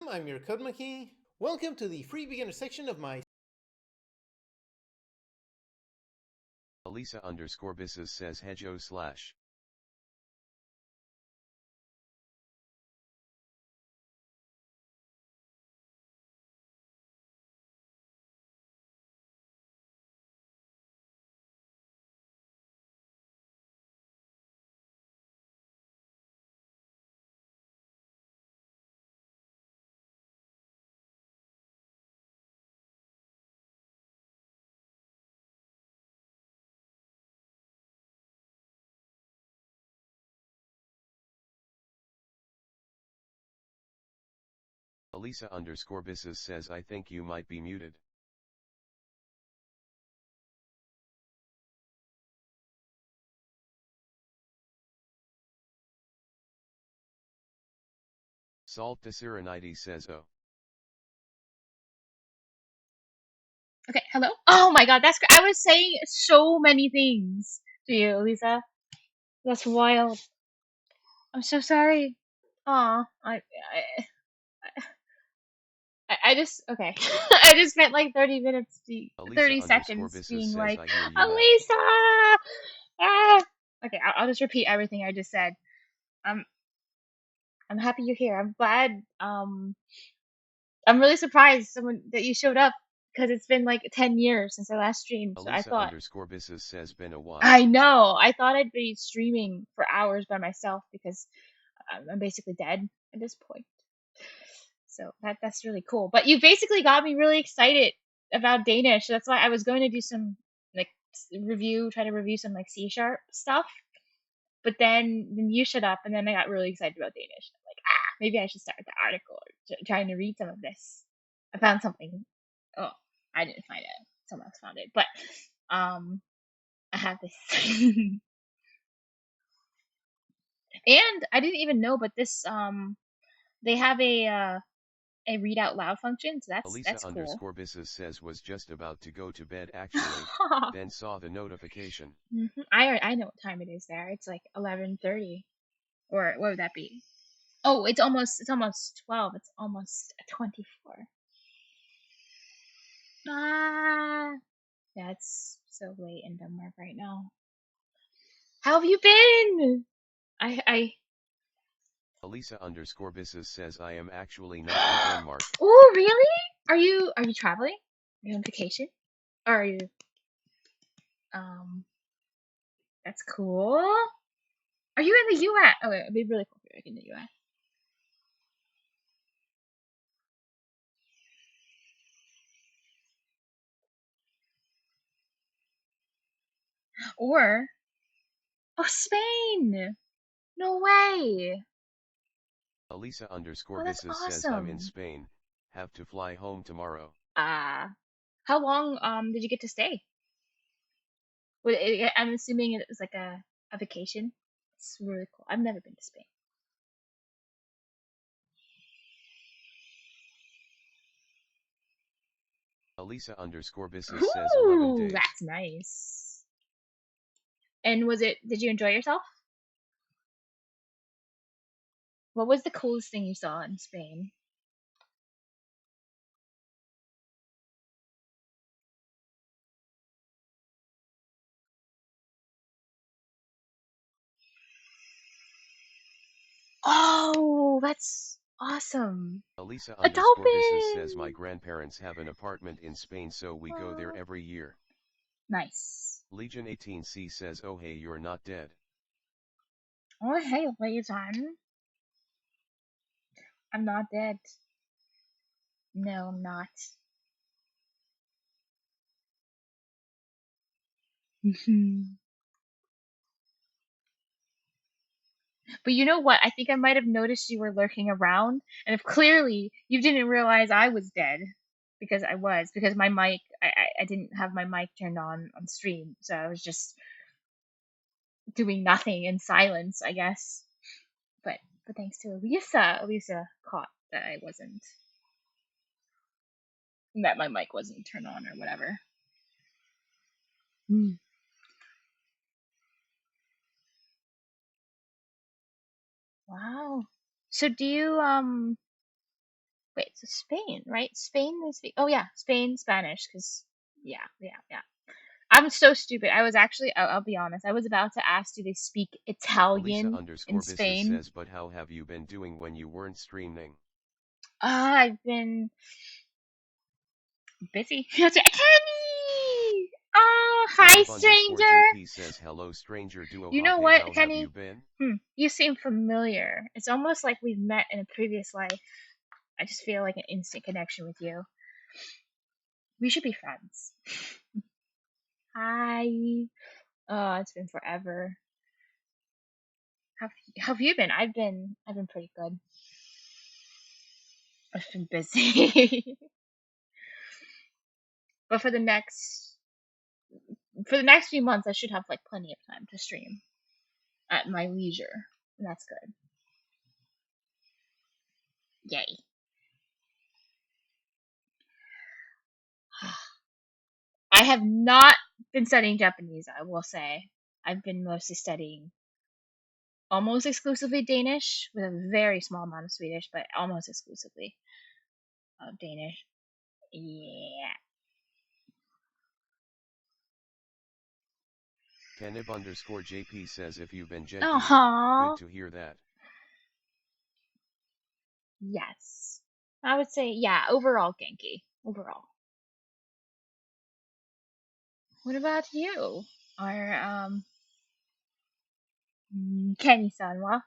I'm your Code Monkey. Welcome to the free beginner section of my Elisa_Bisses says Hedjo/. Elisa_Bisses says I think you might be muted. Salt de Serenity says oh. Okay, hello? Oh my god, that's great. I was saying so many things to you, Lisa. That's wild. I'm so sorry. Aw, I just, okay. I just spent like 30 minutes, 30 seconds Elisa_Bisses being says like, I hear you now. Elisa! Ah! Okay, I'll just repeat everything I just said. I'm, I'm happy you're here. I'm glad, I'm really surprised that you showed up because it's been like 10 years since I last streamed, so I thought, Elisa_Bisses says been a while. I know. I thought I'd be streaming for hours by myself because I'm basically dead at this point. So that's really cool. But you basically got me really excited about Danish. That's why I was going to do some like try to review some like C sharp stuff. But then you shut up, and then I got really excited about Danish. I'm like, maybe I should start the article or trying to read some of this. I found something. Oh, I didn't find it. Someone else found it. But I have this. And I didn't even know, but this they have a read out loud function, so that's cool. Elisa_Bisses says was just about to go to bed actually, then saw the notification. I know what time it is there. It's like 11:30, or what would that be? Oh, it's almost 12. It's almost 24. Ah, yeah, it's so late in Denmark right now. How have you been? I Elisa_Bisses says I am actually not in Denmark. Oh, really? Are you traveling? Are you on vacation? Or are you um that's cool. Are you in the US? Oh, wait, it'd be really cool if you're like in the US. Or oh, Spain. No way. Oh, that's Elisa_Bisses says I'm in awesome. Spain, have to fly home tomorrow. How long did you get to stay? I'm assuming it was like a vacation. It's really cool. I've never been to Spain. Elisa_Bisses says 11 Ooh, days. that's nice. And did you enjoy yourself? What was the coolest thing you saw in Spain? Oh, that's awesome. A Elisa_Bisses says my dolphin! grandparents have an apartment in Spain, so we go there Oh, every year. nice. Legion 18C says oh hey, you're not dead. Oh, hey, Leison. I'm not dead. No, I'm not. But you know what? I think I might have noticed you were lurking around, and if clearly you didn't realize I was dead, because my mic, I didn't have my mic turned on stream, so I was just doing nothing in silence, I guess. But thanks to Elisa caught that my mic wasn't turned on or whatever. Mm. Wow. So do you Wait, so Spain, right? Spain they speak. Oh yeah, Spain Spanish. Cause yeah. I'm so stupid. I was actually. I'll be honest. I was about to ask, do they speak Elisa Italian in underscore business Spain? says, but how have you been doing when you weren't streaming? I've been busy. Kenny! Oh, hi, Canib underscore stranger. JP says, hello stranger duo You know hoppe, what, how have you Kenny? been? You seem familiar. It's almost like we've met in a previous life. I just feel like an instant connection with you. We should be friends. Hi. Oh, it's been forever. How have you been? I've been pretty good. I've been busy. But for the next few months, I should have like plenty of time to stream at my leisure, and that's good. Yay! I have not been studying Japanese. I will say I've been mostly studying almost exclusively Danish with a very small amount of Swedish, but almost exclusively Danish. Yeah. Canib underscore JP says, if you've been Genki, good Uh-huh. to hear that. Yes. I would say, yeah, overall Genki. Overall. What about you? Or, Kenny-san wa?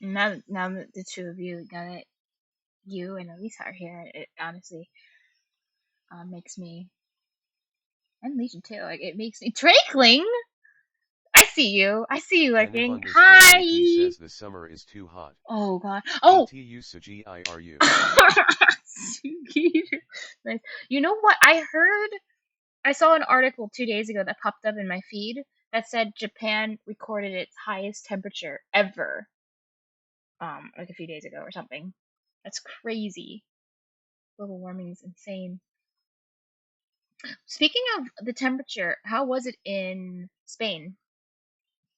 Now that the two of you, you and Elisa are here, it honestly makes me, and Legion too, like, it makes me, Drakeling! I see you Canib lurking. underscore JP Hi! says, the summer is too hot. Oh god. Oh! ETU Sugiiru. Nice. You know what? I saw an article 2 days ago that popped up in my feed that said Japan recorded its highest temperature ever, like a few days ago or something. That's crazy. Global warming is insane. Speaking of the temperature, how was it in Spain?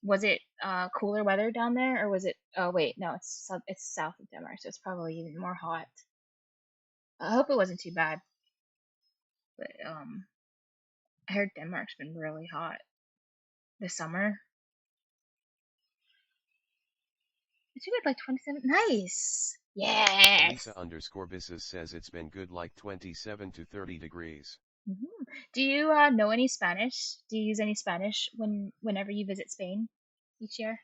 Was it cooler weather down there, or was it? Oh wait, no, it's south of Denmark, so it's probably even more hot. I hope it wasn't too bad, but I heard Denmark's been really hot this summer. It's good, like 27. Nice. Yes. Elisa underscore business says, it's been good like 27 to 30 degrees. Do you know any Spanish? Do you use any Spanish whenever you visit Spain each year?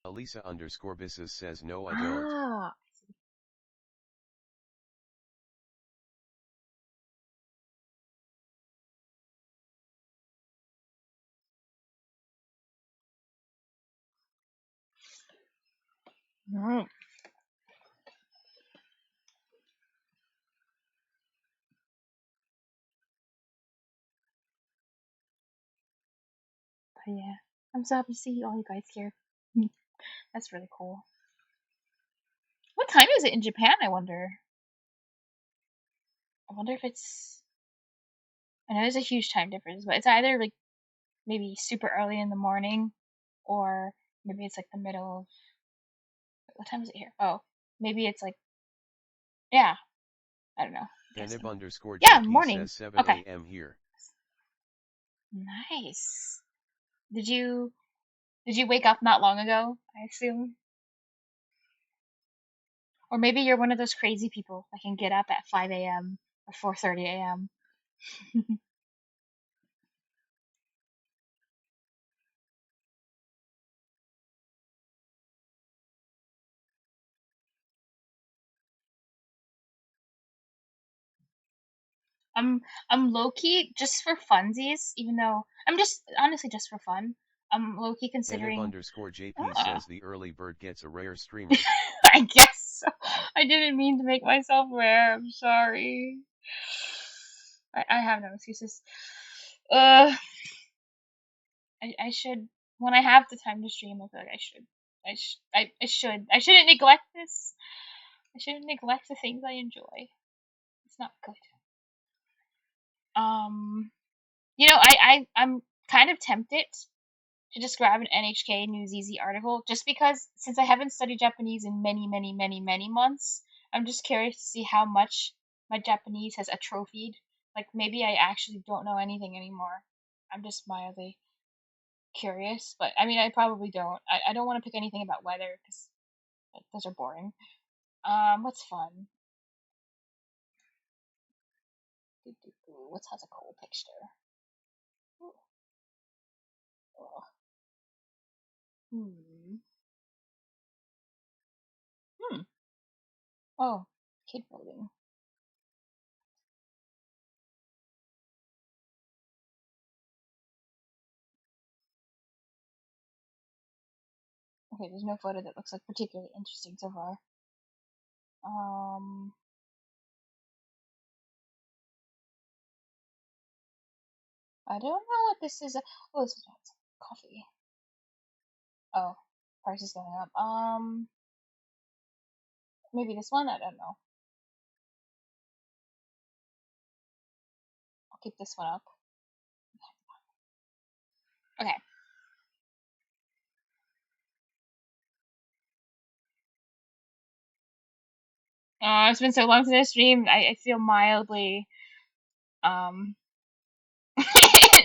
Elisa underscore business says, no I don't. Ah. Mm. But yeah, I'm so happy to see all you guys here. That's really cool. What time is it in Japan? I wonder. I wonder if it's. I know there's a huge time difference, but it's either like maybe super early in the morning, or maybe it's like the middle of. What time is it here? Oh, maybe it's like, yeah. I don't know. I'm Canib guessing. underscore Yeah, JP morning. says 7 Okay. a.m. here. Nice. Did you wake up not long ago? I assume. Or maybe you're one of those crazy people that can get up at 5 a.m. or 4:30 a.m. I'm I'm low key just for funsies, even though I'm just honestly just for fun. I'm low key Canib considering. underscore JP Oh, says, the early bird gets a rare streamer. I guess so. I didn't mean to make myself rare. I'm sorry. I have no excuses. Uh, I should, when I have the time to stream, I feel like I should. I should. I shouldn't neglect this. I shouldn't neglect the things I enjoy. It's not good. Um, I'm kind of tempted to just grab an NHK News Easy article just because since I haven't studied Japanese in many, many, many, many months, I'm just curious to see how much my Japanese has atrophied. Like maybe I actually don't know anything anymore. I'm just mildly curious, but I mean I probably don't. I don't want to pick anything about weather because those are boring. What's fun? What has a cool picture? Ooh, oh, hmm. Hmm. Oh, kid voting. Okay, there's no photo that looks like particularly interesting so far. Um, I don't know what this is. Oh, this is coffee. Oh, price is going up. Maybe this one. I don't know. I'll keep this one up. Okay. It's been so long since I streamed. I feel mildly um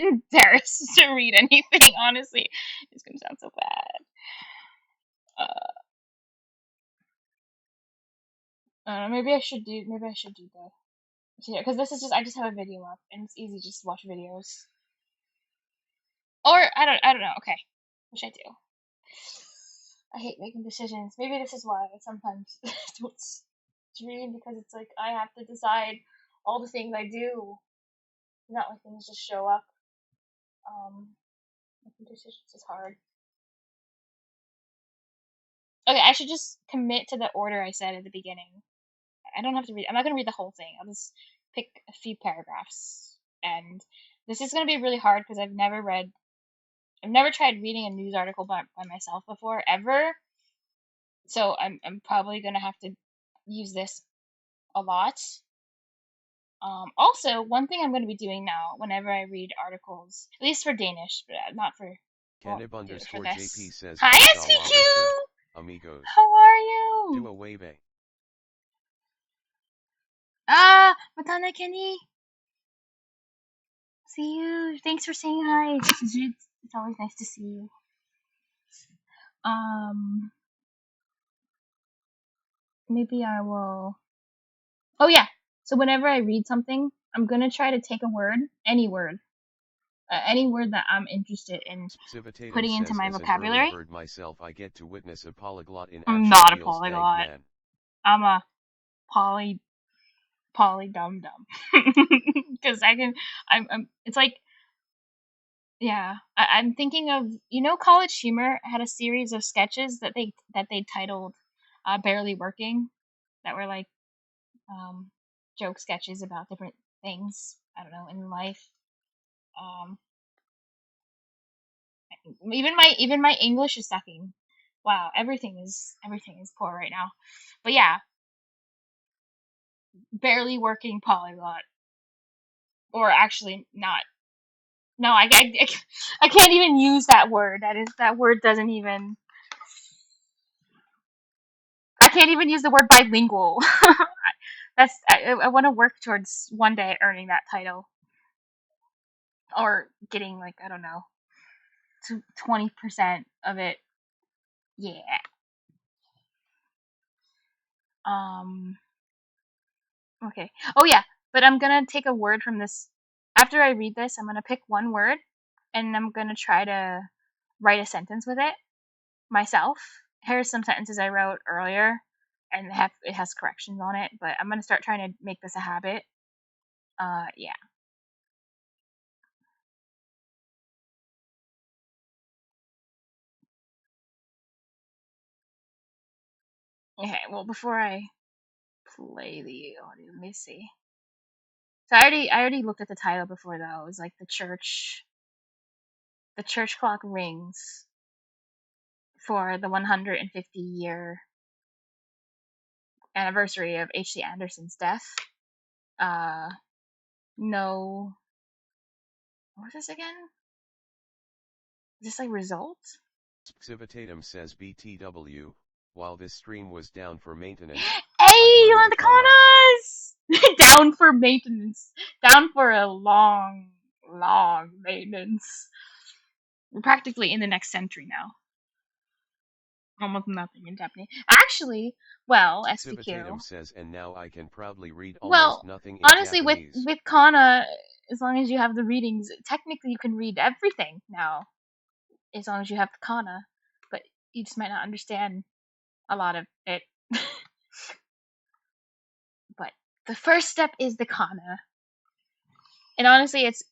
embarrassed to read anything. Honestly, it's gonna sound so bad. Maybe I should do. Maybe I should do that. Yeah, because this is just. I just have a video up, and it's easy just to watch videos. Or I don't know. Okay, which I do. I hate making decisions. Maybe this is why I sometimes don't stream because it's like I have to decide all the things I do. Not like things just show up. Making decisions is hard. Okay, I should just commit to the order I said at the beginning. I don't have to read. I'm not gonna read the whole thing. I'll just pick a few paragraphs. And this is gonna be really hard because I've never read. I've never tried reading a news article by myself before ever. So I'm probably gonna have to use this a lot. Also, one thing I'm going to be doing now, whenever I read articles, at least for Danish, but not for, I won't Canib do it for underscore JP this. says Hi, hasta la vista, SPQ! amigos. How are you? Do a wave. Ah, Matana Kenny. See you. Thanks for saying hi. It's always nice to see you. Um, maybe I will. Oh yeah. So whenever I read something, I'm gonna try to take a word, any word that I'm interested in Civitatum putting into says my as an early vocabulary. bird myself I get to witness a polyglot in I'm action not a feels dank polyglot. man. I'm a poly dum dum because I can I'm it's like yeah I'm thinking of College Humor had a series of sketches that they titled Barely Working that were like um joke sketches about different things I don't know in life. um even my English is sucking. Wow, everything is poor right now. But yeah, barely working polyglot, or actually not. No, I can't even use that word. That word doesn't even. I can't even use the word bilingual. I want to work towards one day earning that title or getting like I don't know 20% of it. Yeah. Um. Okay. Oh yeah, but I'm gonna take a word from this. After I read this, I'm gonna pick one word and I'm gonna try to write a sentence with it myself. Here's some sentences I wrote earlier, and it has corrections on it. But I'm gonna start trying to make this a habit. Yeah. Okay. Well, before I play the audio, let me see. So I already looked at the title before though. It was like the church clock rings for the 150-year anniversary of H.C. Andersen's death. No, what was this again? Is this like result? Civitatum says BTW, while this stream was down for maintenance. Hey, you want the Kanas. Kanas! Down for maintenance. Down for a long, long maintenance. We're practically in the next century now. Almost nothing in Japanese. Actually, well, SPQ. Civitatum says, and now I can proudly read Well, almost nothing in honestly, Japanese. with Kana, as long as you have the readings, technically you can read everything now, as long as you have the Kana. But you just might not understand a lot of it. But the first step is the Kana, and honestly, it's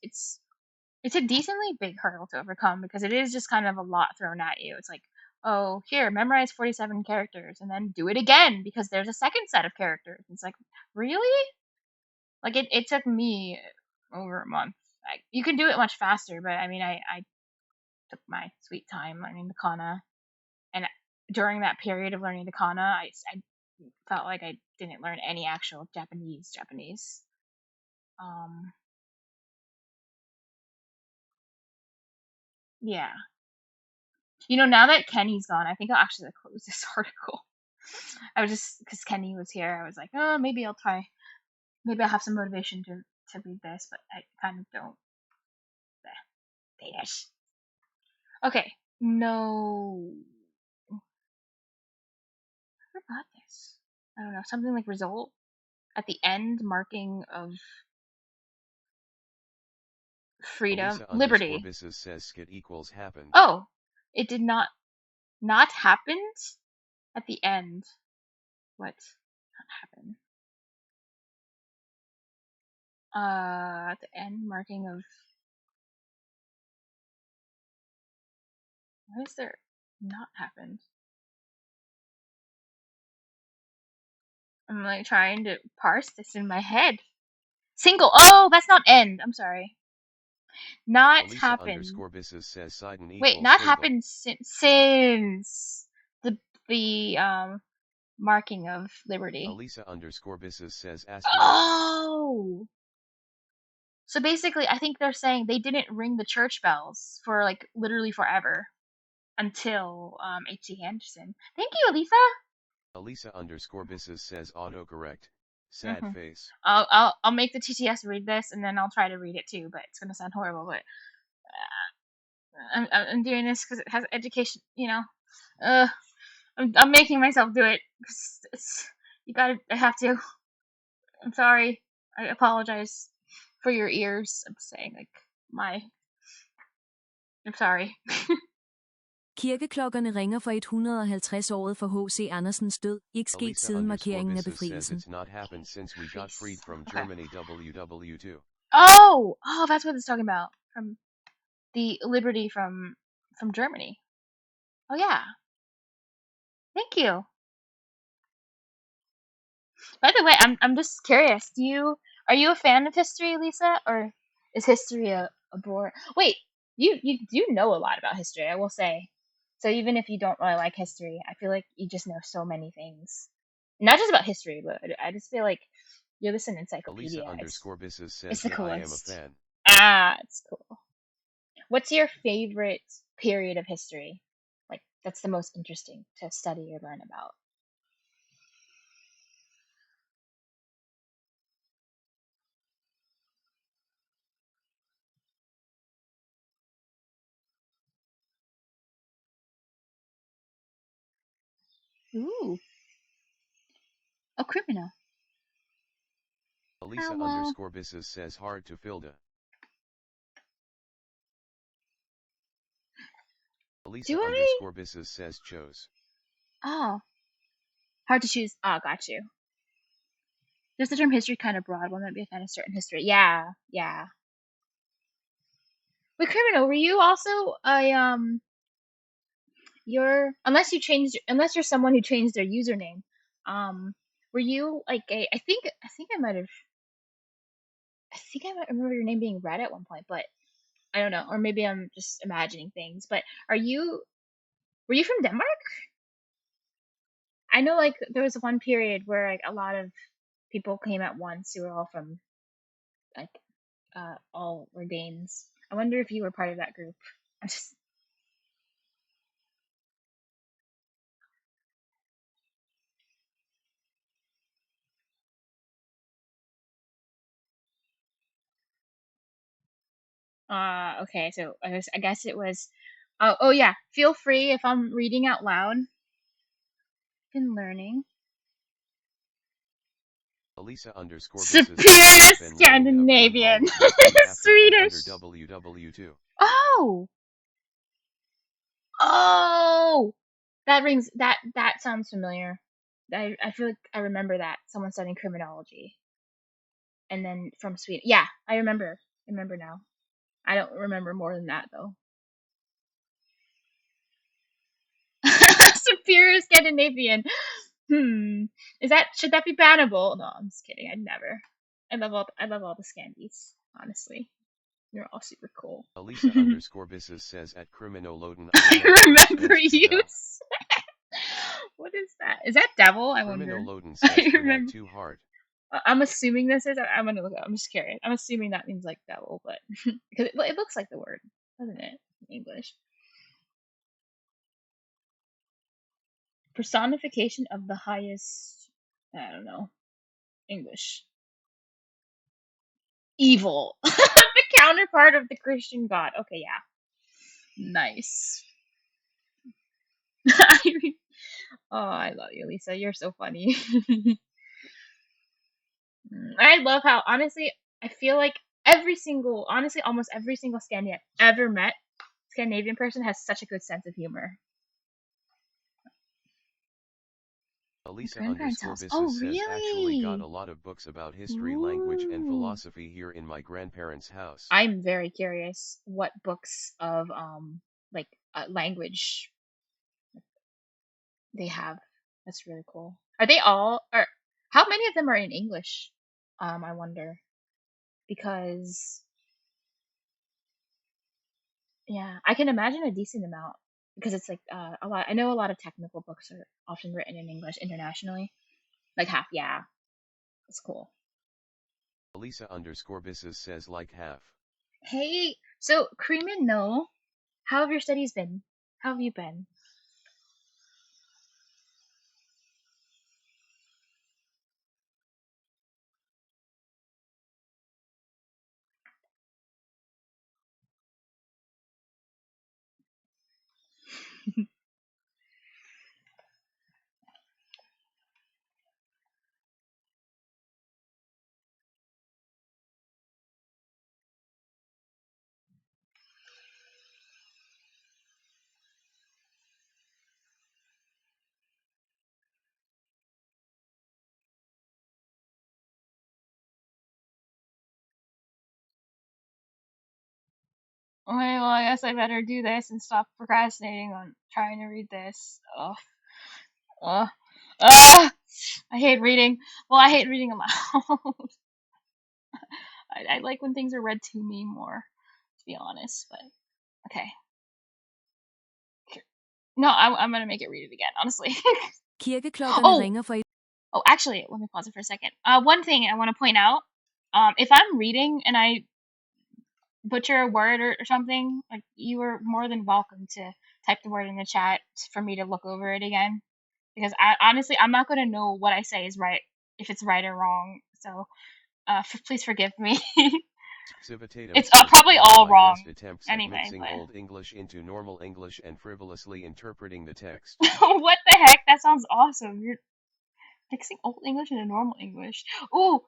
a decently big hurdle to overcome because it is just kind of a lot thrown at you. It's like, oh, here, memorize 47 characters and then do it again because there's a second set of characters. It's like, really? Like it took me over a month. You can do it much faster, but I mean, I took my sweet time learning the Kana, and during that period of learning the Kana, I felt like I didn't learn any actual Japanese. Yeah. Now that Kenny's gone, I think I'll actually close this article. I was just because Kenny was here. I was like, oh, maybe I'll try. Maybe I'll have some motivation to read this, but I kind of don't. Danish. Okay, no. I forgot this. I don't know, something like result at the end, marking of freedom, liberty. Says skit equals happened. Oh, it did not happened at the end. What not happen? At the end, marking of. What is there not happened? I'm like trying to parse this in my head. Single. Oh, that's not end. I'm sorry. Not Elisa happened. Says Wait, not single. happened since the marking of liberty. Elisa says asterisk. Oh. So basically, I think they're saying they didn't ring the church bells for like literally forever until H.C. Andersen. Thank you, Elisa. Elisa says autocorrect. Sad face. I'll make the TTS read this and then I'll try to read it too, but it's gonna sound horrible. But I'm doing this because it has education. I'm making myself do it. I have to. I'm sorry. I apologize for your ears. I'm saying I'm sorry. Kirkeklokkerne ringer for 150-året for H.C. Andersens død, ikke sket siden markeringen af befrielsen. It's not happened since we got freed from Germany. WW2. Oh, that's what it's talking about. From the liberty from Germany. Oh yeah. Thank you. By the way, I'm just curious. Are you a fan of history, Lisa, or is history a bore? Wait, you do know a lot about history, I will say. So even if you don't really like history, I feel like you just know so many things. Not just about history, but I just feel like you're this an encyclopedia. Elisa says it's the coolest. I am a fan. It's cool. What's your favorite period of history? Like that's the most interesting to study or learn about. Ooh. A criminal. Elisa says hard to filter. Elisa says chose. Oh. Hard to choose. Oh, got you. Does the term history kind of broad? One might be a fan of certain history. Yeah. Wait, criminal, were you also unless you're someone who changed their username, were you like I think think I might remember your name being read at one point, but I don't know, or maybe I'm just imagining things. But were you from Denmark? I know like there was one period where like a lot of people came at once who were all from like all were Danes. I wonder if you were part of that group. I'm just okay, so I guess it was oh yeah, feel free if I'm reading out loud. Been learning. Elisa _ Superior Scandinavian. Swedish. WW2. Oh. Oh. That sounds familiar. I feel like I remember that. Someone studying criminology. And then from Sweden. Yeah, I remember. I remember now. I don't remember more than that though. Superior Scandinavian. Should that be bannable? No, I'm just kidding. I'd never. I love all the Scandies, honestly. You're all super cool. Elisa _ says at Criminoloden. I remember you. What is that? Is that devil? I wonder. Criminoloden says for that too hard. I'm assuming this is. I'm gonna look up. I'm just curious. I'm assuming that means like devil, but because it looks like the word, doesn't it, in English? Personification of the highest. I don't know. English. Evil. The counterpart of the Christian God. Okay, yeah. Nice. Oh, I love you, Lisa. You're so funny. I love how, honestly, I feel like honestly, almost every single Scandinavian person has such a good sense of humor. Elisa Grandparents' _ house. says Oh, actually got really? a lot of books about history, language, and Ooh. philosophy here in my grandparents' house. I'm very curious what books of like language they have. That's really cool. Are they all or how many of them are in English? I wonder. Because yeah, I can imagine a decent amount because it's like a lot. I know a lot of technical books are often written in English internationally. Like half, yeah. It's cool. Elisa _ says like half. Hey, so Creeman, no. How have your studies been? How have you been? Okay, well, I guess I better do this and stop procrastinating on trying to read this. Ugh. Ugh. Ugh. I hate reading. Well, I hate reading aloud. I like when things are read to me more, to be honest. But okay. No, I'm gonna make it read it again, honestly. Kirkeklokkerne ringer for Oh, actually, let me pause it for a second. One thing I want to point out, if I'm reading and I butcher a word or something, like you are more than welcome to type the word in the chat for me to look over it again. Because honestly, I'm not gonna know what I say is right if it's right or wrong. So, please forgive me. It's probably all wrong anyway. Mixing But Old English into normal English and frivolously interpreting the text. what the heck? That sounds awesome. You're mixing Old English into normal English. Ooh.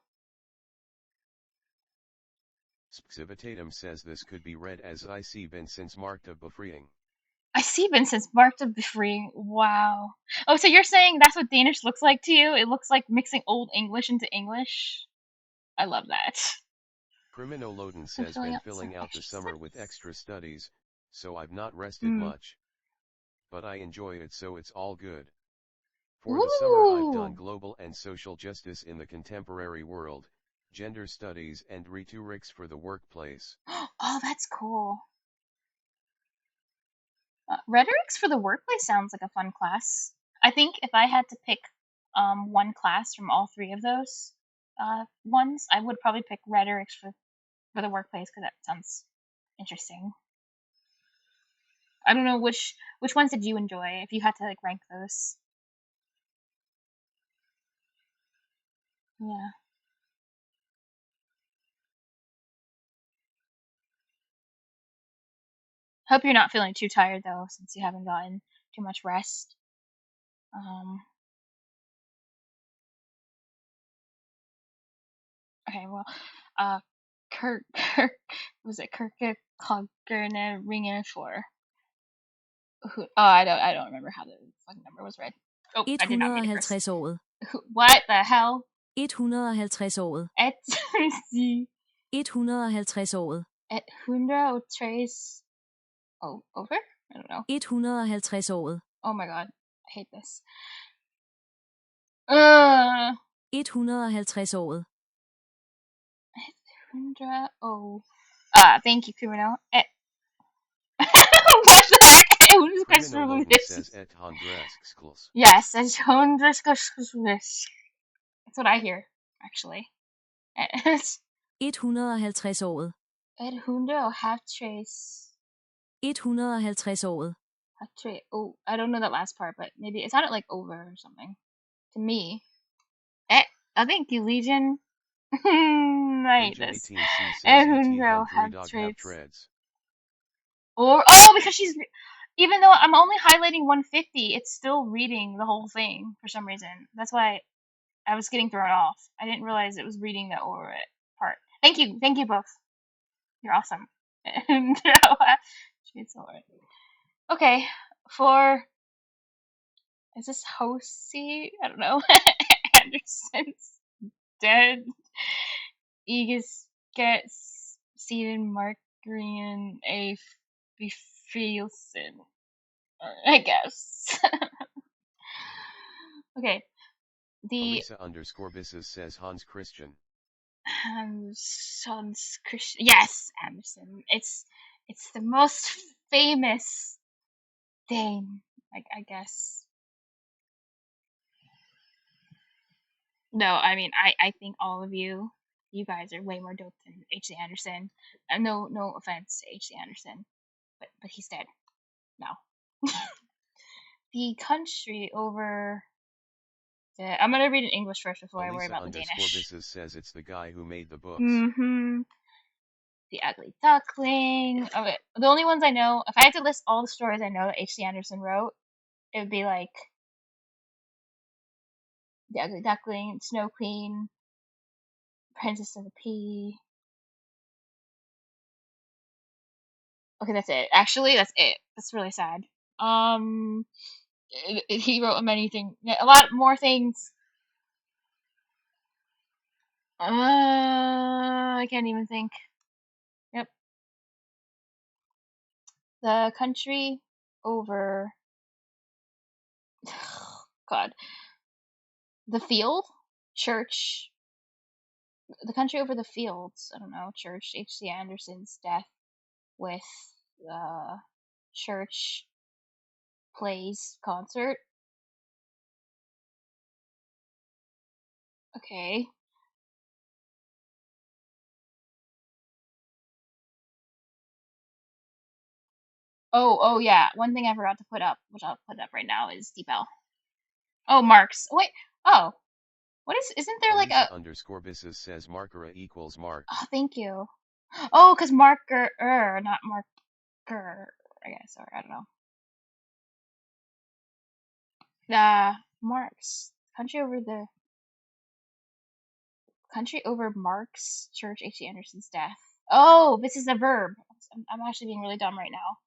Civitatum says this could be read as I see Vincent's marked of befreeing. I see Vincent's marked of befreeing. Wow. Oh, so you're saying that's what Danish looks like to you? It looks like mixing Old English into English? I love that. Criminoloden says been filling out the summer with extra studies, so I've not rested much. But I enjoy it, so it's all good. For the summer I've done global and social justice in the contemporary world, Gender Studies and Rhetorics for the Workplace. Oh, that's cool. Rhetorics for the Workplace sounds like a fun class. I think if I had to pick one class from all three of those ones, I would probably pick Rhetorics for the Workplace because that sounds interesting. I don't know which ones did you enjoy if you had to like rank those. Yeah. Hope you're not feeling too tired though, since you haven't gotten too much rest. Okay, well, Kirk was it Kirkegårdene ringen for? Oh, I don't remember how the fucking number was read. Oh, I did not mean to curse. 150-året. What the hell? 150-året. Et 150-året. 150. Oh, over? I don't know. 150-året. Oh my god, I hate this. 150-året. 100. Oh. Thank you, Kumino. What the heck? Says et Yes, et that's what I hear, actually. 150-året. 150. 150-året. Oh, I don't know that last part, but maybe it sounded like over or something to me. Thank you, Legion. I hate this. Or because she's even though I'm only highlighting 150, it's still reading the whole thing for some reason. That's why I was getting thrown off. I didn't realize it was reading the over it part. Thank you both. You're awesome. Okay, is this Hosi? I don't know. Anderson's dead. Aegis gets Seaton Markrian A. Befrielsen. I guess. Okay. Elisa_Bisses says Hans Christian. Hans Christian. Yes, Anderson. It's the most famous thing, I guess. No, I mean, I think all of you guys are way more dope than H.C. Anderson. No offense to H.C. Anderson, but he's dead now. The country over. I'm gonna read in English first before I worry about the Danish. Elisa_Bisses says it's the guy who made the books. The Ugly Duckling. Okay, the only ones I know. If I had to list all the stories I know that H.C. Andersen wrote, it would be like The Ugly Duckling, Snow Queen, Princess of the Pea. Okay, that's it. Actually, that's it. That's really sad. He wrote many things, a lot more things. I can't even think. Yep. The country over. God. The field? Church. The country over the fields. I don't know. Church. H.C. Andersen's death with church plays concert. Okay. Oh yeah. One thing I forgot to put up, which I'll put up right now, is Deepel. Oh, Marx. Wait. Oh. What isn't there like a _Bisses says markera equals mark. Oh, thank you. Oh, because marker, not marker, I guess, or I don't know. Marx. Country over Marx Church H.C. Andersen's death. Oh, this is a verb. I'm actually being really dumb right now.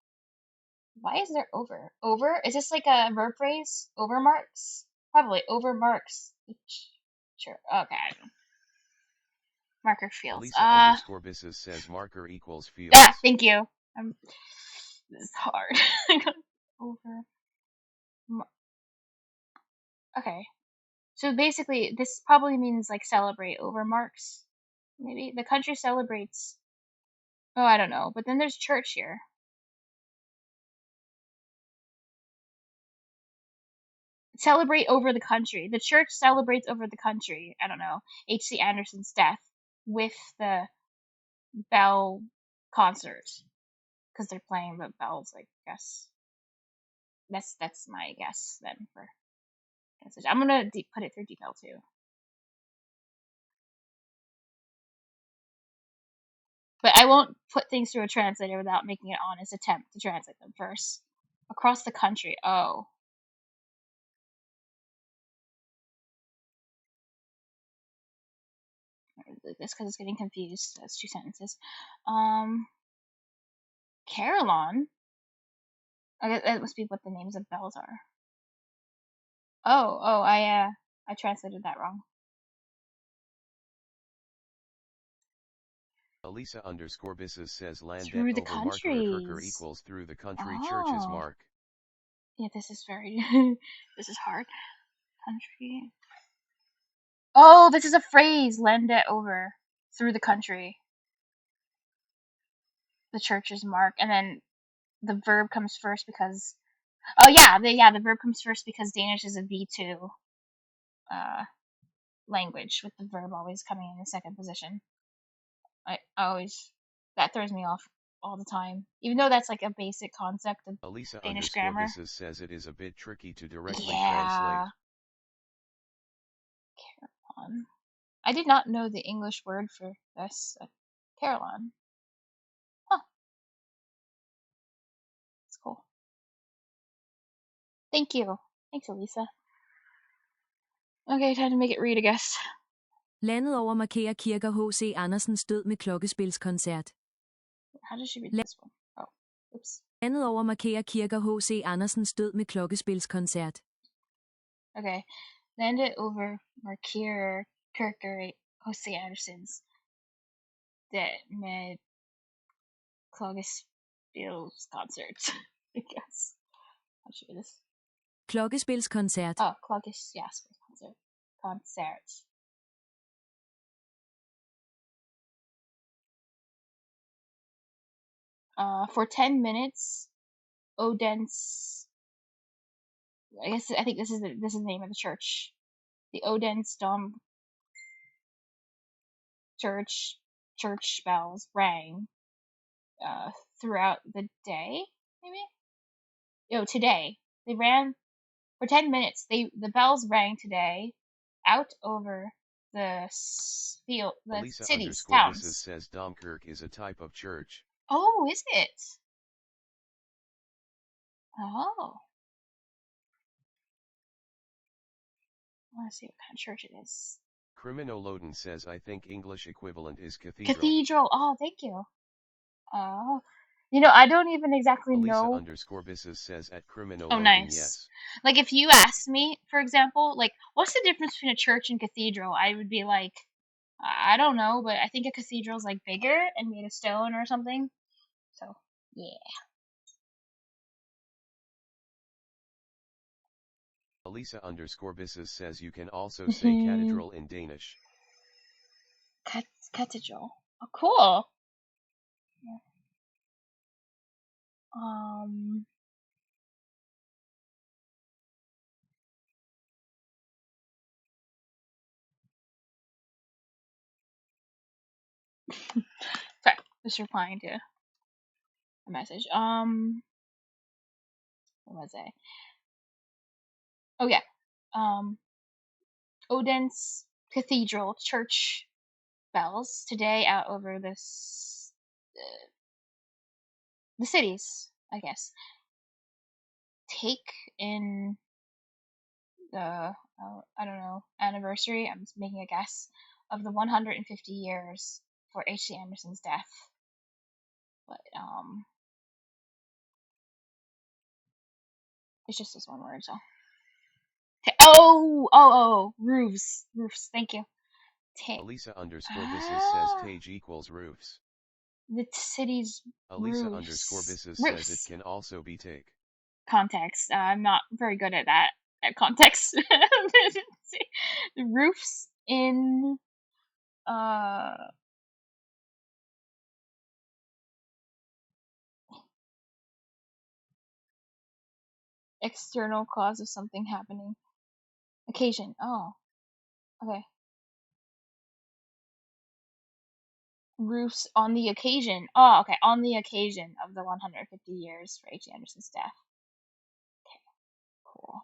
Why is there over? Over? Is this like a verb phrase? Over Marx? Probably over Marx. Sure. Okay. Marker fields. Elisa_Bisses says marker equals fields. Thank you. This is hard. Over. Okay. So basically, this probably means like celebrate over Marx. Maybe the country celebrates. Oh, I don't know. But then there's church here. Celebrate over the country. The church celebrates over the country. I don't know. H.C. Andersen's death with the bell concert because they're playing the bells. I guess that's my guess then for. I'm gonna put it through detail too. But I won't put things through a translator without making an honest attempt to translate them first. Across the country. Oh. This because it's getting confused. That's 2 sentences. Carillon. Okay, that must be what the names of bells are. Oh, I translated that wrong. Elisa_Bisses says land Through the over marker countries. equals through the country churches mark. Yeah, this is very this is hard. Country. Oh, this is a phrase. Lend it over through the country. The church's mark, and then the verb comes first because. Oh yeah, the verb comes first because Danish is a V2 language with the verb always coming in the second position. I always that throws me off all the time, even though that's like a basic concept of Danish grammar. Elisa_Bisses says it is a bit tricky to directly translate. Carillon. I did not know the English word for this. Carillon. Huh. That's cool. Thank you. Thanks, Elisa. Okay, time to make it read, I guess. Landet over markerer kirker H.C. Andersens død med klokkespilskoncert. How does she read this one? Oh, oops. Landet over markerer kirker H.C. Andersens død med klokkespilskoncert. Okay. Landet over markerer kirker H.C. Andersens død med klokkespilskoncert. I guess. How should I read this? Klokkespilskoncert. Oh, klokkespilskoncert. Concert. For 10 minutes, Odense. I think this is the name of the church. The Odense Dom church bells rang throughout the day. Maybe. Today they ran for 10 minutes. The bells rang today out over the field, the cities, towns. Elisa_Bisses says Domkirk is a type of church. Oh, is it? Oh. I want to see what kind of church it is. Criminoloden says I think English equivalent is cathedral. Cathedral. Oh, thank you. Oh. I don't even exactly know. Elisa_Bisses says at Criminoloden, oh, nice. Yes. Like, if you asked me, for example, like, what's the difference between a church and cathedral? I would be like, I don't know, but I think a cathedral is, like, bigger and made of stone or something. So, yeah. Elisa_Bisses says you can also say cathedral in Danish. Cathedral. Oh, cool. Yeah. Sorry, just replying to a message. What was I? Oh yeah. Odense Cathedral church bells today out over the cities, I guess. Take in the I don't know, anniversary. I'm just making a guess of the 150 years for H.C. Andersen's death. But it's just this one word, so. Roofs. Thank you. Elisa_Bisses says Tage equals roofs. The city's Elisa_Bisses says it can also be take. Context. I'm not very good at that. At context. The roofs in external cause of something happening. Occasion. Oh, okay. Roofs on the occasion. Oh, okay. On the occasion of the 150 years for H. Anderson's death. Okay, cool.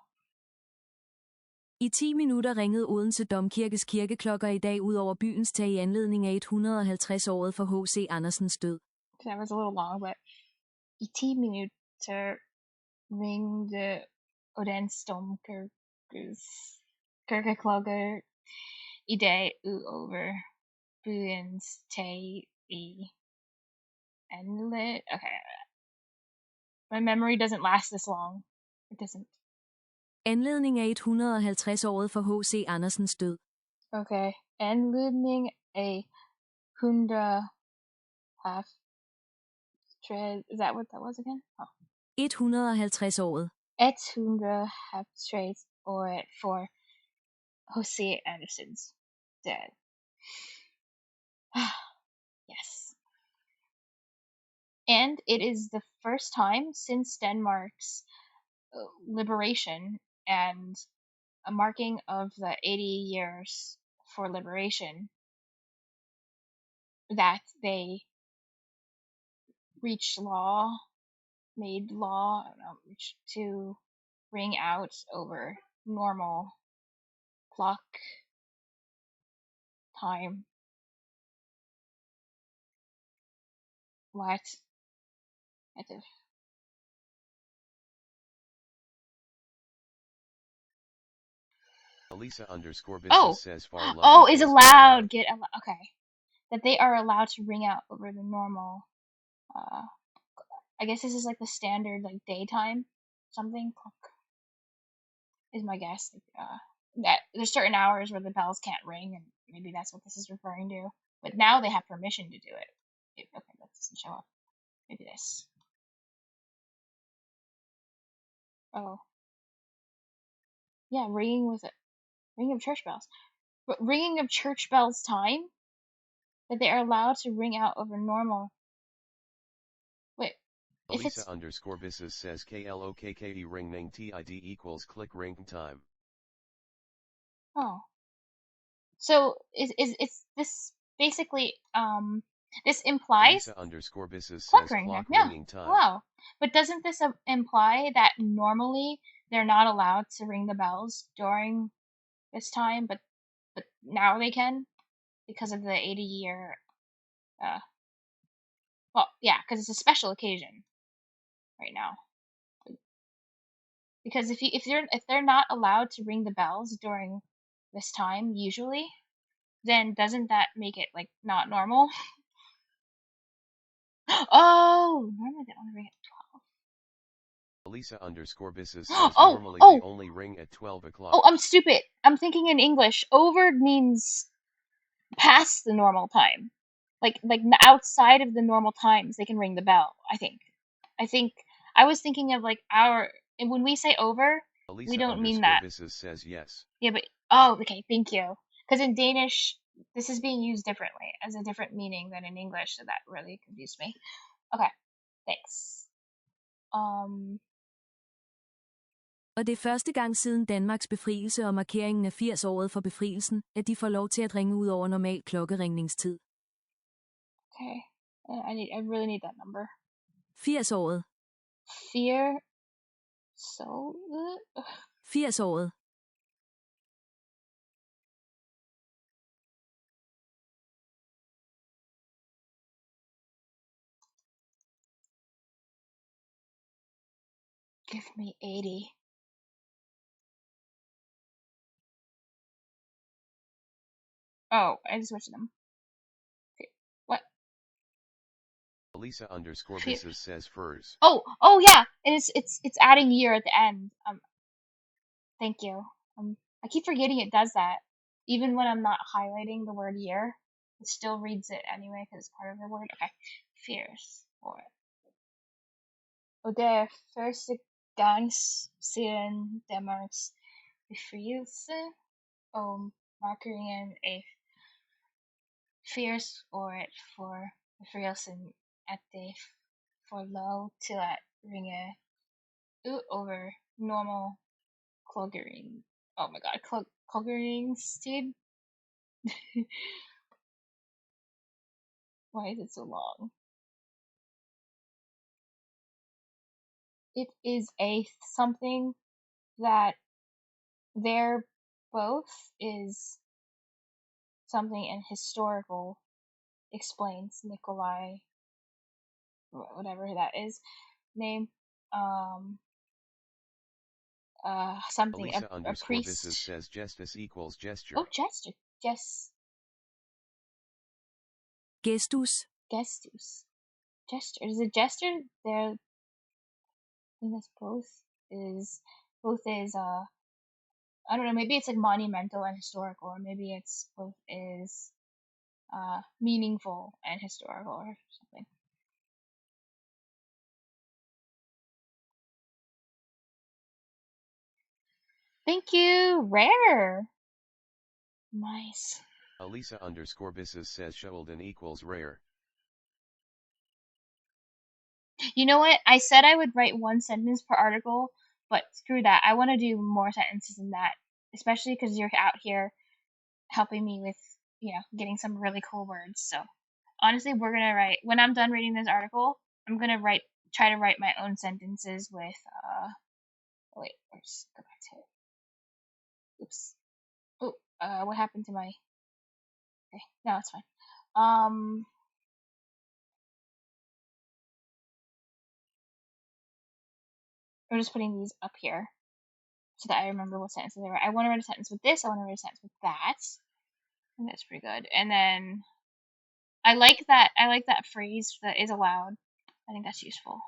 I 10 minutter ringede Odense Domkirkes kirkeklokker i dag ud over byens tag i anledning af 150-året for H.C. Andersens død. That was a little long, but i 10 minutter ringede Odense Domkirkes kirkeklokker i dag ud over byens tag i anledning. Okay. My memory doesn't last this long. It doesn't. Anledning af 150-året for H.C. Andersens død. Okay. Anledning af 100 half tread. Is that what that was again? Oh. 150-året. 100 half treads or for H.C. Anderson's dead. Yes. And it is the first time since Denmark's liberation and a marking of the 80 years for liberation that they made law to ring out over normal clock time. What? Elisa_business says far love is allowed. Okay. That they are allowed to ring out over the normal. I guess this is like the standard like daytime something clock is my guess. That there's certain hours where the bells can't ring, and maybe that's what this is referring to. But now they have permission to do it. Okay, that doesn't show up. Maybe this. Oh. Yeah, ringing of church bells. But ringing of church bells time? That they are allowed to ring out over normal. Wait. Elisa_business says KLOKKE ringing TID equals click ring time. Oh. So is this basically this implies Elisa_business clock says ringing. ringing time. Wow. But doesn't this imply that normally they're not allowed to ring the bells during this time, but now they can because of the 80-year well, yeah, because it's a special occasion right now. Because if they're not allowed to ring the bells during this time usually, then doesn't that make it like not normal? Oh, normally they only ring at 12. Elisa_business says normally they only ring at 12 o'clock. Oh, I'm stupid. I'm thinking in English. Over means past the normal time. Like outside of the normal times they can ring the bell, I think. I was thinking of like and when we say over, we don't mean that. Elisa_business says yes. Yeah, but okay, thank you. Because in Danish, this is being used differently, as a different meaning than in English, so that really confused me. Okay, thanks. Og det er første gang siden Danmarks befrielse og markeringen af 80-året for befrielsen, at de får lov til at ringe ud over normal klokkeringningstid. Okay, I really need that number. 80-året. 80-året. Give me 80. Oh, I just switched them. Okay, what? Elisa_business says furs. Oh yeah, it's adding year at the end. Thank you. I keep forgetting it does that. Even when I'm not highlighting the word year, it still reads it anyway because it's part of the word. Okay, fierce. Og det er første gang siden Danmarks befrielse og markeringen af 80-året for befrielsen, at det får lov til at ringe ud over normal cloggering. Oh my god, cloggeringstid? Why is it so long? It is a something that they're both is something in historical explains Nikolai, whatever that is, name, something, Elisa a _ Bisses priest. says gestus equals gesture. Oh, gesture. Gestus. Gestus. Gesture. Is it gesture? There, I think that's both is, I don't know, maybe it's like monumental and historical, or maybe it's both is, meaningful and historical or something. Thank you, rare. Nice. Elisa _ Bisses says Sheldon equals rare. You know what? I said I would write one sentence per article, but screw that. I want to do more sentences than that, especially because you're out here helping me with, getting some really cool words. So honestly, we're gonna write, when I'm done reading this article, I'm gonna try to write my own sentences with, wait, let's go back to it. Oops. Oh, what happened to my, okay, no, it's fine. I'm just putting these up here so that I remember what sentences they were. I want to write a sentence with this, I want to write a sentence with that. I think that's pretty good. And then I like that phrase that is allowed. I think that's useful.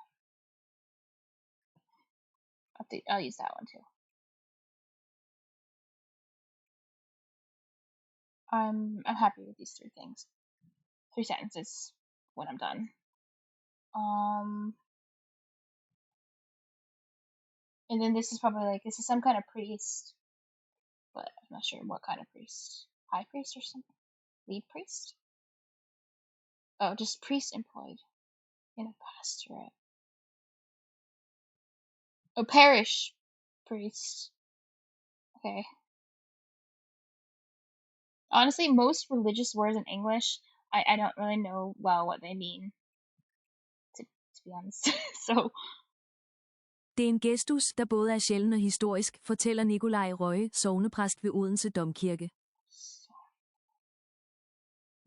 I'll use that one too. I'm happy with these 3 things. 3 sentences when I'm done. And then this is probably like, this is some kind of priest, but I'm not sure what kind of priest. High priest or something? Lead priest? Oh, just priest employed in a pastorate. Oh, parish priest. Okay. Honestly, most religious words in English, I don't really know well what they mean, to be honest. So, Det er en gestus, der både er sjælden og historisk, fortæller Nikolaj Røje, sognepræst ved Odense Domkirke.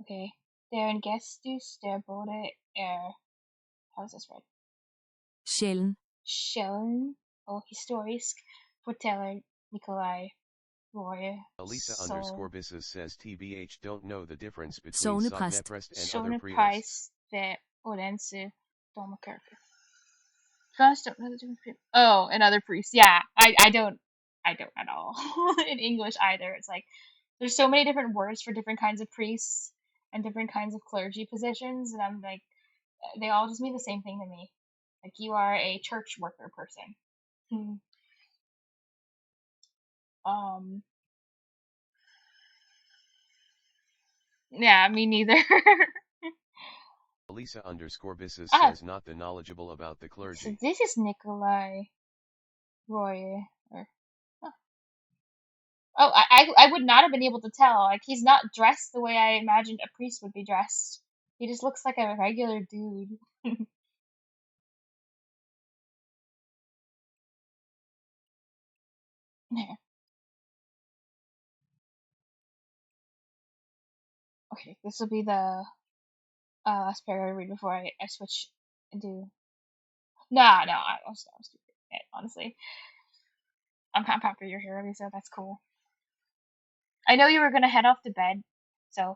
okay. Der en gestus, der både er, how is this read? Sjælden. Sjælden og historisk, fortæller Nikolaj Røje. Elisa _ Bisses says TBH don't know the difference between Sogneprest. sogneprest and other priests. Sogneprest ved Odense Domkirke. First, don't know the difference between, oh, and other priests. Yeah, I don't at all in English either. It's like there's so many different words for different kinds of priests and different kinds of clergy positions, and I'm like, they all just mean the same thing to me. Like, you are a church worker person. Yeah, me neither. Elisa _ Bisses says not the knowledgeable about the clergy. So this is Nikolai Roy. Oh, I would not have been able to tell. Like, he's not dressed the way I imagined a priest would be dressed. He just looks like a regular dude. There. Okay, this will be the last paragraph I read before I switch and do. No, I was doing it, honestly. I'm happy you're here, Lisa. That's cool. I know you were gonna head off to bed, so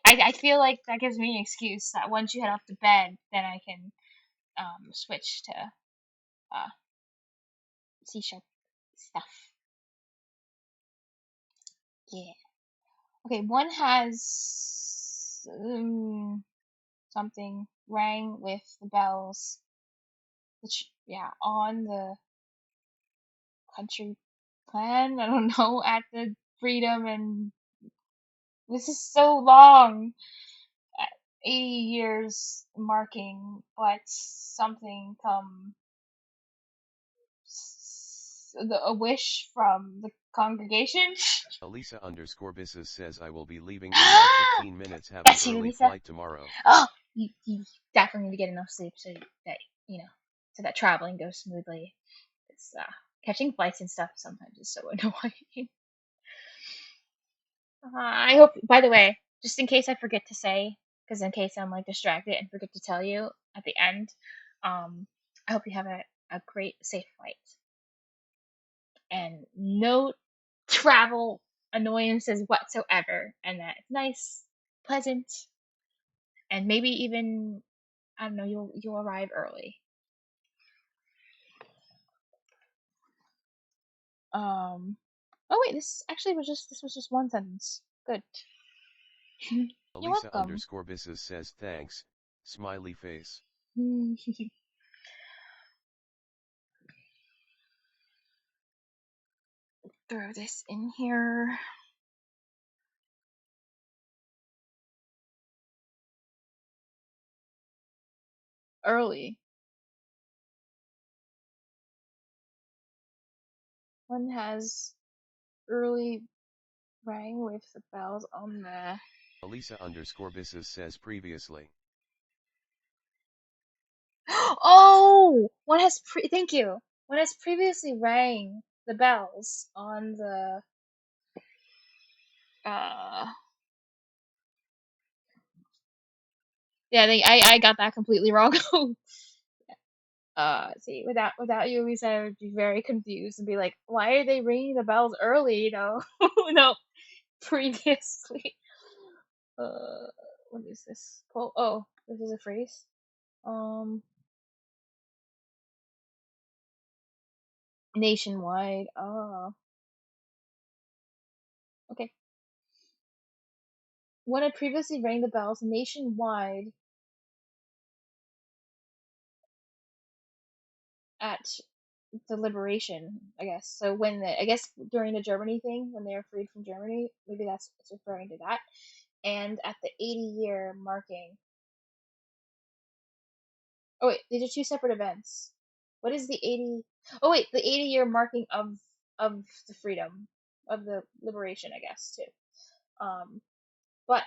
I feel like that gives me an excuse that once you head off to bed, then I can switch to C# stuff. Yeah. Okay, one has something rang with the bells, which, yeah, on the country plan, I don't know, at the freedom, and this is so long, 80 years marking, but something come a wish from the congregation. Elisa_Bisses says I will be leaving in like 15 minutes. Have an That's you, early Lisa. flight tomorrow. Oh, you definitely need to get enough sleep so that so that traveling goes smoothly. It's catching flights and stuff sometimes is so annoying. I hope. By the way, just in case I forget to say, because in case I'm like distracted and forget to tell you at the end, I hope you have a great, safe flight and no travel annoyances whatsoever, and that it's nice, pleasant, and maybe even I don't know, you'll arrive early. Oh wait, this was just one sentence. Good. You're welcome. Elisa_Bisses says thanks, smiley face. Throw this in here. Early. One has early rang with the bells on the. Elisa_Bisses says previously. Oh! Thank you. One has previously rang the bells on the. Yeah, I got that completely wrong. See, without you, Lisa, I would be very confused and be like, why are they ringing the bells early? No, previously. What is this? Oh, this is a phrase. Nationwide. Oh, okay. When I previously rang the bells nationwide at the liberation, I guess. So I guess during the Germany thing, when they were freed from Germany, maybe it's referring to that. And at the 80-year marking. Oh wait, these are two separate events. What is the 80? Oh wait, the 80-year marking of the freedom of the liberation, I guess too. But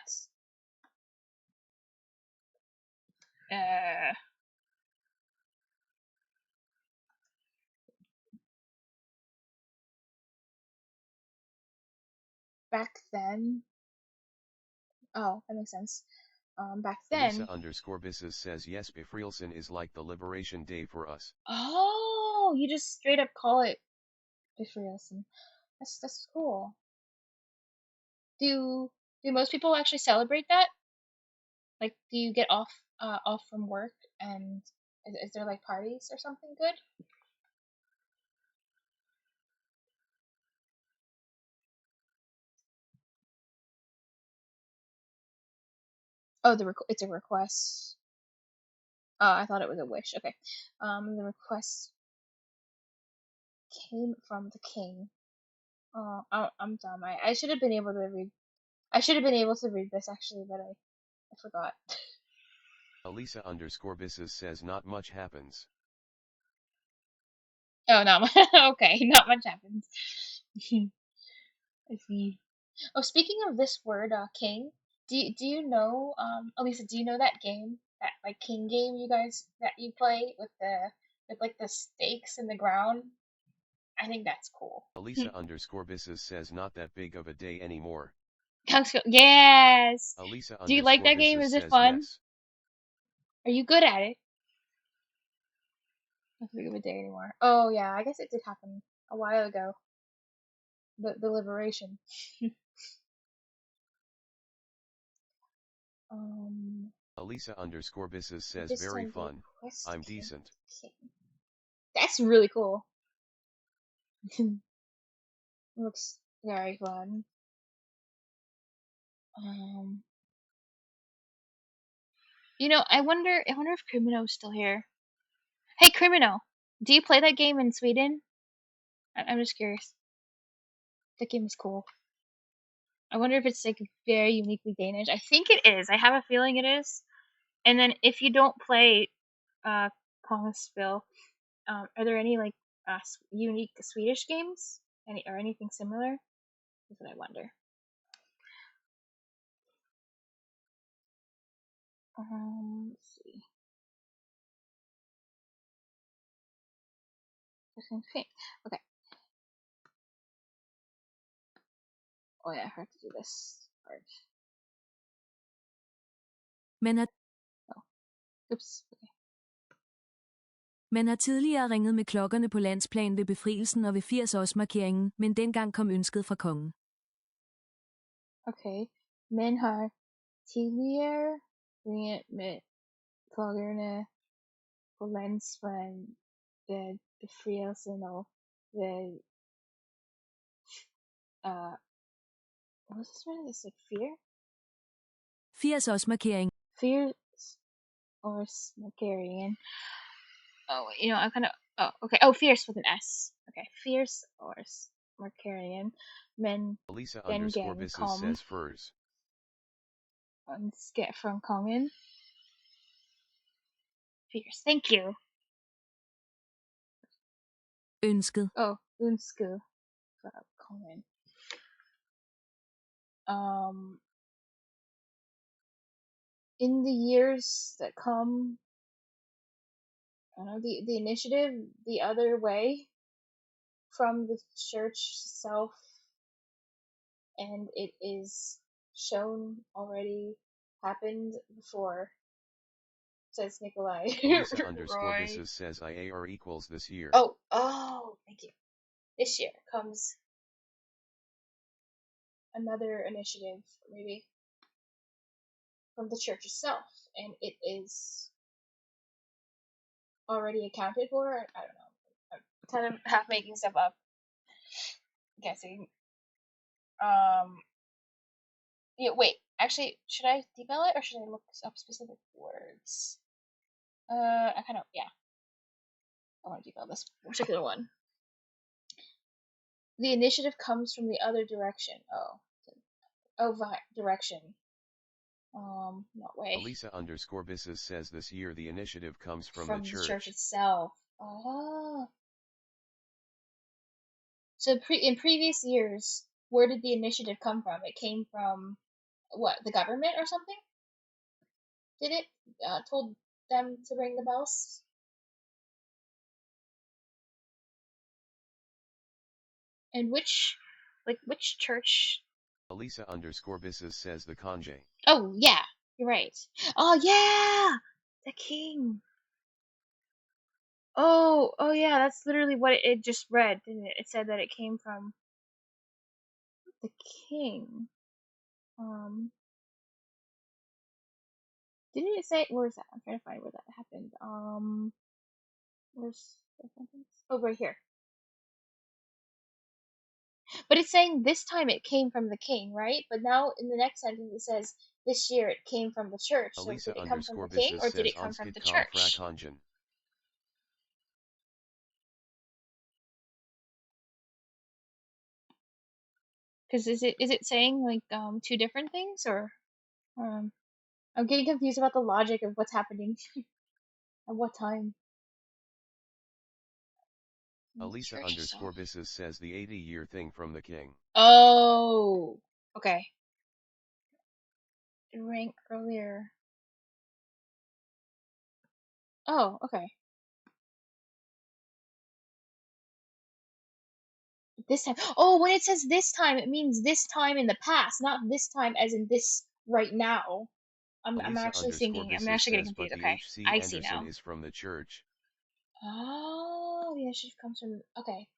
back then, oh, that makes sense. Back then. Elisa_Bisses says yes, Befrielsen is like the Liberation Day for us. Oh, you just straight up call it Befrielsen. That's cool. Do most people actually celebrate that? Like, do you get off from work and is there like parties or something good? Oh, it's a request. Oh, I thought it was a wish. Okay. The request came from the king. Oh, I'm dumb. I should have been able to read. I should have been able to read this actually, but I forgot. Elisa_Bisses says not much happens. Oh, not much. Okay, not much happens. I see. Oh, speaking of this word, king, do you know, Elisa, do you know that game, that like king game you guys that you play with like the stakes in the ground? I think that's cool. Elisa_Bisses says not that big of a day anymore. Yes. Elisa_Bisses Do you like that game? Is it fun? Yes. Are you good at it? Not that big of a day anymore. Oh yeah, I guess it did happen a while ago. The liberation. Elisa_Bisses says very fun. I'm decent. That's really cool. Looks very fun. I wonder if Crimino's still here. Hey, Crimino, do you play that game in Sweden? I'm just curious. That game is cool. I wonder if it's like very uniquely Danish. I think it is. I have a feeling it is. And then if you don't play Kongaspil, are there any like unique Swedish games, or anything similar? That's what I wonder. Let's see. Okay. Oh yeah, I have to do this part. Man har, Oops. Okay. man har tidligere ringet med klokkerne på landsplan ved befrielsen og ved 80-årsmarkeringen, men dengang kom ønsket fra kongen. Okay. Man har tidligere ringet med klokkerne på landsplan ved befrielsen og ved what was this one? This like fear? 80-årsmarkering. Fear or markeringen. Oh, I'm kind of. Oh, okay. Oh, fierce with an S. Okay, fierce or markeringen. Men Elisa_Bisses says furs. Get from kongen. Fierce. Thank you. Ønsket. Oh, ønsket fra kongen. In the years that come, I don't know, the initiative the other way from the church itself, and it is shown already happened before, says Nikolai. Elisa_Bisses says IAR equals this year. Oh, thank you. This year comes another initiative, maybe, from the church itself, and it is already accounted for. I don't know. I'm kind of half making stuff up, guessing. Yeah, wait. Actually, should I debell it or should I look up specific words? I kind of, yeah. I want to debell this particular one. The initiative comes from the other direction. Direction. Not way. Elisa_Bisses says this year the initiative comes from the church. The church itself. Oh. So in previous years, where did the initiative come from? It came from what, the government or something? Did it? Told them to ring the bells? And which church? Elisa_Bisses says the conge. Oh yeah, you're right. Oh yeah, the king. Oh yeah, that's literally what it just read, didn't it? It said that it came from the king. Didn't it say, where is that? I'm trying to find where that happened. Where's the sentence? Oh, right here. But it's saying this time it came from the king, right? But now in the next sentence it says this year it came from the church. So did it come from the king or did it come from the church? Because is it saying like two different things, or I'm getting confused about the logic of what's happening at what time. Elisa_Bisses says the 80-year thing from the king. Oh, okay. It rang earlier. Oh, okay. This time. Oh, when it says this time, it means this time in the past, not this time as in this right now. I'm actually thinking. I'm actually getting confused. Okay, I see now. Is from the church. Oh, the initiative comes from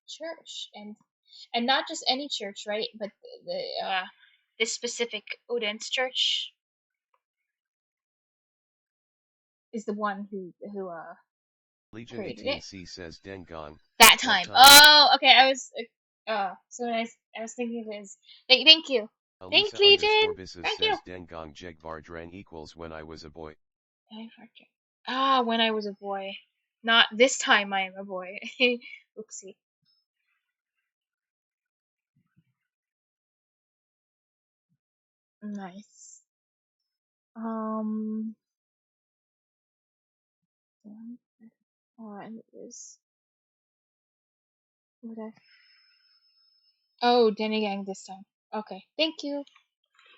church, and not just any church, right? But this specific Odense church is the one who Legion created 18C says Dengang. That time. Oh, okay. I was so when I was thinking it is. Thank you. Thanks, Legion. Thank you. Dengang Jegvardran equals when I was a boy. When I was a boy. Not this time I am a boy. Oopsie. Nice. And it is Oh, Denigang this time. Okay, thank you.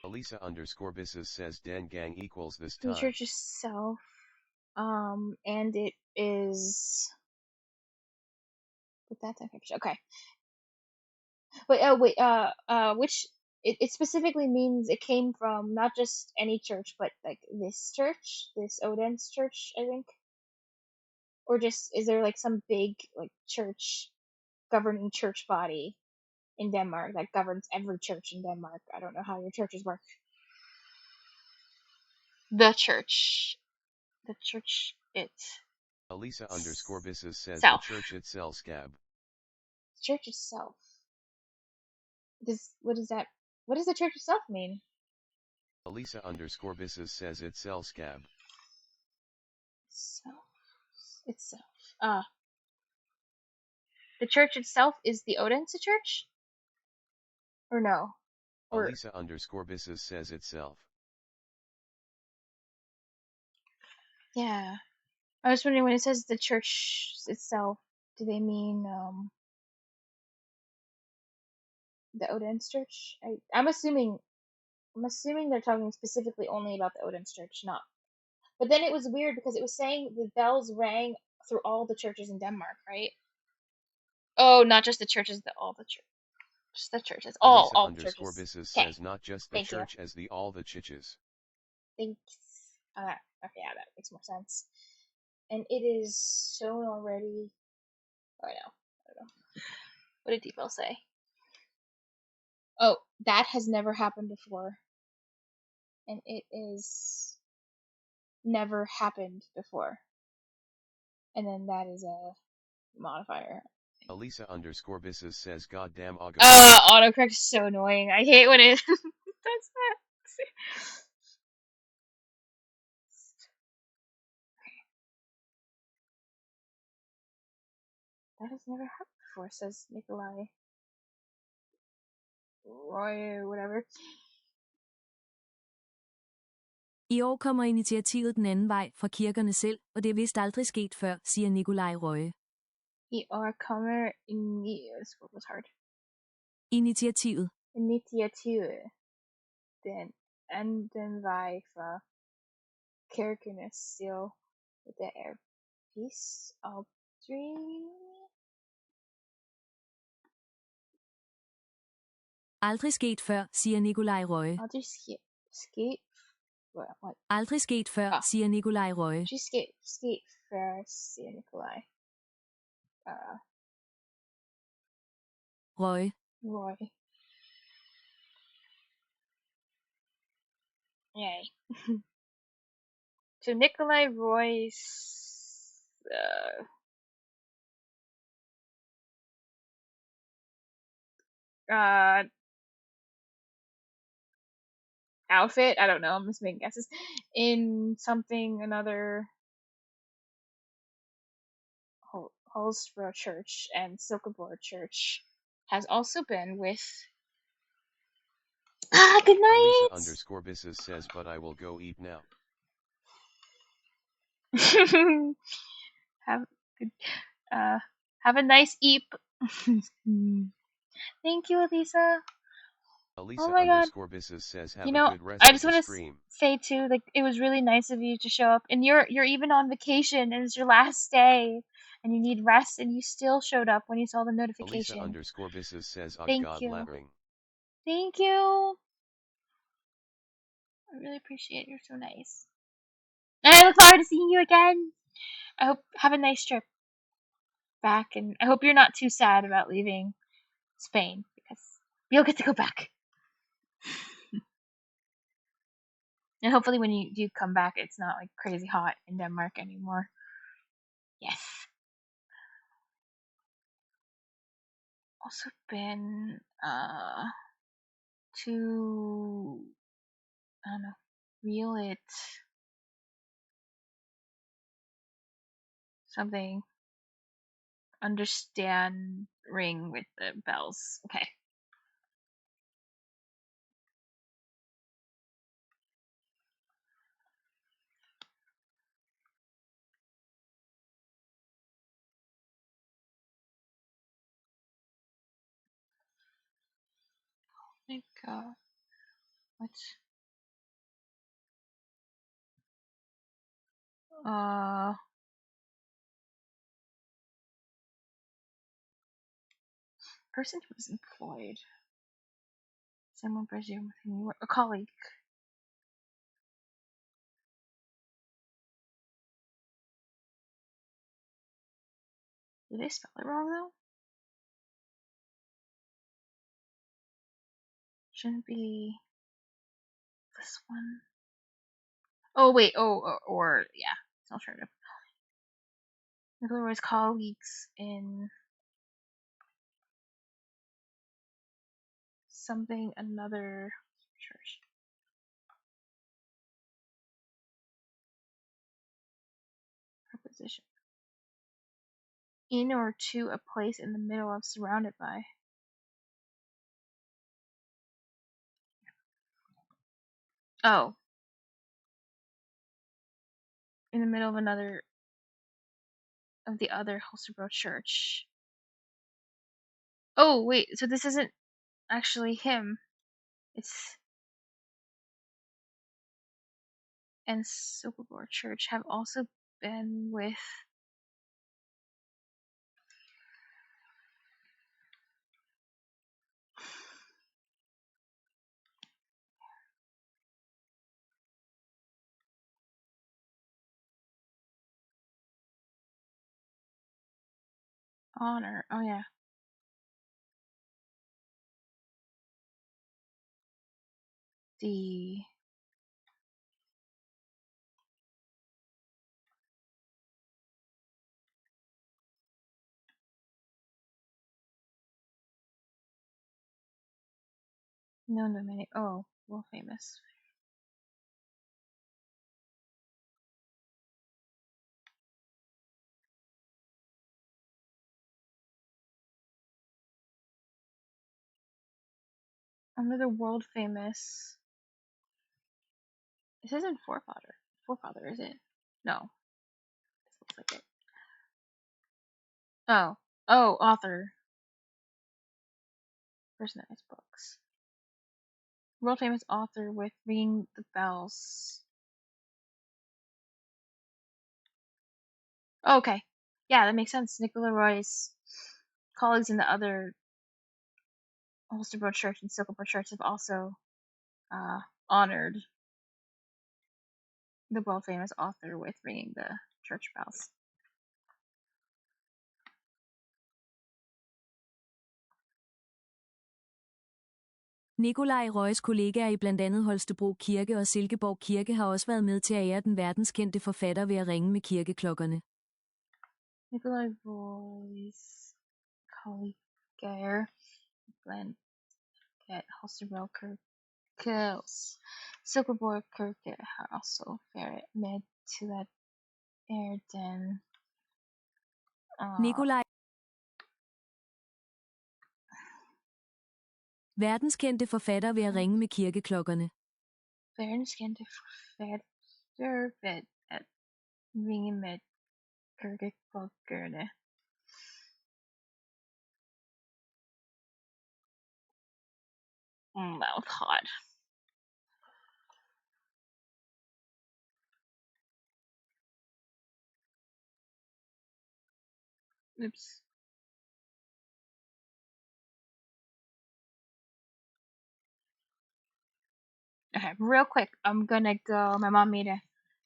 Elisa_Bisses says Dengang equals this The time. church itself, and it is. Put that in picture. Okay. Which it specifically means it came from not just any church, but like this church, this Odense church, I think, or just is there like some big like church governing church body in Denmark that governs every church in Denmark? I don't know how your churches work. The church Elisa_Bisses says self. the church itself scab. Church itself. What does the church itself mean? Elisa_Bisses says itself scab. Itself. The church itself is the Odense church? Or no? Or Elisa_Bisses says itself. yeah. I was wondering when it says the church itself, do they mean the Odense church? I'm assuming they're talking specifically only about the Odense church, not. But then it was weird because it was saying the bells rang through all the churches in Denmark, right? Oh, not just the churches, all the churches. Just the churches. All the churches. Elisa_Bisses says not just the Thank church you. as the all the chiches. Thanks. Okay, yeah, that makes more sense. And it is shown already. Oh, I don't know. What did Deepel say? Oh, that has never happened before. And it is never happened before. And then that is a modifier. Elisa_Bisses says goddamn August. Autocorrect is so annoying. I hate when it does that. That has never happened before, says Nikolai. Roy, whatever. I år kommer initiativet den anden vej fra kirkerne selv, og det er vist aldrig sket før, siger Nikolaj Røje. I år kommer was hard. Initiativet. Initiativet den anden vej fra kirkerne selv, og det er peace aldrig. Aldrig sket før, siger Nikolaj Røje. Aldrig sket. What? Aldrig sket før, siger Nikolaj Røje. Aldrig sket før, siger Nikolaj. Røje. Yay. So Nikolai Roy's outfit, I don't know, I'm just making guesses, in something another Hallsborough Church and Silkeborg Church has also been with. Good night. Elisa_Bisses says, but I will go eat now. Have a nice eep. Thank you, Elisa. Oh my god. Elisa_Bisses says, have You a know, good rest I of just the want to stream. say too, like it was really nice of you to show up, and you're even on vacation, and it's your last day, and you need rest, and you still showed up when you saw the notification. Elisa_Bisses says, Thank God you. lattering. Thank you. I really appreciate it. You're so nice. And I look forward to seeing you again. I hope have a nice trip back, and I hope you're not too sad about leaving Spain because you'll get to go back. And hopefully when you do come back, it's not like crazy hot in Denmark anymore. Yes. Also been to, I don't know, reel it something, understand ring with the bells. Okay. Like, what? Person who was employed. Someone presume with whom you work. A colleague. Did they spell it wrong though? Shouldn't be this one. Oh wait. Or yeah, it's an alternative. Nicola Roy's colleagues in something another church. Preposition. In or to a place in the middle of, surrounded by. Oh. In the middle of another of the other Holstebro church. Oh wait, so this isn't actually him. It's and Silverboard Church have also been with honor. Oh yeah. The known to many. Oh, well, famous. Another world famous. This isn't forefather. Forefather, is it? No. This looks like it. Oh. Oh, author. Person that writes books. World famous author with Ringing the Bells. Oh, okay. Yeah, that makes sense. Nicola Roy's colleagues in the other Holstebro Church and Silkeborg Church have also honored the world famous author with ringing the church bells. Nikolaj Røjes kollegaer i blandt andet Holstebro Kirke og Silkeborg Kirke har også været med til at ære den verdenskendte forfatter ved at ringe med kirkeklokkerne. Nikolaj Røjes kollegaer blandt Holstebro Kirke Silkeborg Kirke har også været med til at ære den Nikolaj verdenskendte forfatter ved at ringe med kirkeklokkerne. Verdenskendte forfatter ved at ringe med kirkeklokkerne. That was hot. Oops. Okay, real quick, I'm gonna go. My mom made a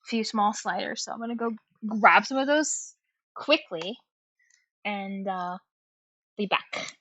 few small sliders, so I'm gonna go grab some of those quickly and be back.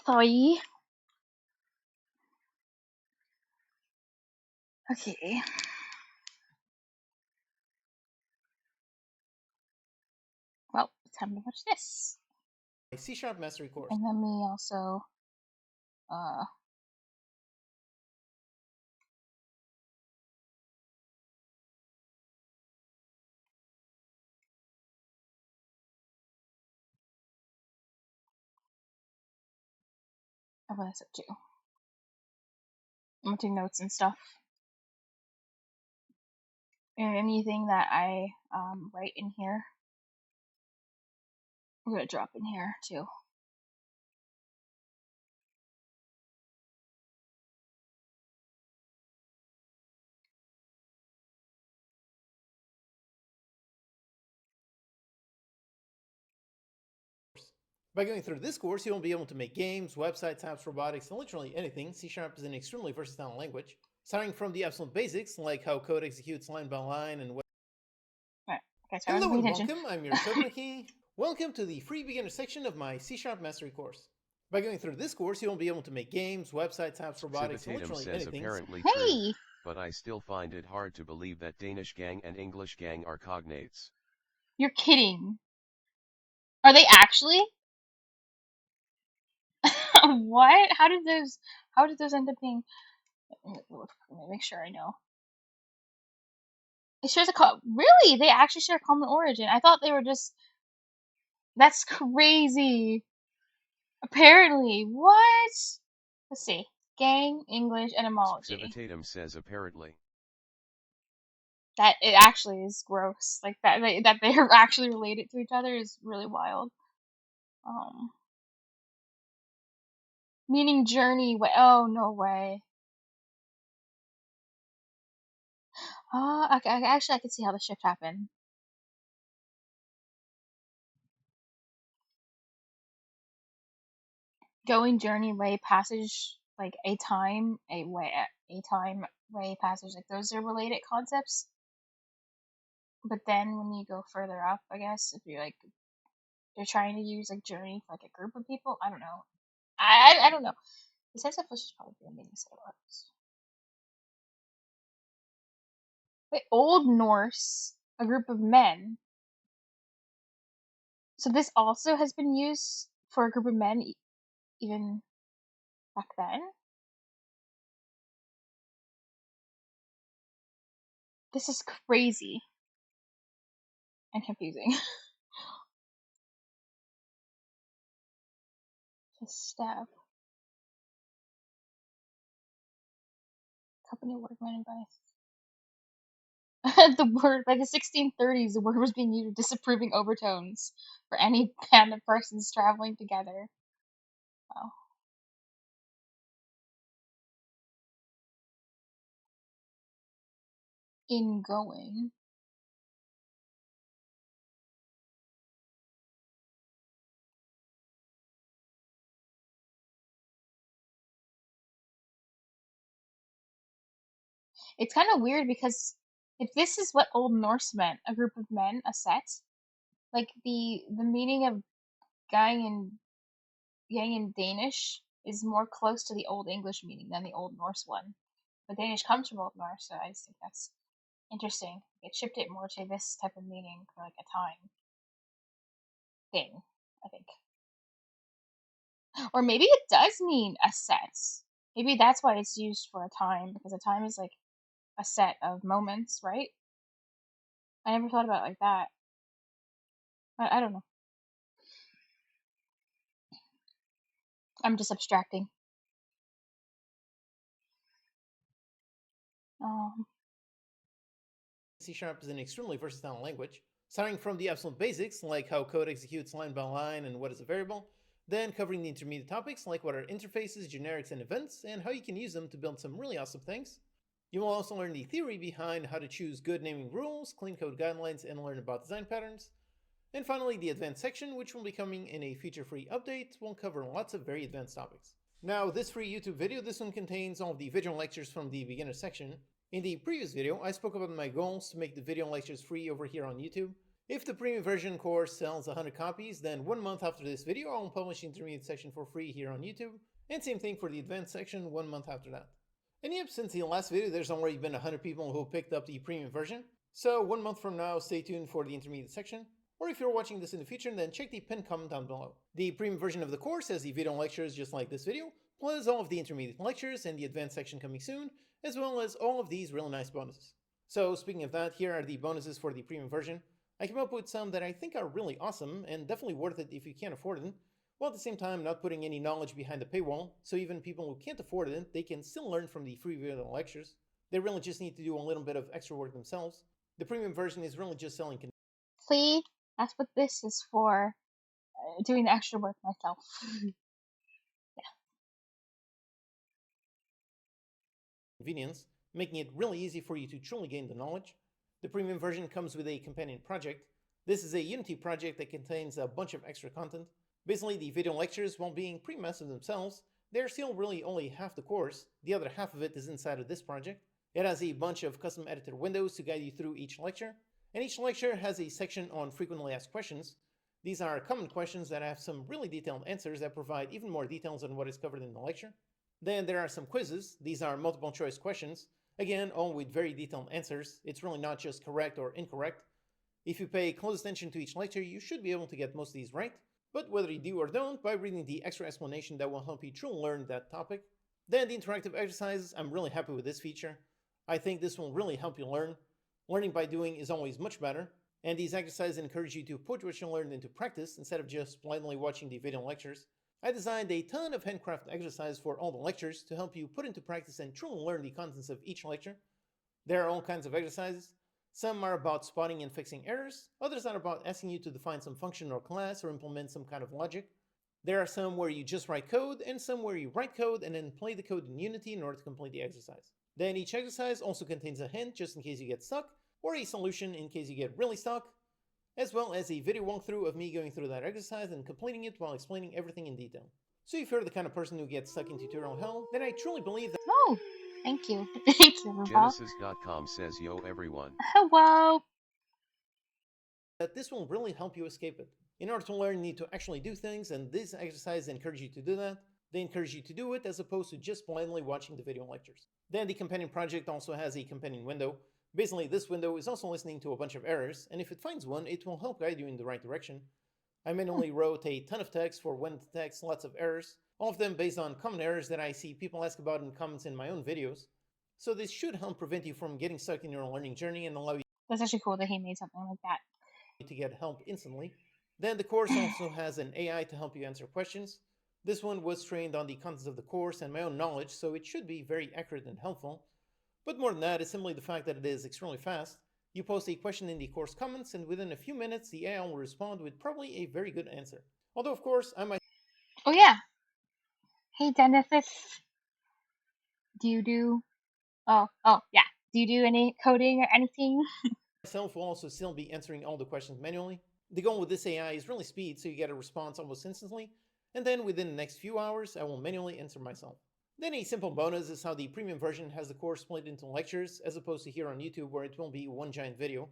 3. Okay. Well, it's time to watch this. C# mastery course. And let me also I'll put this up too. I'm gonna take notes and stuff. And anything that I write in here, I'm gonna drop in here too. By going through this course, you will be able to make games, websites, apps, robotics, and literally anything. C# is an extremely versatile language, starting from the absolute basics, like how code executes line by line and Alright, okay, so Hello and welcome, I'm your Tokenaki. Welcome to the free beginner section of my C# mastery course. By going through this course, you will be able to make games, websites, apps, robotics, and literally anything. Apparently hey! True, but I still find it hard to believe that Danish gang and English gang are cognates. You're kidding. Are they actually? What? How did those end up being? Let me make sure I know. It shares really? They actually share a common origin. I thought they were just. That's crazy. Apparently, what? Let's see. Gang, English, etymology. Civitatum says apparently. That it actually is gross. Like that they're actually related to each other is really wild. Meaning journey. Oh, no way. Actually, I can see how the shift happened. Going, journey, way, passage, like a time, way, passage. Like those are related concepts. But then when you go further up, I guess if you're trying to use like journey for like a group of people, I don't know. I don't know. The sex of flesh is probably a meaning set of words. Wait, Old Norse, a group of men. So this also has been used for a group of men even back then? This is crazy and confusing. Just stab. Company workman advice. The word, by the 1630s, the word was being used with disapproving overtones for any band of persons traveling together. Wow. Ingoing. It's kind of weird because if this is what Old Norse meant, a group of men, a set, like the meaning of gang in Danish is more close to the Old English meaning than the Old Norse one. But Danish comes from Old Norse, so I just think that's interesting. It shifted it more to this type of meaning for like a time thing, I think. Or maybe it does mean a set. Maybe that's why it's used for a time, because a time is like a set of moments, right? I never thought about it like that. I don't know. I'm just abstracting. C# is an extremely versatile language, starting from the absolute basics, like how code executes line by line and what is a variable, then covering the intermediate topics like what are interfaces, generics, and events, and how you can use them to build some really awesome things. You will also learn the theory behind how to choose good naming rules, clean code guidelines, and learn about design patterns. And finally, the advanced section, which will be coming in a feature-free update, will cover lots of very advanced topics. Now, this free YouTube video, this one contains all of the video lectures from the beginner section. In the previous video, I spoke about my goals to make the video lectures free over here on YouTube. If the premium version course sells 100 copies, then 1 month after this video, I'll publish the intermediate section for free here on YouTube, and same thing for the advanced section 1 month after that. And yep, since the last video, there's already been 100 people who picked up the premium version, so 1 month from now, stay tuned for the intermediate section. Or if you're watching this in the future, then check the pinned comment down below. The premium version of the course has the video and lectures just like this video, plus all of the intermediate lectures and the advanced section coming soon, as well as all of these really nice bonuses. So speaking of that, here are the bonuses for the premium version. I came up with some that I think are really awesome and definitely worth it if you can't afford it, while at the same time not putting any knowledge behind the paywall, so even people who can't afford it, they can still learn from the free video and lectures. They really just need to do a little bit of extra work themselves. The premium version is really just selling See, that's what this is for. Doing the extra work myself. convenience, making it really easy for you to truly gain the knowledge. The premium version comes with a companion project. This is a Unity project that contains a bunch of extra content. Basically, the video lectures, while being pretty massive themselves, they're still really only half the course. The other half of it is inside of this project. It has a bunch of custom edited windows to guide you through each lecture, and each lecture has a section on frequently asked questions. These are common questions that have some really detailed answers that provide even more details on what is covered in the lecture. Then there are some quizzes. These are multiple choice questions. Again, all with very detailed answers. It's really not just correct or incorrect. If you pay close attention to each lecture, you should be able to get most of these right. But whether you do or don't, by reading the extra explanation that will help you truly learn that topic. Then the interactive exercises, I'm really happy with this feature. I think this will really help you learn. Learning by doing is always much better. And these exercises encourage you to put what you learned into practice instead of just blindly watching the video lectures. I designed a ton of handcraft exercises for all the lectures to help you put into practice and truly learn the contents of each lecture. There are all kinds of exercises. Some are about spotting and fixing errors, others are about asking you to define some function or class or implement some kind of logic. There are some where you just write code, and some where you write code and then play the code in Unity in order to complete the exercise. Then each exercise also contains a hint just in case you get stuck, or a solution in case you get really stuck, as well as a video walkthrough of me going through that exercise and completing it while explaining everything in detail. So if you're the kind of person who gets stuck in tutorial hell, then I truly believe that— Oh, thank you. Thank you, Rupa. Genesis.com says, yo everyone. Hello. that this will really help you escape it. In order to learn, you need to actually do things, and these exercises encourage you to do that. They encourage you to do it as opposed to just blindly watching the video lectures. Then the companion project also has a companion window. Basically, this window is also listening to a bunch of errors, and if it finds one, it will help guide you in the right direction. I manually wrote a ton of text for when it detects lots of errors, all of them based on common errors that I see people ask about in comments in my own videos. So this should help prevent you from getting stuck in your learning journey and allow you That's actually cool that he made something like that. to get help instantly. Then the course also has an AI to help you answer questions. This one was trained on the contents of the course and my own knowledge, so it should be very accurate and helpful. But more than that is simply the fact that it is extremely fast. You post a question in the course comments, and within a few minutes, the AI will respond with probably a very good answer. Although, of course, I might— Oh yeah. Hey Dennis, do you do? Oh yeah. Do you do any coding or anything? myself will also still be answering all the questions manually. The goal with this AI is really speed, so you get a response almost instantly, and then within the next few hours, I will manually answer myself. Then a simple bonus is how the premium version has the course split into lectures, as opposed to here on YouTube where it will be one giant video.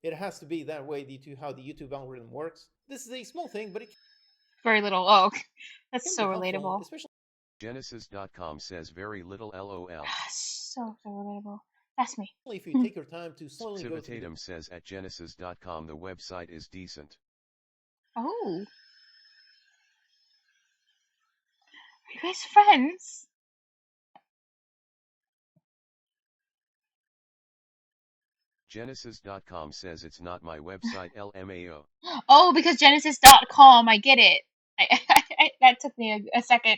It has to be that way due to how the YouTube algorithm works. This is a small thing, but it Very little. Oh, that's can so be helpful, relatable. especially Genesis.com says very little LOL. So relatable. That's me. if you take your time to slowly go through the— Civitatum says at Genesis.com the website is decent. Oh. Are you guys friends? Genesis.com says it's not my website LMAO. Oh, because Genesis.com. I get it. That took me a second.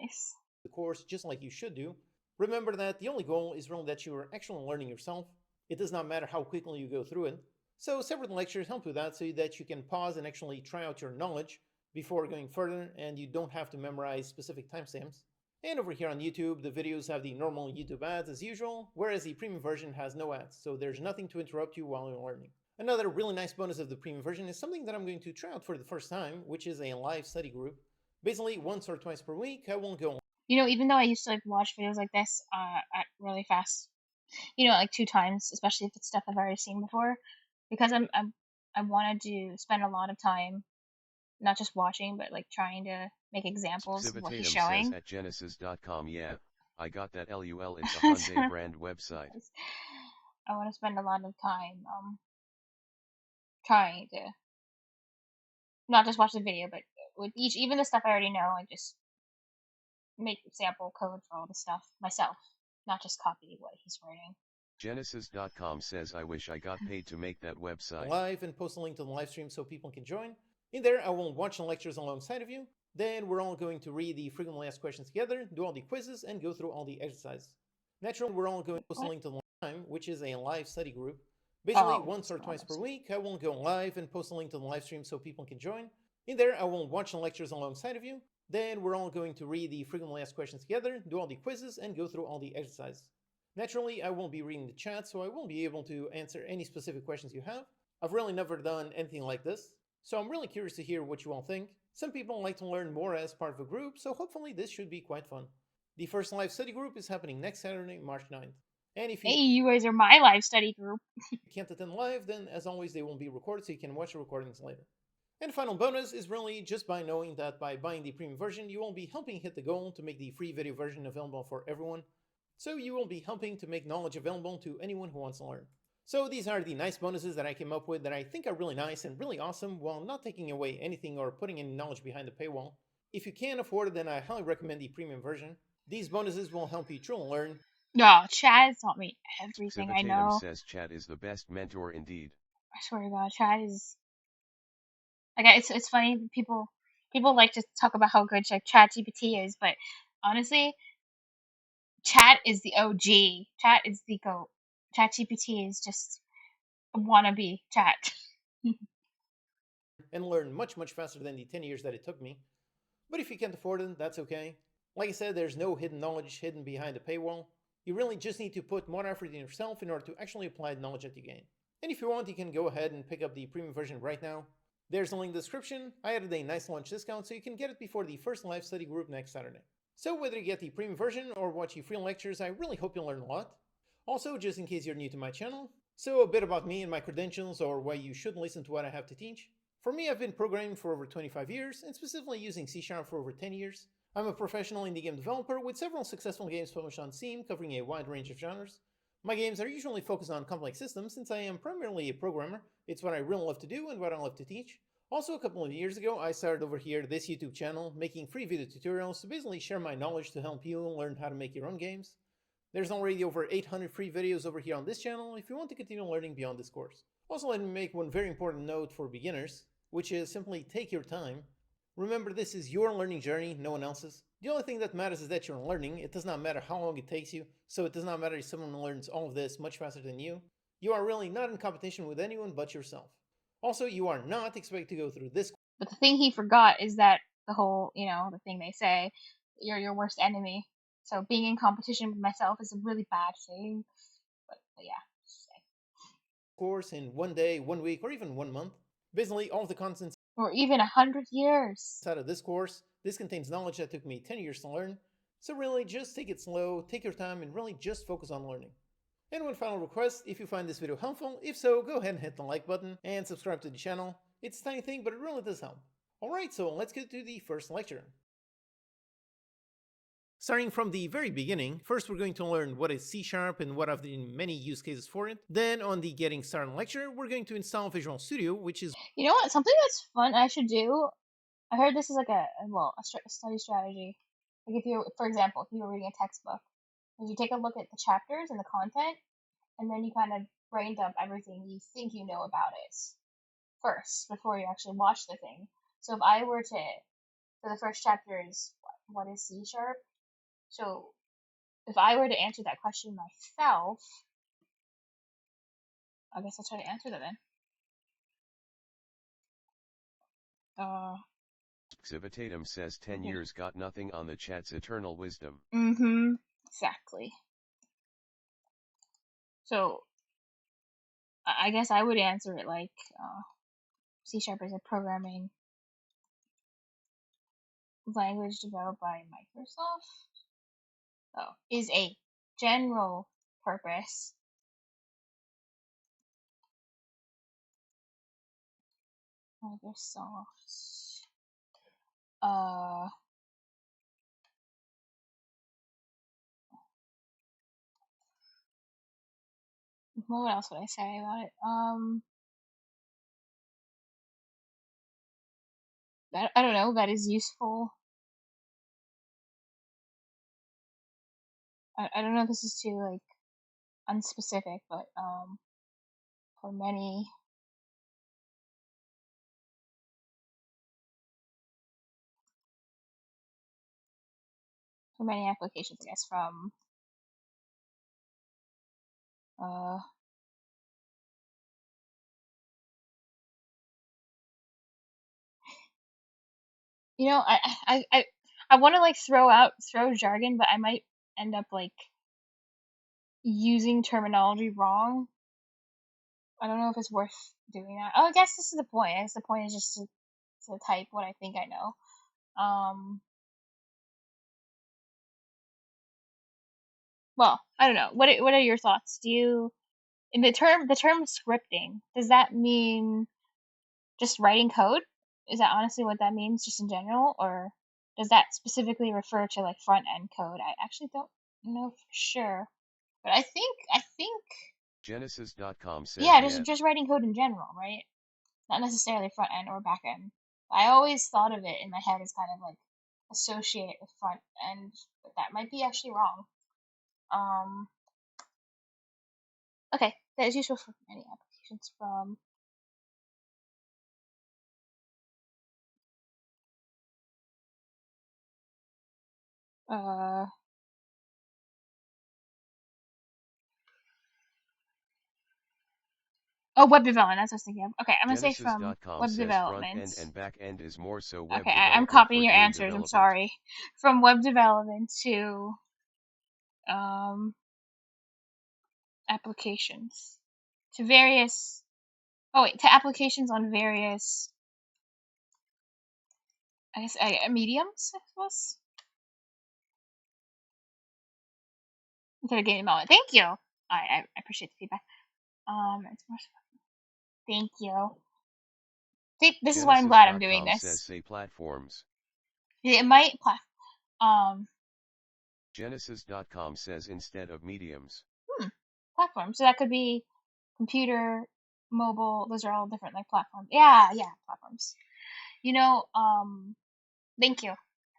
Nice. the course just like you should do. Remember that the only goal is really that you are actually learning yourself. It does not matter how quickly you go through it. So separate lectures help with that so that you can pause and actually try out your knowledge before going further, and you don't have to memorize specific timestamps. And over here on YouTube, the videos have the normal YouTube ads as usual, whereas the premium version has no ads, so there's nothing to interrupt you while you're learning. Another really nice bonus of the premium version is something that I'm going to try out for the first time, which is a live study group. Basically, once or twice per week, I will go— You know, even though I used to watch videos like this at really fast, like 2 times, especially if it's stuff I've already seen before, because I wanted to spend a lot of time not just watching, but like trying to make examples of what he's Civitatum says showing. at genesis.com, yeah, I got that LUL, it's a So, Hyundai brand website. I want to spend a lot of time trying to not just watch the video, but with even the stuff I already know, I just make sample code for all the stuff myself, not just copy what he's writing. Genesis.com says I wish I got paid to make that website. Live and post a link to the live stream so people can join. In there, I will watch the lectures alongside of you. Then we're all going to read the frequently asked questions together, do all the quizzes, and go through all the exercises. Naturally, we're all going to post a link to the time, which is a live study group. Basically, once or twice per week, I will go live and post a link to the live stream so people can join. In there, I will watch the lectures alongside of you. Then we're all going to read the frequently asked questions together, do all the quizzes, and go through all the exercises. Naturally, I won't be reading the chat, so I won't be able to answer any specific questions you have. I've really never done anything like this, so I'm really curious to hear what you all think. Some people like to learn more as part of a group, so hopefully this should be quite fun. The first live study group is happening next Saturday, March 9th. And if you guys are my live study group. can't attend live, then as always they won't be recorded, so you can watch the recordings later. And final bonus is really just by knowing that by buying the premium version, you will be helping hit the goal to make the free video version available for everyone. So you will be helping to make knowledge available to anyone who wants to learn. So these are the nice bonuses that I came up with that I think are really nice and really awesome while not taking away anything or putting any knowledge behind the paywall. If you can't afford it, then I highly recommend the premium version. These bonuses will help you truly learn. No, Chad has taught me everything I know. Says Chad is the best mentor indeed. I swear to God, Chad is like it's funny people like to talk about how good like ChatGPT is, but honestly, Chat is the OG. Chat is the GOAT. ChatGPT is just a wannabe Chat. And learn much, much faster than the 10 years that it took me. But if you can't afford it, that's okay. Like I said, there's no hidden knowledge hidden behind the paywall. You really just need to put more effort in yourself in order to actually apply the knowledge that you gain. And if you want, you can go ahead and pick up the premium version right now. There's a link in the description. I added a nice launch discount so you can get it before the first live study group next Saturday. So whether you get the premium version or watch the free lectures, I really hope you'll learn a lot. Also, just in case you're new to my channel, so a bit about me and my credentials or why you should listen to what I have to teach. For me, I've been programming for over 25 years, and specifically using C# for over 10 years. I'm a professional indie game developer with several successful games published on Steam covering a wide range of genres. My games are usually focused on complex systems since I am primarily a programmer. It's what I really love to do and what I love to teach. Also, a couple of years ago, I started over here this YouTube channel making free video tutorials to basically share my knowledge to help you learn how to make your own games. There's already over 800 free videos over here on this channel if you want to continue learning beyond this course. Also, let me make one very important note for beginners, which is simply take your time. Remember, this is your learning journey, no one else's. The only thing that matters is that you're learning. It does not matter how long it takes you, so it does not matter if someone learns all of this much faster than you. You are really not in competition with anyone but yourself. Also, you are not expected to go through this. But the thing he forgot is that the whole, the thing they say, you're your worst enemy. So being in competition with myself is a really bad thing. But yeah. Course in 1 day, 1 week, or even 1 month. Basically, all of the contents, or even 100 years. Out of this course, this contains knowledge that took me 10 years to learn. So really, just take it slow, take your time, and really just focus on learning. And one final request, if you find this video helpful, if so, go ahead and hit the like button and subscribe to the channel. It's a tiny thing, but it really does help. Alright, so let's get to the first lecture. Starting from the very beginning, first we're going to learn what is C# and what are the many use cases for it. Then on the Getting Started lecture, we're going to install Visual Studio, which is... You know what, something that's fun I should do, I heard this is like a study strategy. Like for example, if you were reading a textbook, is you take a look at the chapters and the content, and then you kind of brain dump everything you think you know about it first before you actually watch the thing. So if I were to, for the first chapter is what is C#? So if I were to answer that question myself, I guess I'll try to answer that then. Civitatum says 10 years got nothing on the chat's eternal wisdom. Exactly. So I guess I would answer it like C# is a programming language developed by Microsoft. Is a general purpose Microsoft. What else would I say about it? I don't know. That is useful. I don't know if this is too like unspecific, but for many applications, I guess, from you know, I want to like throw jargon, but I might end up like using terminology wrong. I don't know if it's worth doing that. Oh, I guess this is the point. I guess the point is just to type what I think I know. Well, I don't know. What are your thoughts? Do you in the term scripting, does that mean just writing code? Is that honestly what that means just in general, or does that specifically refer to like front end code? I actually don't know for sure. But I think Genesis.com says yeah, yes. just writing code in general, right? Not necessarily front end or back end. I always thought of it in my head as kind of like associate it with front end, but that might be actually wrong. Okay, that is useful for many applications from web development. That's what I was thinking of. Okay, I'm gonna say from Genesis.com web says development. front end and back end is more so web Okay, development I'm copying for your game answers. I'm development. sorry. From web development to applications to various. Oh wait, to applications on various. I guess mediums. I suppose. Instead of game development. Thank you. I appreciate the feedback. It's more. Thank you. See, this is why I'm glad I'm doing this. Says say platforms. It might Genesis.com says instead of mediums. Platforms. So that could be computer, mobile. Those are all different like platforms. Yeah, platforms. You know, thank you.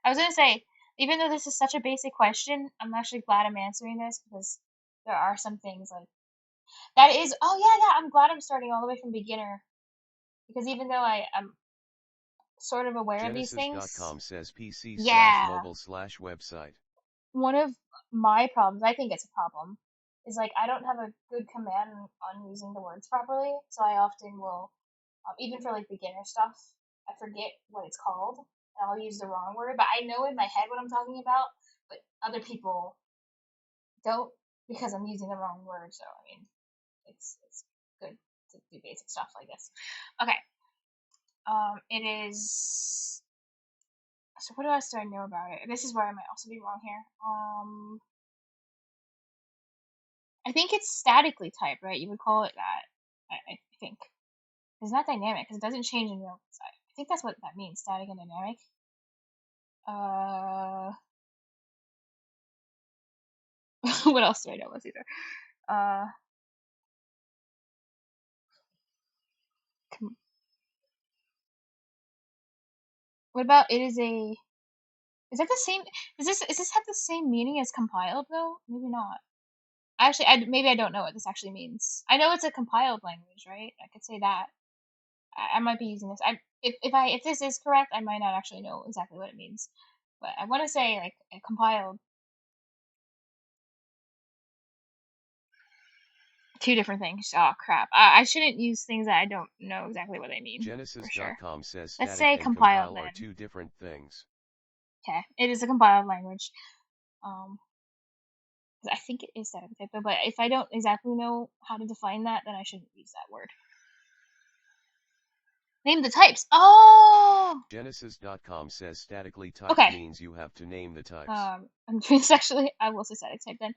I was gonna say, even though this is such a basic question, I'm actually glad I'm answering this because there are some things like that is. Oh yeah. I'm glad I'm starting all the way from beginner because even though I'm sort of aware of these things. Genesis.com says PC/mobile/website. One of my problems, I think it's a problem, is like I don't have a good command on using the words properly, so I often will, even for like beginner stuff, I forget what it's called, and I'll use the wrong word, but I know in my head what I'm talking about, but other people don't because I'm using the wrong word, so I mean, it's good to do basic stuff like this. Okay. It is. So what else do I know about it? This is where I might also be wrong here. I think it's statically typed, right? You would call it that. I think. It's not dynamic because it doesn't change in real time. I think that's what that means, static and dynamic. What else do I know? Let's see there. What about it is a? Is that the same? Does this have the same meaning as compiled though? Maybe not. Actually, maybe I don't know what this actually means. I know it's a compiled language, right? I could say that. I might be using this. If this is correct, I might not actually know exactly what it means. But I want to say like a compiled. Two different things. Oh crap! I shouldn't use things that I don't know exactly what they mean. Genesis.com says let's static say and compiled compile are two different things. Okay, it is a compiled language. I think it is static type, but if I don't exactly know how to define that, then I shouldn't use that word. Name the types. Oh! Genesis.com says statically typed means you have to name the types. I'm doing this actually. I will say static type then.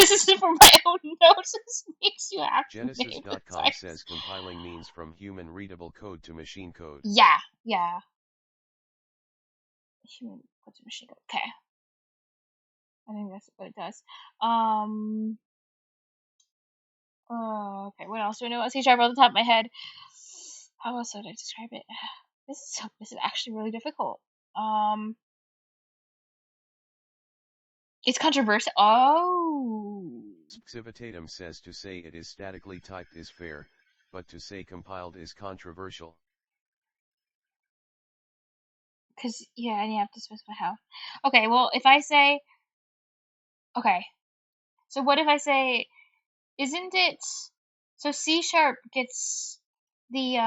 This is for my own notes. This makes you have to name the Genesis.com types. says compiling means from human readable code to machine code. Yeah. Human code to machine code. Okay. I think that's what it does. Okay, what else do I know about C# off the top of my head? How else would I describe it? This is actually really difficult. It's controversial. Oh. Civitatum says to say it is statically typed is fair, but to say compiled is controversial. Because, yeah, and you have to specify how. Okay, well, if I say... Okay. So what if I say... Isn't it... So C# gets the,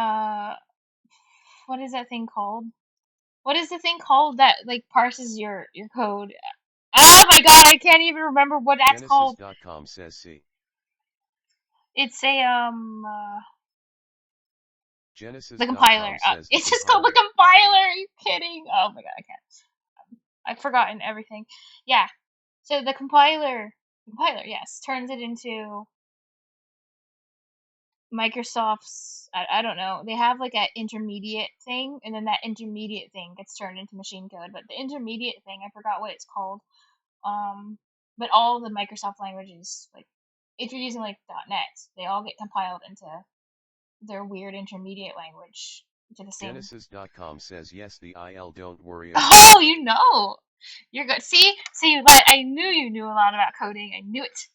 what is that thing called? What is the thing called that, like, parses your code? Oh my god, I can't even remember what that's called. Genesis.com says C. It's a, Genesis.com the compiler. says It's the just called the compiler. Are you kidding? Oh my god, I can't. I've forgotten everything. Yeah. So the compiler, yes, turns it into Microsoft's, I don't know, they have like an intermediate thing, and then that intermediate thing gets turned into machine code. But the intermediate thing, I forgot what it's called. But all the Microsoft languages, like, if you're using like .NET, they all get compiled into their weird intermediate language to the same. Genesis.com says yes, the IL, don't worry about it. Oh, you know! You're good. See, I knew you knew a lot about coding. I knew it.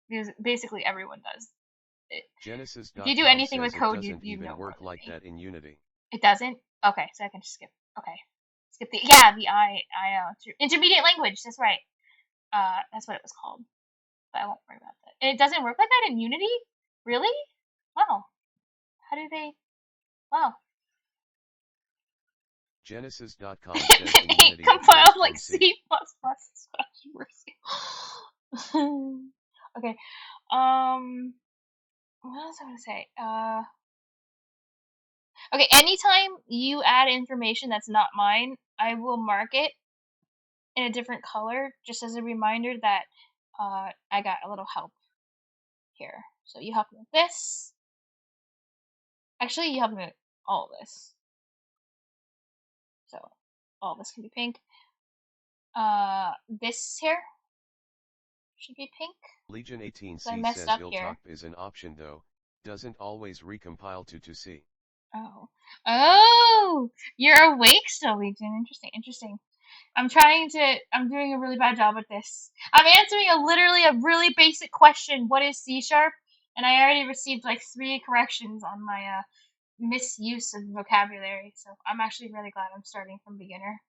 Because basically everyone does. Genesis.com if you do anything with says code, it doesn't you even know work more like than me. that in Unity. It doesn't? Okay, so I can just skip. Okay. Skip the intermediate language. That's right. That's what it was called. But I won't worry about that. And it doesn't work like that in Unity? Really? Wow. How do they... Wow. Genesis.com says in Unity compiled like C++. C++. Okay. What else I want to say? Okay, anytime you add information that's not mine, I will mark it in a different color, just as a reminder that I got a little help here. So you help me with this. Actually, you help me with all of this. So all this can be pink. This here should be pink. Legion 18C So I messed says up iltalk here. is an option though, doesn't always recompile to C. Oh, you're awake still, Legion. Interesting. I'm doing a really bad job at this. I'm answering literally a really basic question. What is C#? And I already received like 3 corrections on my misuse of vocabulary. So I'm actually really glad I'm starting from beginner.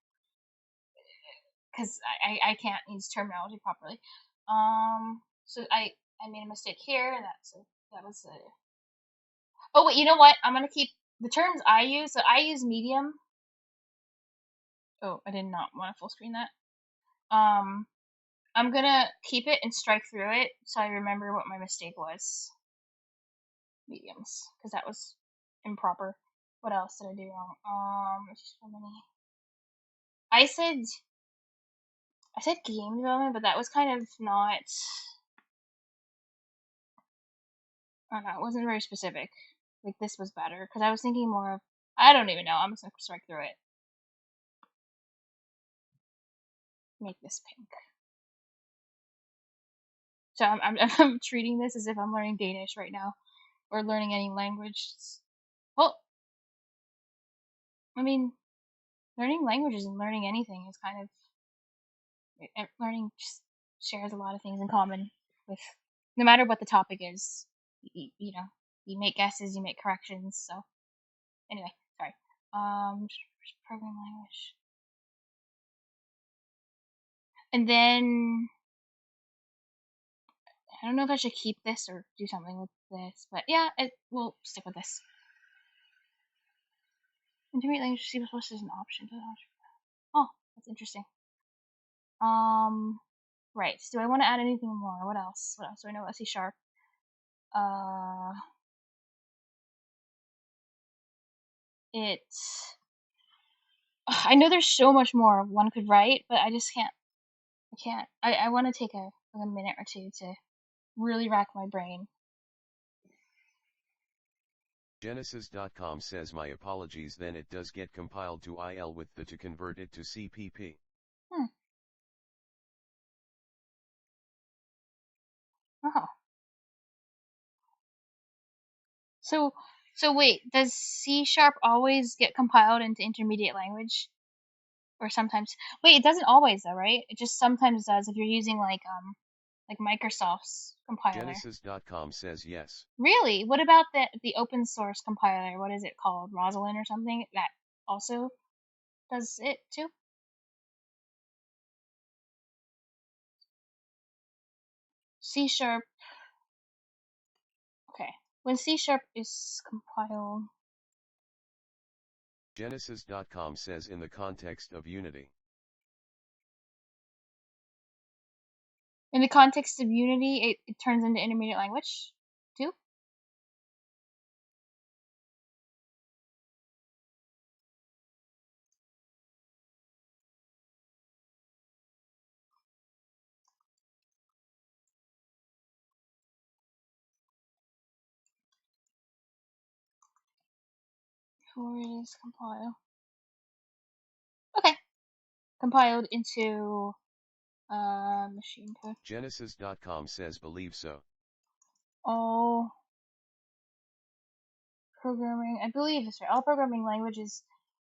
Because I can't use terminology properly. So I made a mistake here, and that was a... Oh wait, you know what? I'm gonna keep the terms I use. So I use medium. Oh, I did not want to full screen that. I'm gonna keep it and strike through it so I remember what my mistake was. Mediums, because that was improper. What else did I do wrong? There's so many. I said game development, but that was kind of not... I don't know, it wasn't very specific. Like, this was better, because I was thinking more of... I don't even know, I'm just gonna strike through it. Make this pink. So I'm treating this as if I'm learning Danish right now, or learning any language. Well, I mean, learning languages and learning anything is kind of... Learning just shares a lot of things in common with... No matter what the topic is, you know, you make guesses, you make corrections, so... Anyway, sorry. Programming language. And then... I don't know if I should keep this or do something with this, but yeah, we'll stick with this. Intermediate language C++ is an option. Oh, that's interesting. Right. Do I want to add anything more? What else? What else do I know about C#? I know there's so much more one could write, but I just can't. I want to take a a minute or two to really rack my brain. Genesis.com says my apologies, then it does get compiled to IL with the to convert it to CPP. Oh. So wait, does C# always get compiled into intermediate language? Or sometimes, wait, it doesn't always though, right? It just sometimes does if you're using like Microsoft's compiler. Genesis.com says yes. Really? What about the open source compiler? What is it called? Rosalind or something? That also does it too? C#. Okay. When C# is compiled. Genesis.com says in the context of Unity. In the context of Unity, it turns into intermediate language too? Before it is compiled. Okay. Compiled into machine code. Genesis.com says believe so. All programming, I believe it's right. All programming languages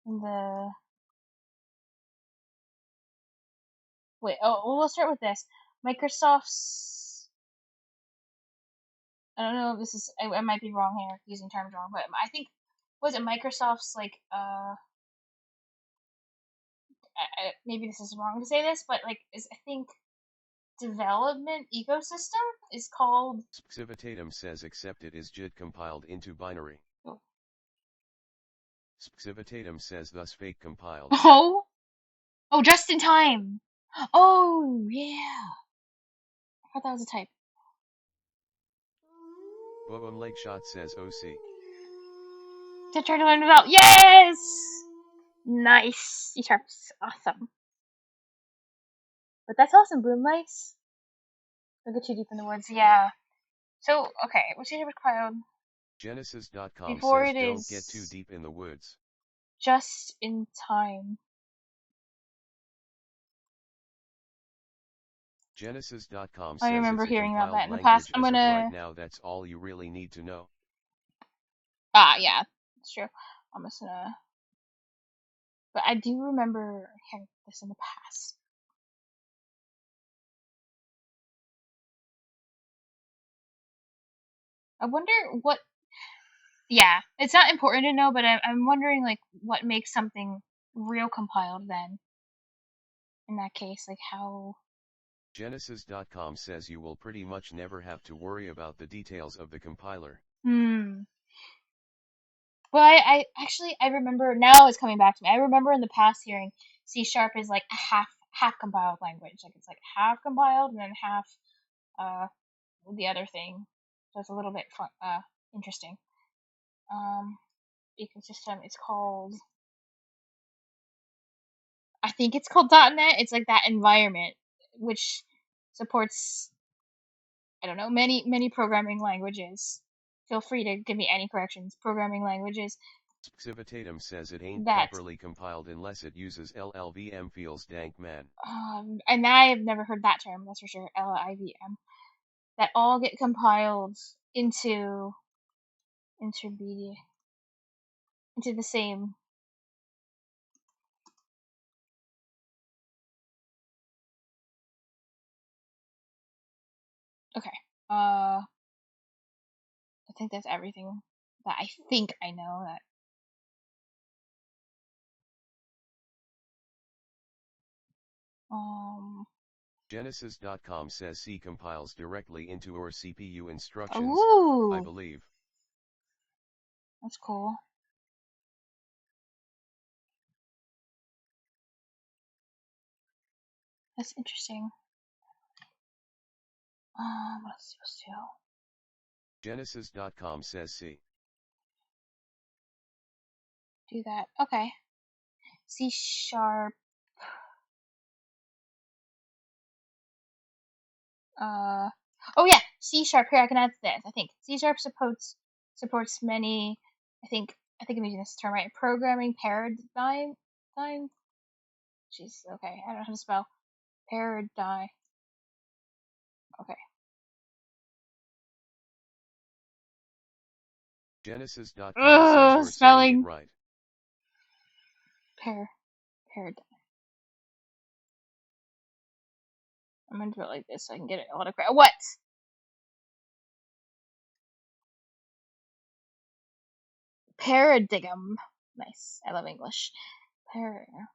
in the. Wait, well, we'll start with this. Microsoft's. I don't know if this is. I might be wrong here, using terms wrong, but I think. Was it Microsoft's, like, maybe this is wrong to say this, but, like, I think development ecosystem is called. Civitatum says accepted is JIT compiled into binary. Oh. Civitatum says thus fake compiled. Oh, just in time. Oh yeah. I thought that was a type. Boom Lake Shot says OC. To try to learn about. Yes. Nice. C#'s awesome. But that's awesome, Bloom Lights. Don't get too deep in the woods. Yeah. So, okay, what's C# compiled? Genesis.com Before says it don't is get too deep in the woods. Just in time. Genesis.com I says remember it's a hearing about compiled that in the language past. I'm as of gonna. right now, that's all you really need to know. Yeah, that's true. I'm just gonna. But I do remember hearing this in the past. I wonder what. Yeah, it's not important to know, but I'm wondering, like, what makes something real compiled then? In that case, like, how. Genesis.com says you will pretty much never have to worry about the details of the compiler. Well, I actually, I remember, now it's coming back to me. I remember in the past hearing C# is like a half compiled language. Like, it's like half compiled and then half the other thing. So it's a little bit fun, interesting. Ecosystem, it's called, I think it's called .NET. It's like that environment which supports, I don't know, many programming languages. Feel free to give me any corrections. Programming languages. Civitatum says it ain't That. properly compiled unless it uses LLVM, feels dank man. And I have never heard that term, that's for sure. LIVM. That all get compiled into intermediate, into the same. Okay. I think that's everything that I think I know. That. Genesis.com says C compiles directly into our CPU instructions, Ooh, I believe. That's cool. That's interesting. What else supposed to do? Genesis.com says C. Do that. Okay. C#. Oh yeah, C Sharp. Here, I can add to this. I think C Sharp supports many. I think I'm using this term right. Programming paradigm. Jeez. Okay, I don't know how to spell paradigm. Okay. Genesis.com says you're saying it Spelling. right. Paradigm. I'm gonna do it like this so I can get it autocorrect. What? Paradigm. Nice. I love English. Paradigm.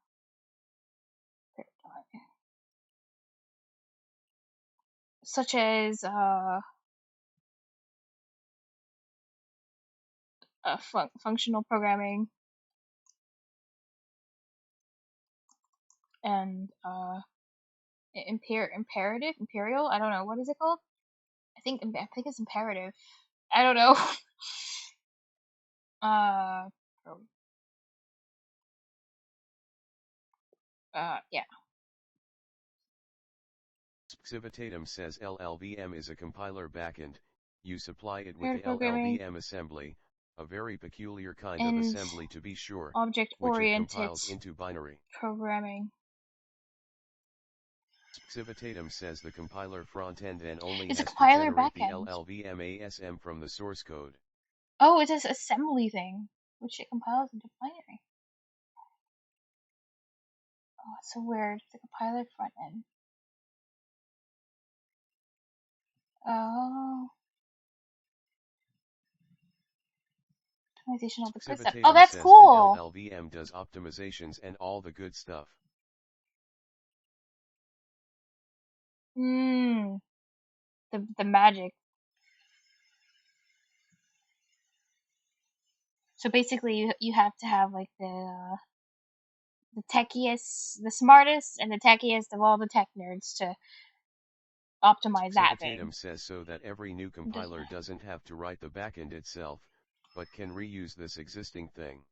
Such as functional programming and imperial. I don't know, what is it called. I think it's imperative. I don't know. Yeah. Civitatum says LLVM is a compiler backend. You supply it with Imperative the programming LLVM assembly, a very peculiar kind of and assembly to be sure, which it object-oriented compiles into binary. programming. Civitatum says the compiler front-end and only It's a has to compiler generate the backend. LLVM ASM from the source code. Oh, it's this assembly thing, which it compiles into binary. Oh, it's so weird. It's a compiler front end. Oh. Optimization of the good stuff. Oh, that's cool. LLVM does optimizations and all the good stuff. The magic. So basically, you have to have like the techiest, the smartest, and the techiest of all the tech nerds to optimize that thing. Civitatum says so that every new compiler doesn't have to write the backend itself, but can reuse this existing thing.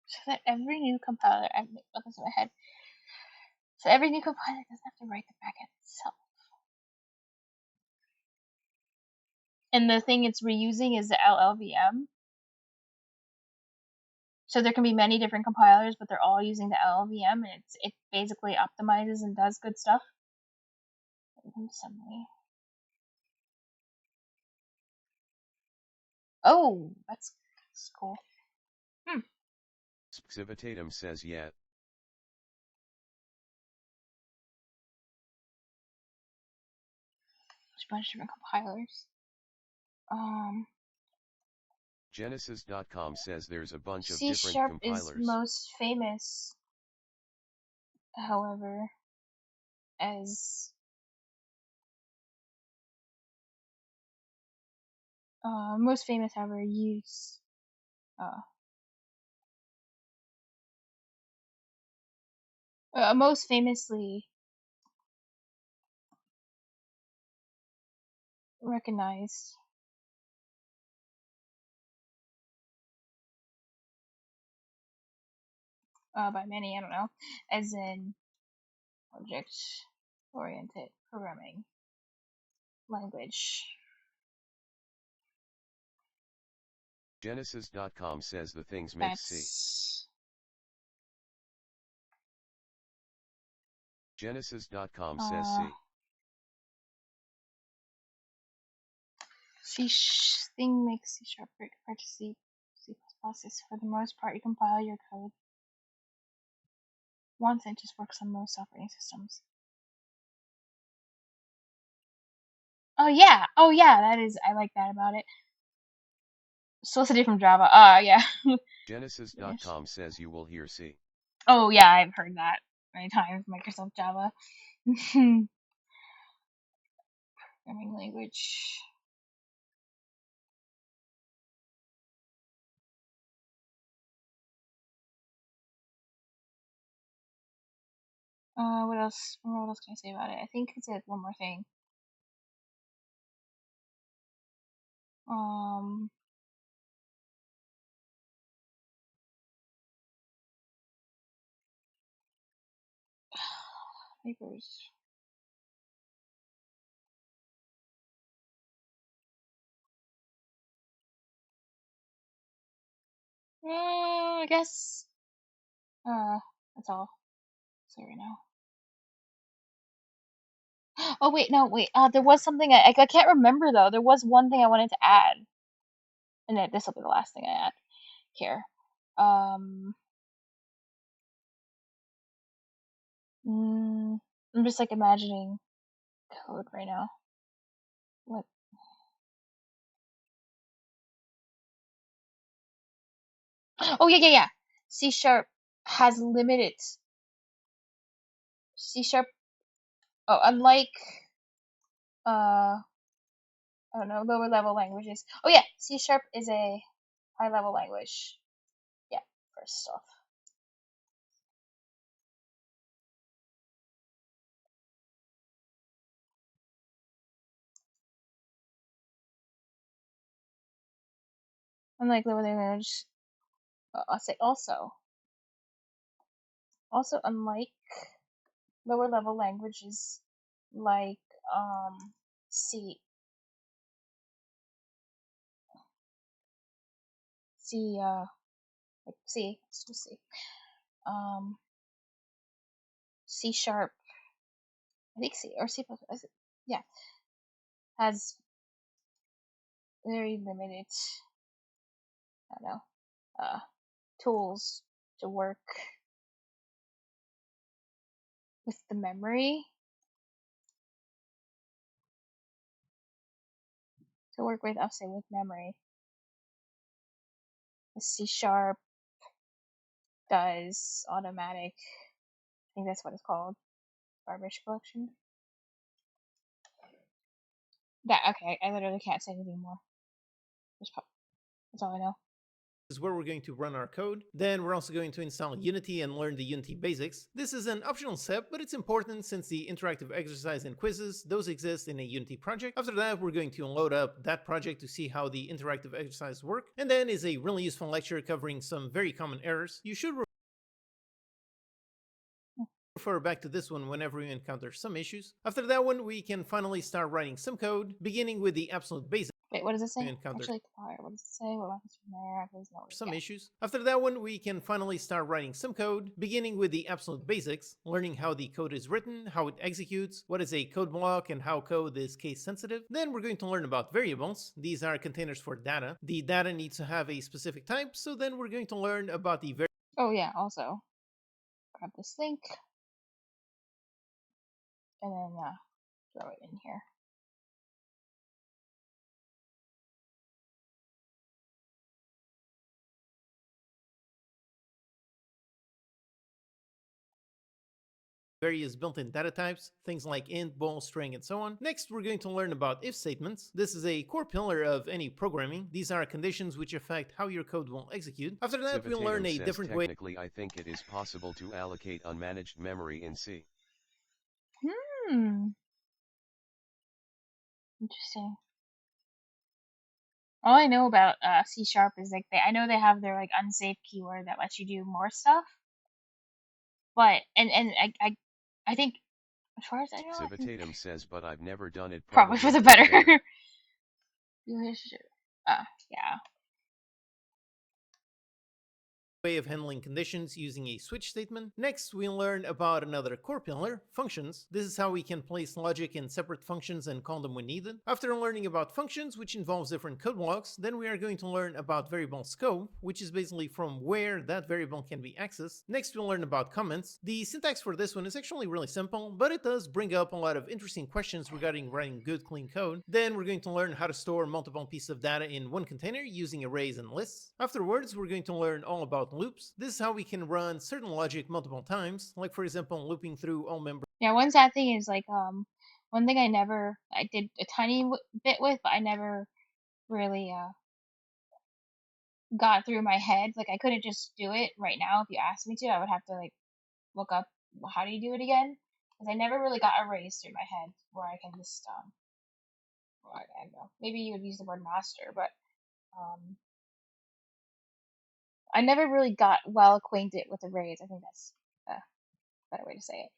So that every new compiler, I'm looking in my head. So every new compiler doesn't have to write the backend itself. And the thing it's reusing is the LLVM. So there can be many different compilers, but they're all using the LLVM, and it basically optimizes and does good stuff. Assembly. Oh, that's cool. Civitatum says yet. There's a bunch of different compilers. Genesis.com says there's a bunch of C different Sharp compilers. is most famous, however, as use most famously recognized by many, I don't know, as in object-oriented programming language. Genesis.com says the things make C. Genesis.com says C. Thing makes C Sharp great compared to C++. For the most part, you compile your code once and it just works on most operating systems. Oh yeah, that is, I like that about it. Solicited from Java. Yeah. Genesis.com says you will hear C. Oh yeah, I've heard that many times. Microsoft Java. Programming language. What else? What else can I say about it? I think it's like one more thing. Papers. I guess that's all. So right now. Oh wait, no, wait. There was something I can't remember though. There was one thing I wanted to add, and then this will be the last thing I add here. I'm just like imagining code right now. What? Oh yeah. C sharp has limited C sharp. Oh, unlike I don't know, lower level languages. Oh yeah, C sharp is a high level language. Yeah, first off. Unlike lower level language, I'll say also unlike lower level languages like C C like C, let's just see. C sharp, I think C or C++, yeah, has very limited, I don't know, tools to work with the memory, I'll say with memory. The C sharp does automatic, I think that's what it's called, garbage collection. That, okay, I literally can't say anything more. That's all I know. Is where we're going to run our code. Then we're also going to install Unity and learn the Unity basics. This is an optional step, but it's important since the interactive exercise and quizzes, those exist in a Unity project. After that, we're going to load up that project to see how the interactive exercises work. And then is a really useful lecture covering some very common errors. You should refer back to this one whenever you encounter some issues. After that one, we can finally start writing some code, beginning with the absolute basics. Wait, what does it say? Actually, what does it say? What happens from there? Some issues. After that one, we can finally start writing some code, beginning with the absolute basics, learning how the code is written, how it executes, what is a code block, and how code is case sensitive. Then we're going to learn about variables. These are containers for data. The data needs to have a specific type, so then we're going to learn about the Oh yeah, also grab this link and then throw it in here. various built-in data types, things like int, bool, string, and so on. Next, we're going to learn about if statements. This is a core pillar of any programming. These are conditions which affect how your code will execute. After that, we'll learn a different way. Technically, I think it is possible to allocate unmanaged memory in C. Interesting. All I know about C sharp is like I know they have their like unsafe keyword that lets you do more stuff. But and I think as far as I know, Civitatum says, but I've never done it. Probably for the better. Yeah. Way of handling conditions using a switch statement. Next, we'll learn about another core pillar, functions. This is how we can place logic in separate functions and call them when needed. After learning about functions, which involves different code blocks, then we are going to learn about variable scope, which is basically from where that variable can be accessed. Next, we'll learn about comments. The syntax for this one is actually really simple, but it does bring up a lot of interesting questions regarding writing good, clean code. Then we're going to learn how to store multiple pieces of data in one container using arrays and lists. Afterwards, we're going to learn all about loops. This is how we can run certain logic multiple times, like for example looping through all members. Yeah, one sad thing is like one thing I did a tiny bit with, but I never really got through my head. Like I couldn't just do it right now. If you asked me to, I would have to like look up how do you do it again, because I never really got arrays through my head where I can just well, I don't know, maybe you would use the word master, but I never really got well acquainted with arrays. I think that's a better way to say it.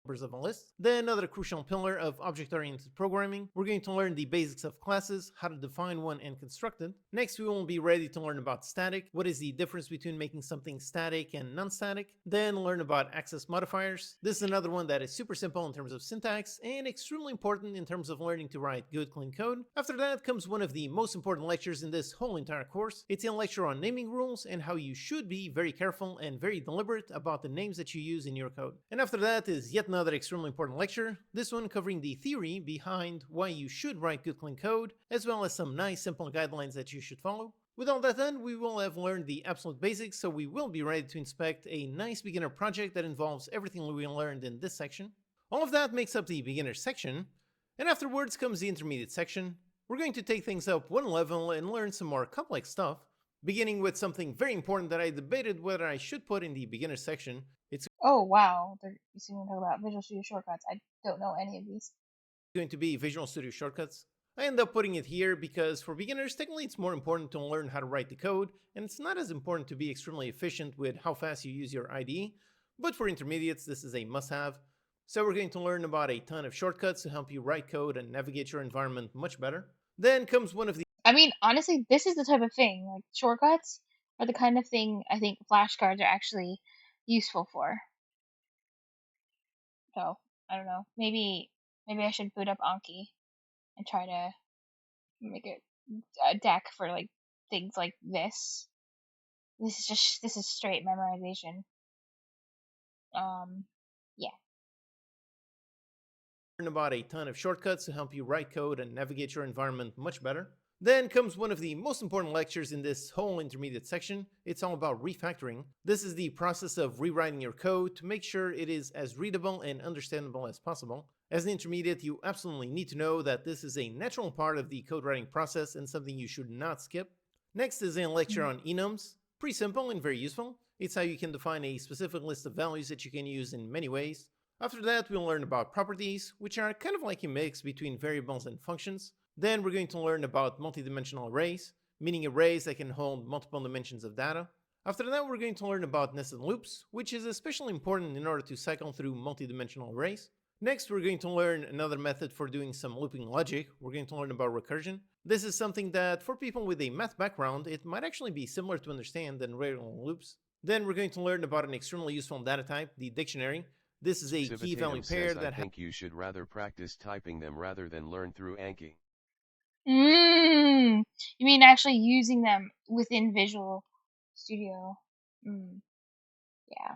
of a list. Then another crucial pillar of object-oriented programming, we're going to learn the basics of classes, how to define one and construct it. Next, we will be ready to learn about static, what is the difference between making something static and non-static. Then learn about access modifiers. This is another one that is super simple in terms of syntax and extremely important in terms of learning to write good clean code. After that comes one of the most important lectures in this whole entire course. It's a lecture on naming rules and how you should be very careful and very deliberate about the names that you use in your code. And after that is yet another extremely important lecture, this one covering the theory behind why you should write good clean code, as well as some nice simple guidelines that you should follow. With all that done, we will have learned the absolute basics, so we will be ready to inspect a nice beginner project that involves everything we learned in this section. All of that makes up the beginner section, and afterwards comes the intermediate section. We're going to take things up one level and learn some more complex stuff, beginning with something very important that I debated whether I should put in the beginner section. It's Oh wow, you seem to talk about Visual Studio Shortcuts. I don't know any of these. going to be Visual Studio Shortcuts. I end up putting it here because for beginners, technically it's more important to learn how to write the code, and it's not as important to be extremely efficient with how fast you use your IDE, but for intermediates, this is a must-have. So we're going to learn about a ton of shortcuts to help you write code and navigate your environment much better. Then comes one of the I mean, honestly, this is the type of thing, like shortcuts are the kind of thing I think flashcards are actually useful for. So, I don't know. Maybe I should boot up Anki and try to make a deck for like things like this. This is straight memorization. Yeah. Learn about a ton of shortcuts to help you write code and navigate your environment much better. Then comes one of the most important lectures in this whole intermediate section. It's all about refactoring. This is the process of rewriting your code to make sure it is as readable and understandable as possible. As an intermediate, you absolutely need to know that this is a natural part of the code writing process and something you should not skip. Next is a lecture on enums. Pretty simple and very useful. It's how you can define a specific list of values that you can use in many ways. After that, we'll learn about properties, which are kind of like a mix between variables and functions. Then we're going to learn about multidimensional arrays, meaning arrays that can hold multiple dimensions of data. After that, we're going to learn about nested loops, which is especially important in order to cycle through multidimensional arrays. Next, we're going to learn another method for doing some looping logic. We're going to learn about recursion. This is something that, for people with a math background, it might actually be similar to understand than regular loops. Then we're going to learn about an extremely useful data type, the dictionary. This is a key value pair that I think you should rather practice typing them rather than learn through Anki. You mean actually using them within Visual Studio? Yeah.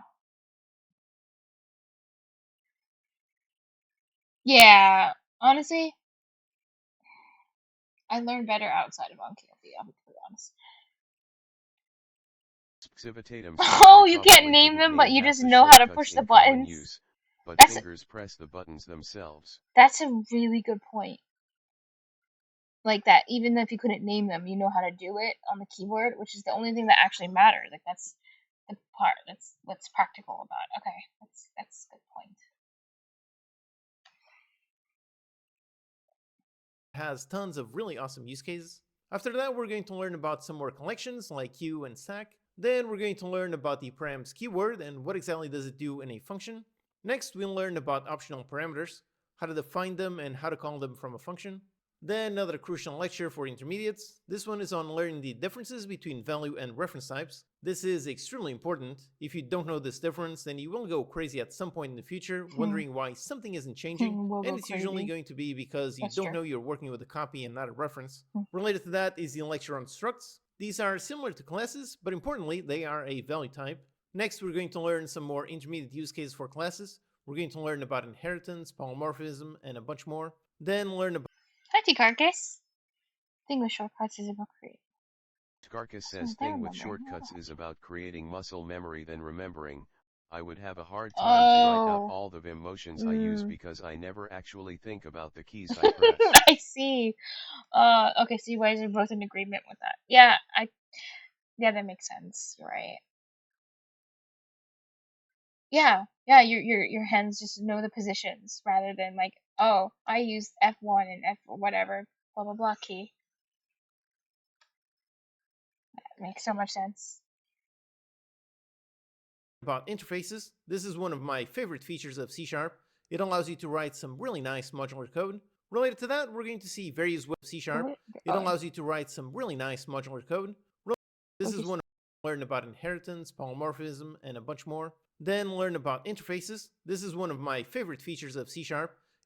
Yeah, honestly, I learn better outside of Anki, I'll be completely honest. Oh, you can't name them, but you just know how to push the buttons. Use, but That's fingers press the buttons themselves. That's a really good point. Like that, even if you couldn't name them, you know how to do it on the keyboard, which is the only thing that actually matters. Like that's the part that's what's practical about it. Okay, that's a good point. has tons of really awesome use cases. After that, we're going to learn about some more collections like queue and stack. Then we're going to learn about the params keyword and what exactly does it do in a function. Next, we'll learn about optional parameters, how to define them and how to call them from a function. Then another crucial lecture for intermediates. This one is on learning the differences between value and reference types. This is extremely important. If you don't know this difference, then you will go crazy at some point in the future, wondering why something isn't changing. And it's usually going to be because you don't know you're working with a copy and not a reference. Related to that is the lecture on structs. These are similar to classes, but importantly, they are a value type. Next, we're going to learn some more intermediate use cases for classes. We're going to learn about inheritance, polymorphism, and a bunch more. Then learn about Hi, Tikarkis. Thing with shortcuts is about creating. Tikarkis says thing with shortcuts is about creating muscle memory than remembering. I would have a hard time to write out all the Vim motions I use because I never actually think about the keys I press. I see. Okay, so you guys are both in agreement with that. Yeah, that makes sense. You're right. Yeah, your hands just know the positions rather than like, oh, I used F1 and F whatever, blah blah blah key. That makes so much sense. About interfaces. This is one of my favorite features of C#. It allows you to write some really nice modular code. Related to that, we're going to see various ways of C#. It allows you to write some really nice modular code. This is one learn about inheritance, polymorphism, and a bunch more. Then learn about interfaces. This is one of my favorite features of C#.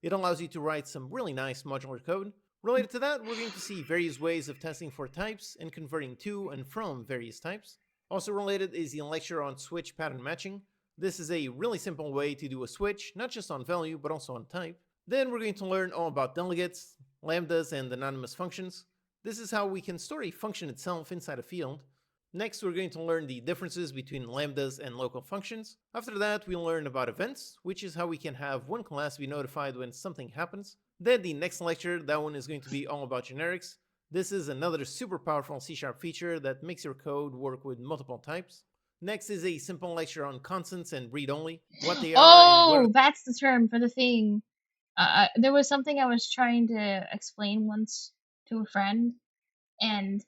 It allows you to write some really nice modular code. Related to that, we're going to see various ways of testing for types and converting to and from various types. Also related is the lecture on switch pattern matching. This is a really simple way to do a switch, not just on value, but also on type. Then we're going to learn all about delegates, lambdas, and anonymous functions. This is how we can store a function itself inside a field. Next, we're going to learn the differences between lambdas and local functions. After that, we'll learn about events, which is how we can have one class be notified when something happens. Then the next lecture, that one is going to be all about generics. This is another super powerful C# feature that makes your code work with multiple types. Next is a simple lecture on constants and read-only, what they are. Oh, that's the term for the thing. There was something I was trying to explain once to a friend, and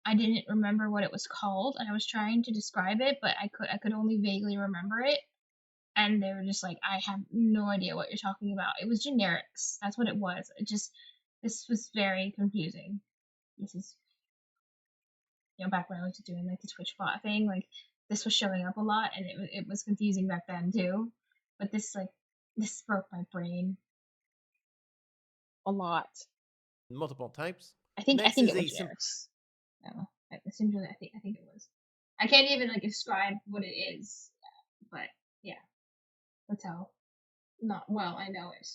I didn't remember what it was called, and I was trying to describe it, but I could only vaguely remember it. And they were just like, I have no idea what you're talking about. It was generics. That's what it was. This was very confusing. This is, back when I was doing like the Twitch bot thing, like this was showing up a lot, and it was confusing back then too. But this broke my brain a lot. Multiple types. I think it was generics. No, essentially, I think it was. I can't even like describe what it is, but yeah, that's how not well I know it.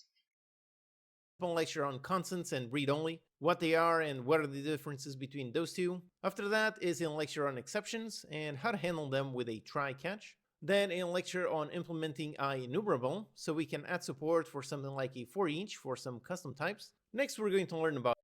Lecture on constants and read-only, what they are and what are the differences between those two. After that is a lecture on exceptions and how to handle them with a try-catch. Then a lecture on implementing IEnumerable, so we can add support for something like a for each for some custom types. Next, we're going to learn about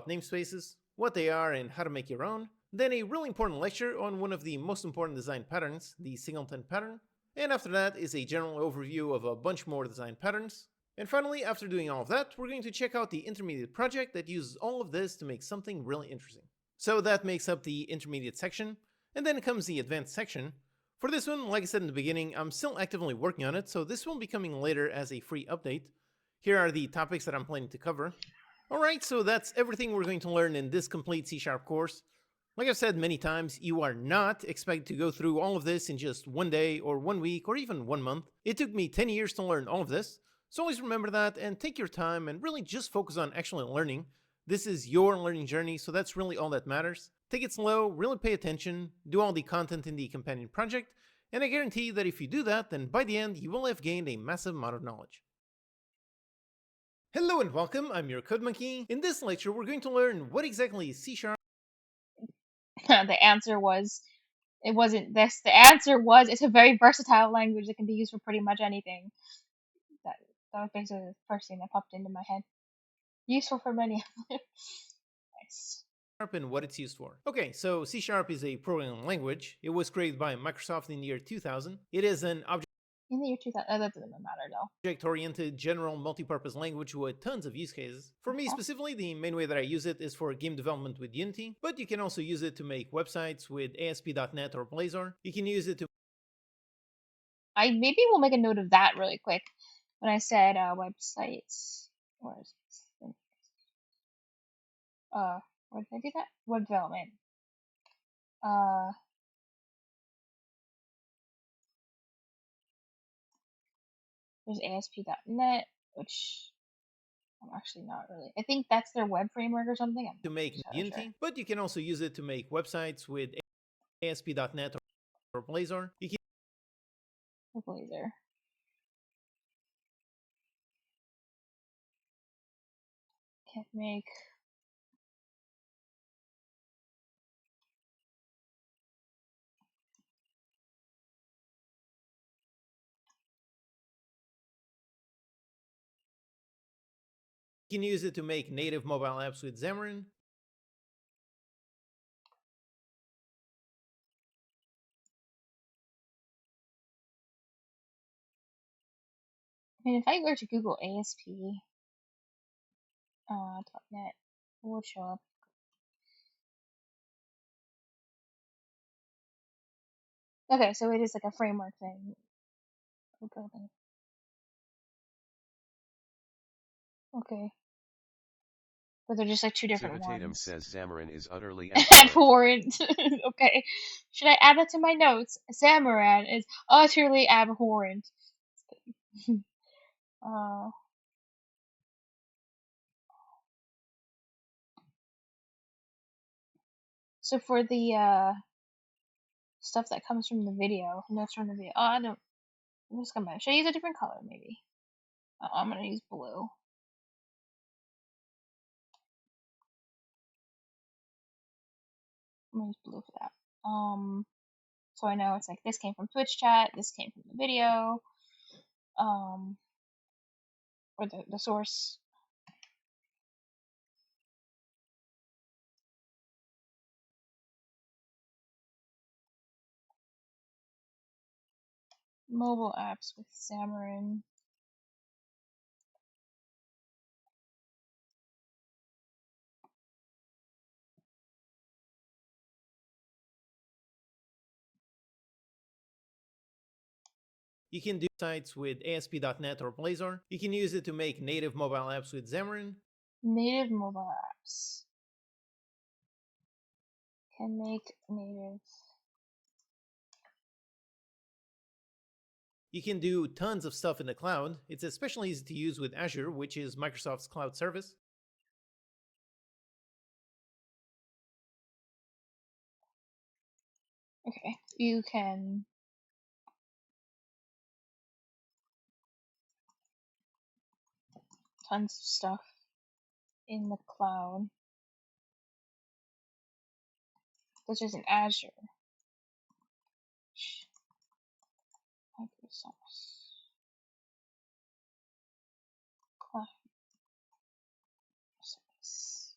namespaces, what they are and how to make your own. Then a really important lecture on one of the most important design patterns, the singleton pattern. And after that is a general overview of a bunch more design patterns. And finally, after doing all of that, we're going to check out the intermediate project that uses all of this to make something really interesting. So that makes up the intermediate section, and then comes the advanced section. For this one, like I said in the beginning, I'm still actively working on it, so this will be coming later as a free update. Here are the topics that I'm planning to cover. Alright, so that's everything we're going to learn in this complete C# course. Like I've said many times, you are not expected to go through all of this in just one day, or 1 week, or even 1 month. It took me 10 years to learn all of this. So always remember that and take your time and really just focus on actually learning. This is your learning journey, so that's really all that matters. Take it slow, really pay attention, do all the content in the companion project, and I guarantee that if you do that, then by the end you will have gained a massive amount of knowledge. Hello and welcome, I'm your Code Monkey. In this lecture, we're going to learn what exactly is C#. The answer was, it wasn't this. The answer was, it's a very versatile language that can be used for pretty much anything. That was basically the first thing that popped into my head. Useful for many. Nice. And what it's used for. Okay, so C# is a programming language. It was created by Microsoft in the year 2000. It is an in the year 2000, that doesn't matter though. Object-oriented, general, multi-purpose language with tons of use cases. For me specifically, the main way that I use it is for game development with Unity, but you can also use it to make websites with ASP.NET or Blazor. You can use it to... Maybe we'll make a note of that really quick. When I said websites, where did I do that? Web development. There's ASP.NET, which I'm actually not really. I think that's their web framework or something. To make Unity, but you can also use it to make websites with ASP.NET or Blazor. You can Blazor. Can't make. You can use it to make native mobile apps with Xamarin. I mean, if I were to Google ASP .NET, it would show up. Okay, so it is like a framework thing. Okay. But they're just like two different Civitatum ones. says Xamarin is utterly abhorrent. Abhorrent. Okay. Should I add that to my notes? Xamarin is utterly abhorrent. So for the stuff that comes from the video, notes from the video. Oh, I don't. I'm just gonna. Should I use a different color maybe? Oh, I'm gonna use blue. I'm gonna use blue for that. So I know it's like this came from Twitch chat, this came from the video, or the source. Mobile apps with Xamarin. You can do sites with ASP.NET or Blazor. You can use it to make native mobile apps with Xamarin. Native mobile apps. Can make native. You can do tons of stuff in the cloud. It's especially easy to use with Azure, which is Microsoft's cloud service. Okay, you can tons of stuff in the cloud. This is in Azure. Microsoft's cloud service.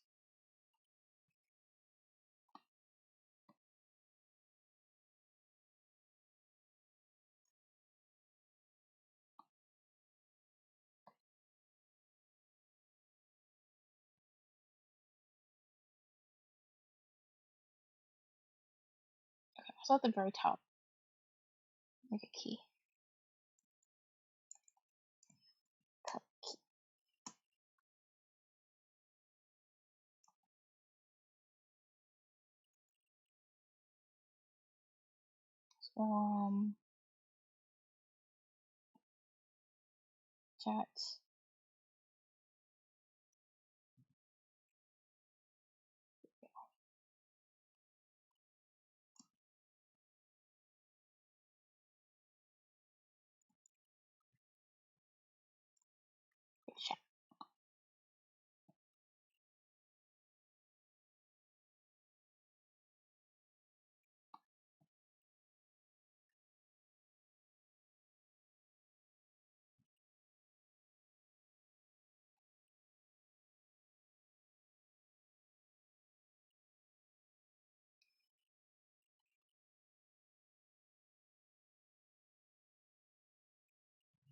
Okay, so at the very top, make a key. Cut key. So, chat. Chat.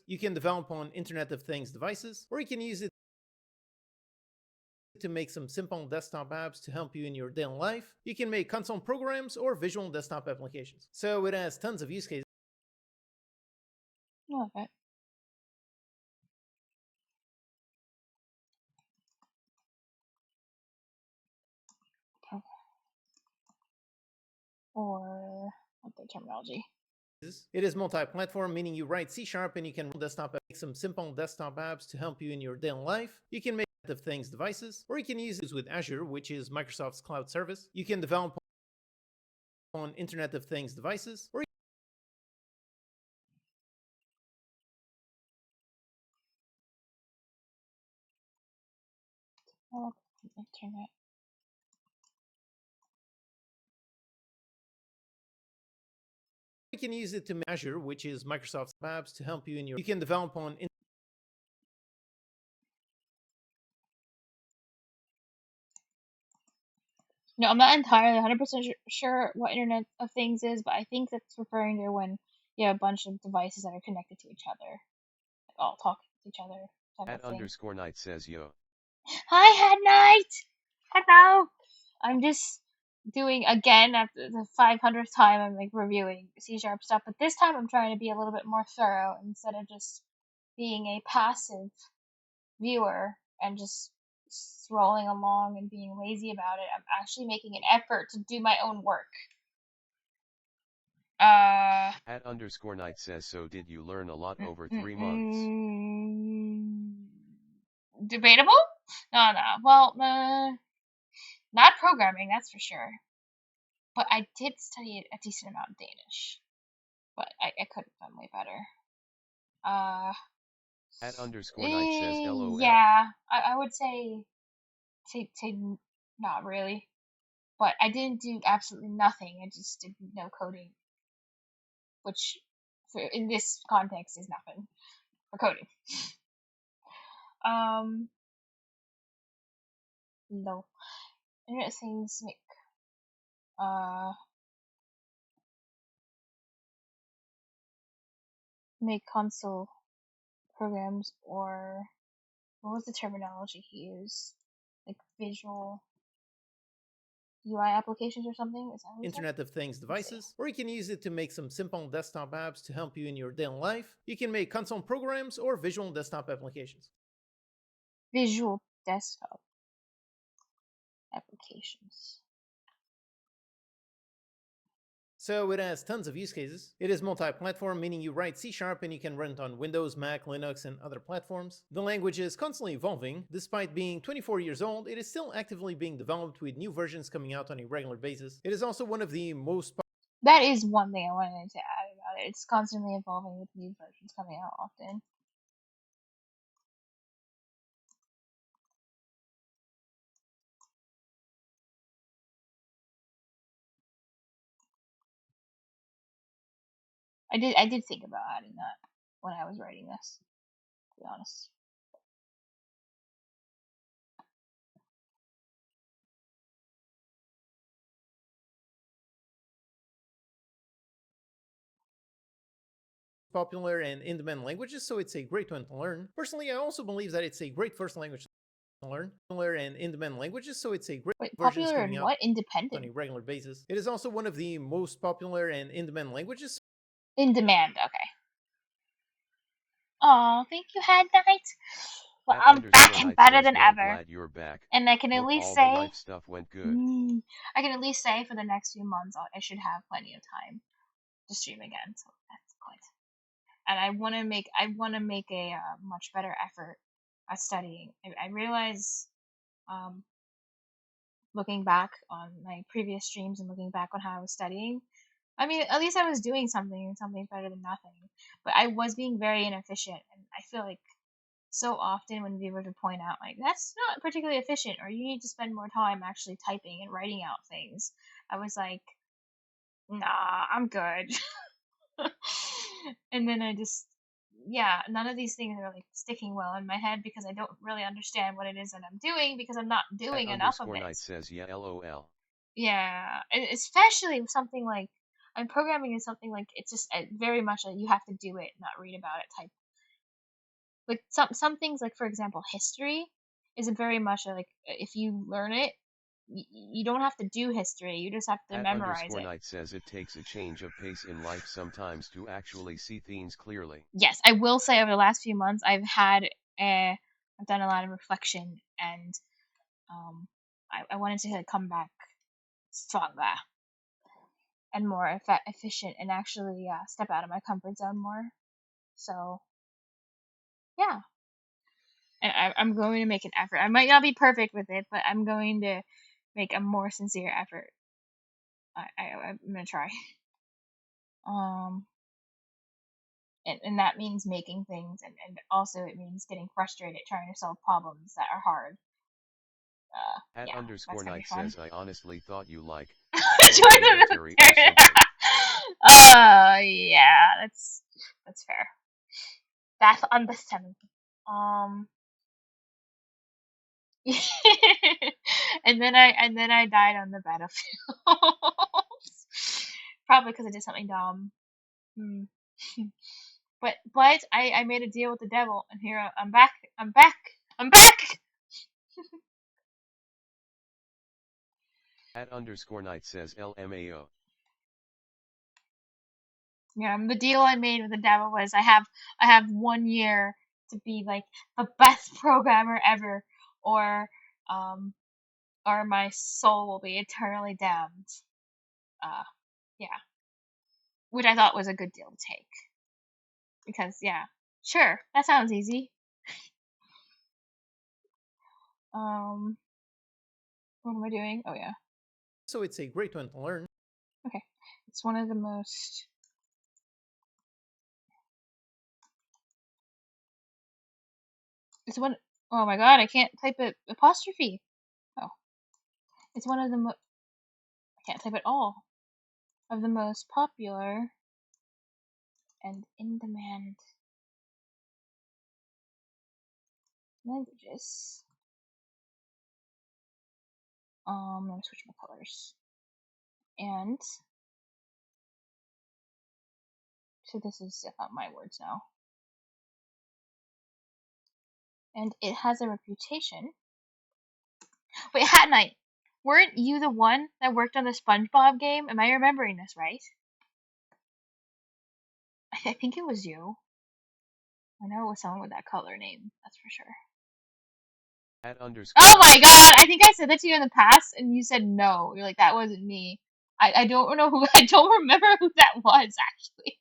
You can develop on Internet of Things devices, or you can use it to make some simple desktop apps to help you in your daily life. You can make console programs or visual desktop applications. So it has tons of use cases. I love it. Or what the terminology? It is multi-platform, meaning you write C# and you can desktop make some simple desktop apps to help you in your daily life. You can make of things devices, or you can use it with Azure, which is Microsoft's cloud service. You can develop on Internet of Things devices, or Internet. you can use it to make Azure, which is Microsoft's apps to help you in your. You can develop on. No, I'm not entirely 100% sure what Internet of Things is, but I think that's referring to when you have a bunch of devices that are connected to each other, like all talking to each other. @_night says yo. Hi, Head Knight! Hello! I'm just doing again after the 500th time I'm like reviewing C# stuff, but this time I'm trying to be a little bit more thorough instead of just being a passive viewer and just rolling along and being lazy about it. I'm actually making an effort to do my own work. @_night says, so did you learn a lot over 3 months? Debatable? No. Well, not programming, that's for sure. But I did study a decent amount of Danish. But I could have done way better. @_night says, LOL. Yeah, I would say not really. But I didn't do absolutely nothing. I just did no coding, which in this context is nothing for coding. No. Internet things make console programs, or what was the terminology he used? Like visual UI applications or something? Is that what Internet of Things devices, or you can use it to make some simple desktop apps to help you in your daily life. You can make console programs or visual desktop applications. Visual desktop applications. So it has tons of use cases. It is multi-platform, meaning you write C# and you can run it on Windows, Mac, Linux, and other platforms. The language is constantly evolving. Despite being 24 years old, it is still actively being developed with new versions coming out on a regular basis. It is also one of the most... That is one thing I wanted to add about it. It's constantly evolving with new versions coming out often. I did think about adding that when I was writing this, to be honest. popular and in-demand languages, so it's a great one to learn. Personally, I also believe that it's a great first language to learn. Popular and in-demand languages, so it's a great popular and what? Independent? On a regular basis. It is also one of the most popular and in-demand languages. In demand, okay. Oh, thank you, Head Knight. Well, I'm back and better than ever. Glad you're back. And I can at least say all the life stuff went good. I can at least say for the next few months I should have plenty of time to stream again. So that's good. And I want to make a much better effort at studying. I realize, looking back on my previous streams and looking back on how I was studying, I mean, at least I was doing something better than nothing. But I was being very inefficient, and I feel like so often when viewers would point out, like, that's not particularly efficient, or you need to spend more time actually typing and writing out things, I was like, nah, I'm good. And then none of these things are like sticking well in my head because I don't really understand what it is that I'm doing because I'm not doing enough of it. Night says, yeah, LOL. Yeah, especially something like, and programming is something like, it's just very much like you have to do it, not read about it type. Like some things, like for example, history is very much like, if you learn it, you don't have to do history, you just have to memorize it. Night says it takes a change of pace in life sometimes to actually see things clearly. Yes, I will say over the last few months I've done a lot of reflection, and I wanted to come back stronger and more efficient, and actually step out of my comfort zone more. So yeah, and I'm going to make an effort. I might not be perfect with it, but I'm going to make a more sincere effort. I'm gonna try. And that means making things, and also it means getting frustrated trying to solve problems that are hard. @_night says, I honestly thought you like join the military. Yeah, that's fair. That's understandable. and then I died on the battlefield. Probably because I did something dumb. But I made a deal with the devil, and here I'm back. I'm back. @_night says, LMAO. Yeah, the deal I made with the devil was I have 1 year to be like the best programmer ever, or my soul will be eternally damned. Yeah, which I thought was a good deal to take, because yeah, sure, that sounds easy. What am I doing? Oh yeah. So it's a great one to learn. Okay, it's one of the most. It's one. Oh my god, I can't type it apostrophe. Oh, it's one of the. I can't type it all. Of the most popular and in-demand languages. Let me switch my colors. And so this is my words now. And it has a reputation. Wait, Hat Knight, weren't you the one that worked on the SpongeBob game? Am I remembering this right? I think it was you. I know it was someone with that color name, that's for sure. Oh my god, I think I said that to you in the past and you said no. You're like, that wasn't me. I don't know who, I don't remember who that was, actually.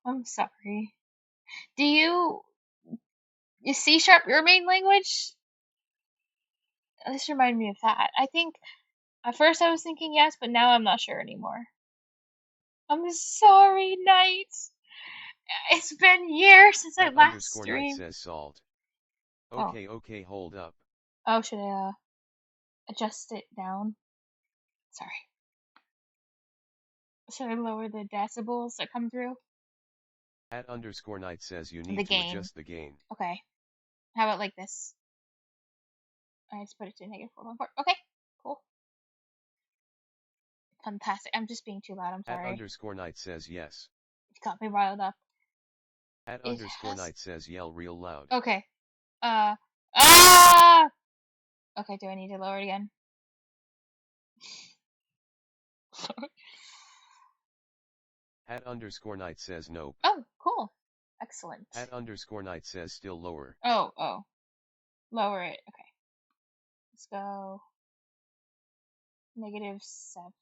I'm sorry. Is C# your main language? This reminded me of that. I think, at first I was thinking yes, but now I'm not sure anymore. I'm sorry, Knight. It's been years since I last streamed. Knight says salt. Okay, hold up. Oh, should I, adjust it down? Sorry. Should I lower the decibels that come through? @_Knight says you need to adjust the gain. Okay. How about like this? I just put it to -4.4. Okay, cool. Fantastic. I'm just being too loud, I'm sorry. @_Knight says yes. You got me riled up. @_Knight says yell real loud. Okay. Okay, do I need to lower it again? @_Knight says nope. Oh, cool. Excellent. @_Knight says still lower. Oh. Lower it. Okay. Let's go. -7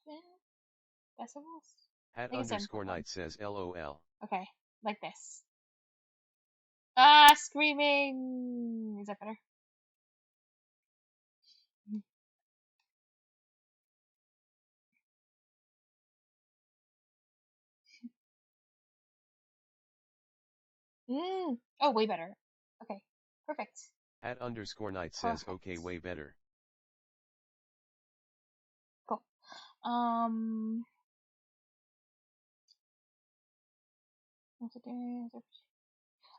decibels? @_Knight says LOL. Okay, like this. Screaming! Is that better? Oh, way better. Okay, perfect. @_Knight says okay, way better. Cool. What's it doing?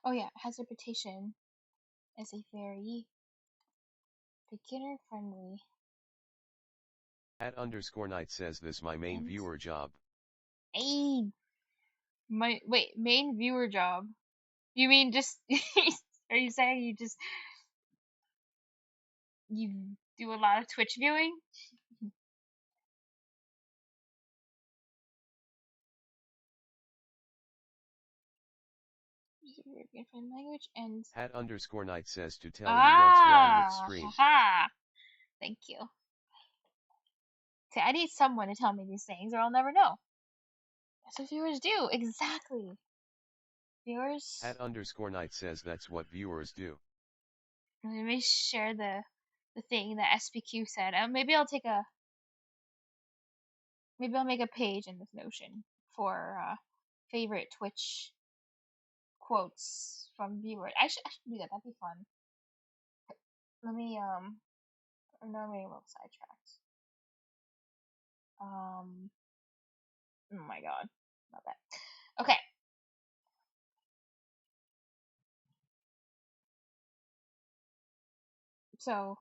Oh yeah, it has a reputation as a very beginner friendly. @_Knight says this my main viewer job. Hey, main viewer job. You mean just? Are you saying you do a lot of Twitch viewing? European friend language and @_Knight says to tell you what's wrong with stream. Haha. Thank you. See, I need someone to tell me these things or I'll never know. That's what viewers do. Exactly. Viewers. @_Knight says that's what viewers do. Let me share the thing that SPQ said. Maybe I'll make a page in this Notion for favorite Twitch quotes from viewers. I should do that. That'd be fun. Let me I'm not getting a little sidetracked. Oh my god, not that. Okay. So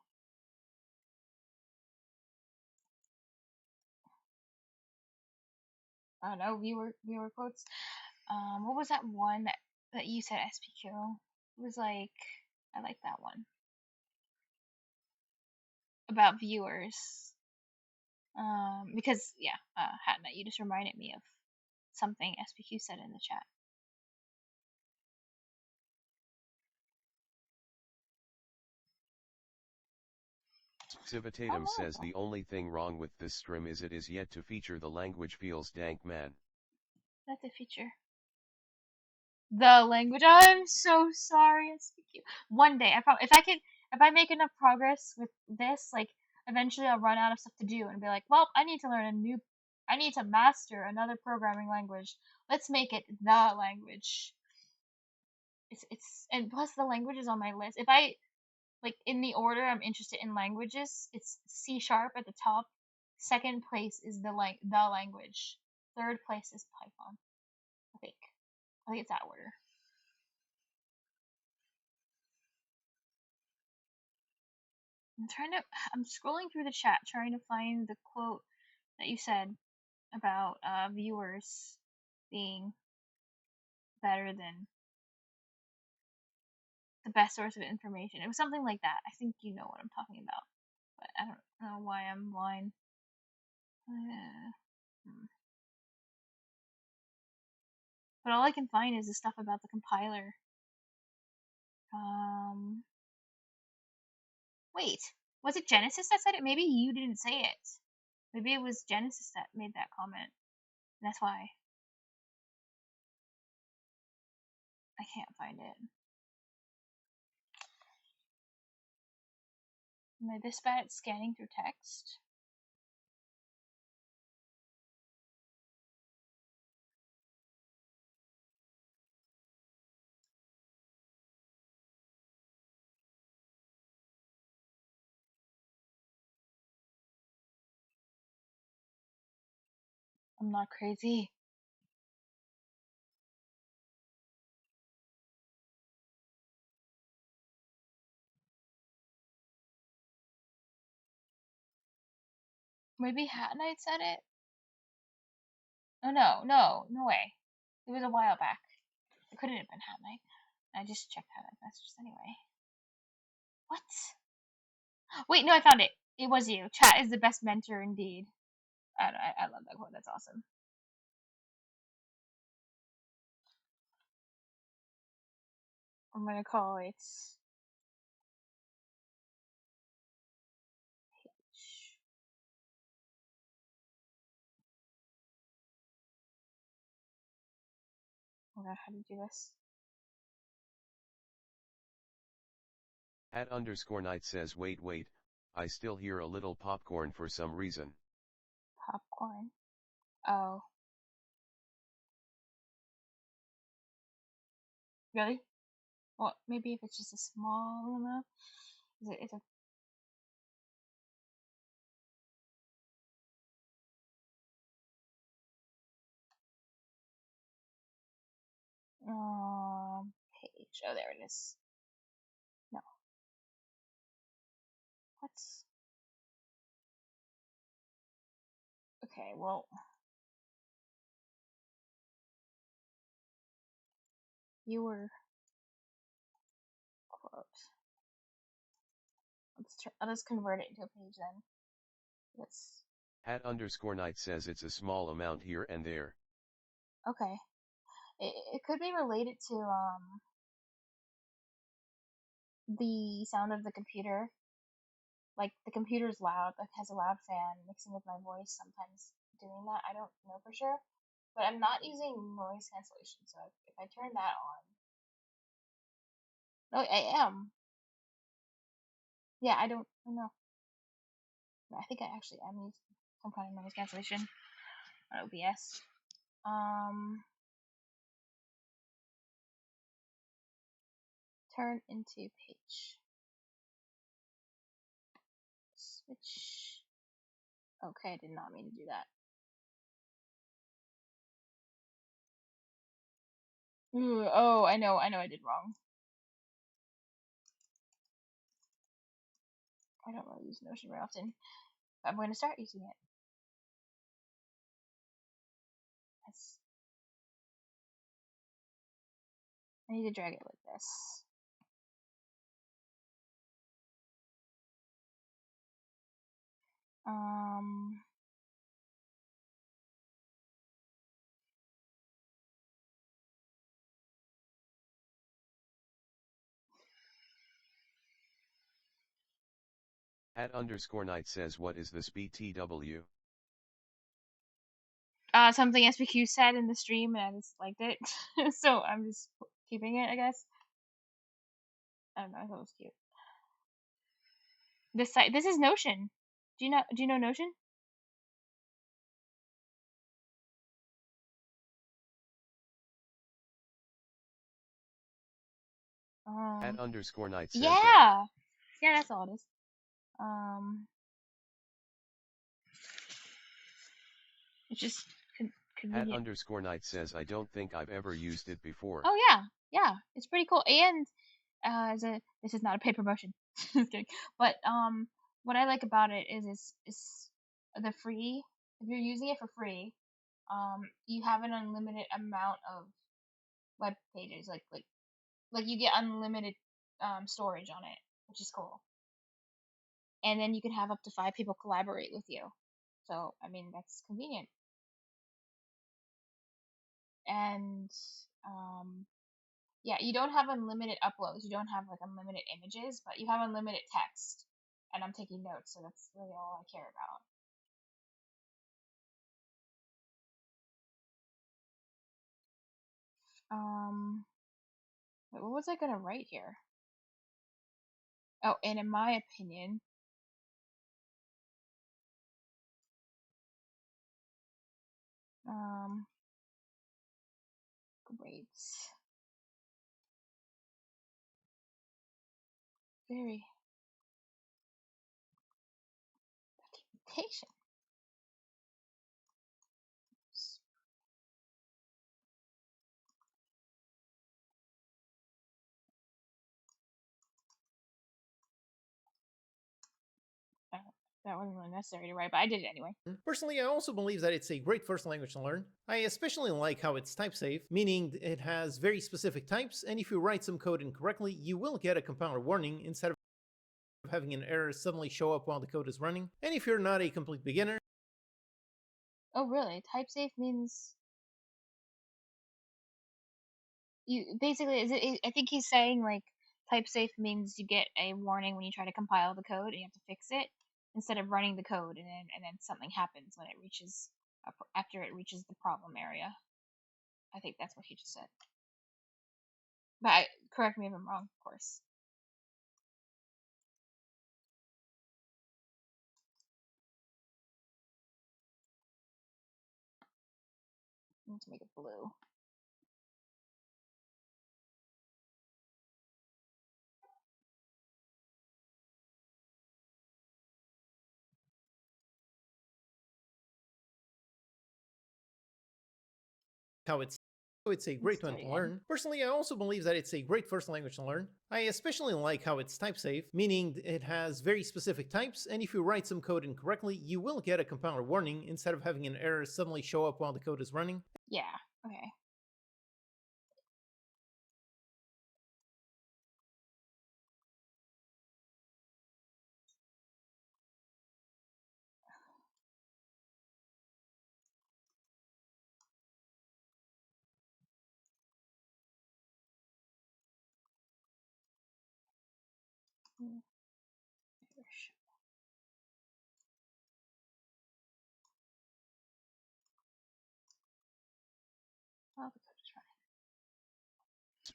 I don't know, viewer quotes. What was that one that you said, SPQ? It was like, I like that one about viewers. Because yeah, Hatna, you just reminded me of something SPQ said in the chat. Civitatum says the only thing wrong with this stream is it is yet to feature the language feels dank man. That's a feature. The language. I'm so sorry. I speak you. One day, if I make enough progress with this, like eventually I'll run out of stuff to do and be like, well, I need to master another programming language. Let's make it the language. And plus the language is on my list. If I like in the order I'm interested in languages, it's C# at the top. Second place is the language. Third place is Python. I think it's that order. I'm scrolling through the chat trying to find the quote that you said about viewers being better than the best source of information. It was something like that. I think you know what I'm talking about, but I don't know why I'm blind. But all I can find is the stuff about the compiler. Wait, was it Genesis that said it? Maybe you didn't say it. Maybe it was Genesis that made that comment. And that's why I can't find it. Am I this bad at scanning through text? I'm not crazy. Maybe Hat Knight said it? Oh no way. It was a while back. It couldn't have been Hat Knight. I just checked Hat Knight's messages anyway. What? Wait, no, I found it. It was you. Chat is the best mentor indeed. I love that quote. That's awesome. I'm gonna call it I don't know how to do this. @_night says wait, I still hear a little popcorn for some reason. Popcorn. Oh. Really? Well, maybe if it's just a small amount. Is it page. Oh, there it is. No. What's okay, well, viewer quote. I'll just convert it into a page then. Let's. @_night says it's a small amount here and there. Okay. It could be related to the sound of the computer. Like the computer's loud, like has a loud fan mixing with my voice, sometimes doing that. I don't know for sure. But I'm not using noise cancellation, so if I turn that on. No, I am. Yeah, I don't know. I think I actually am using some kind of noise cancellation on OBS. Turn into page. Switch. Okay, I did not mean to do that. Ooh, oh, I know I did wrong. I don't really use Notion very often. I'm going to start using it. I need to drag it like this. @_night says, what is this BTW? Something SBQ said in the stream and I just liked it. So I'm just keeping it, I guess. I don't know, I thought it was cute. This site, this is Notion. Do you know Notion? @_night says yeah. Yeah, that's all it is. It's just convenient. @_night says, I don't think I've ever used it before. Oh yeah, it's pretty cool. And this is not a paid promotion. Just kidding. But what I like about it is it's the free. If you're using it for free, you have an unlimited amount of web pages. Like you get unlimited storage on it, which is cool. And then you can have up to 5 people collaborate with you. So I mean that's convenient. And yeah, you don't have unlimited uploads. You don't have like unlimited images, but you have unlimited text. And I'm taking notes, so that's really all I care about. Wait, what was I gonna write here? Oh, and in my opinion, grades. Very documentation. That wasn't really necessary to write, but I did it anyway. Personally, I also believe that it's a great first language to learn. I especially like how it's type safe, meaning it has very specific types, and if you write some code incorrectly, you will get a compiler warning instead of having an error suddenly show up while the code is running. And if you're not a complete beginner... Oh really? Type safe means... You basically, I think he's saying like type safe means you get a warning when you try to compile the code and you have to fix it instead of running the code and then something happens when it reaches after it reaches the problem area. I think that's what he just said. But correct me if I'm wrong, of course. Let's make it blue. How it's a great one to learn. Personally, I also believe that it's a great first language to learn. I especially like how it's type safe, meaning it has very specific types, and if you write some code incorrectly, you will get a compiler warning instead of having an error suddenly show up while the code is running. Yeah, okay.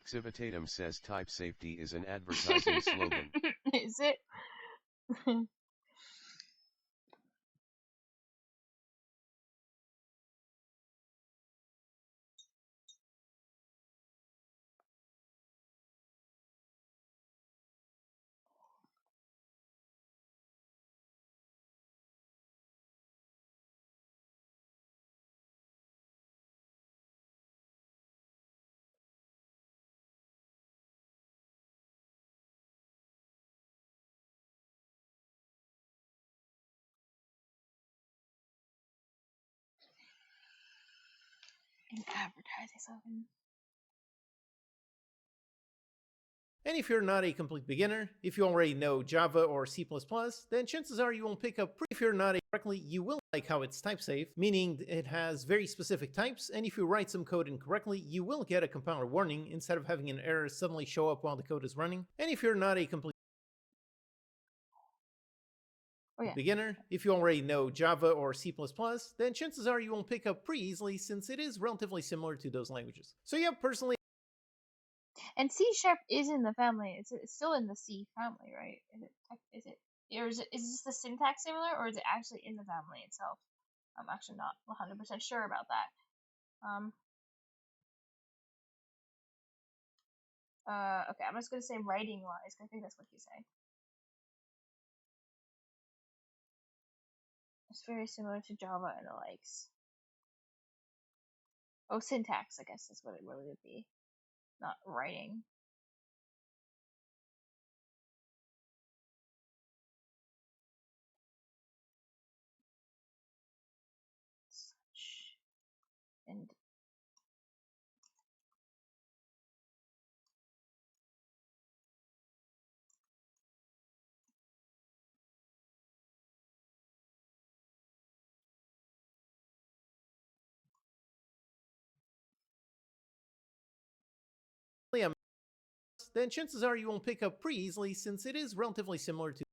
Civitatum says type safety is an advertising slogan. Is it? An advertising slogan. And if you're not a complete beginner, if you already know Java or C++, then chances are you won't pick up if you're not correctly, you will like how it's type safe, meaning it has very specific types, and if you write some code incorrectly, you will get a compiler warning instead of having an error suddenly show up while the code is running. And if you're not a complete Oh yeah. Beginner, if you already know Java or C++, then chances are you won't pick up pretty easily since it is relatively similar to those languages. So yeah, personally, and C# is in the family. It's still in the C family, right? Or is this the syntax similar, or is it actually in the family itself? I'm actually not 100% sure about that. Okay, I'm just gonna say writing wise, because I think that's what he's saying. It's very similar to Java and the likes. Oh, syntax, I guess is what it really would be, not writing. And then chances are you won't pick up pretty easily since it is relatively similar to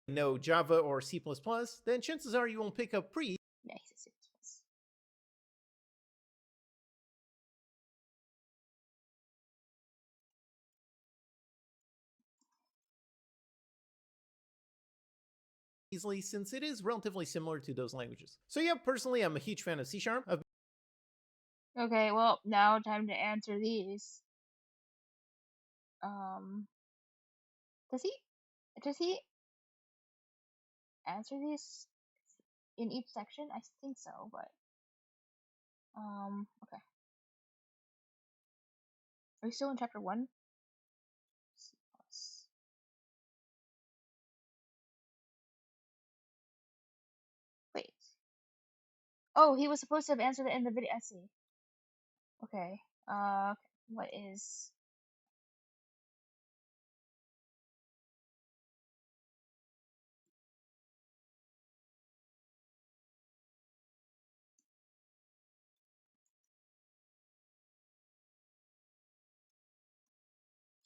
know Java or C++, then chances are you won't pick up pretty yeah, he says easily since it is relatively similar to those languages. So yeah, personally, I'm a huge fan of C#. Okay, well, now time to answer these. Does he answer these in each section? I think so, but okay. Are we still in chapter 1? C+. Wait. Oh, he was supposed to have answered it in the video. I see. Okay. What is?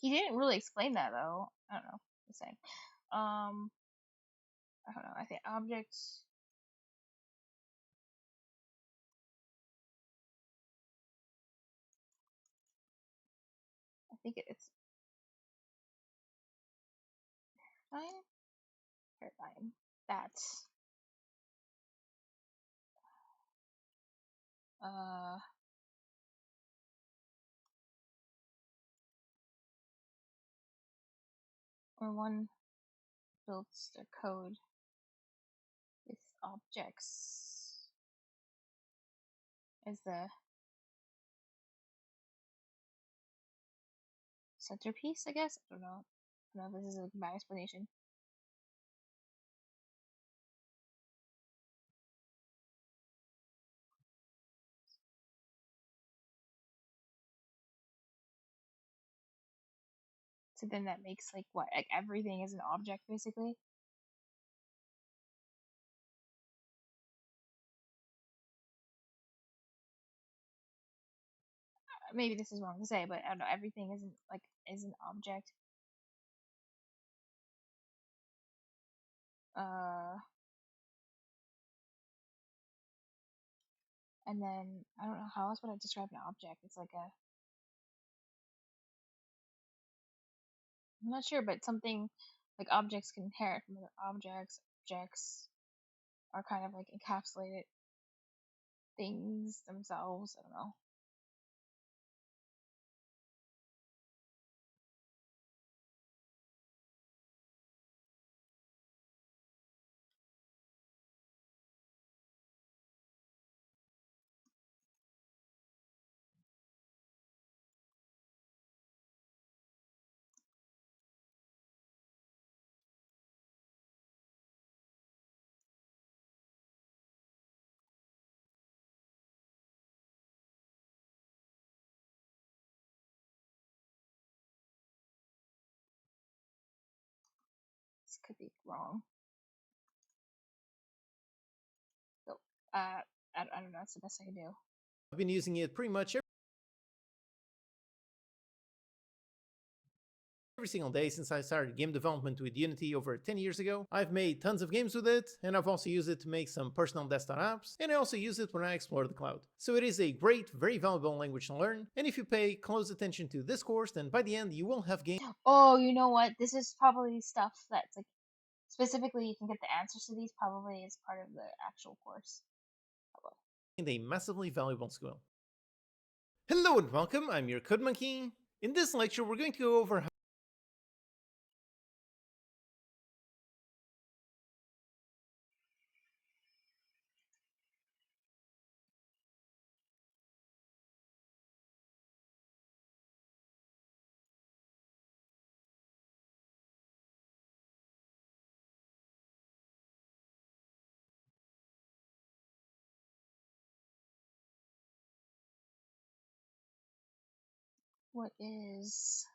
He didn't really explain that though. I don't know. Just saying. I don't know. I think objects. I think it's paradigm. That's or one builds their code with objects as the centerpiece, I guess. I don't know. No, this is my explanation. So then that makes like what? Like everything is an object basically? Maybe this is wrong to say, but I don't know. Everything is an object. And then I don't know how else would I describe an object. It's like I'm not sure, but something like objects can inherit from other objects. Objects are kind of like encapsulated things themselves. I don't know. This could be wrong. So, I don't know. That's the best I can do. I've been using it pretty much every single day since I started game development with Unity over 10 years ago. I've made tons of games with it, and I've also used it to make some personal desktop apps, and I also use it when I explore the cloud. So it is a great, very valuable language to learn, and if you pay close attention to this course, then by the end you will have gained Oh, you know what? This is probably stuff that's like specifically you can get the answers to these probably as part of the actual course. a massively valuable skill. Hello and welcome, I'm your Code Monkey. In this lecture, we're going to go over how What is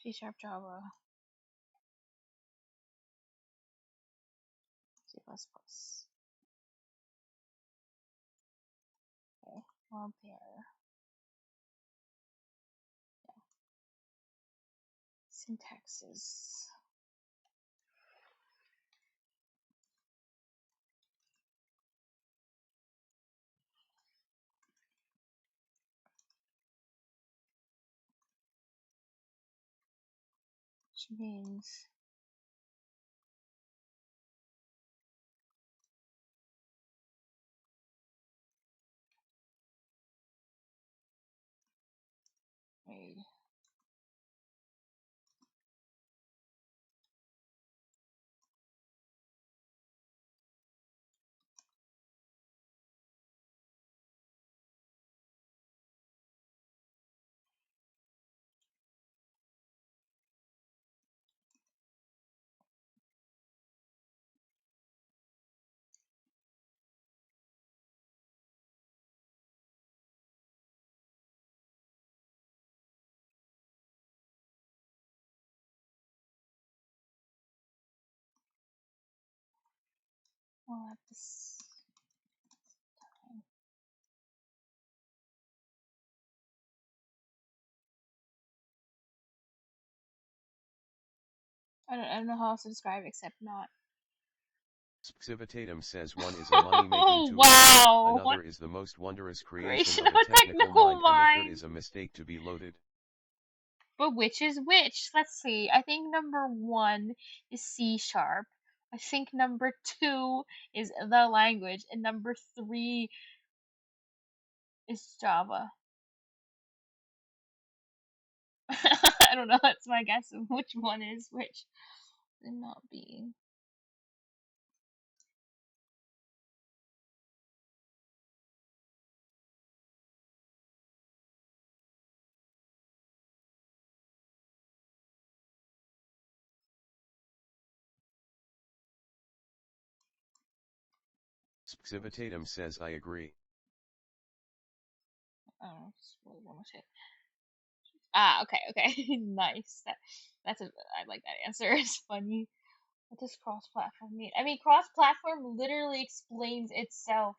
C# Java C++? Okay, well there. Syntaxes. Which means made. Well, at this time. I don't know how else to describe it except not. Civitatum says one is a money-making Oh tool, wow! another is the most wonderous creation Creation of a technical mind, and the third is a mistake to be loaded. But which is which? Let's see. I think number 1 is C#. I think number 2 is the language, and number 3 is Java. I don't know. That's my guess of which one is which. And not being. Civitatum says I agree. I don't know. Just really want to say. Ah, okay. Nice. That's I like that answer. It's funny. What does cross-platform mean? I mean, cross-platform literally explains itself.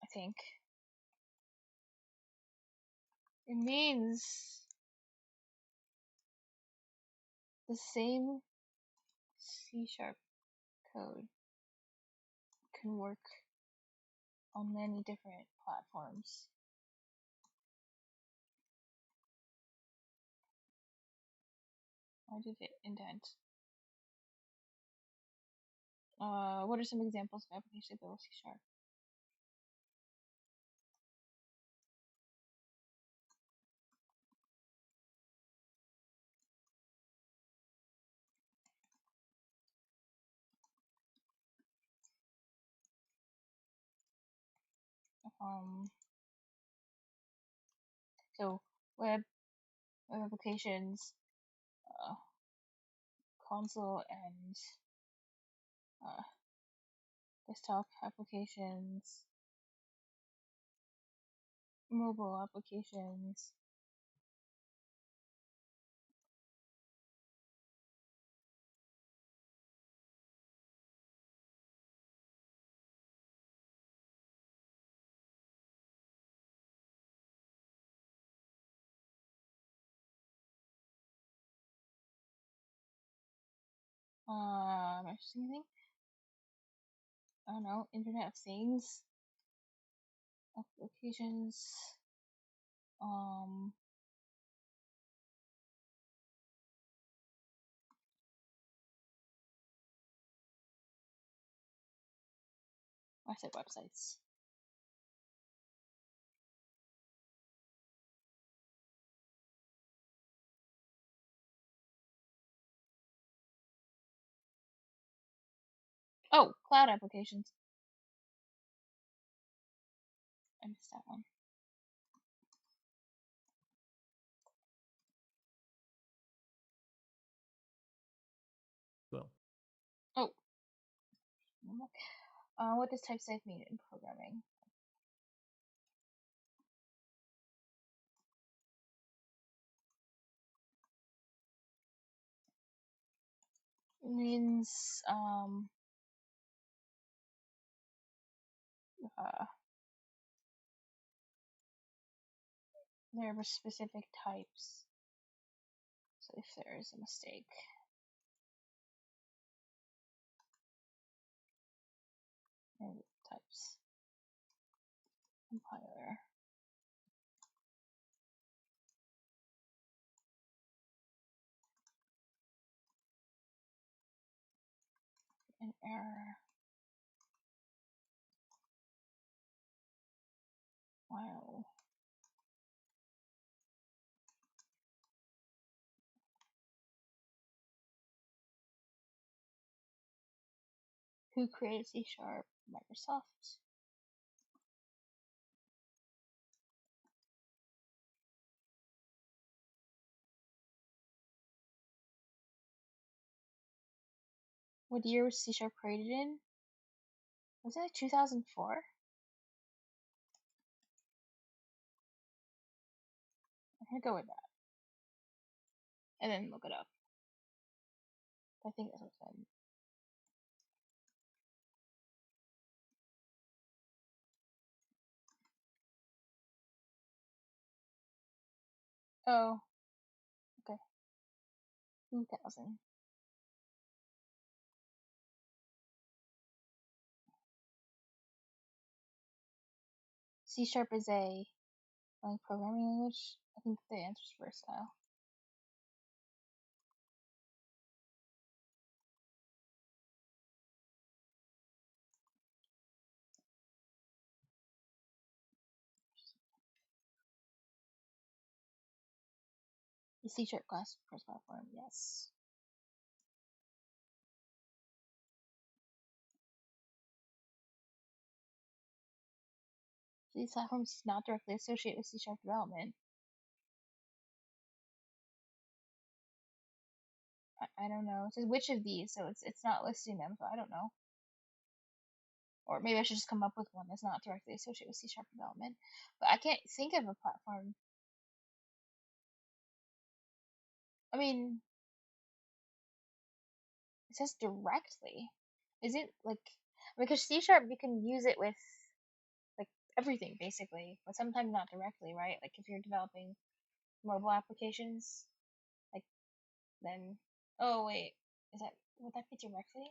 I think it means the same C# code can work on many different platforms. Why did it indent? What are some examples of applications built with C#? So web applications, console and desktop applications, Mobile applications. Am I missing anything? I don't know. Internet of Things. Applications. I said websites. Oh, cloud applications. I missed that one. Well. Oh. What does type-safe mean in programming? It means there are specific types. So if there is a mistake, types. Compiler. An error. Wow. Who created C#? Microsoft. What year was C# created in? Was it like 2004? I'm gonna go with that. And then look it up. I think that's what's been. Oh. Okay. 2000. C# is a programming language. I think the answer is versatile. The C# class cross platform, yes. These platforms not directly associated with C# development. I don't know. It says which of these, so it's not listing them, so I don't know. Or maybe I should just come up with one that's not directly associated with C# development. But I can't think of a platform. I mean, it says directly. Is it like, because C# you can use it with like everything basically, but sometimes not directly, right? Like if you're developing mobile applications, like then, oh wait, would that be directly?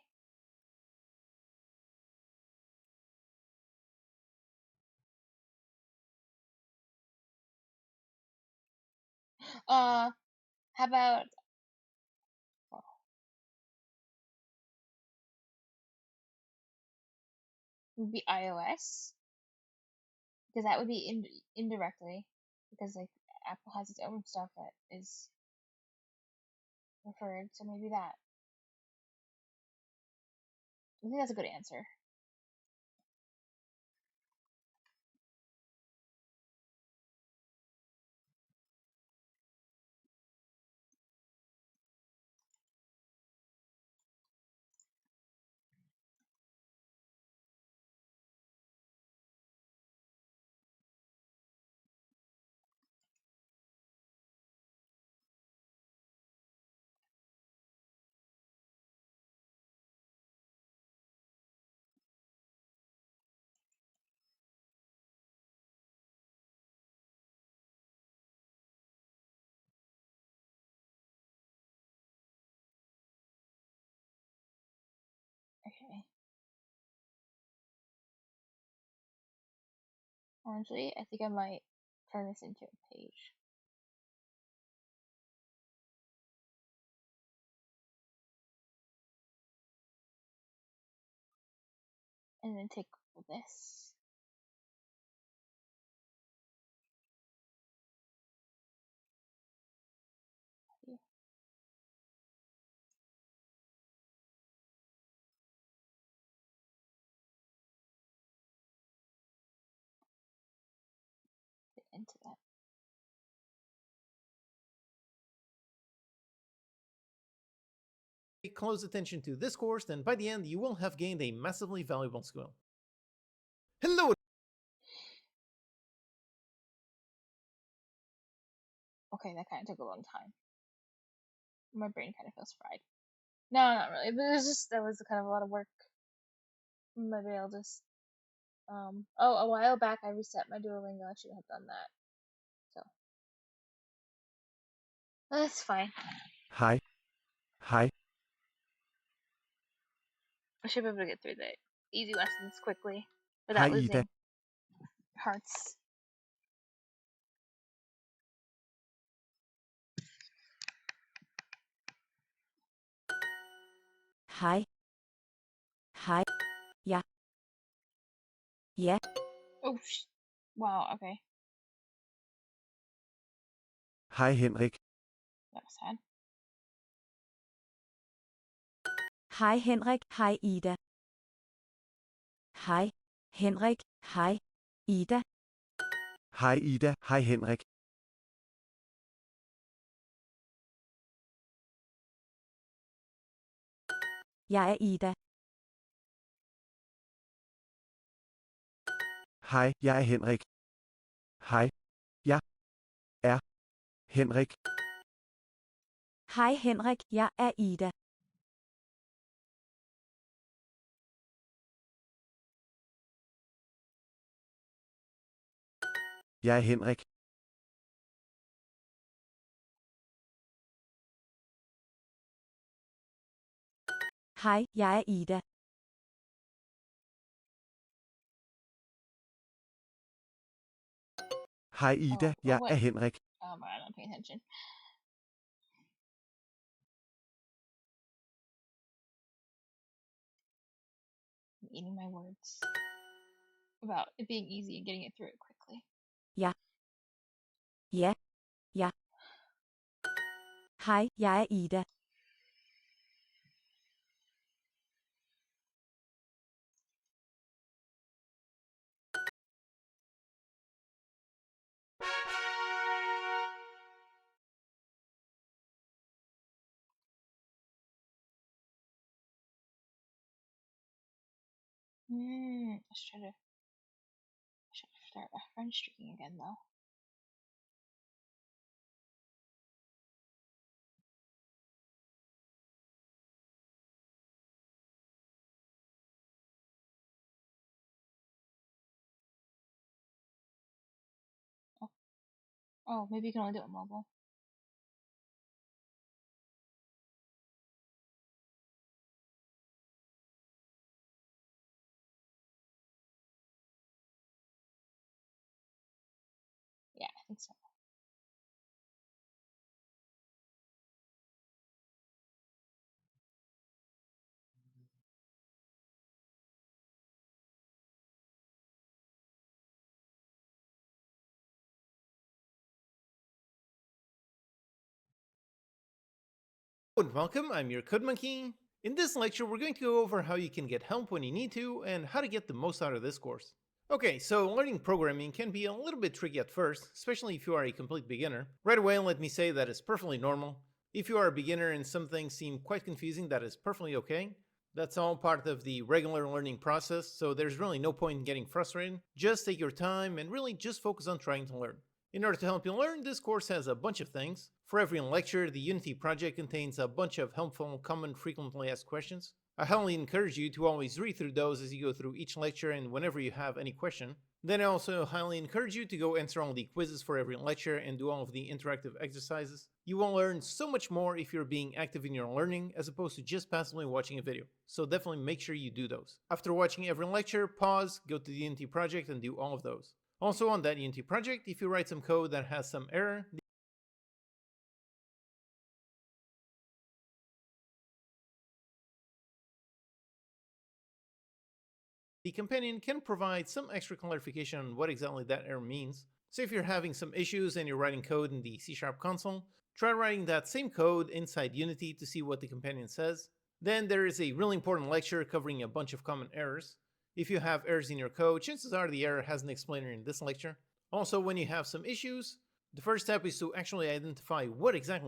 How about, would be iOS, because that would be indirectly, because like Apple has its own stuff that is referred, so maybe that. I think that's a good answer. Honestly, I think I might turn this into a page. And then take this. Get into that. Pay close attention to this course, and by the end, you will have gained a massively valuable skill. Hello! Okay, that kind of took a long time. My brain kind of feels fried. No, not really. But it's just, that was kind of a lot of work. Maybe I'll just, oh, a while back I reset my Duolingo. I should have done that. So, that's fine. Hej. Hej. I should be able to get through the easy lessons quickly without Hej Ida. losing hearts. Hej. Hej. Ja. Ja. Oh, wow, okay. Hej Henrik. That was sad. Hej Henrik, hej Ida. Hej Henrik, hej Ida. Hej Ida. Hej Henrik. Jeg er Ida. Hej, jeg er Henrik. Hej. Jeg er Henrik. Hej Henrik, jeg er Ida. Jeg er Henrik. Hej, jeg er Ida. Hej Ida, jeg what? er Henrik. I'm not paying attention. I'm eating my words about it being easy and getting it through it quickly. Ja. Ja. Ja. Hej, jeg er Ida. Let's try to. I should start my French speaking again though. Oh, maybe you can only do it on mobile. Yeah, I think so. And welcome, I'm your Code Monkey. In this lecture, we're going to go over how you can get help when you need to, and how to get the most out of this course. Okay, so learning programming can be a little bit tricky at first, especially if you are a complete beginner. Right away, let me say that is perfectly normal. If you are a beginner and some things seem quite confusing, that is perfectly okay. That's all part of the regular learning process, so there's really no point in getting frustrated. Just take your time and really just focus on trying to learn. In order to help you learn, this course has a bunch of things. For every lecture, the Unity project contains a bunch of helpful, common, frequently asked questions. I highly encourage you to always read through those as you go through each lecture and whenever you have any question. Then I also highly encourage you to go answer all the quizzes for every lecture and do all of the interactive exercises. You will learn so much more if you're being active in your learning as opposed to just passively watching a video. So definitely make sure you do those. After watching every lecture, pause, go to the Unity project and do all of those. Also on that Unity project, if you write some code that has some error, the companion can provide some extra clarification on what exactly that error means. So if you're having some issues and you're writing code in the C# console, try writing that same code inside Unity to see what the companion says. Then there is a really important lecture covering a bunch of common errors. If you have errors in your code, chances are the error has an explainer in this lecture. Also, when you have some issues, the first step is to actually identify what exactly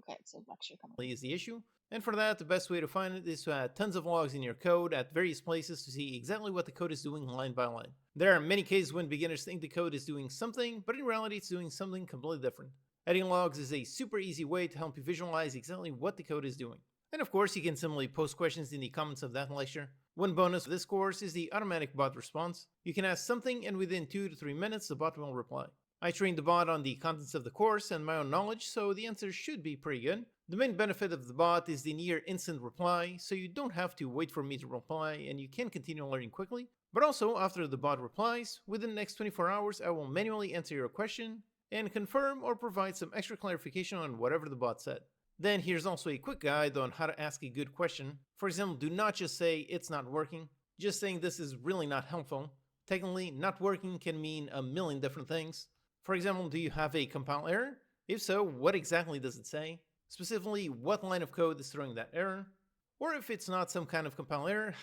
it's a lecture coming. is the issue. And for that, the best way to find it is to add tons of logs in your code at various places to see exactly what the code is doing line by line. There are many cases when beginners think the code is doing something, but in reality it's doing something completely different. Adding logs is a super easy way to help you visualize exactly what the code is doing. And of course, you can simply post questions in the comments of that lecture. One bonus of this course is the automatic bot response. You can ask something and within 2 to 3 minutes the bot will reply. I trained the bot on the contents of the course and my own knowledge, so the answer should be pretty good. The main benefit of the bot is the near instant reply, so you don't have to wait for me to reply and you can continue learning quickly. But also, after the bot replies, within the next 24 hours I will manually answer your question and confirm or provide some extra clarification on whatever the bot said. Then here's also a quick guide on how to ask a good question. For example, do not just say it's not working. Just saying this is really not helpful. Technically, not working can mean a million different things. For example, do you have a compile error? If so, what exactly does it say? Specifically, what line of code is throwing that error? Or if it's not some kind of compile error,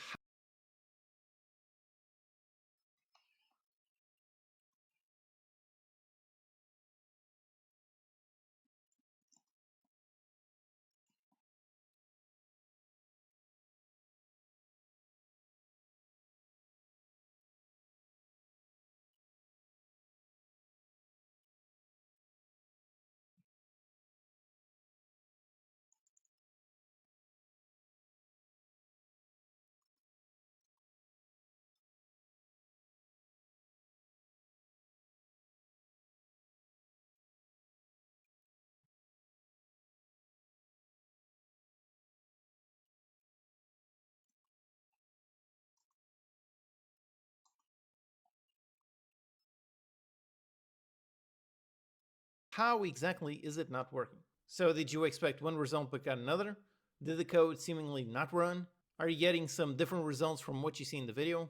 how exactly is it not working? So did you expect one result but got another? Did the code seemingly not run? Are you getting some different results from what you see in the video?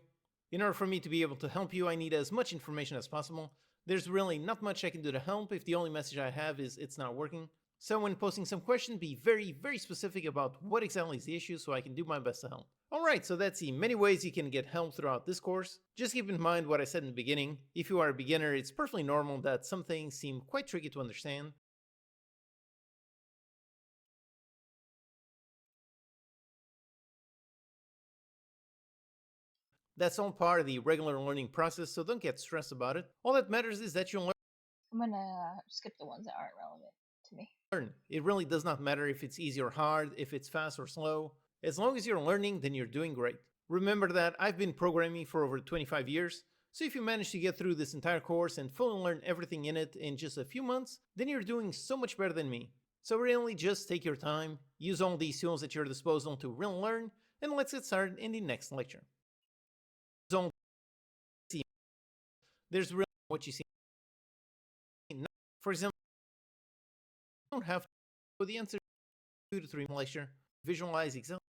In order for me to be able to help you, I need as much information as possible. There's really not much I can do to help if the only message I have is it's not working. So when posting some question, be very specific about what exactly is the issue so I can do my best to help. Alright, so that's the many ways you can get help throughout this course. Just keep in mind what I said in the beginning. If you are a beginner, it's perfectly normal that some things seem quite tricky to understand. That's all part of the regular learning process, so don't get stressed about it. All that matters is that you learn. I'm gonna skip the ones that aren't relevant to me. It really does not matter if it's easy or hard, if it's fast or slow. As long as you're learning, then you're doing great. Remember that I've been programming for over 25 years, so if you manage to get through this entire course and fully learn everything in it in just a few months, then you're doing so much better than me. So really just take your time, use all these tools at your disposal to really learn, and let's get started in the next lecture. There's really what you see. For example, you don't have to put the answer 2 to 3 lecture, visualize exactly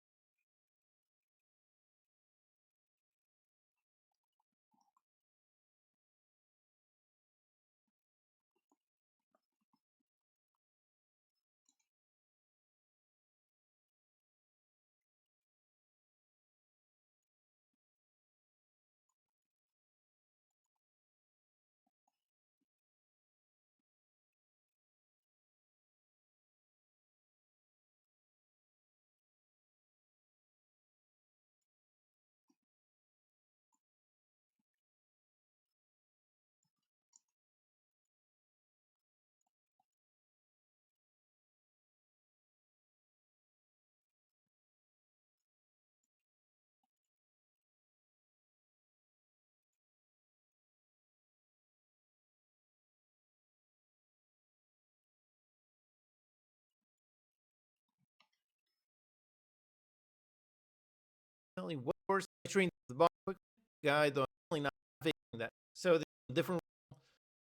what course I trained the bot quick. guy, though I'm really not faking that. So the different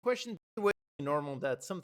question way normal that some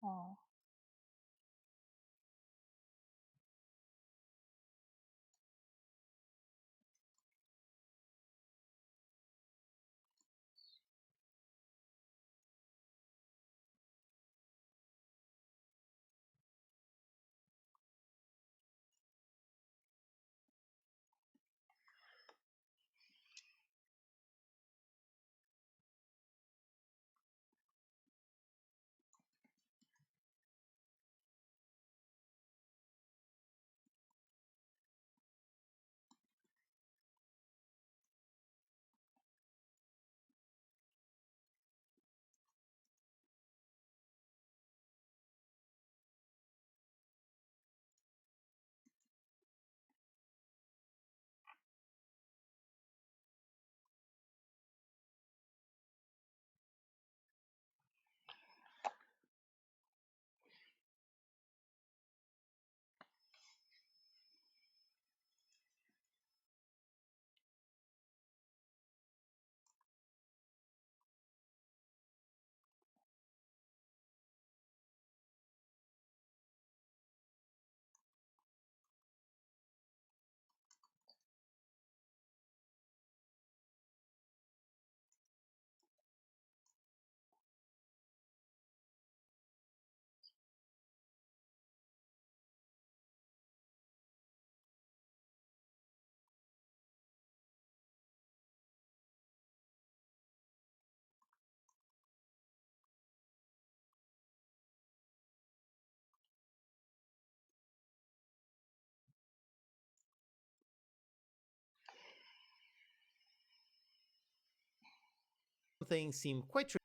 Oh. things seem quite tricky.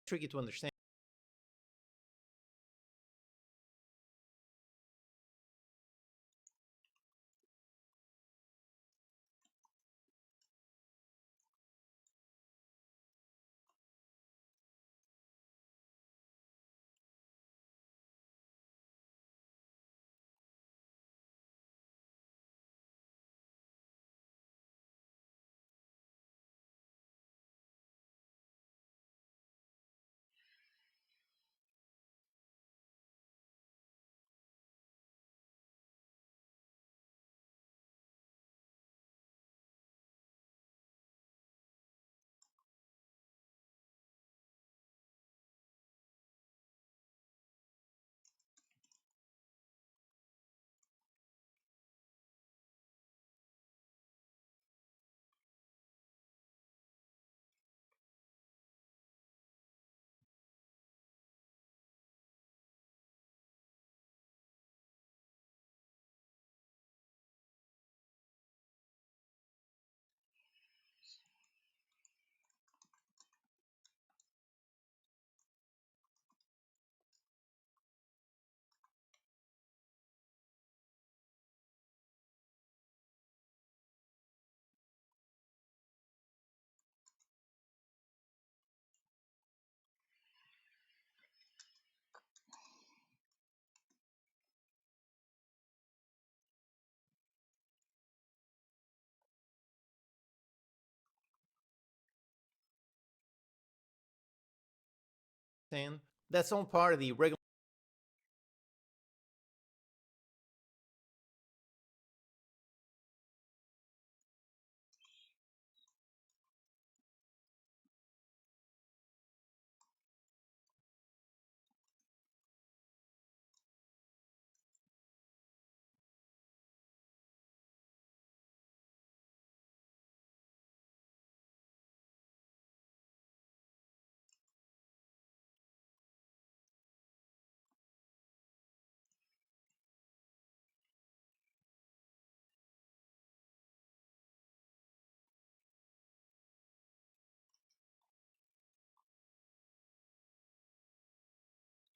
tricky to understand. That's all part of the regular.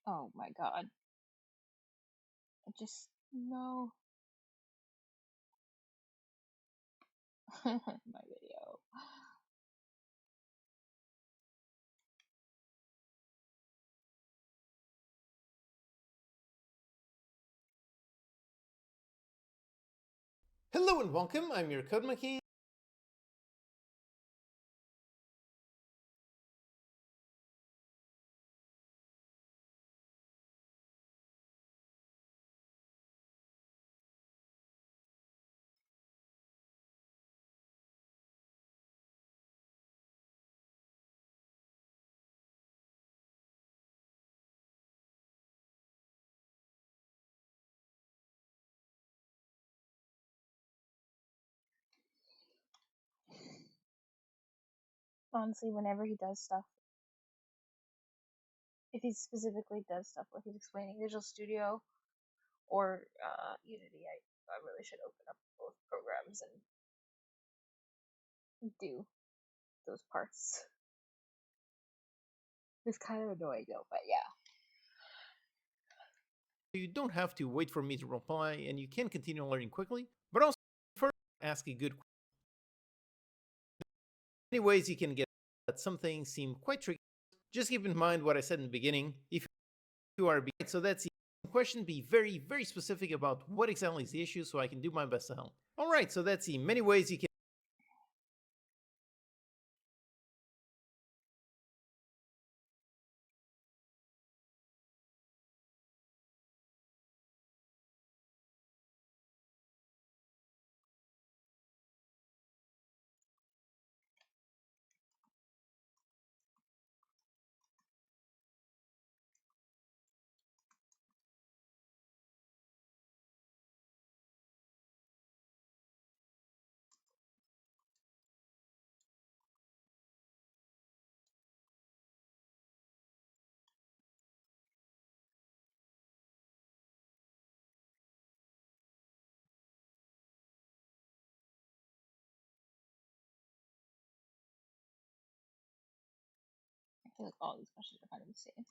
Oh my god. I just no. My video. Hello and welcome. I'm your Code Monkey. Honestly, whenever he does stuff, if he specifically does stuff like he's explaining Visual Studio or Unity, I really should open up both programs and do those parts. It's kind of annoying though, but yeah. You don't have to wait for me to reply, and you can continue learning quickly, but also first ask a good question. Many ways you can get that some things seem quite tricky. Just keep in mind what I said in the beginning. If you are behind, so that's the question, be very, very specific about what exactly is the issue so I can do my best to help. Alright, so that's the many ways you can feel like all these questions are kind of the same.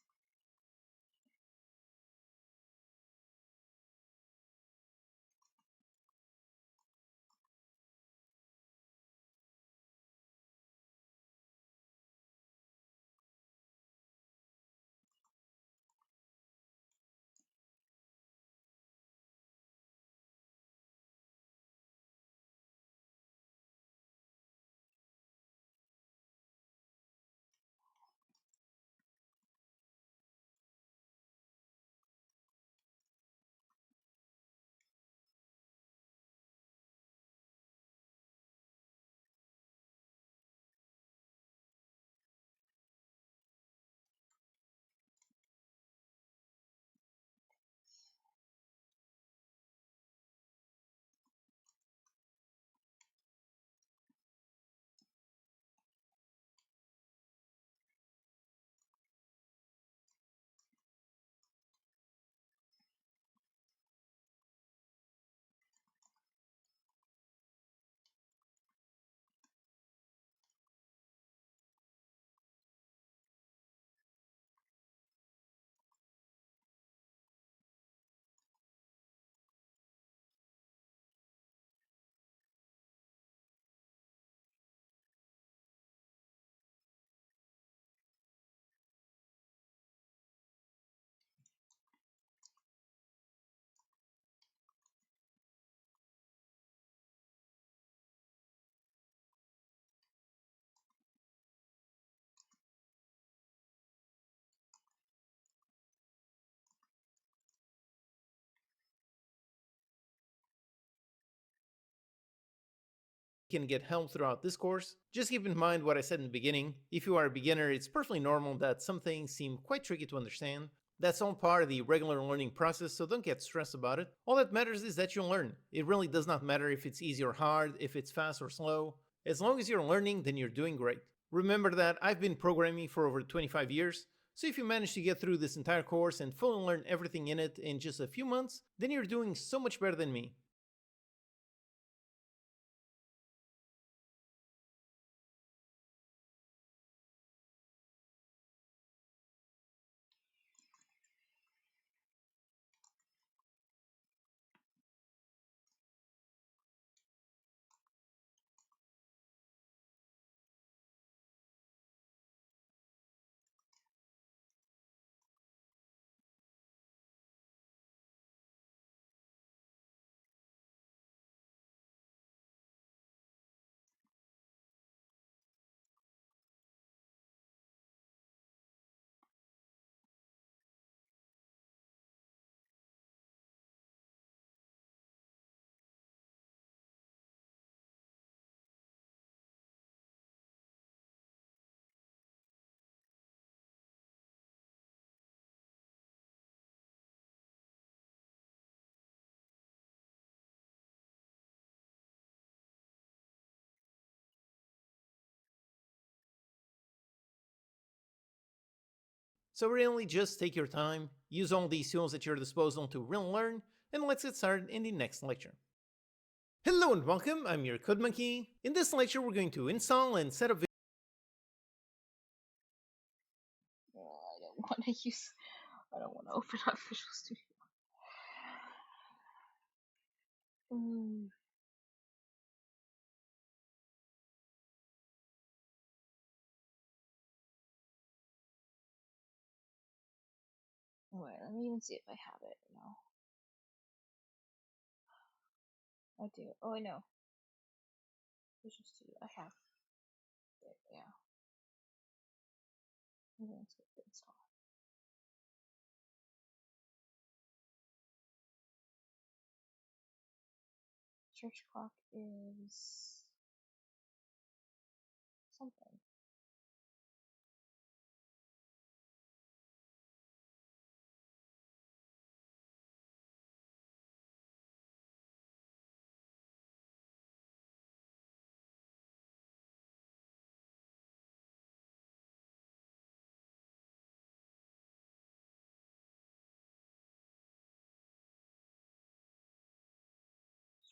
Can get help throughout this course. Just keep in mind what I said in the beginning. If you are a beginner, it's perfectly normal that some things seem quite tricky to understand. That's all part of the regular learning process, so don't get stressed about it. All that matters is that you'll learn. It really does not matter if it's easy or hard, if it's fast or slow. As long as you're learning, then you're doing great. Remember that I've been programming for over 25 years, so if you manage to get through this entire course and fully learn everything in it in just a few months, then you're doing so much better than me. So really just take your time, use all these tools at your disposal to really learn, and let's get started in the next lecture. Hello and welcome, I'm your Code Monkey. In this lecture we're going to install and set up I don't want to open up Visual Studio. Wait, let me even see if I have it. No. I do. Oh, I know. Visual Studio. I have it. Yeah. Let's go to install. Church clock is something.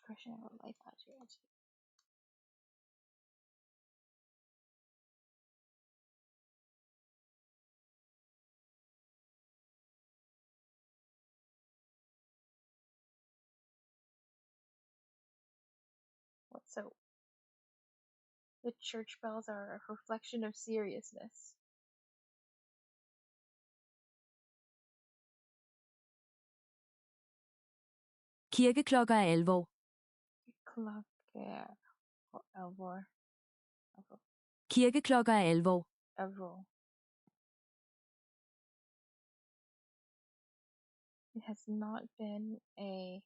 Discretion of life attitude. So the church bells are a reflection of seriousness. Kirkeklokker er alvor. Klokke alvor. Kirkeklokker er alvor. Alvor. It has not been a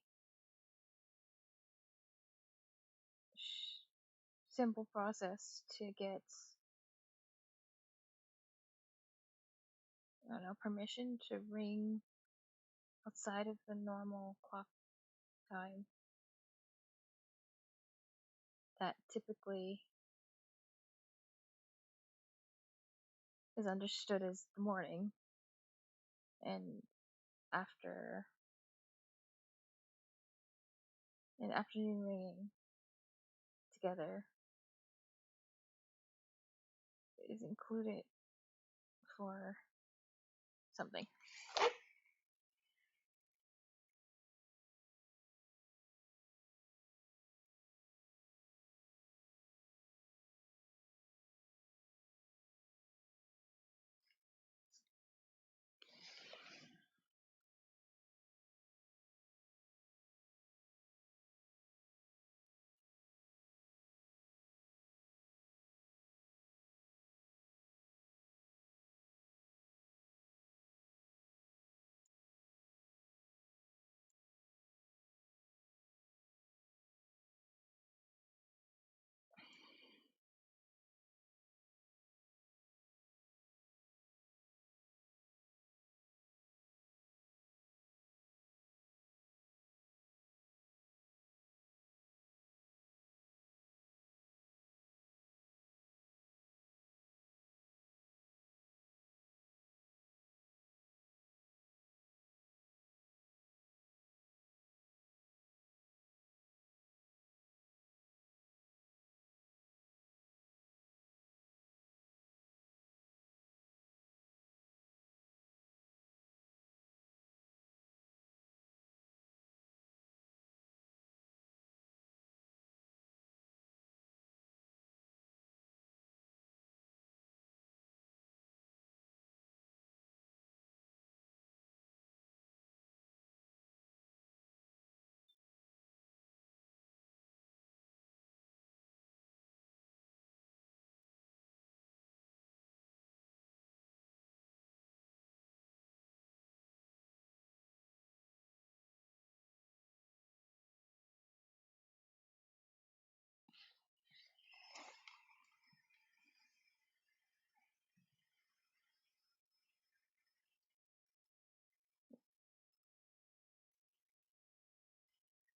simple process to get permission to ring outside of the normal clock time that typically is understood as the morning, and after an afternoon ringing together is included for something.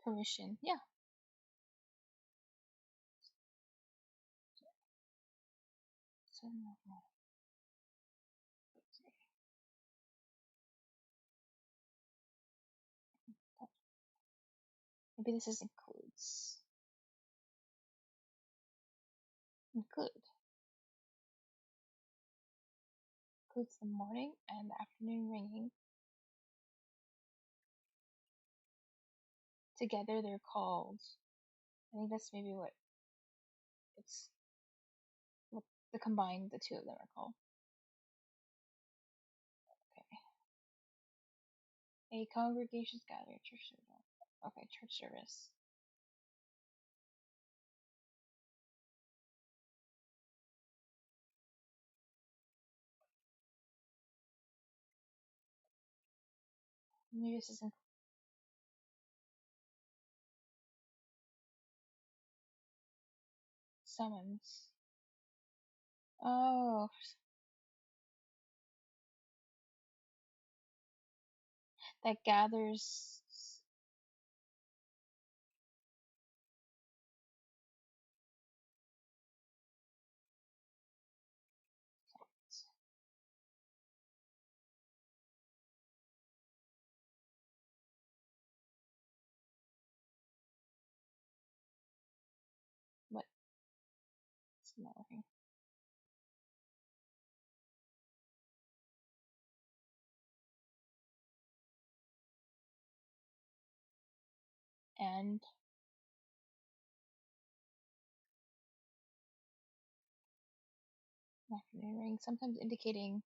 Permission, yeah. So, maybe this is includes the morning and the afternoon ringing. Together they're called, I think that's maybe what the combined, the two of them are called. Okay. A congregation's gathering, church service. Okay, church service. Maybe this isn't summons. Oh, that gathers. What? It's not working. And Afternoon ring, sometimes indicating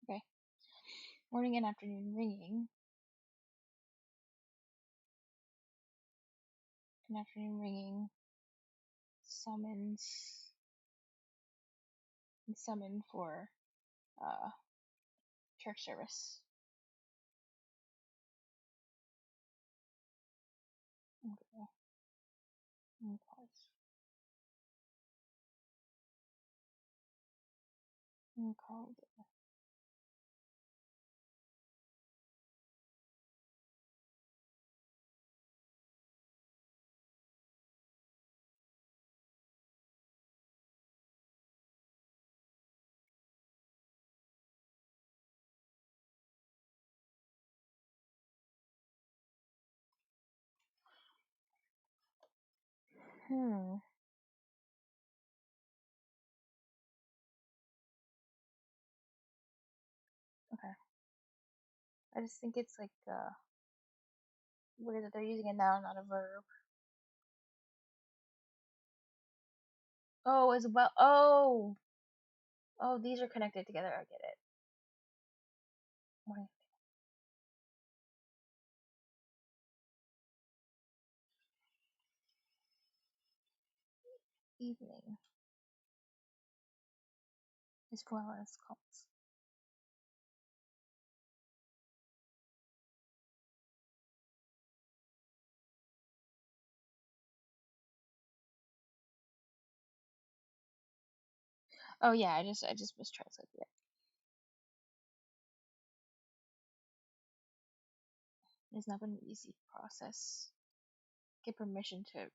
okay. Morning and afternoon ringing. And afternoon ringing summon for church service. Okay. Pause. Call it. Okay. I just think it's like weird that they're using a noun, not a verb. Oh, as well. Oh, these are connected together. I get it. Morning. Evening. As well as calls. Oh yeah, I just mistranslated it. It's not been an easy process. Get permission for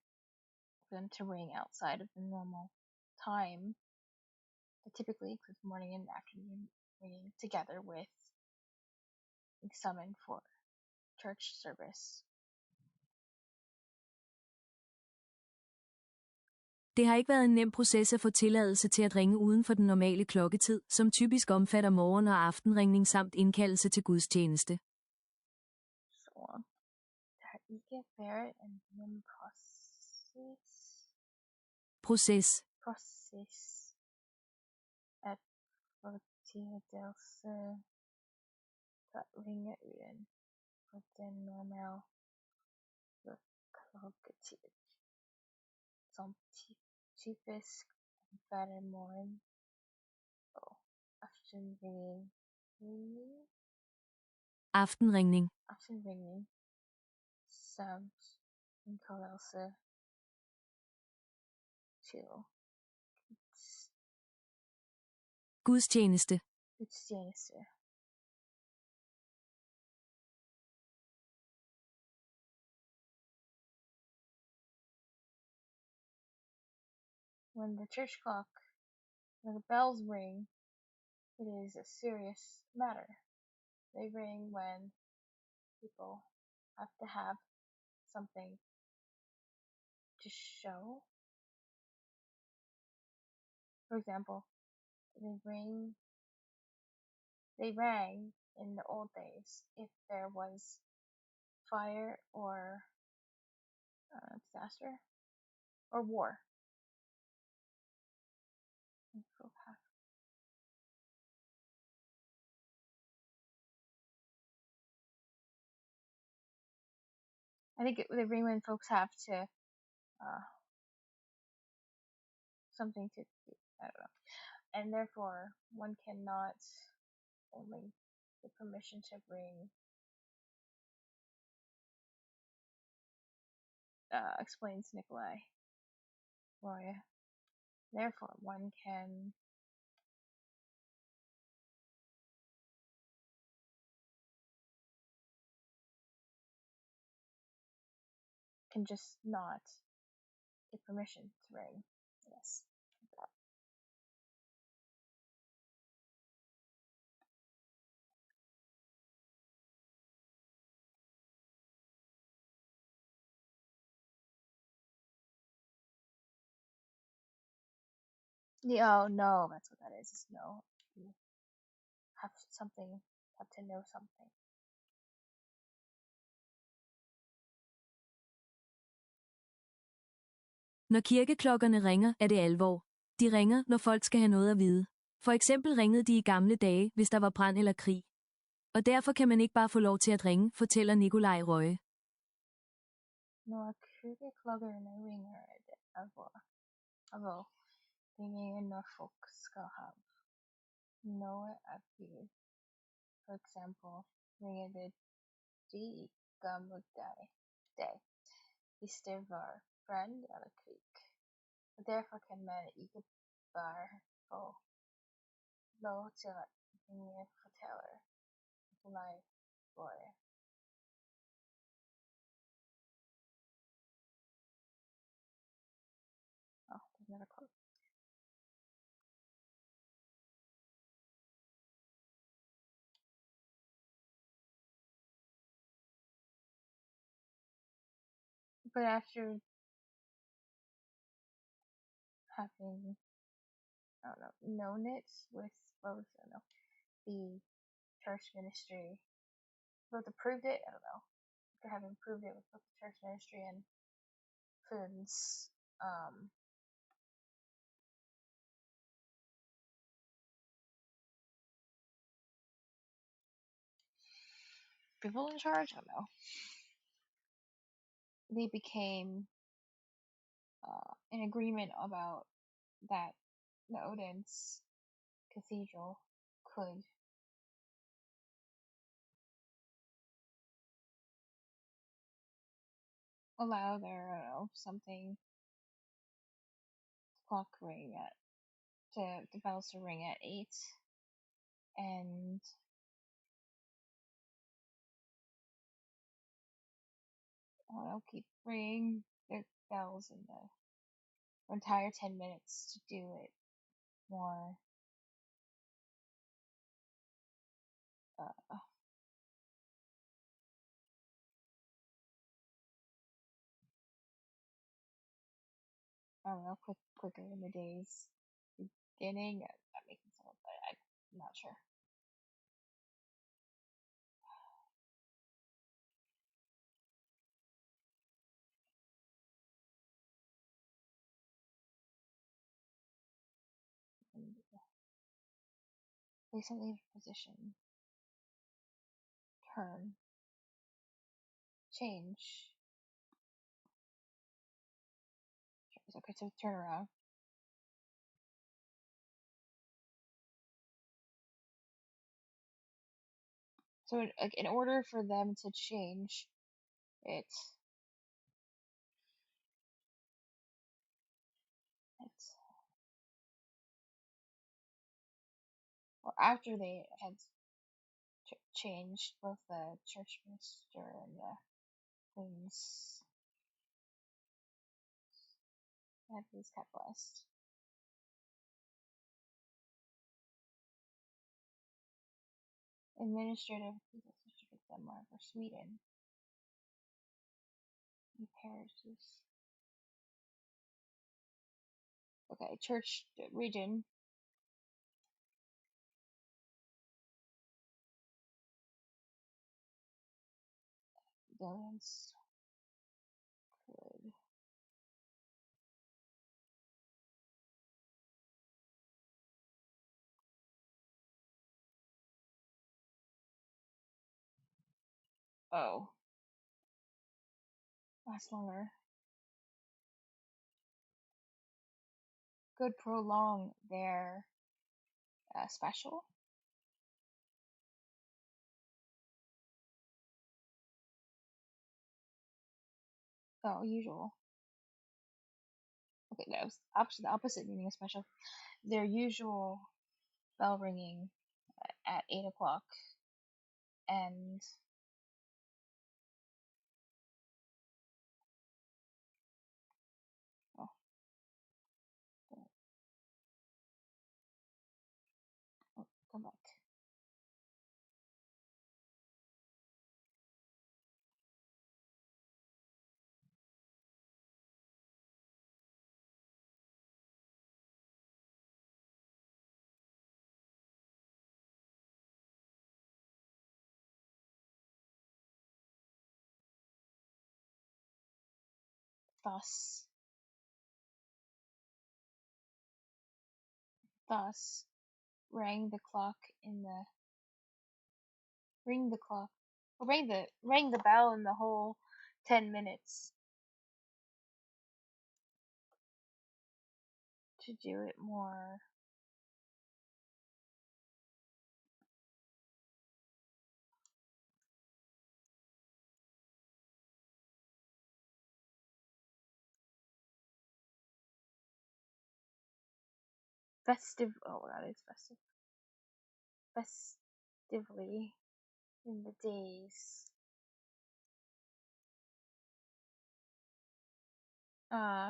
them to ring outside of the normal time. That typically includes morning and afternoon ringing together with summon for church service. Det har ikke været en nem proces at få tilladelse til at ringe uden for den normale klokketid, som typisk omfatter morgen- og aftenringning samt indkaldelse til gudstjeneste. Så der har ikke været en nem proces at få tilladelse at ringe uden for den normale klokketid, som typisk omfatter morgen- og aftenringning. Aftenringning samt indkaldelse til Gudstjeneste. When the church clock, when the bells ring, it is a serious matter. They ring when people have to have something to show. For example, they rang in the old days if there was fire or disaster or war. I think they ring when folks have to something to do. I don't know. And therefore, one cannot only get permission to ring. Explains Nikolai. Gloria. Therefore, one can just not get permission to ring. Yes. Oh no, that's what that is. It's no. You have to know something. Når kirkeklokkerne ringer, er det alvor. De ringer, når folk skal have noget at vide. For eksempel ringede de i gamle dage, hvis der var brand eller krig. Og derfor kan man ikke bare få lov til at ringe, fortæller Nikolaj Røje. Når kirkeklokkerne ringer, er det alvor. Alvor. Ringingen, når folk skal have noget at vide. For eksempel ringede de i gamle dage, hvis der var brand eller krig. Og derfor kan man ikke bare få lov til at ringe, fortæller Nikolaj Røje. Oh, there's another quote. But after having, I don't know, known it with both, I don't know, the church ministry, both approved it, I don't know, after having approved it with both the church ministry and Finn's, people in charge, I don't know, they became in agreement about that the Odense Cathedral could allow their, I don't know, something clock ring at the bells to ring at 8 and I don't know, keep ringing the bells in the entire 10 minutes to do it more I don't know, quicker in the day's beginning. That making sense, but I'm not sure. And recently position, turn, change. Okay, so turn around. So like in order for them to change it, well, after they had changed both the church minister and the queen's had these kept blessed. Administrative District of Denmark or Sweden. Parishes. Okay, church region. Billions could last longer. Could prolong their special. Oh, usual. Okay, that was the opposite meaning of special. Their usual bell ringing at 8 o'clock and come back. Thus thus rang the clock rang the bell in the whole 10 minutes to do it more festive. Oh, that is festive. Festively in the days.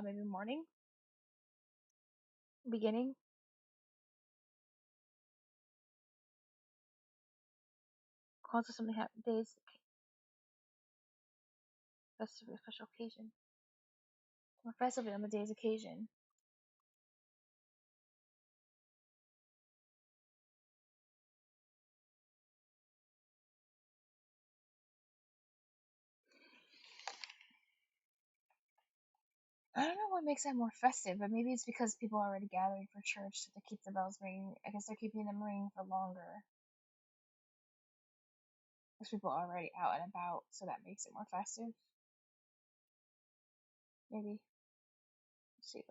Maybe morning, beginning. Calls to something happen days. Festively, special occasion. More festively on the day's occasion. I don't know what makes that more festive, but maybe it's because people are already gathering for church, so they keep the bells ringing. I guess they're keeping them ringing for longer. Because people are already out and about, so that makes it more festive. Maybe. Let's see.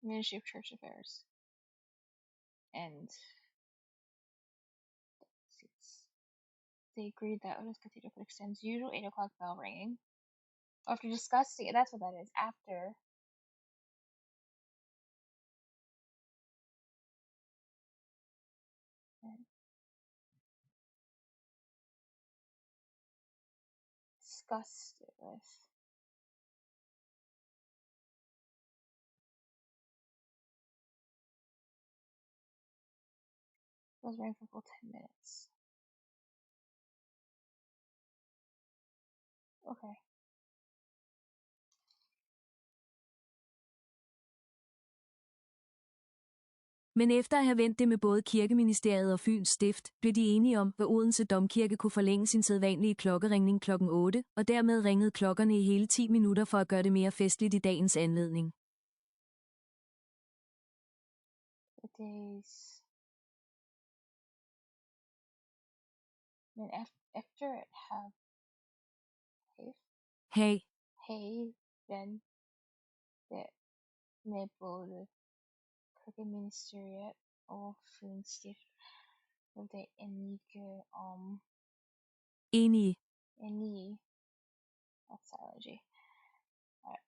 Ministry of Church Affairs. And seats. They agreed that Otis Cathedral could extend usual 8 o'clock bell ringing. After discussing it, that's what that is. After. Discussed it with. It was ringing for full 10 minutes. Okay. Men efter at have vendt det med både Kirkeministeriet og Fyns Stift, blev de enige om, at Odense Domkirke kunne forlænge sin sædvanlige klokkeringning kl. 8, og dermed ringede klokkerne i hele 10 minutter for at gøre det mere festligt i dagens anledning. Men efter at have Hey, vendt det med både Kirkeministeriet og Fyns Stift, blev det enige. At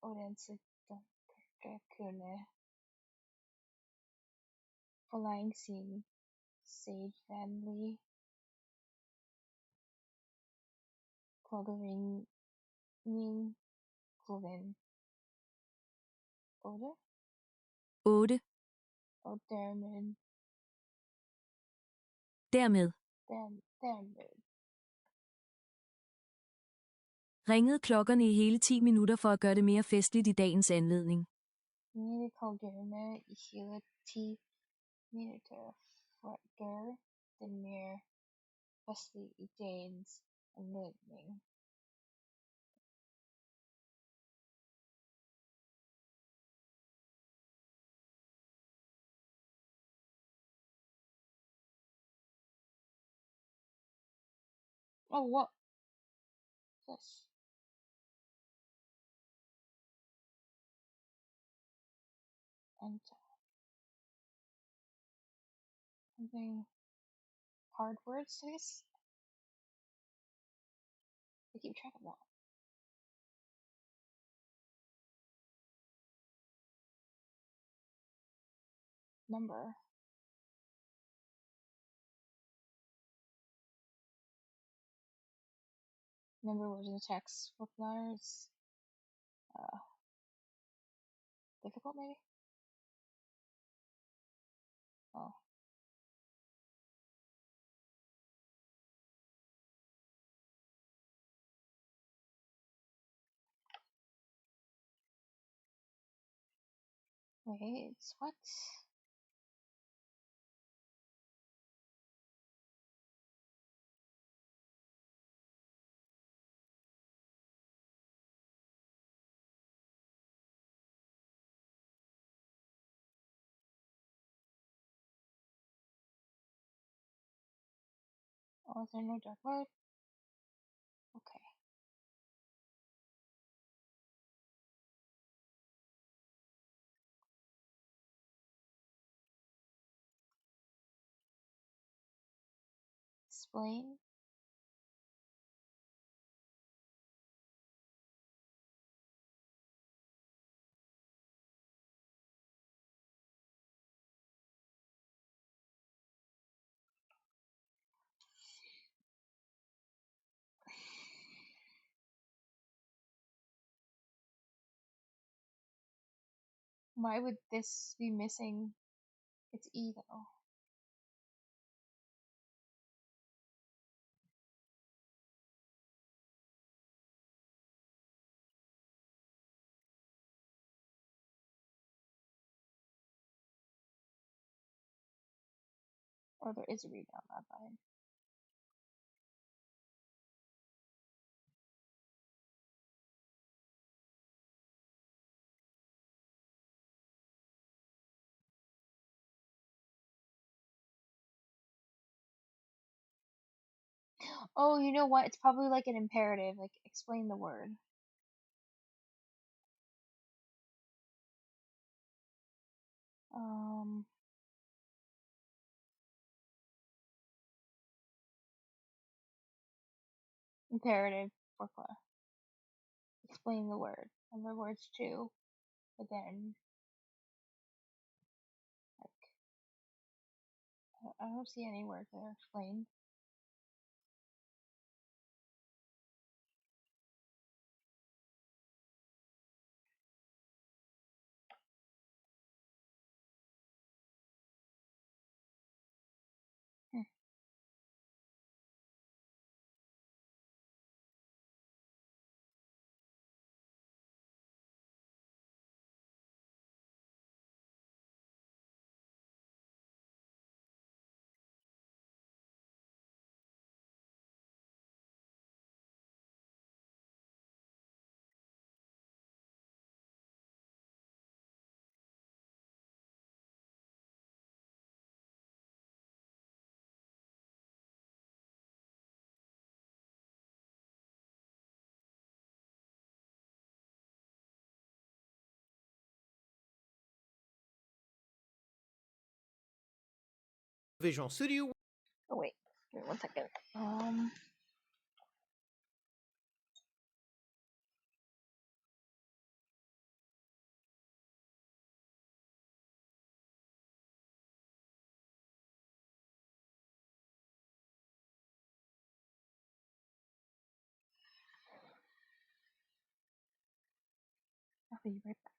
Odense Domkirke kunne forlænge sin sædvanlige klokkeringning klokken 8, 8. og dermed ringede klokkerne i hele 10 minutter for at gøre det mere festligt i dagens anledning. ringede klokkerne i hele 10 minutter for at gøre det mere festligt i dagens anledning. Oh, what? This. And something hard words, I guess. I keep track of that. Number. Number was in the text. Booknar is difficult, maybe? Oh. Wait, it's what? Was there no dark mode? Okay. Explain. Why would this be missing? It's E though. Or there is a rebound, not bad. Oh, you know what? It's probably like an imperative, like explain the word. Um, Imperative for class. Explain the word. And the words too. But then, like, I don't see any words that are explained. Hmm. Visual Studio. Oh wait, give me 1 second. I'll be right back.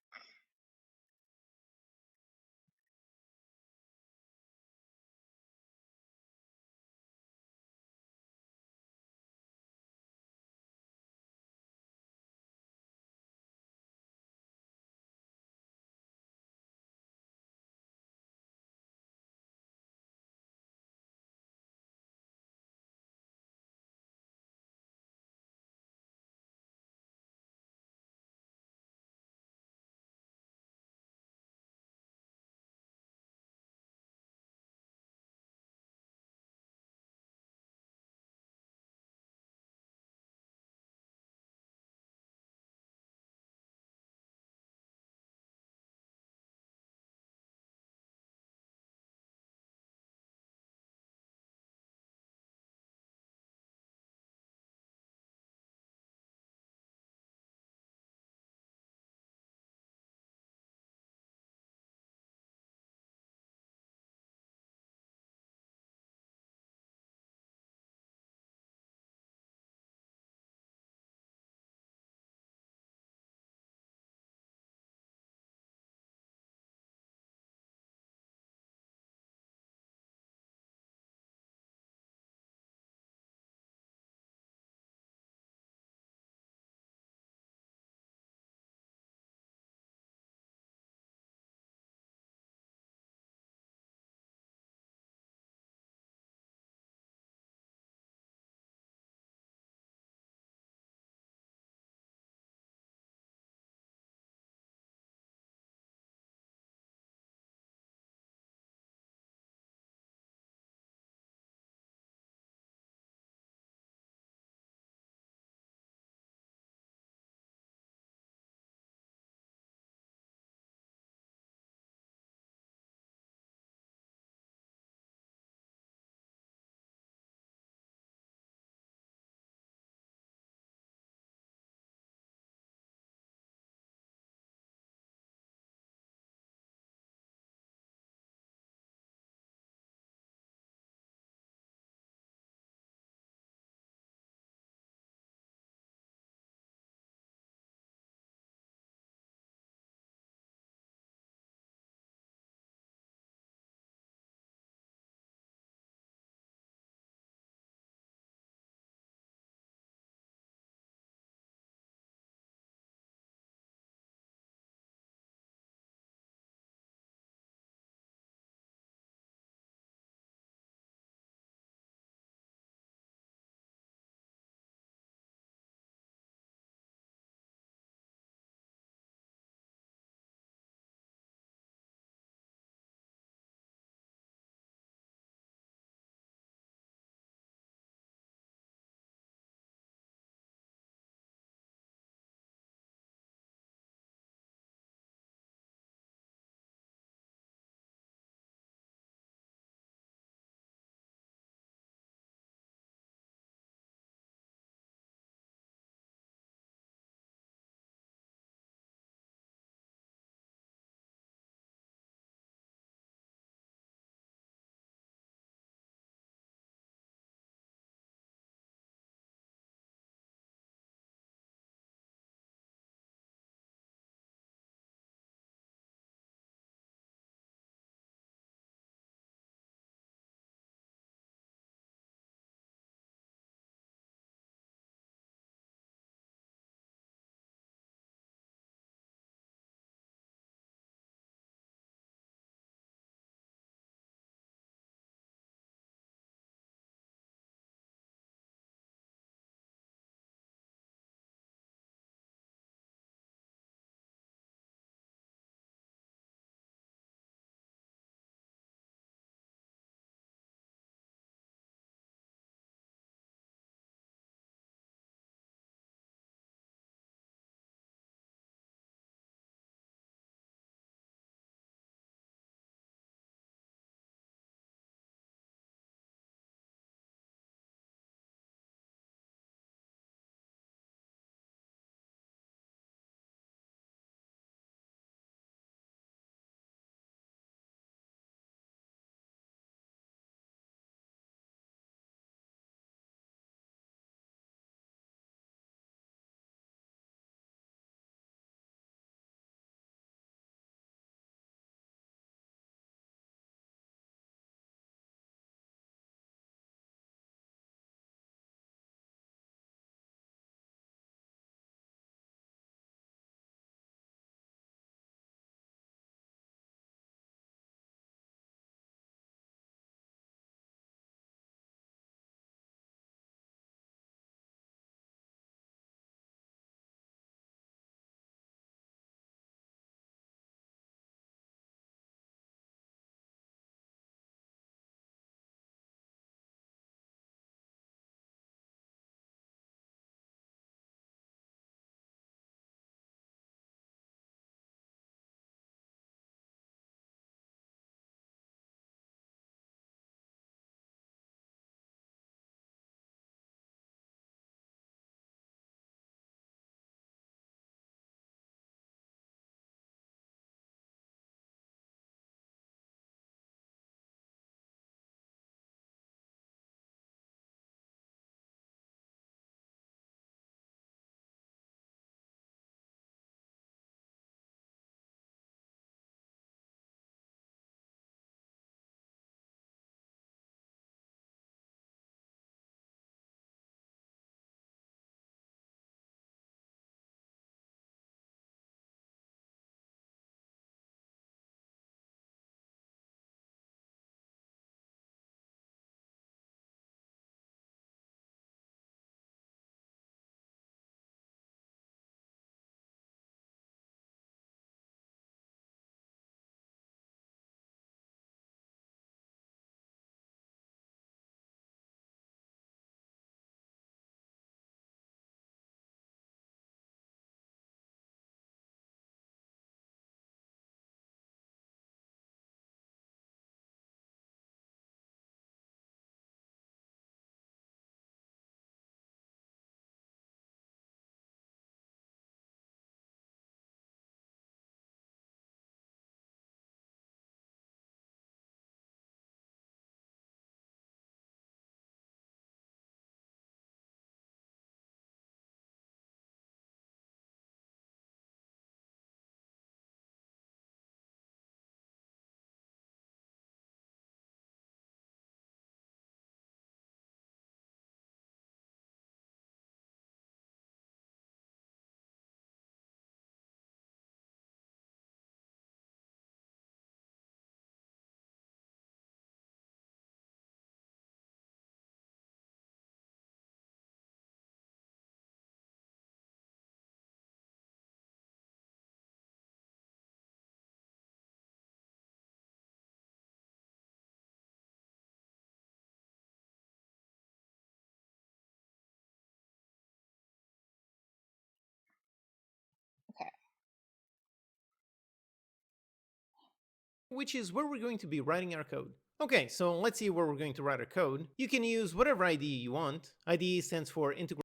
which is where we're going to be writing our code. Okay, so let's see where we're going to write our code. You can use whatever IDE you want. IDE stands for Integrated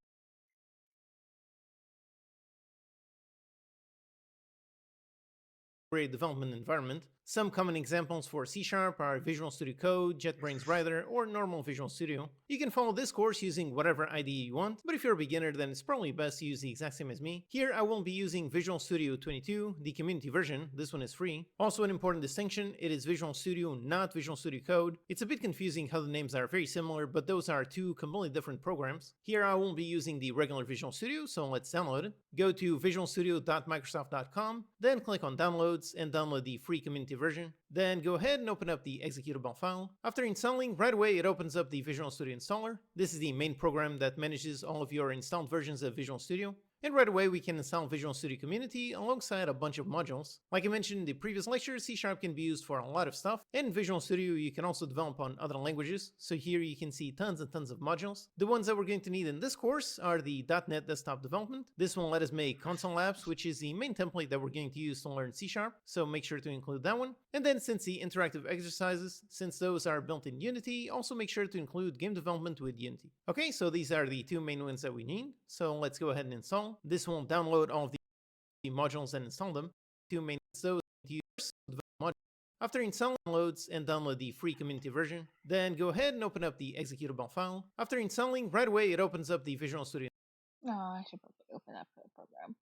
Development Environment. Some common examples for C# are Visual Studio Code, JetBrains Writer, or normal Visual Studio. You can follow this course using whatever IDE you want, but if you're a beginner then it's probably best to use the exact same as me. Here I will be using Visual Studio 22, the community version. This one is free. Also an important distinction, it is Visual Studio, not Visual Studio Code. It's a bit confusing how the names are very similar, but those are two completely different programs. Here I will be using the regular Visual Studio, so let's download it. Go to visualstudio.microsoft.com, then click on Downloads and download the free community version. Then go ahead and open up the executable file. After installing, right away it opens up the Visual Studio installer. This is the main program that manages all of your installed versions of Visual Studio. And right away we can install Visual Studio Community alongside a bunch of modules. Like I mentioned in the previous lecture, C# can be used for a lot of stuff, and in Visual Studio you can also develop on other languages, so here you can see tons and tons of modules. The ones that we're going to need in this course are the .NET Desktop Development. This will let us make console apps, which is the main template that we're going to use to learn C#, so make sure to include that one. And then since the interactive exercises, since those are built in Unity, also make sure to include game development with Unity. Okay, so these are the two main ones that we need, so let's go ahead and install. This will download all of the modules and install them. Two main those to use modules. After installing downloads and download the free community version, then go ahead and open up the executable file. After installing, right away it opens up the Visual Studio. Oh, I should probably open up the program.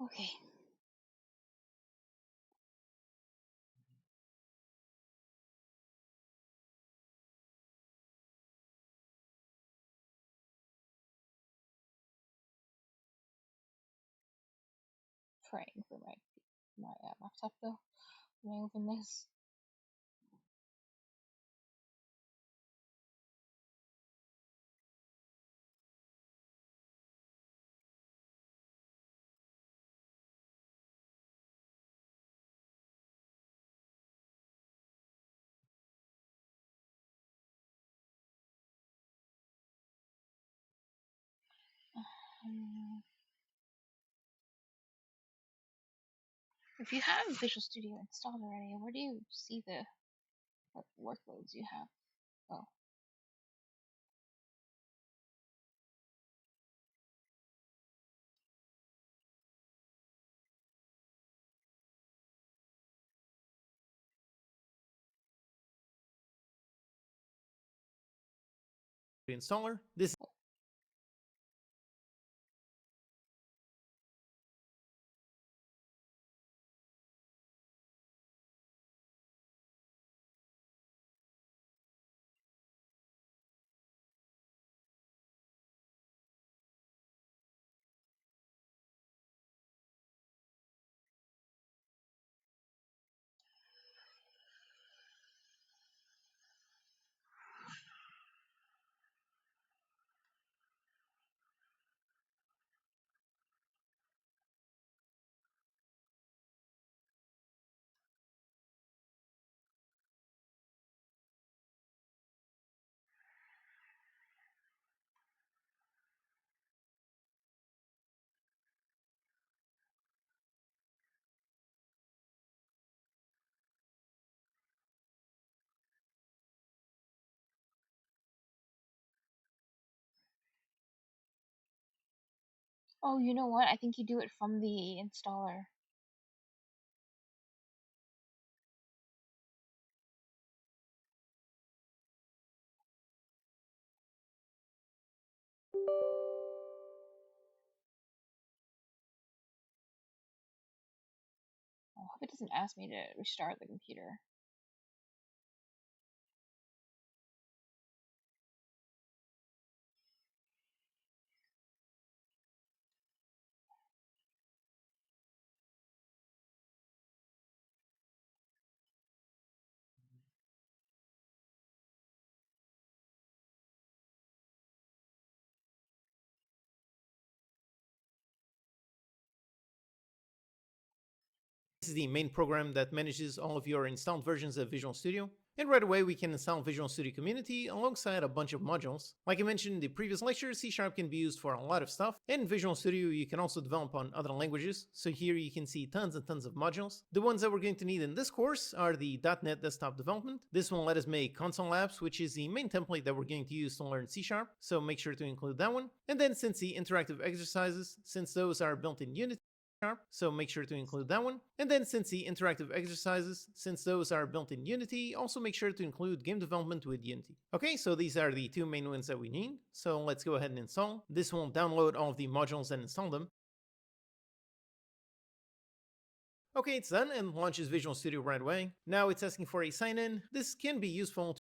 Okay. Praying for my laptop though. When I open this. If you have Visual Studio installed already, where do you see the what workloads you have? Oh. Installer. This Oh, you know what? I think you do it from the installer. I hope it doesn't ask me to restart the computer. is the main program that manages all of your installed versions of Visual Studio. And right away we can install Visual Studio Community alongside a bunch of modules. Like I mentioned in the previous lecture, C# can be used for a lot of stuff, and in Visual Studio you can also develop on other languages, so here you can see tons and tons of modules. The ones that we're going to need in this course are the .NET Desktop Development. This will let us make console apps, which is the main template that we're going to use to learn C#, so make sure to include that one. And then Cincy interactive exercises, since those are built in Unity, so make sure to include that one. And then Cincy interactive exercises, since those are built in Unity, also make sure to include game development with Unity. Okay, so these are the two main ones that we need. So let's go ahead and install. This will download all of the modules and install them. Okay, it's done and launches Visual Studio right away. Now it's asking for a sign-in. This can be useful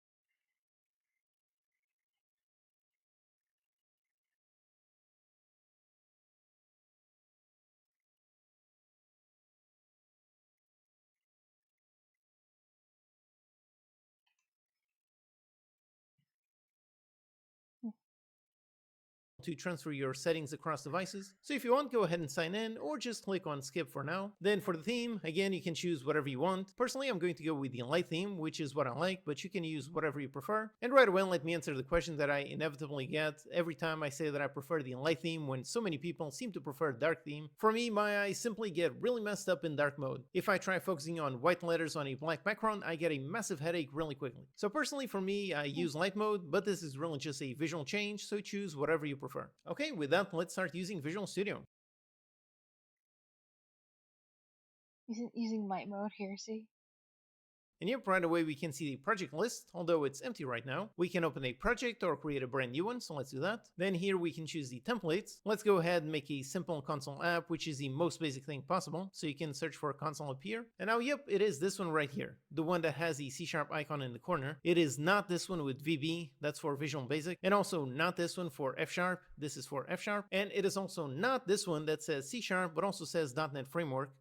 to transfer your settings across devices. So if you want, go ahead and sign in, or just click on skip for now. Then for the theme, again, you can choose whatever you want. Personally, I'm going to go with the light theme, which is what I like, but you can use whatever you prefer. And right away, let me answer the question that I inevitably get every time I say that I prefer the light theme when so many people seem to prefer dark theme. For me, my eyes simply get really messed up in dark mode. If I try focusing on white letters on a black background, I get a massive headache really quickly. So personally, for me, I use light mode, but this is really just a visual change, so choose whatever you prefer. Okay, with that, let's start using Visual Studio. Using light mode here, see? And yep, right away we can see the project list, although it's empty right now. We can open a project or create a brand new one, so let's do that. Then here we can choose the templates. Let's go ahead and make a simple console app, which is the most basic thing possible. So you can search for console up here. And now, yep, it is this one right here. The one that has the C# icon in the corner. It is not this one with VB, that's for Visual Basic. And also not this one for F#, this is for F#. And it is also not this one that says C#, but also says .NET Framework.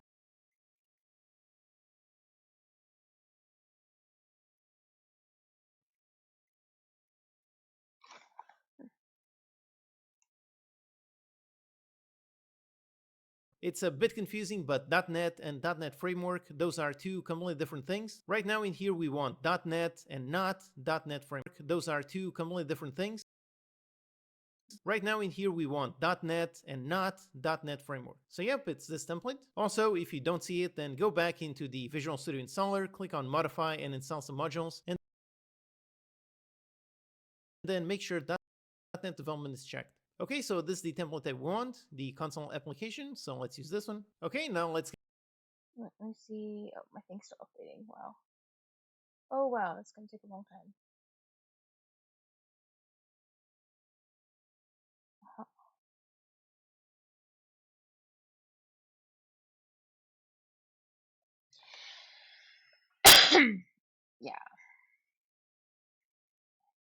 It's a bit confusing, but .NET and .NET Framework, those are two completely different things. Right now in here we want .NET and not .NET Framework. Those are two completely different things. Right now in here we want .NET and not .NET Framework. So yep, it's this template. Also, if you don't see it, then go back into the Visual Studio installer, click on Modify and install some modules, and then make sure .NET Development is checked. Okay, so this is the template that we want, the console application, so let's use this one. Okay, now let's... Let me see. Oh, my thing's still updating. Wow. Oh, wow, that's going to take a long time. Yeah.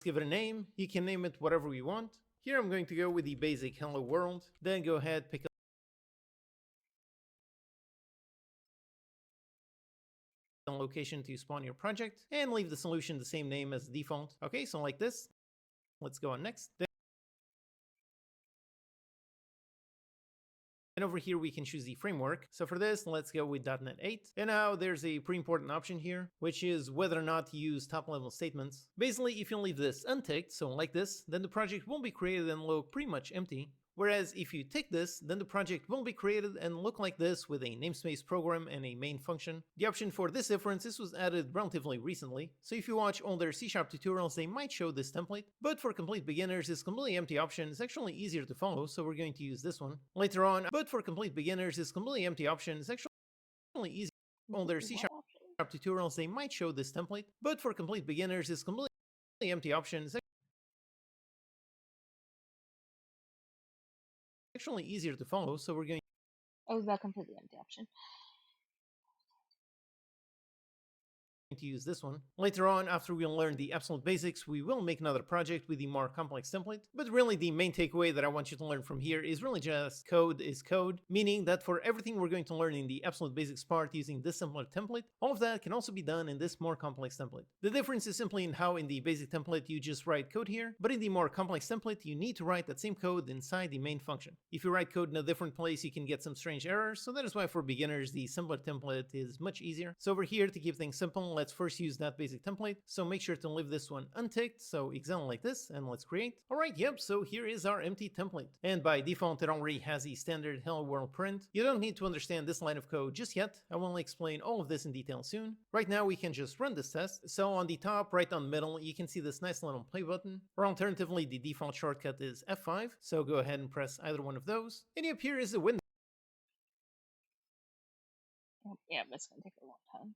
Give it a name. You can name it whatever we want. Here I'm going to go with the basic hello world. Then go ahead, pick a location to spawn your project and leave the solution the same name as the default. Okay, so like this. Let's go on next. And over here we can choose the framework. So for this, let's go with .NET 8. And now there's a pretty important option here, which is whether or not to use top-level statements. Basically, if you leave this unticked, so like this, then the project won't be created and look pretty much empty. Whereas if you tick this, then the project will be created and look like this with a namespace program and a main function. The option for this difference was added relatively recently, so if you watch older C# tutorials, they might show this template. But for complete beginners, this completely empty option is actually easier to follow, so we're going to use this one later on. But for complete beginners, this completely empty option is actually easier. Older C# tutorials, they might show this template. But for complete beginners, this completely empty option is actually easier to follow, so we're going... Oh, that completely empty option. to use this one. Later on, after we learn the absolute basics, we will make another project with the more complex template. But really, the main takeaway that I want you to learn from here is really just code is code, meaning that for everything we're going to learn in the absolute basics part using this simpler template, all of that can also be done in this more complex template. The difference is simply in how in the basic template you just write code here, but in the more complex template you need to write that same code inside the main function. If you write code in a different place, you can get some strange errors, so that is why for beginners the simpler template is much easier. So over here, to keep things simple, let's first use that basic template. So make sure to leave this one unticked, so example like this, and let's create. Alright, yep, so here is our empty template. And by default, it already has the standard hello world print. You don't need to understand this line of code just yet. I will explain all of this in detail soon. Right now, we can just run this test. So on the top, right on the middle, you can see this nice little play button. Or alternatively, the default shortcut is F5. So go ahead and press either one of those. And up here is a window. Yeah, but it's gonna take a long time.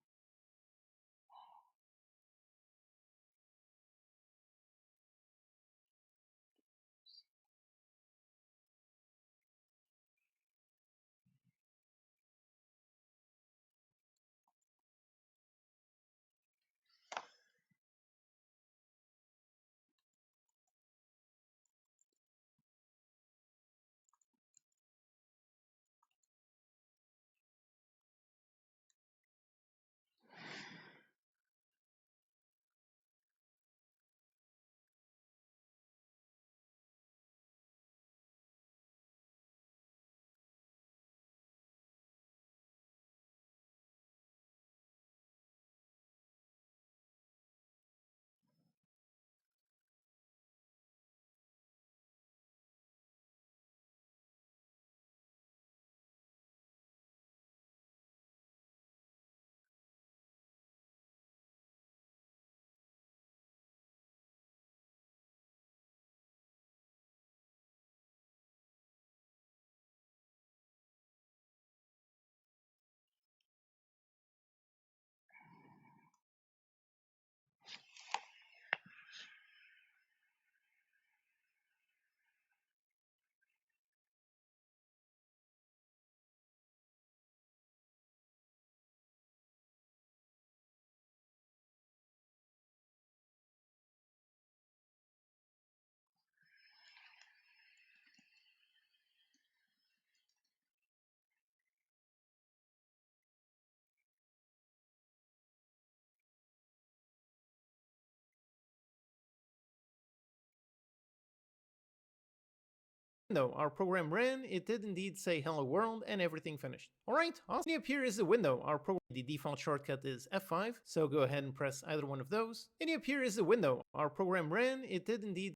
Our program ran, it did indeed say hello world, and everything finished. Alright, awesome. Up here is a window. Our program, the default shortcut is F5, so go ahead and press either one of those. And up here is a window. Our program ran, it did indeed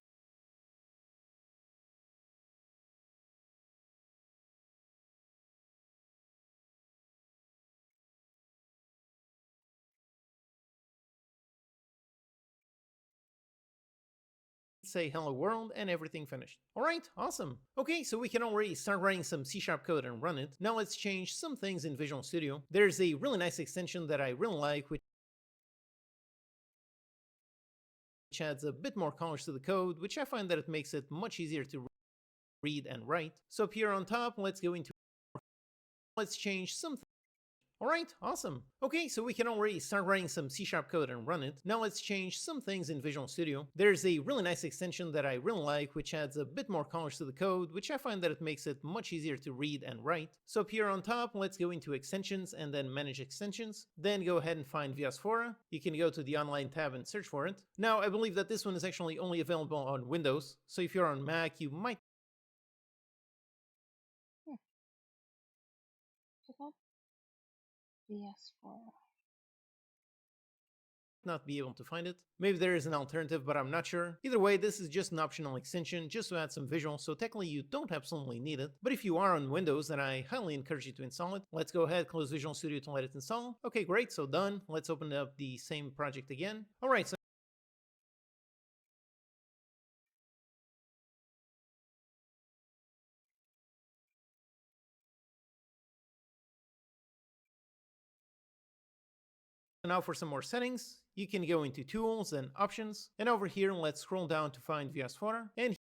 say hello world, and everything finished. Alright, awesome. Okay, so we can already start writing some C# code and run it. Now let's change some things in Visual Studio. There's a really nice extension that I really like, which adds a bit more colors to the code, which I find that it makes it much easier to read and write. So up here on top, let's change some. Alright, awesome. Okay, so we can already start writing some C# code and run it. Now let's change some things in Visual Studio. There's a really nice extension that I really like, which adds a bit more colors to the code, which I find that it makes it much easier to read and write. So up here on top, let's go into Extensions and then Manage Extensions. Then go ahead and find Viasphora. You can go to the Online tab and search for it. Now, I believe that this one is actually only available on Windows, so if you're on Mac, you might Viasphora. not be able to find it. Maybe there is an alternative, but I'm not sure. Either way, this is just an optional extension just to add some visual, so technically you don't absolutely need it. But if you are on Windows, then I highly encourage you to install it. Let's go ahead, close Visual Studio to let it install. Okay, great, so done. Let's open up the same project again. Alright, so now for some more settings, you can go into Tools and Options, and over here let's scroll down to find Viasphora, and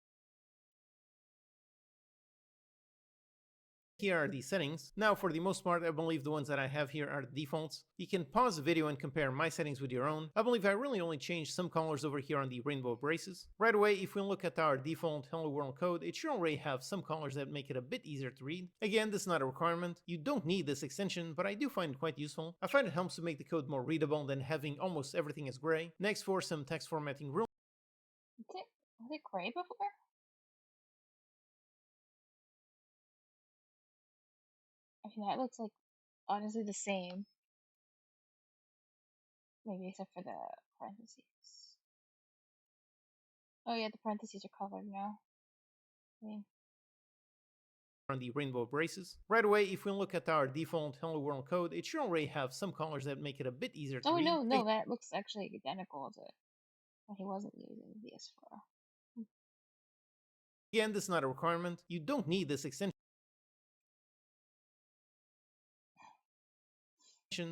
here are the settings. Now, for the most part, I believe the ones that I have here are the defaults. You can pause the video and compare my settings with your own. I believe I really only changed some colors over here on the rainbow braces. Right away, if we look at our default Hello World code, it should already have some colors that make it a bit easier to read. Again, this is not a requirement. You don't need this extension, but I do find it quite useful. I find it helps to make the code more readable than having almost everything as gray. Next, for some text formatting rules. Was it gray before? I mean, that looks like honestly the same. Maybe except for the parentheses. Oh yeah, the parentheses are colored now. I mean, on the rainbow braces. Right away, if we look at our default Hello World code, it should already have some colors that make it a bit easier to read. No, that looks actually identical to what he wasn't using this for. Again, this is not a requirement. You don't need this extension,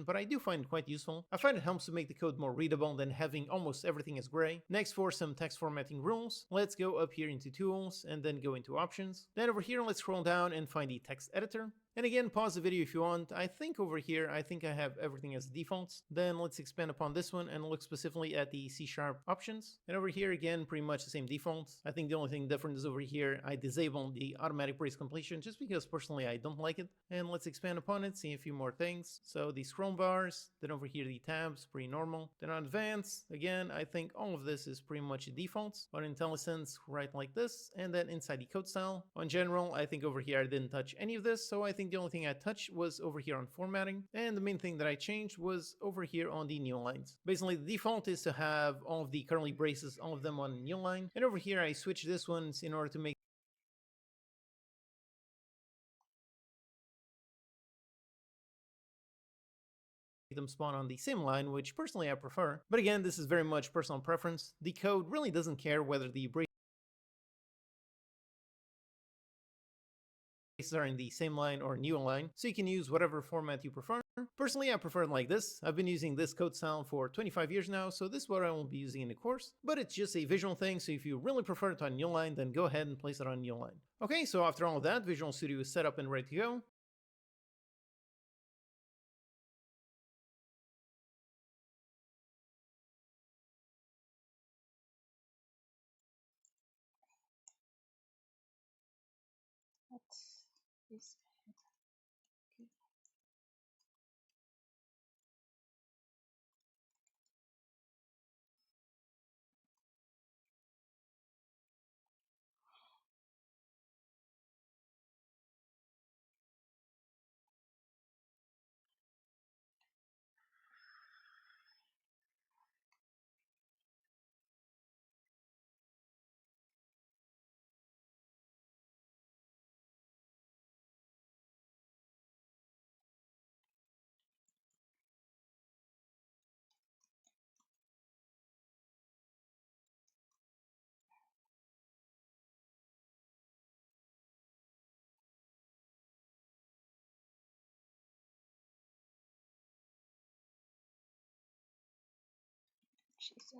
but I do find it quite useful. I find it helps to make the code more readable than having almost everything as gray. Next, for some text formatting rules, let's go up here into Tools and then go into Options. Then over here, let's scroll down and find the text editor. And again, pause the video if you want. I think over here, I have everything as defaults. Then let's expand upon this one and look specifically at the C# options. And over here, again, pretty much the same defaults. I think the only thing different is over here, I disabled the automatic brace completion just because personally I don't like it. And let's expand upon it, see a few more things. So the scroll bars, then over here the tabs, pretty normal. Then on advanced, again, I think all of this is pretty much defaults. On IntelliSense, right like this. And then inside the code style. On general, I think over here I didn't touch any of this, so I think the only thing I touched was over here on formatting, and the main thing that I changed was over here on the new lines. Basically, the default is to have all of the curly braces, all of them on new line, and over here I switched this ones in order to make them spawn on the same line, which personally I prefer. But again, this is very much personal preference. The code really doesn't care whether the braces are in the same line or new line, so you can use whatever format you prefer. Personally, I prefer it like this. I've been using this code style for 25 years now, so this is what I will be using in the course, but it's just a visual thing, so if you really prefer it on new line, then go ahead and place it on new line. Okay, so after all of that, Visual Studio is set up and ready to go. What's this? She said.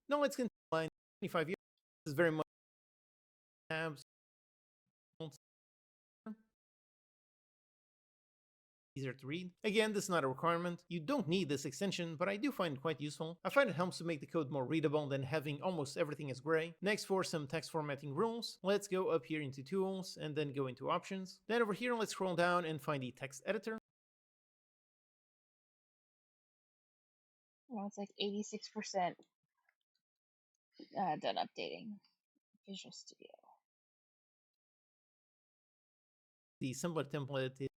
Now let's continue line 25 years. This is very much tabs. Easier to read. Again, this is not a requirement. You don't need this extension, but I do find it quite useful. I find it helps to make the code more readable than having almost everything as gray. Next, for some text formatting rules, let's go up here into Tools and then go into Options. Then over here, let's scroll down and find the text editor. Well, it's like 86% done updating Visual Studio. The simpler template is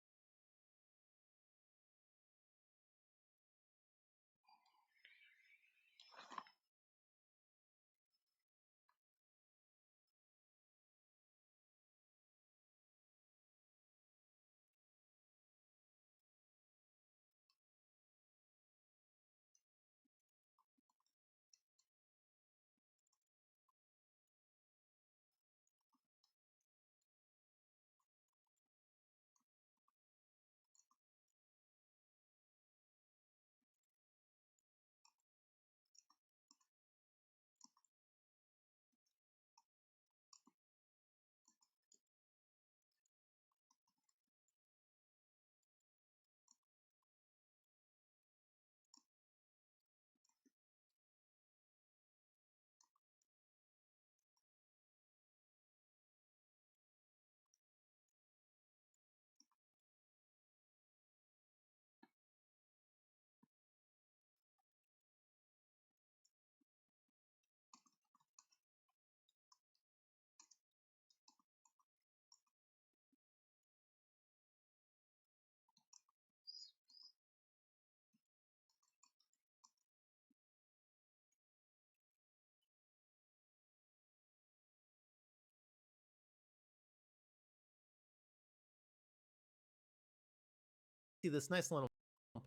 see this nice little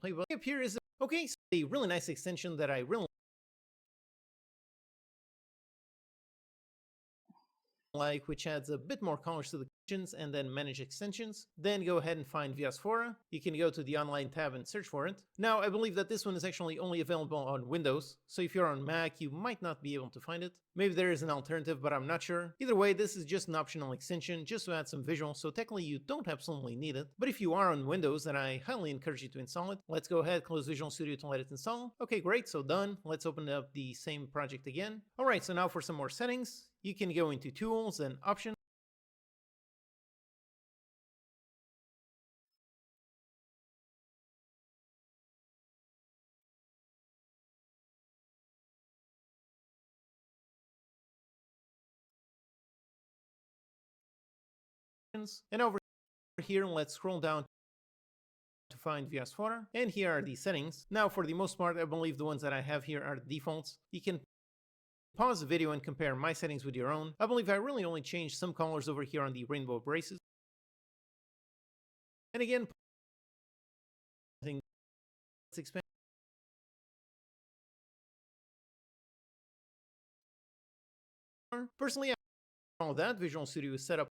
playbook. Up here is okay, so a really nice extension that I really like, which adds a bit more colors to the extensions and then manage extensions. Then go ahead and find Viasphora. You can go to the online tab and search for it. Now, I believe that this one is actually only available on Windows, so if you're on Mac, you might not be able to find it. Maybe there is an alternative, but I'm not sure. Either way, this is just an optional extension, just to add some visual, so technically you don't absolutely need it. But if you are on Windows, then I highly encourage you to install it. Let's go ahead, close Visual Studio to let it install. Okay, great, so done. Let's open up the same project again. Alright, so now for some more settings, you can go into Tools and Options. And over here, let's scroll down to find Viasphora, and here are the settings. Now, for the most part, I believe the ones that I have here are the defaults. You can pause the video and compare my settings with your own. I believe I really only changed some colors over here on the rainbow braces. And again, let's expand. Personally, I all that Visual Studio is set up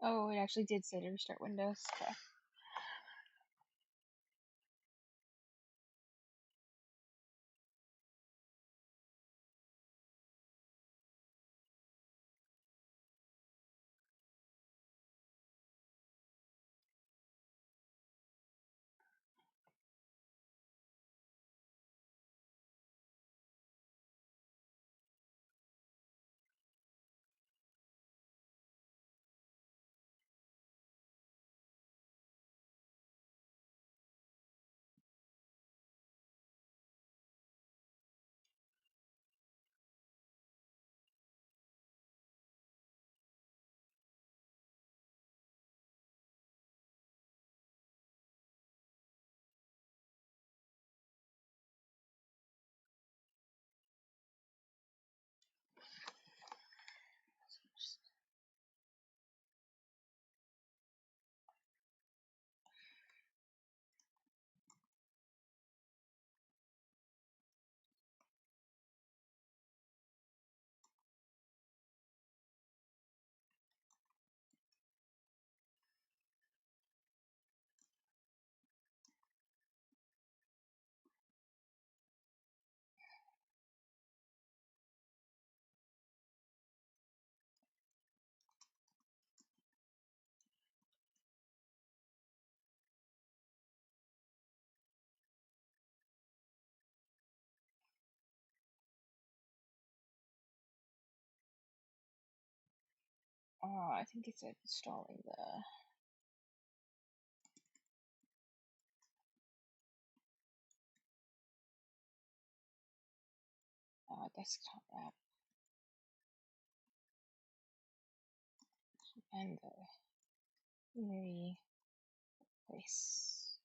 Oh, it actually did say to restart Windows. Okay. I think it's installing the desktop app and the Unity place.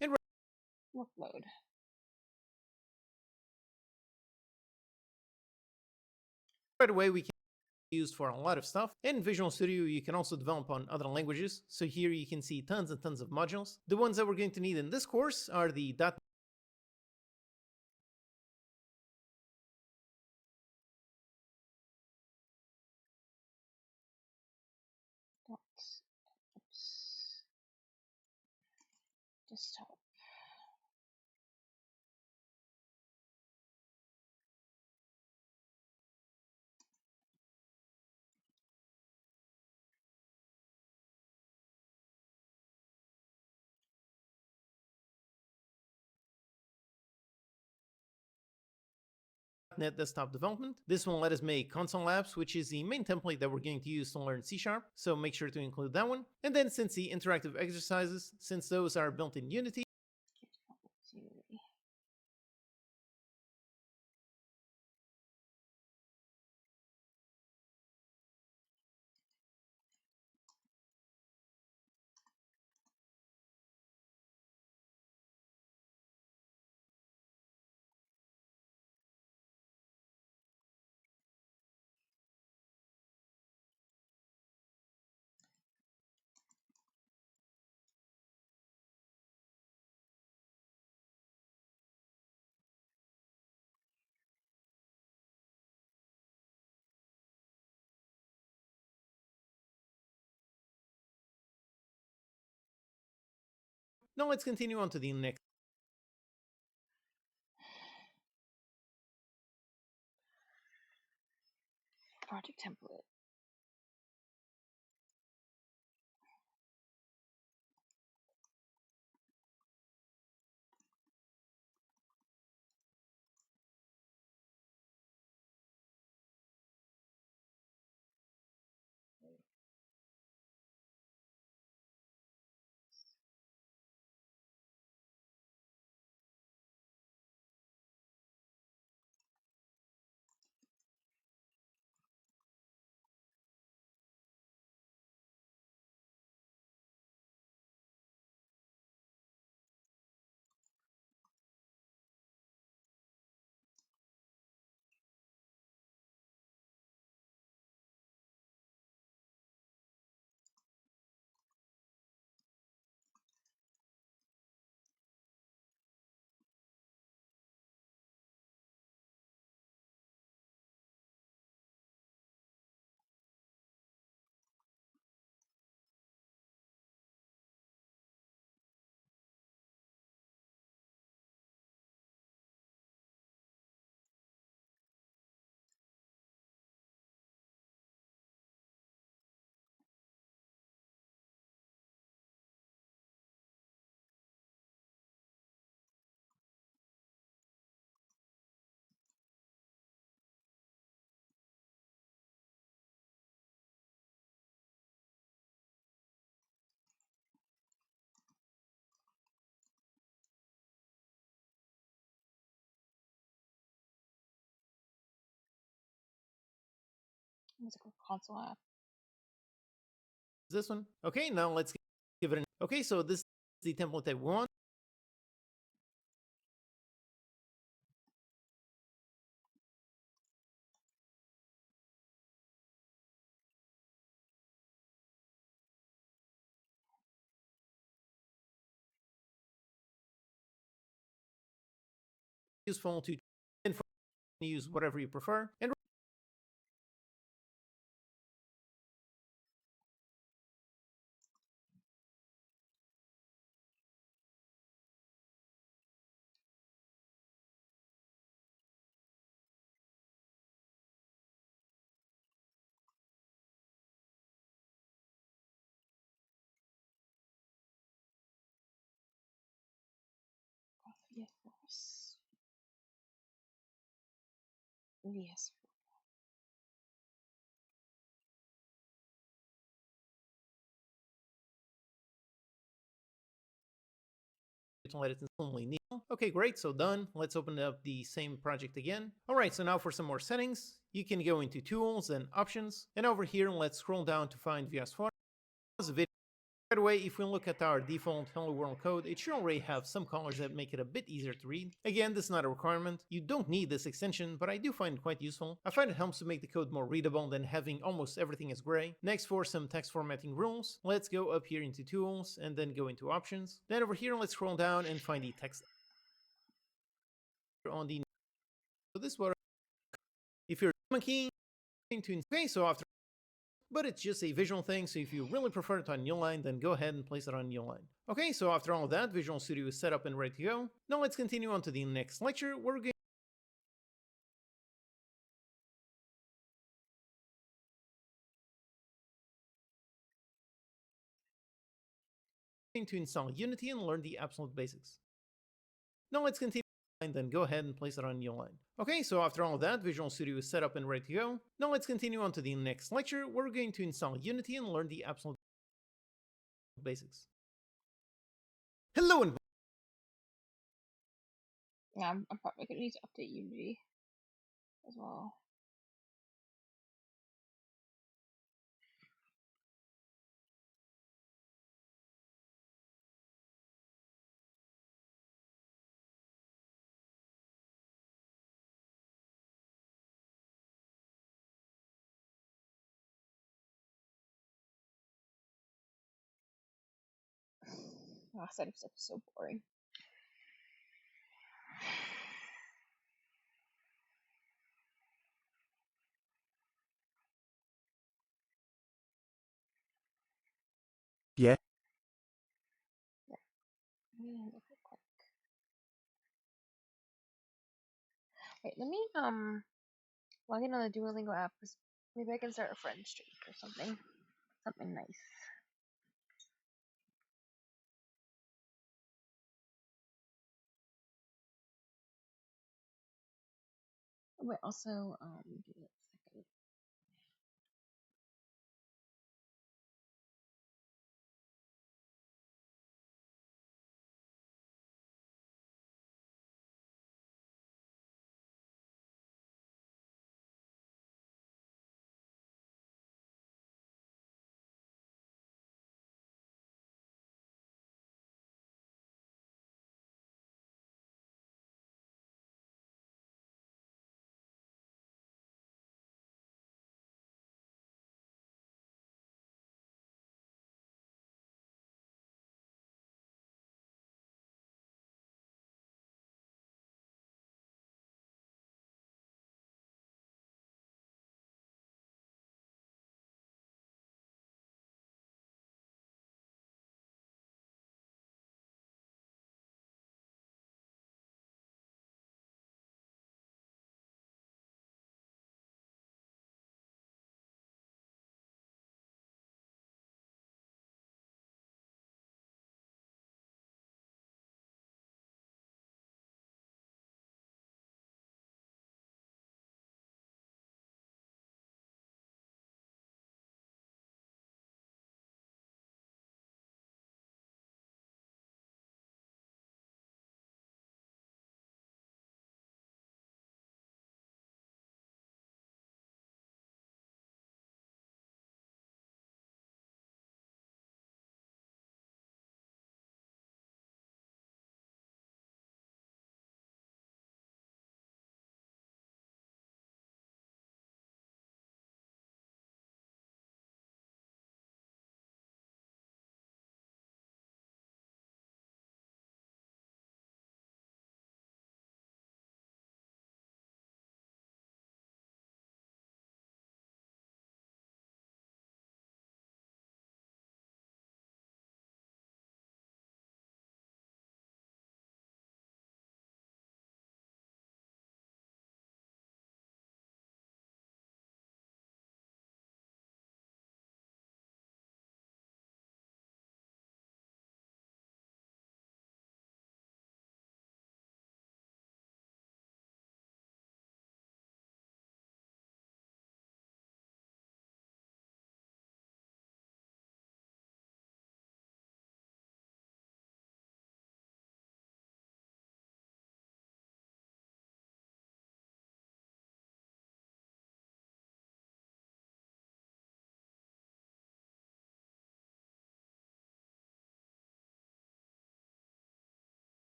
And Upload. right away, we can use for a lot of stuff. In Visual Studio, you can also develop on other languages. So here you can see tons and tons of modules. The ones that we're going to need in this course are the Desktop. .NET Desktop Development. This will let us make console apps, which is the main template that we're going to use to learn C#, so make sure to include that one. And then since the interactive exercises, since those are built in Unity, now let's continue on to the next. Project template. Musical console app. This one. Okay, now let's give it an. Okay, so this is the template that we want. Useful to use whatever you prefer. And VS VS. to let it instantly need. Okay, great, so done. Let's open up the same project again. All right, so now for some more settings, you can go into Tools and Options, and over here, let's scroll down to find VS Photos video. By the way, if we look at our default Hello World code, it should already have some colors that make it a bit easier to read. Again, this is not a requirement. You don't need this extension, but I do find it quite useful. I find it helps to make the code more readable than having almost everything as gray. Next, for some text formatting rules, let's go up here into Tools and then go into Options. Then over here, let's scroll down and find the text on the. So this is what if you're key to okay, so after. But it's just a visual thing, so if you really prefer it on Newline, then go ahead and place it on Newline. Okay, so after all of that, Visual Studio is set up and ready to go. Now let's continue on to the next lecture, where we're going to install Unity and learn the absolute basics. Now let's continue, and then go ahead and place it on Newline. Okay, so after all of that, Visual Studio is set up and ready to go. Now let's continue on to the next lecture, where we're going to install Unity and learn the absolute basics. Hello and Yeah, I'm probably gonna need to update Unity as well. Setting stuff is so boring. Ja, Wait, let me log in on the Duolingo app because maybe I can start a friend streak or something. Something nice. Wait, also give it a second.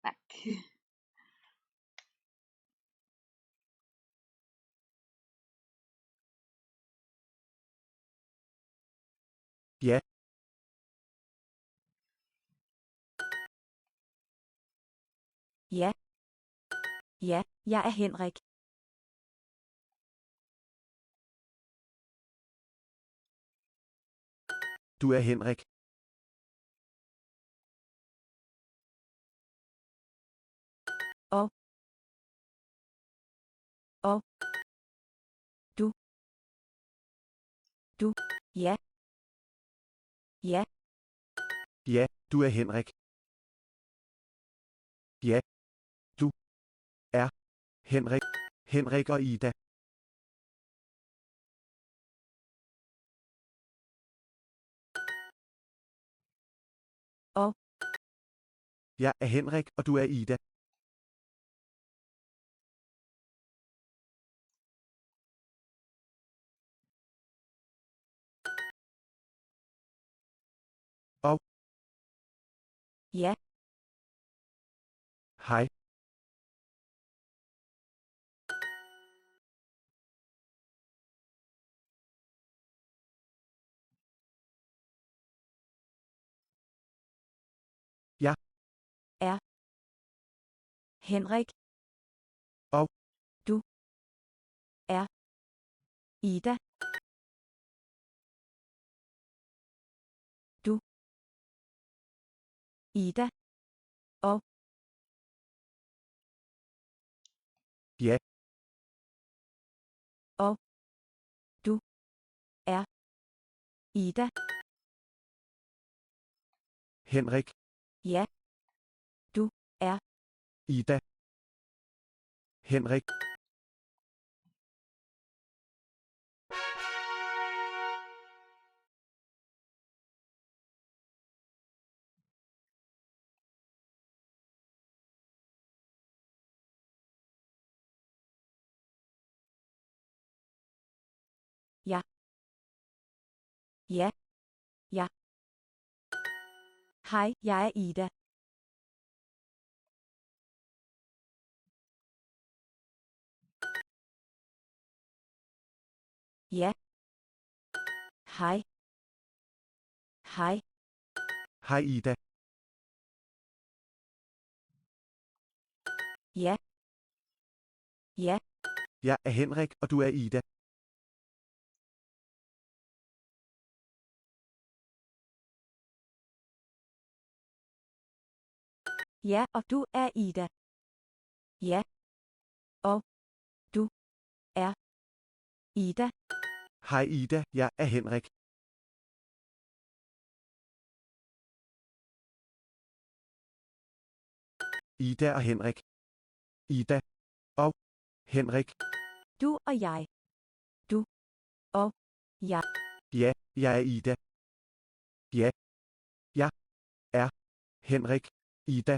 Back. Ja. Ja. Ja, jeg er Henrik. Du er Henrik. Og du. Ja. Ja. Ja, du er Henrik. Ja. Du er Henrik. Henrik og Ida. Og Jeg er Henrik, og du er Ida. Og ja. hej. Jeg Er Henrik. Og du er Ida. Du Ida. Og ja. Og du er Ida. Henrik. Ja. Du er Ida. Henrik. ja. Ja. Ja. Hej, jeg er Ida. Ja. Hej. Hej. Hej Ida. Ja. Ja. Jeg er Henrik, og du er Ida. Ja, og du er Ida. Ja. Og du er Ida. Hej Ida, jeg er Henrik. Ida og Henrik. Ida og Henrik. Du og jeg. Du og jeg. Ja, jeg er Ida. Ja. Jeg er Henrik. Ida.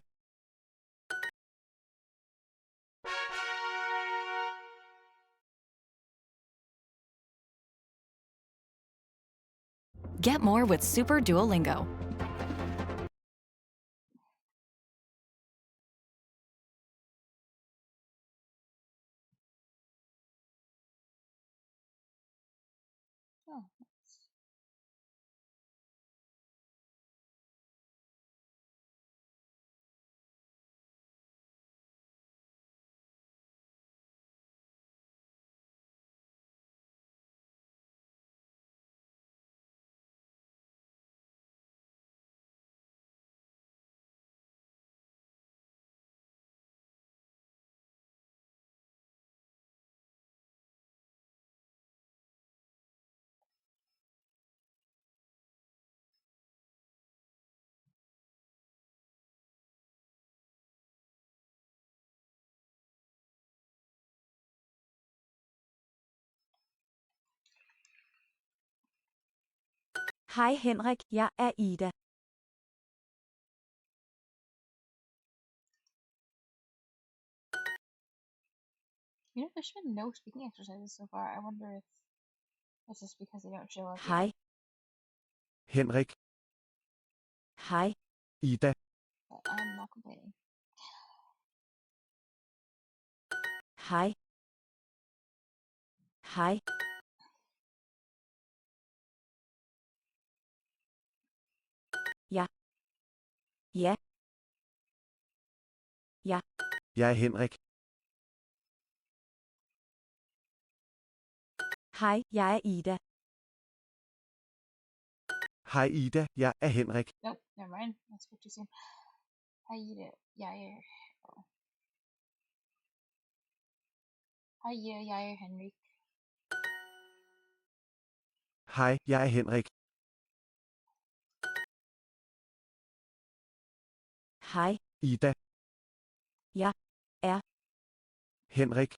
Get more with Super Duolingo. Oh, nice. Hej Henrik, jeg er Ida. You know, there's been no speaking exercises so far. I wonder if it's just because they don't show up Hej. yet. Henrik. Hej. Ida. But I'm not complaining. Hej. Hej. Ja. Ja. Ja. Jeg er Henrik. Hej, jeg er Ida. Hej Ida, jeg er Henrik. Nope, never mind. I spoke too soon. Hej Ida, jeg er... Hej Ida, jeg er Henrik. Hej, jeg er Henrik. Hej. Ida. Jeg er Henrik.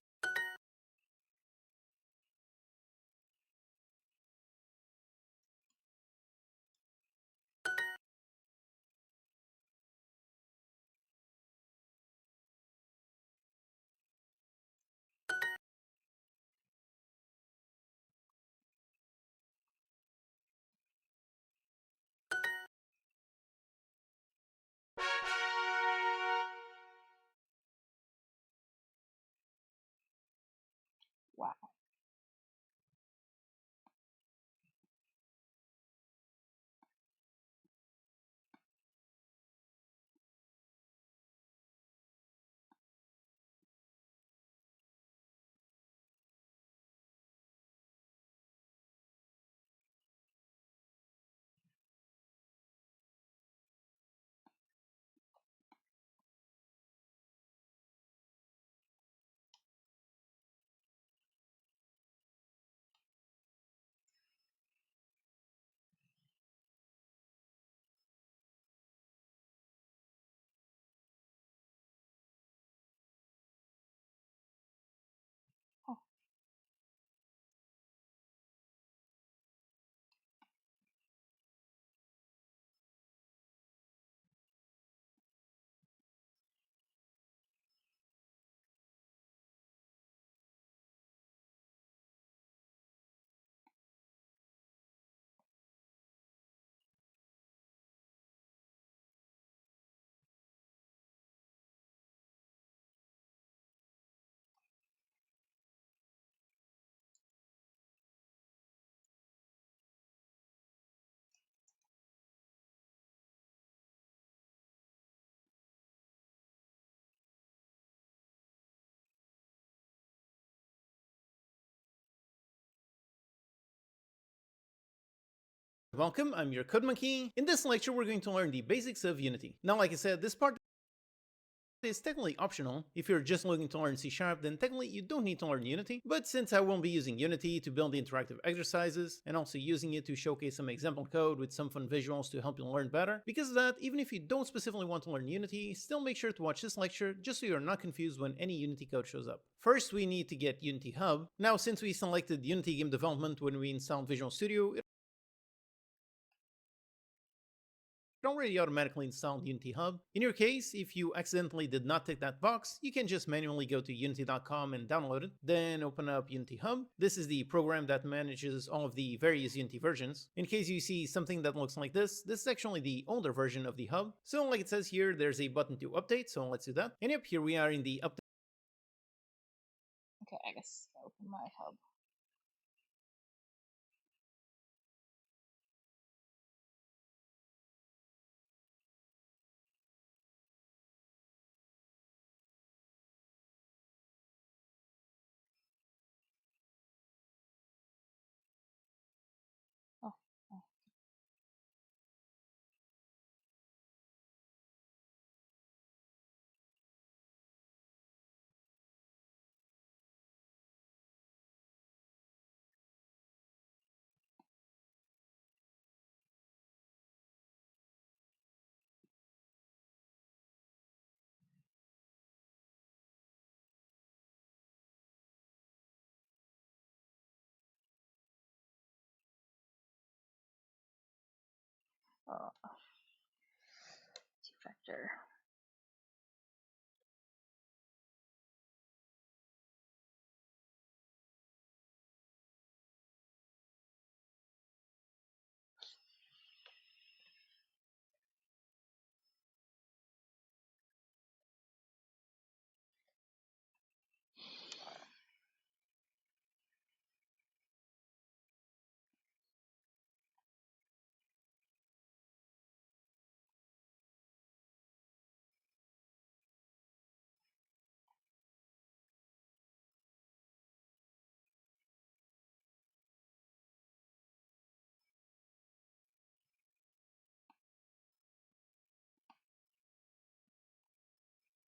Wow. Oh. Welcome, I'm your Code Monkey. In this lecture, we're going to learn the basics of Unity. Now, like I said, this part is technically optional. If you're just looking to learn C#, then technically you don't need to learn Unity, but since I won't be using Unity to build the interactive exercises, and also using it to showcase some example code with some fun visuals to help you learn better, because of that, even if you don't specifically want to learn Unity, still make sure to watch this lecture just so you're not confused when any Unity code shows up. First, we need to get Unity Hub. Now, since we selected Unity Game Development when we installed Visual Studio, it already automatically installed Unity Hub. In your case, if you accidentally did not tick that box, you can just manually go to unity.com and download it, then open up Unity Hub. This is the program that manages all of the various Unity versions. In case you see something that looks like this is actually the older version of the hub. So like it says here, there's a button to update, so let's do that. And yep, here we are in the update. Okay, I guess I'll open my hub. Oh, oh. Two-factor.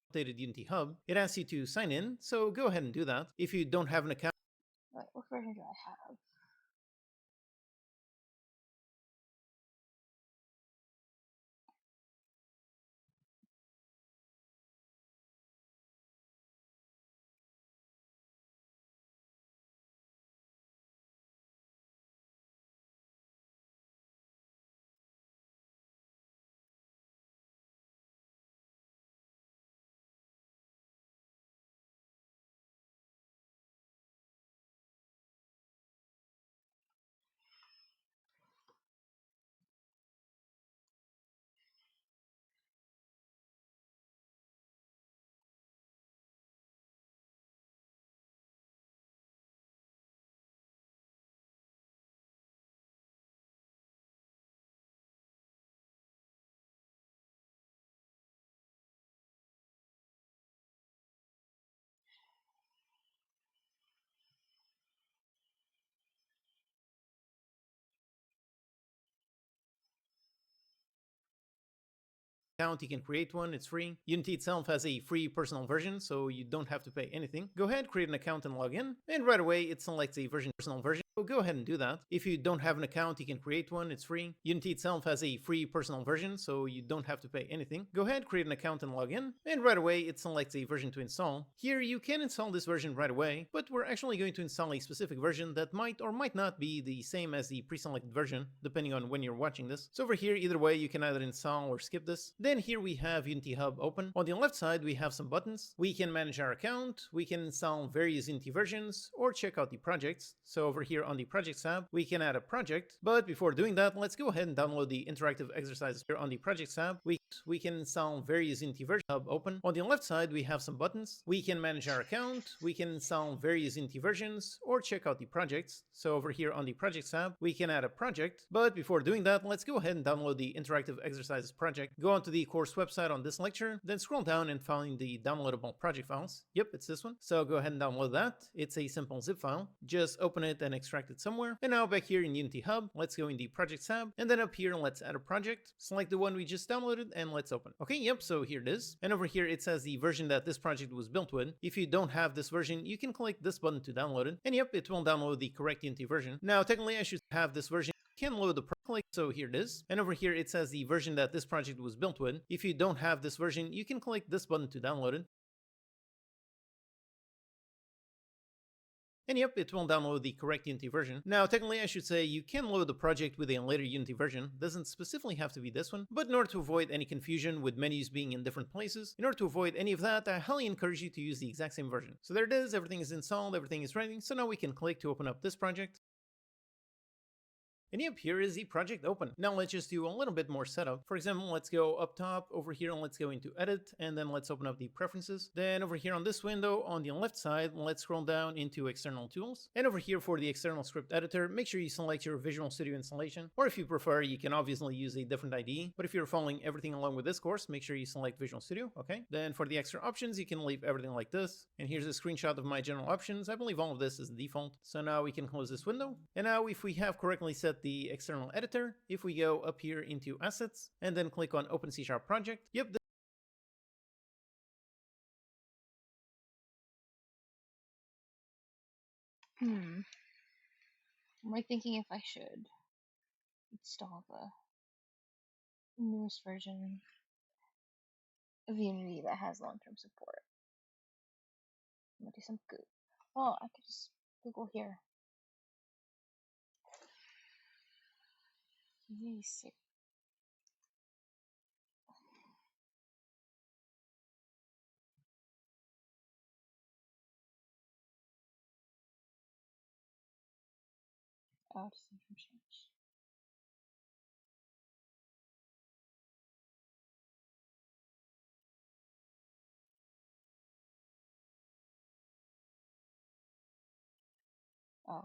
updated Unity Hub, it asks you to sign in, so go ahead and do that. If you don't have an account, Wait, what version do I have? you can create one, it's free. Unity itself has a free personal version, so you don't have to pay anything. Go ahead, create an account and log in, and right away it selects a personal version. So go ahead and do that. If you don't have an account, you can create one, it's free. Unity itself has a free personal version, so you don't have to pay anything. Go ahead, create an account and log in, and right away it selects a version to install. Here you can install this version right away, but we're actually going to install a specific version that might or might not be the same as the pre-selected version, depending on when you're watching this. So over here, either way, you can either install or skip this. Then here we have Unity Hub open. On the left side, we have some buttons. We can manage our account, we can install various Unity versions, or check out the projects. So over here on the Projects tab, we can add a project. But before doing that, let's go ahead and download the interactive exercises. Here on the Projects tab, we can install various Unity versions. Hub open. On the left side, we have some buttons. We can manage our account, we can install various Unity versions, or check out the projects. So over here on the Projects tab, we can add a project. But before doing that, let's go ahead and download the interactive exercises project. Go onto the course website on this lecture, then scroll down and find the downloadable project files. Yep, it's this one. So go ahead and download that. It's a simple zip file. Just open it and extract it somewhere. And now back here in Unity Hub, let's go in the Projects tab, and then up here, let's add a project. Select the one we just downloaded, and let's open. Okay, yep, so here it is. And over here, it says the version that this project was built with. If you don't have this version, you can click this button to download it. And yep, it will download the correct Unity version. Now, technically, I should have this version. Can load the click, so here it is. And over here, it says the version that this project was built with. If you don't have this version, you can click this button to download it. And yep, it will download the correct Unity version. Now, technically, I should say you can load the project with a later Unity version. Doesn't specifically have to be this one, but in order to avoid any confusion with menus being in different places, in order to avoid any of that, I highly encourage you to use the exact same version. So there it is, everything is installed, everything is ready. So now we can click to open up this project. And yep, here is the project open. Now let's just do a little bit more setup. For example, let's go up top over here and let's go into edit, and then let's open up the preferences. Then over here on this window on the left side, let's scroll down into external tools. And over here for the external script editor, make sure you select your Visual Studio installation. Or if you prefer, you can obviously use a different IDE. But if you're following everything along with this course, make sure you select Visual Studio, okay? Then for the extra options, you can leave everything like this. And here's a screenshot of my general options. I believe all of this is the default. So now we can close this window. And now if we have correctly set the external editor, if we go up here into assets and then click on open C# project, yep. Am I thinking if I should install the newest version of Unity that has long-term support? I'm gonna do some Google. Oh, I could just Google here. Basic. Oh, just from search. Oh.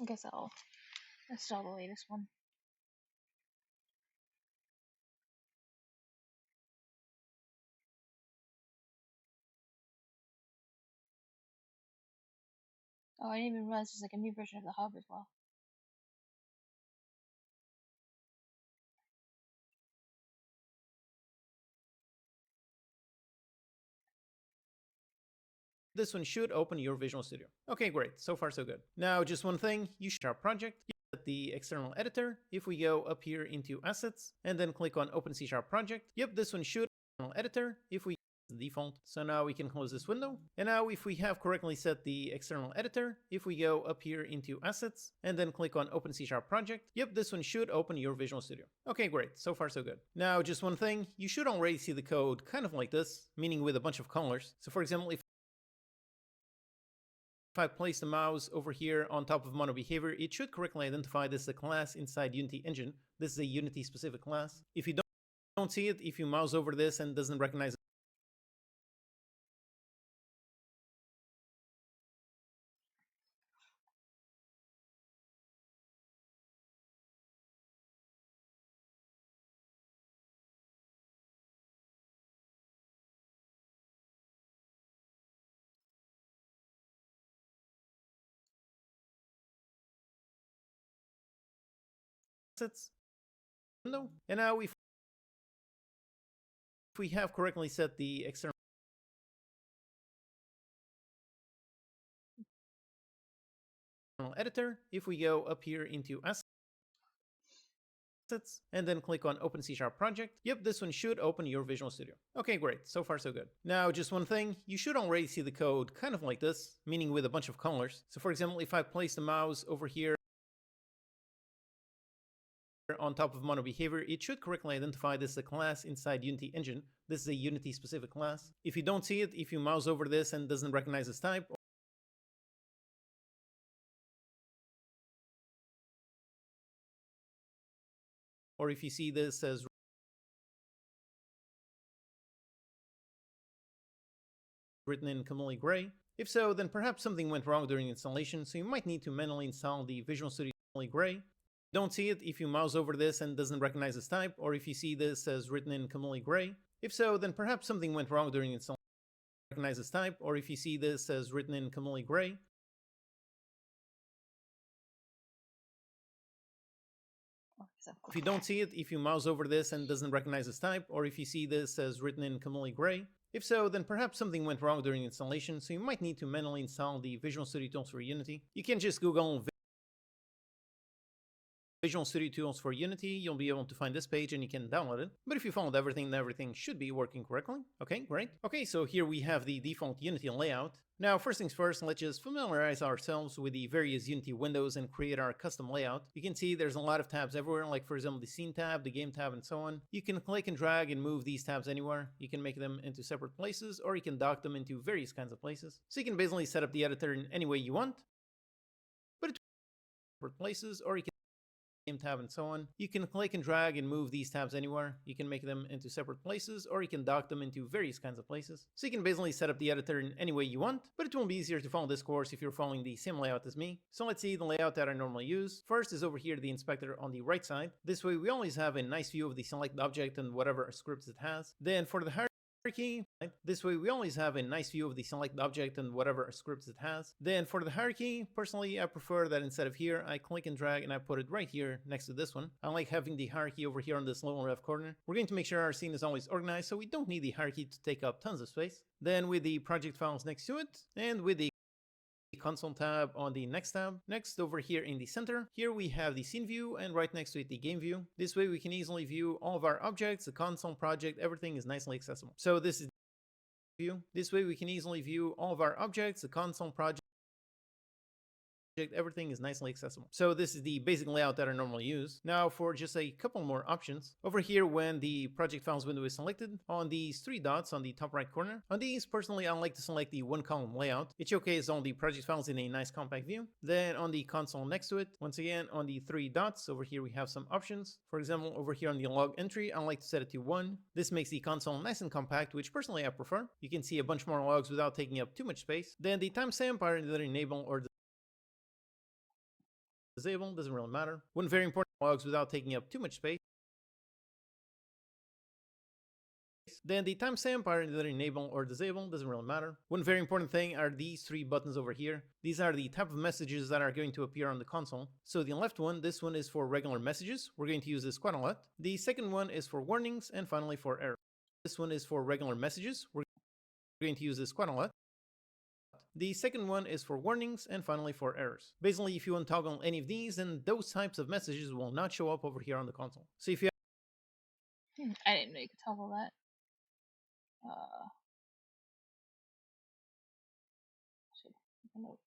I guess I'll install the latest one. Oh, I didn't even realize there's like a new version of the hub as well. This one should open your Visual Studio. Okay, great. So far, so good. Now, just one thing. You should our project. At the external editor. If we go up here into Assets and then click on Open C# Project. Yep, this one should external editor. If we the default. So now we can close this window. And now if we have correctly set the external editor, if we go up here into Assets and then click on Open C# Project. Yep, this one should open your Visual Studio. Okay, great. So far, so good. Now, just one thing. You should already see the code kind of like this, meaning with a bunch of colors. So for example, if I place the mouse over here on top of mono behavior, it should correctly identify this as a class inside Unity Engine. This is a Unity specific class. If you don't see it, if you mouse over this and doesn't recognize assets window, and now if we have correctly set the external editor, if we go up here into Assets and then click on Open C# Project. Yep, this one should open your Visual Studio. Okay, great. So far, so good. Now, just one thing. You should already see the code kind of like this, meaning with a bunch of colors. So for example, if I place the mouse over here on top of mono behavior, it should correctly identify this as a class inside Unity Engine. This is a Unity specific class. If you don't see it, if you mouse over this and doesn't recognize this type, or if you see this as written in Camille Gray. If so, then perhaps something went wrong during installation, so you might need to manually install the Visual Studio Camille Gray. Don't see it if you mouse over this and doesn't recognize this type, or if you see this as written in Camille Gray. If so, then perhaps something went wrong during installation. Recognize this type, or if you see this as written in Camille Gray. If you don't see it, if you mouse over this and doesn't recognize this type, or if you see this as written in Camille Gray. If so, then perhaps something went wrong during installation, so you might need to manually install the Visual Studio Tools for Unity. You can just Google Visual Studio Tools for Unity, you'll be able to find this page and you can download it. But if you followed everything, then everything should be working correctly. Okay, great. Okay, so here we have the default Unity layout. Now, first things first, let's just familiarize ourselves with the various Unity windows and create our custom layout. You can see there's a lot of tabs everywhere, like for example, the Scene tab, the Game tab, and so on. You can click and drag and move these tabs anywhere. You can make them into separate places, or you can dock them into various kinds of places. So you can basically set up the editor in any way you want, but it's separate places, or you can Game tab and so on. You can click and drag and move these tabs anywhere. You can make them into separate places, or you can dock them into various kinds of places. So you can basically set up the editor in any way you want, but it will be easier to follow this course if you're following the same layout as me. So let's see the layout that I normally use. First is over here, the inspector on the right side. This way we always have a nice view of the select object and whatever scripts it has. Then for the hierarchy, this way we always have a nice view of the select object and whatever scripts it has. Then for the hierarchy, personally I prefer that instead of here, I click and drag and I put it right here next to this one. I like having the hierarchy over here on this lower left corner. We're going to make sure our scene is always organized, so we don't need the hierarchy to take up tons of space. Then with the project files next to it, and with the console tab on the next tab. Next, over here in the center, here we have the scene view, and right next to it the game view. This way we can easily view all of our objects, the console project, everything is nicely accessible. So this is view. This way we can easily view all of our objects, the console project, everything is nicely accessible. So this is the basic layout that I normally use. Now for just a couple more options, over here when the project files window is selected, on these three dots on the top right corner, on these personally I like to select the one column layout. It showcases all the project files in a nice compact view. Then on the console next to it, once again on the three dots, over here we have some options. For example, over here on the log entry, I like to set it to 1. This makes the console nice and compact, which personally I prefer. You can see a bunch more logs without taking up too much space. Then the timestamp I either enable or disable, doesn't really matter. One very important logs without taking up too much space. Then the timestamp are either enable or disable, doesn't really matter. One very important thing are these three buttons over here. These are the type of messages that are going to appear on the console. So the left one, this one is for regular messages. We're going to use this quite a lot. The second one is for warnings, and finally for errors. This one is for regular messages. We're going to use this quite a lot. The second one is for warnings, and finally for errors. Basically, if you untoggle any of these, then those types of messages will not show up over here on the console. So if you I didn't know you could toggle that. Should make a note.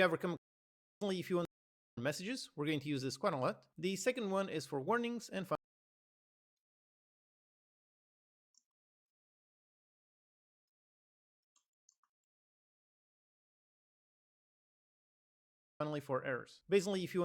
ever come, if you want messages, we're going to use this quite a lot. The second one is for warnings, and finally for errors. Basically, if you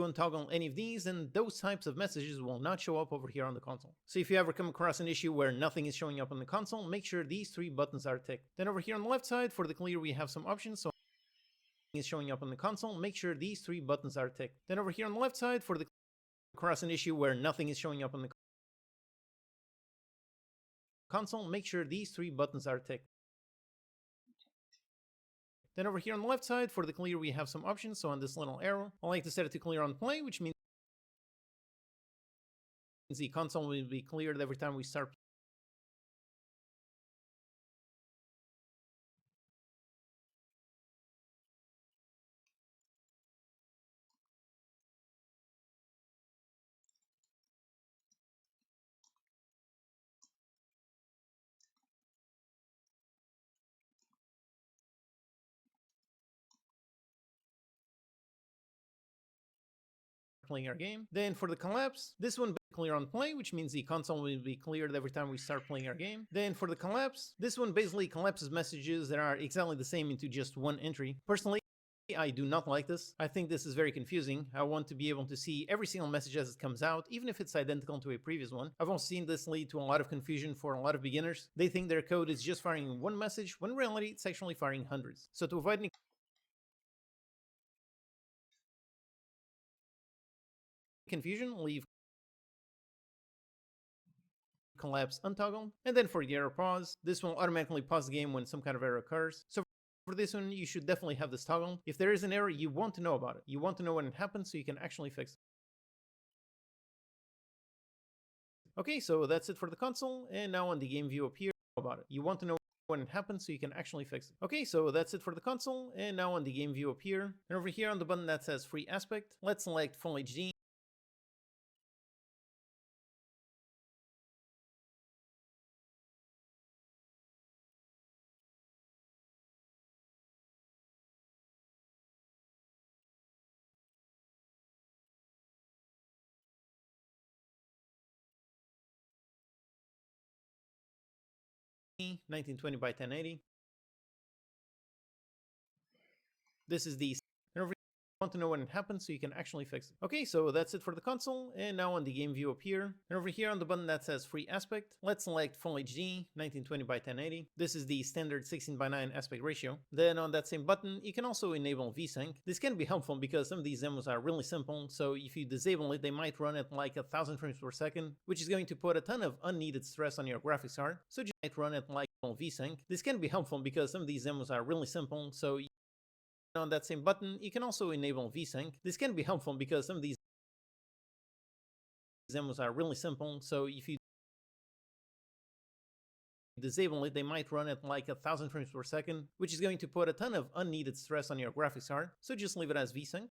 untoggle any of these, then those types of messages will not show up over here on the console. So if you ever come across an issue where nothing is showing up on the console, make sure these three buttons are ticked. Then over here on the left side, for the clear, we have some options. So is showing up on the console, make sure these three buttons are ticked. Then over here on the left side, for the across an issue where nothing is showing up on the console, make sure these three buttons are ticked. Then over here on the left side, for the clear, we have some options. So on this little arrow, I like to set it to clear on play, which means the console will be cleared every time we start playing our game. Then for the collapse, this one clear on play, which means the console will be cleared every time we start playing our game. Then for the collapse, this one basically collapses messages that are exactly the same into just one entry. Personally, I do not like this. I think this is very confusing. I want to be able to see every single message as it comes out, even if it's identical to a previous one. I've also seen this lead to a lot of confusion for a lot of beginners. They think their code is just firing one message, when in reality it's actually firing hundreds. So to avoid any confusion, leave collapse untoggled. And then for the error pause, this will automatically pause the game when some kind of error occurs. So for this one, you should definitely have this toggle. If there is an error, you want to know about it. You want to know when it happens so you can actually fix it. Okay, so that's it for the console, and now on the game view up here, about it. You want to know when it happens so you can actually fix it. Okay, so that's it for the console, and now on the game view up here, and over here on the button that says free aspect, let's select full HD. (1920 by 1080). This is the, and over here, you want to know when it happens so you can actually fix it. Okay, so that's it for the console, and now on the game view up here, and over here on the button that says free aspect, let's select full HD 1920 by 1080. This is the standard 16 by 9 aspect ratio. Then on that same button, you can also enable VSync. This can be helpful because some of these demos are really simple, so if you disable it, they might run at like 1000 frames per second, which is going to put a ton of unneeded stress on your graphics card. So just might run at like VSync. This can be helpful because some of these demos are really simple, so on that same button, you can also enable VSync. This can be helpful because some of these demos are really simple, so if you disable it, they might run at like 1000 frames per second, which is going to put a ton of unneeded stress on your graphics card, so just leave it as VSync.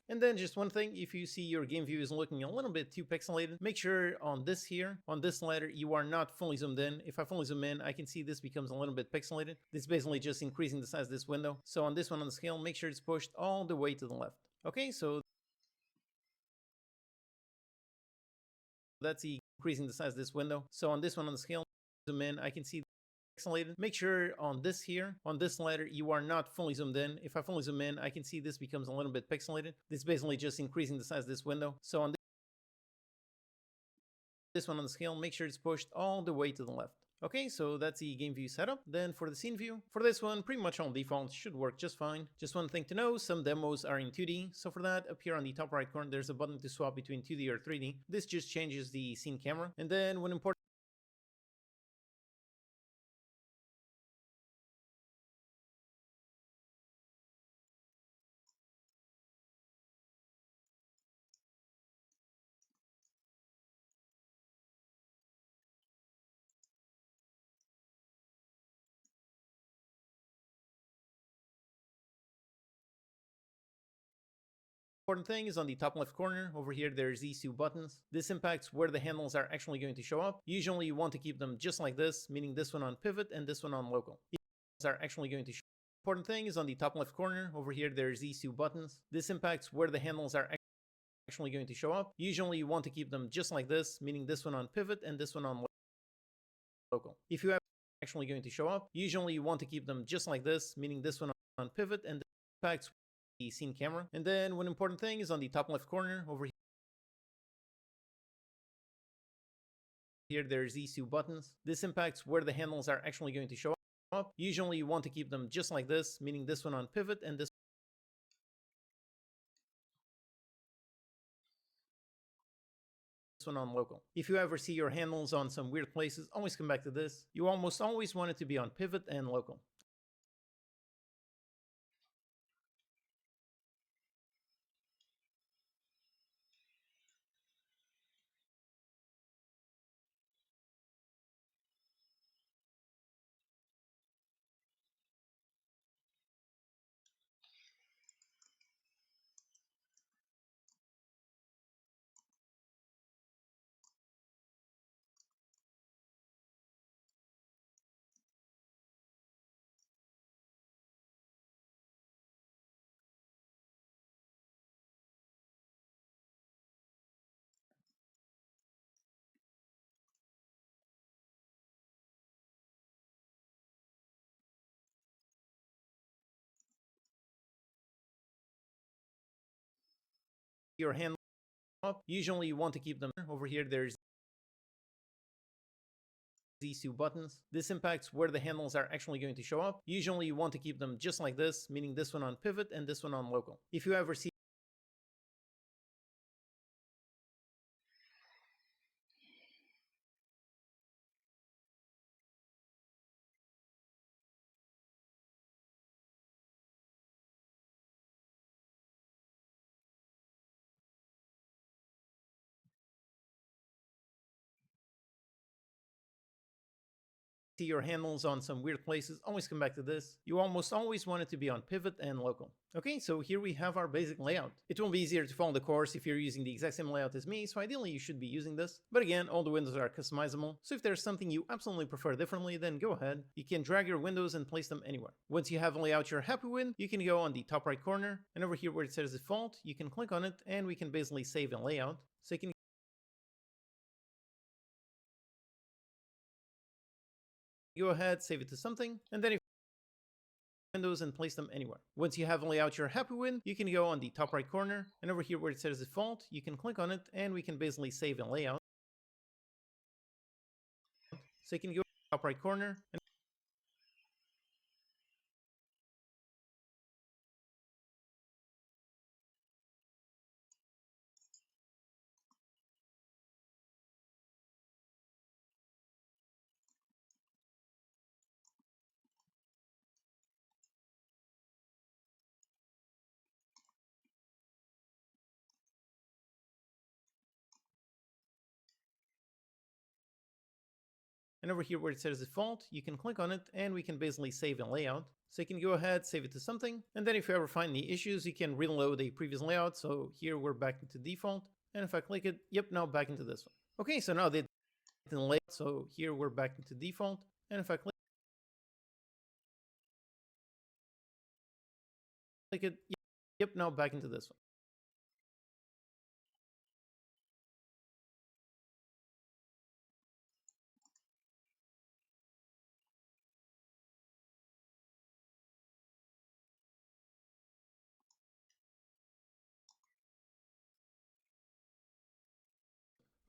And then just one thing, if you see your game view is looking a little bit too pixelated, make sure on this here, on this slider, you are not fully zoomed in. If I fully zoom in, I can see this becomes a little bit pixelated. This is basically just increasing the size of this window. So on this one on the scale, make sure it's pushed all the way to the left. Okay, so that's increasing the size of this window. So on this one on the scale, zoom in, I can see pixelated. Make sure on this here, on this slider, you are not fully zoomed in. If I fully zoom in, I can see this becomes a little bit pixelated. This is basically just increasing the size of this window. So on this one on the scale, make sure it's pushed all the way to the left. Okay, so that's the game view setup. Then for the scene view, for this one, pretty much on default, should work just fine. Just one thing to know, some demos are in 2D, so for that, up here on the top right corner, there's a button to swap between 2D or 3D. This just changes the scene camera. And then when importing important thing is on the top left corner, over here there's these two buttons. This impacts where the handles are actually going to show up. Usually you want to keep them just like this, meaning this one on pivot and this one on local. These are actually going to show. Important thing is on the top left corner, over here there's these two buttons. This impacts where the handles are actually going to show up. Usually you want to keep them just like this, meaning this one on pivot and this one on local. If you have actually going to show up, usually you want to keep them just like this, meaning this one on pivot and this impacts the scene camera. And then one important thing is on the top left corner, over here there's these two buttons. This impacts where the handles are actually going to show up. Usually you want to keep them just like this, meaning this one on pivot and this one on local. If you ever see your handles on some weird places, always come back to this. You almost always want it to be on pivot and local. Your handle up. Usually you want to keep them over here. There's these two buttons. This impacts where the handles are actually going to show up. Usually you want to keep them just like this, meaning this one on pivot and this one on local. If you ever see your handles on some weird places, always come back to this. You almost always want it to be on pivot and local. Okay, so here we have our basic layout. It will be easier to follow the course if you're using the exact same layout as me, so ideally you should be using this. But again, all the windows are customizable, so if there's something you absolutely prefer differently, then go ahead. You can drag your windows and place them anywhere. Once you have a layout you're happy with, you can go on the top right corner, and over here where it says default, you can click on it, and we can basically save a layout. So you can go ahead, save it to something, and then if windows and place them anywhere. Once you have a layout you're happy with, you can go on the top right corner, and over here where it says default, you can click on it, and we can basically save a layout. So you can go top right corner, and over here where it says default, you can click on it, and we can basically save a layout. So you can go ahead, save it to something, and then if you ever find any issues, you can reload a previous layout. So here we're back into default, and if I click it, yep, now back into this one. Okay, so now the layout, so here we're back into default, and if I click it, yep, now back into this one.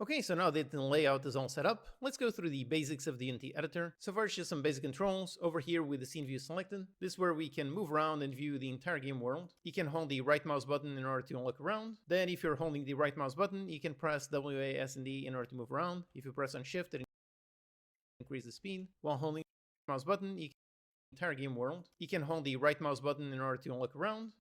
Okay, so now that the layout is all set up, let's go through the basics of the Unity editor. So far it's just some basic controls. Over here with the scene view selected, this is where we can move around and view the entire game world. You can hold the right mouse button in order to look around. Then if you're holding the right mouse button, you can press WAS and D in order to move around. If you press on shift, it increases the speed. While holding the mouse button, you can the entire game world. You can hold the right mouse button in order to look around.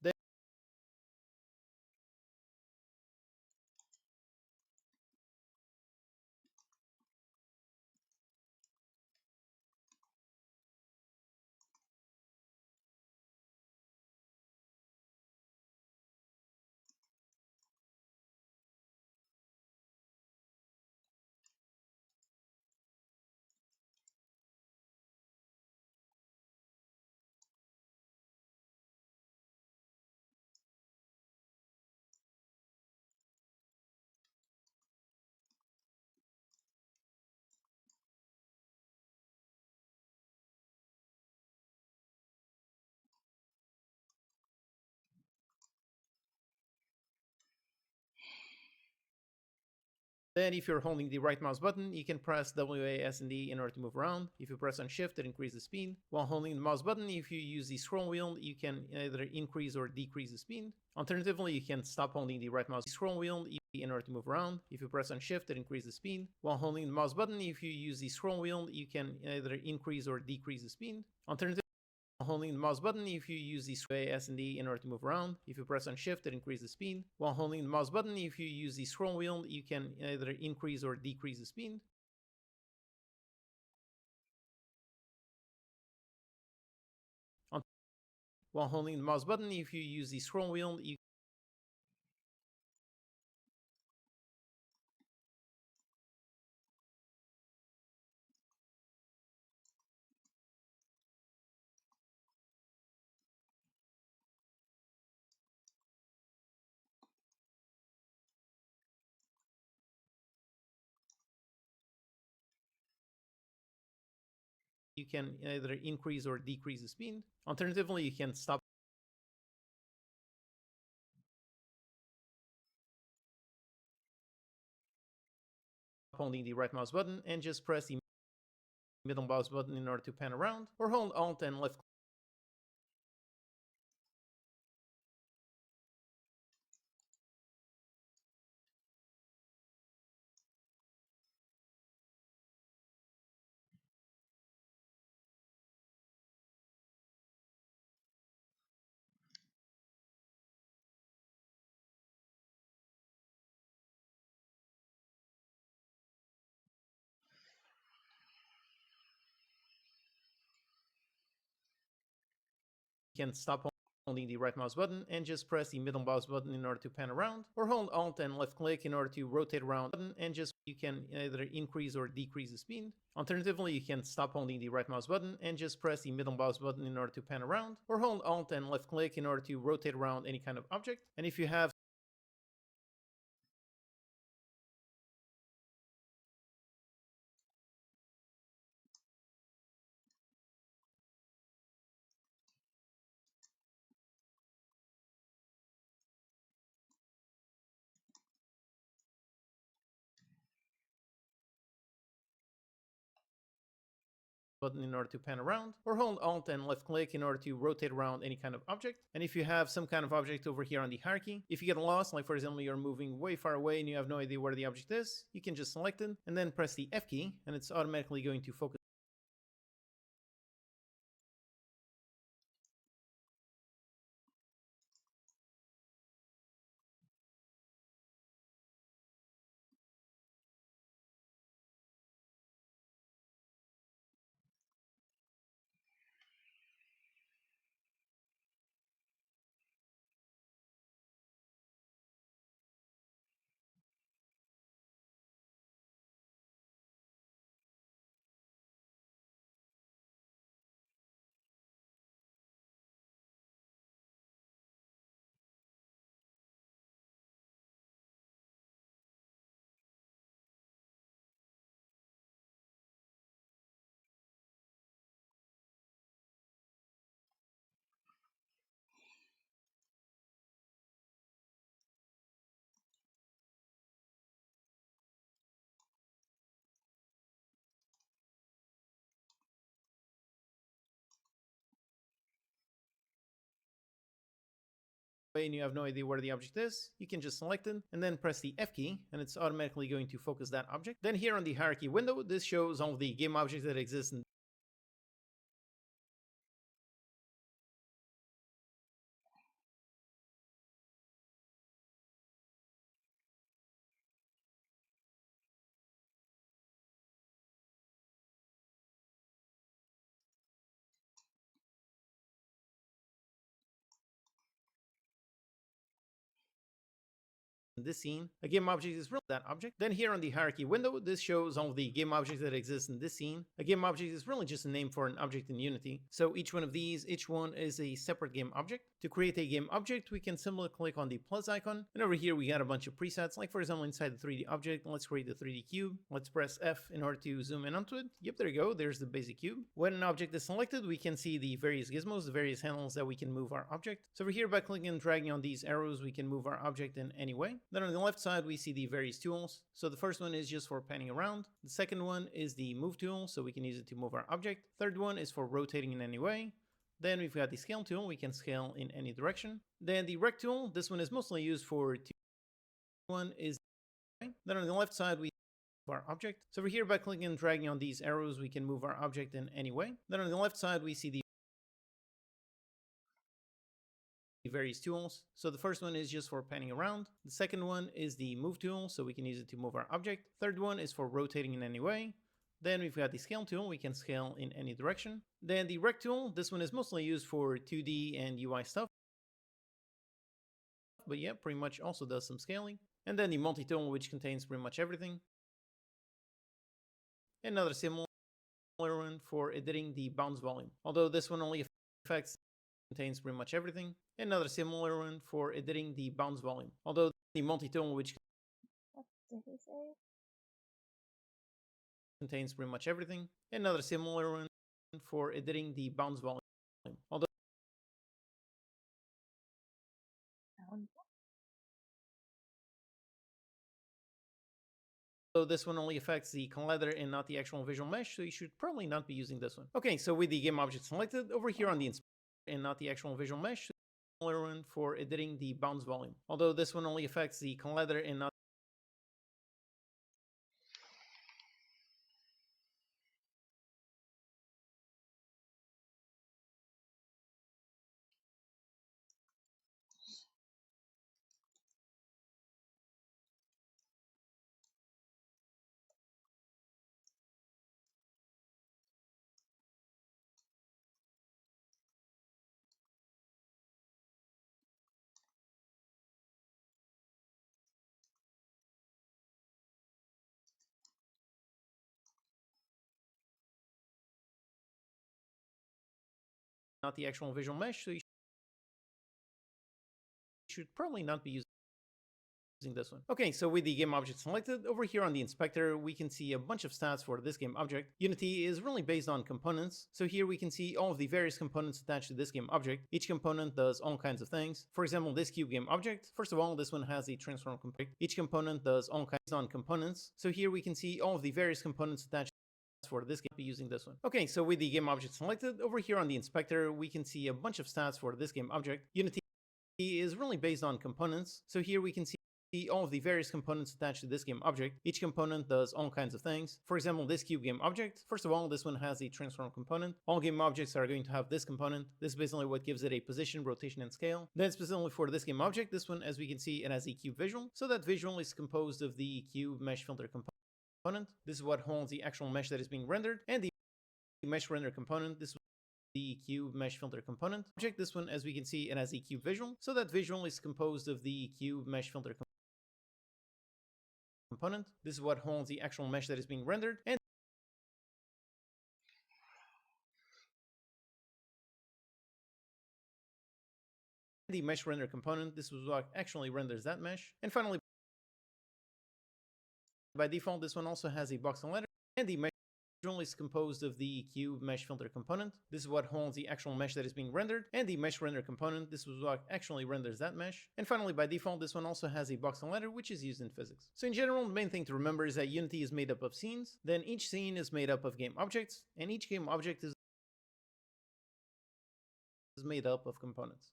Then if you're holding the right mouse button, you can press WAS and D in order to move around. If you press on shift, it increases the speed. While holding the mouse button, if you use the scroll wheel, you can either increase or decrease the speed. Alternatively, you can stop holding the right mouse scroll wheel in order to move around. If you press on shift, it increases the speed. While holding the mouse button, if you use the scroll wheel, you can either increase or decrease the speed. Alternatively, holding the mouse button, if you use the S and D in order to move around. If you press on shift, it increases the speed. While holding the mouse button, if you use the scroll wheel, you can either increase or decrease the speed. While holding the mouse button, if you use the scroll wheel, you can either increase or decrease the speed. Alternatively, you can stop holding the right mouse button and just press the middle mouse button in order to pan around, or hold Alt and left can stop holding the right mouse button and just press the middle mouse button in order to pan around, or hold Alt and left click in order to rotate around and just you can either increase or decrease the speed. Alternatively, you can stop holding the right mouse button and just press the middle mouse button in order to pan around, or hold Alt and left click in order to rotate around any kind of object. And if you have button in order to pan around, or hold Alt and left click in order to rotate around any kind of object. And if you have some kind of object over here on the hierarchy, if you get lost, like for example you're moving way far away and you have no idea where the object is, you can just select it and then press the F key and it's automatically going to focus and you have no idea where the object is, you can just select it and then press the F key and it's automatically going to focus that object. Then here on the hierarchy window, this shows all of the game objects that exist in this scene. A game object is really that object. Then here on the hierarchy window, this shows all of the game objects that exist in this scene. A game object is really just a name for an object in Unity. So each one of these, each one is a separate game object. To create a game object, we can simply click on the plus icon. And over here, we got a bunch of presets. Like for example, inside the 3D object, let's create the 3D cube. Let's press F in order to zoom in onto it. Yep, there you go. There's the basic cube. When an object is selected, we can see the various gizmos, the various handles that we can move our object. So over here, by clicking and dragging on these arrows, we can move our object in any way. Then on the left side, we see the various tools. So the first one is just for panning around. The second one is the move tool, so we can use it to move our object. Third one is for rotating in any way. Then we've got the scale tool, we can scale in any direction. Then the rect tool, this one is mostly used for one is then on the left side we move our object. So over here by clicking and dragging on these arrows, we can move our object in any way. Then on the left side we see the various tools. So the first one is just for panning around. The second one is the move tool, so we can use it to move our object. Third one is for rotating in any way. Then we've got the scale tool, we can scale in any direction. Then the rect tool, this one is mostly used for 2D and UI stuff. But yeah, pretty much also does some scaling. And then the multi-tool, which contains pretty much everything. Another similar one for editing the bounce volume. Although this one only affects contains pretty much everything. Another similar one for editing the bounce volume. Although the multi-tool, which What did he say? Contains pretty much everything. Another similar one for editing the bounce volume. Although this one only affects the collider and not the actual visual mesh, so you should probably not be using this one. Okay, so with the game object selected, over here on the inspector and not the actual visual mesh, similar one for editing the bounce volume. Although this one only affects the collider and not the actual visual mesh, so you should probably not be using this one. Okay, so with the game object selected, over here on the inspector, we can see a bunch of stats for this game object. Unity is really based on components, so here we can see all of the various components attached to this game object. Each component does all kinds of things. For example, this cube game object, first of all, this one has a transform component. Each component does all kinds of components, so here we can see all of the various components attached for this game, using this one. Okay, so with the game object selected, over here on the inspector, we can see a bunch of stats for this game object. Unity is really based on components, so here we can see all of the various components attached to this game object. Each component does all kinds of things. For example, this cube game object, first of all, this one has a transform component. All game objects are going to have this component. This is basically what gives it a position, rotation, and scale. Then specifically for this game object, this one, as we can see, it has a cube visual. So that visual is composed of the cube mesh filter component. This is what holds the actual mesh that is being rendered, and the mesh render component. This is the cube mesh filter component. Object, this one, as we can see, it has a cube visual. So that visual is composed of the cube mesh filter component. This is what holds the actual mesh that is being rendered, and the mesh render component. This is what actually renders that mesh. And finally, by default, this one also has a box and letter, and the mesh visual is composed of the cube mesh filter component. This is what holds the actual mesh that is being rendered, and the mesh render component. This is what actually renders that mesh. And finally, by default, this one also has a box and letter, which is used in physics. So in general, the main thing to remember is that Unity is made up of scenes, then each scene is made up of game objects, and each game object is made up of components.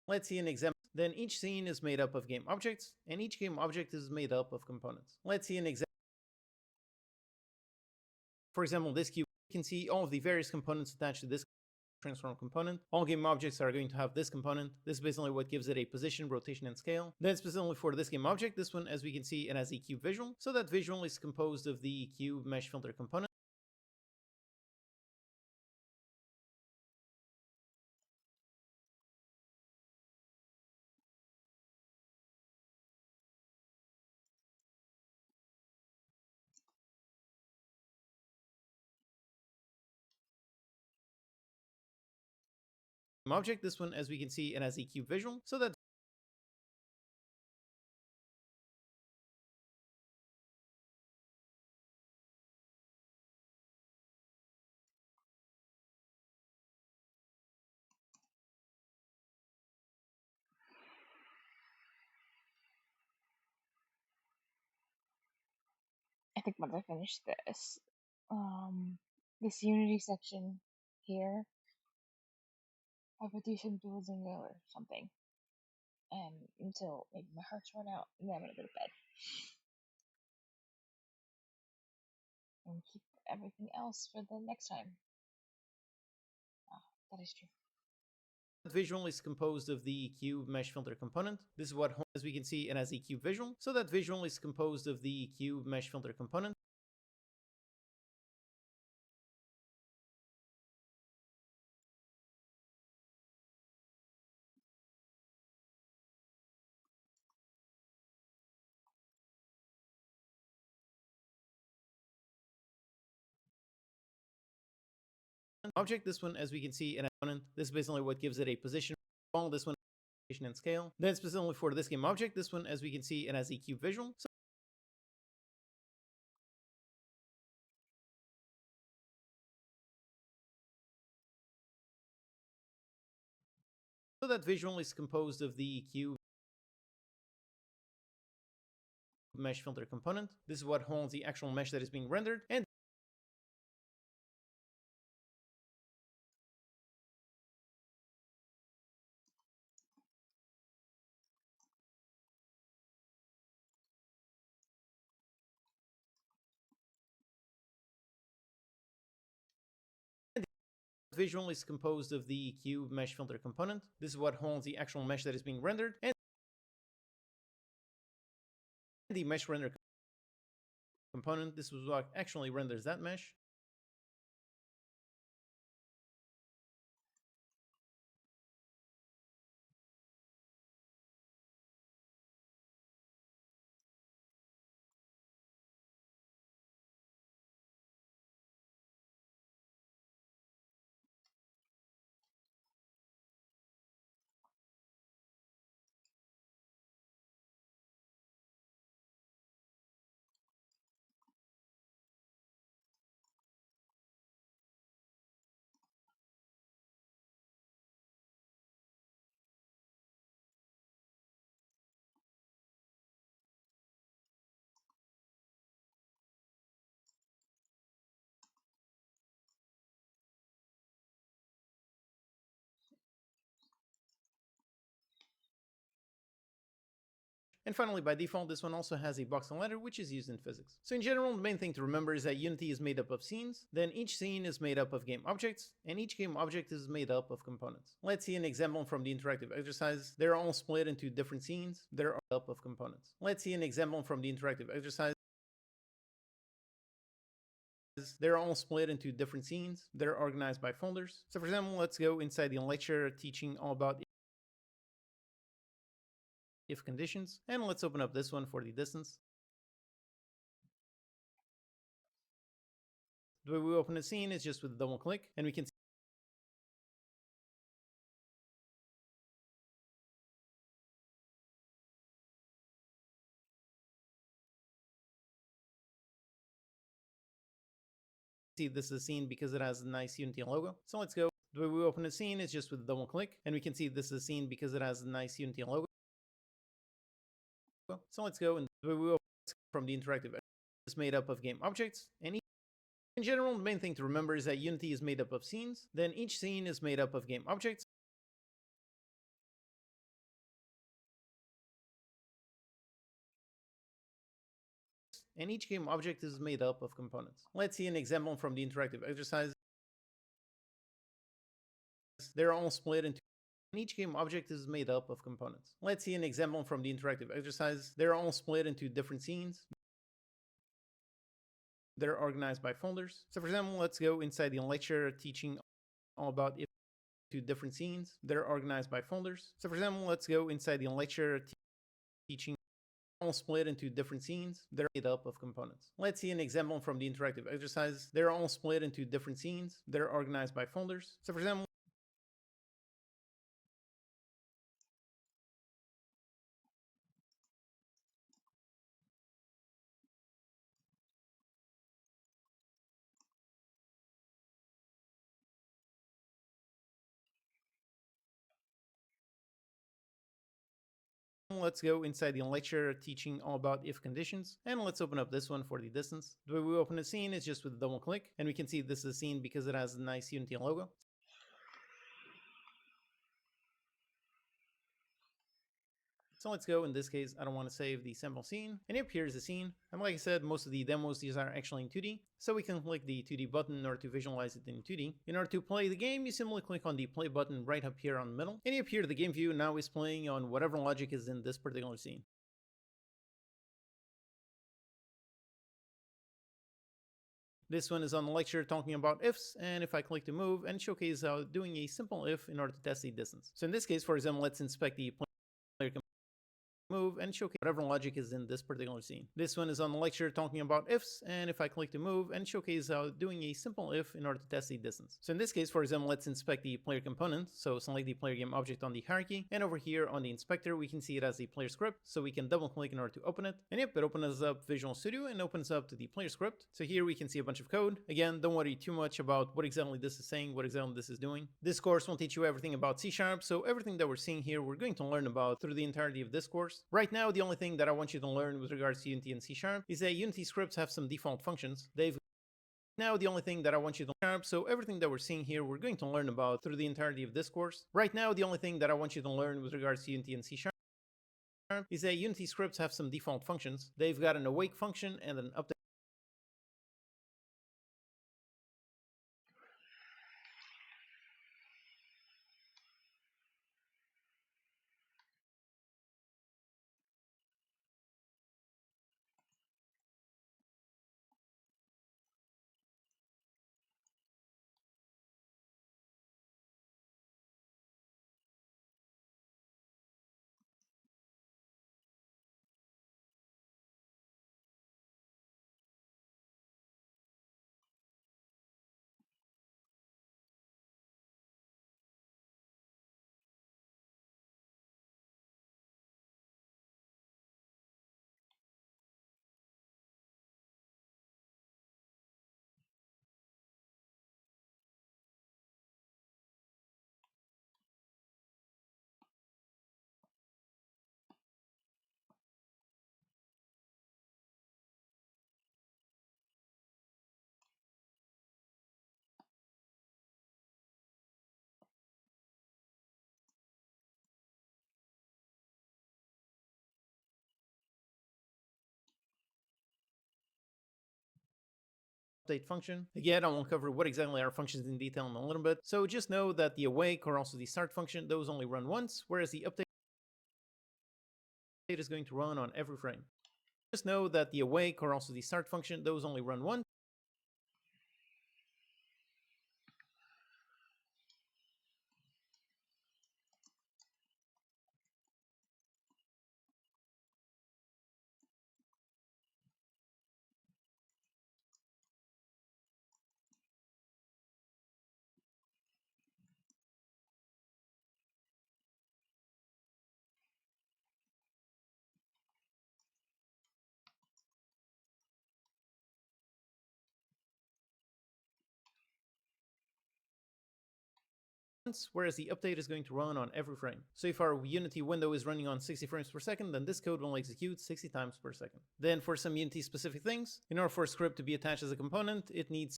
Let's see an example. Then each scene is made up of game objects, and each game object is made up of components. Let's see an example. For example, this cube, you can see all of the various components attached to this transform component. All game objects are going to have this component. This is basically what gives it a position, rotation, and scale. Then specifically for this game object, this one, as we can see, it has a cube visual. So that visual is composed of the cube mesh filter component. Object, this one, as we can see, it has a cube visual. So that I think once I finish this Unity section here, I would do some Duolingo or something, and until maybe my heart's run out, and then I'm gonna go to bed and keep everything else for the next time. That is true. visual is composed of the cube mesh filter component. This is what, as we can see, it has a cube visual. So that visual is composed of the cube mesh filter component. Object, this one, as we can see, an component. This is basically what gives it a position. All this one, rotation, and scale. Then specifically for this game object, this one, as we can see, it has a cube visual. So that visual is composed of the cube mesh filter component. This is what holds the actual mesh that is being rendered, and visual is composed of the cube mesh filter component. This is what holds the actual mesh that is being rendered, and the mesh render component. This was what actually renders that mesh. And finally, by default, this one also has a box and ladder, which is used in physics. So in general, the main thing to remember is that Unity is made up of scenes, then each scene is made up of game objects, and each game object is made up of components. Let's see an example from the interactive exercise. They're all split into different scenes. They're made up of components. Let's see an example from the interactive exercise. They're all split into different scenes. They're organized by folders. So for example, let's go inside the lecture teaching all about if conditions, and let's open up this one for the distance. The way we open a scene is just with a double click, and we can see this is a scene because it has a nice Unity logo. So let's go. The way we open a scene is just with a double click, and we can see this is a scene because it has a nice Unity logo. So let's go, and the way we open from the interactive is made up of game objects, and in general, the main thing to remember is that Unity is made up of scenes, then each scene is made up of game objects, and each game object is made up of components. Let's see an example from the interactive exercise. They're all split into each game object is made up of components. Let's see an example from the interactive exercise. They're all split into different scenes. They're organized by folders. So for example, let's go inside the lecture teaching all about if to different scenes. They're organized by folders. So for example, let's go inside the lecture teaching all split into different scenes. They're made up of components. Let's see an example from the interactive exercise. They're all split into different scenes. They're organized by folders. So for example, let's go inside the lecture teaching all about if conditions, and let's open up this one for the distance. The way we open a scene is just with a double click, and we can see this is a scene because it has a nice Unity logo. So let's go. In this case, I don't want to save the sample scene. And up here is the scene. And like I said, most of the demos, these are actually in 2D. So we can click the 2D button in order to visualize it in 2D. In order to play the game, you simply click on the play button right up here on the middle. And up here, the game view now is playing on whatever logic is in this particular scene. This one is on the lecture talking about ifs, and if I click to move and showcase how doing a simple if in order to test the distance. So in this case, for example, let's inspect the player move and showcase whatever logic is in this particular scene. This one is on the lecture talking about ifs, and if I click to move and showcase how doing a simple if in order to test the distance. So in this case, for example, let's inspect the player component. So select the player game object on the hierarchy, and over here on the inspector, we can see it as the player script. So we can double click in order to open it. And yep, it opens up Visual Studio and opens up to the player script. So here we can see a bunch of code. Again, don't worry too much about what exactly this is saying, what exactly this is doing. This course will teach you everything about C#, so everything that we're seeing here, we're going to learn about through the entirety of this course. Right now, the only thing that I want you to learn with regards to Unity and C# is that Unity scripts have some default functions. Now the only thing that I want you to learn, so everything that we're seeing here, we're going to learn about through the entirety of this course. Right now, the only thing that I want you to learn with regards to Unity and C# is that Unity scripts have some default functions. They've got an awake function and an update function. Again, I won't cover what exactly are functions in detail in a little bit. So just know that the awake or also the start function, those only run once, whereas the update is going to run on every frame. Just know that the awake or also the start function, those only run once. Whereas the update is going to run on every frame. So if our Unity window is running on 60 frames per second, then this code will execute 60 times per second. Then for some Unity specific things, in order for a script to be attached as a component, it needs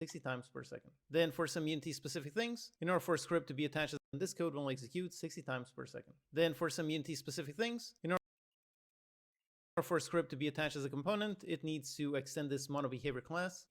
60 times per second. Then for some Unity specific things, in order for a script to be attached, this code will execute 60 times per second. Then for some Unity specific things, in order order for a script to be attached as a component, it needs to extend this monoBehavior class.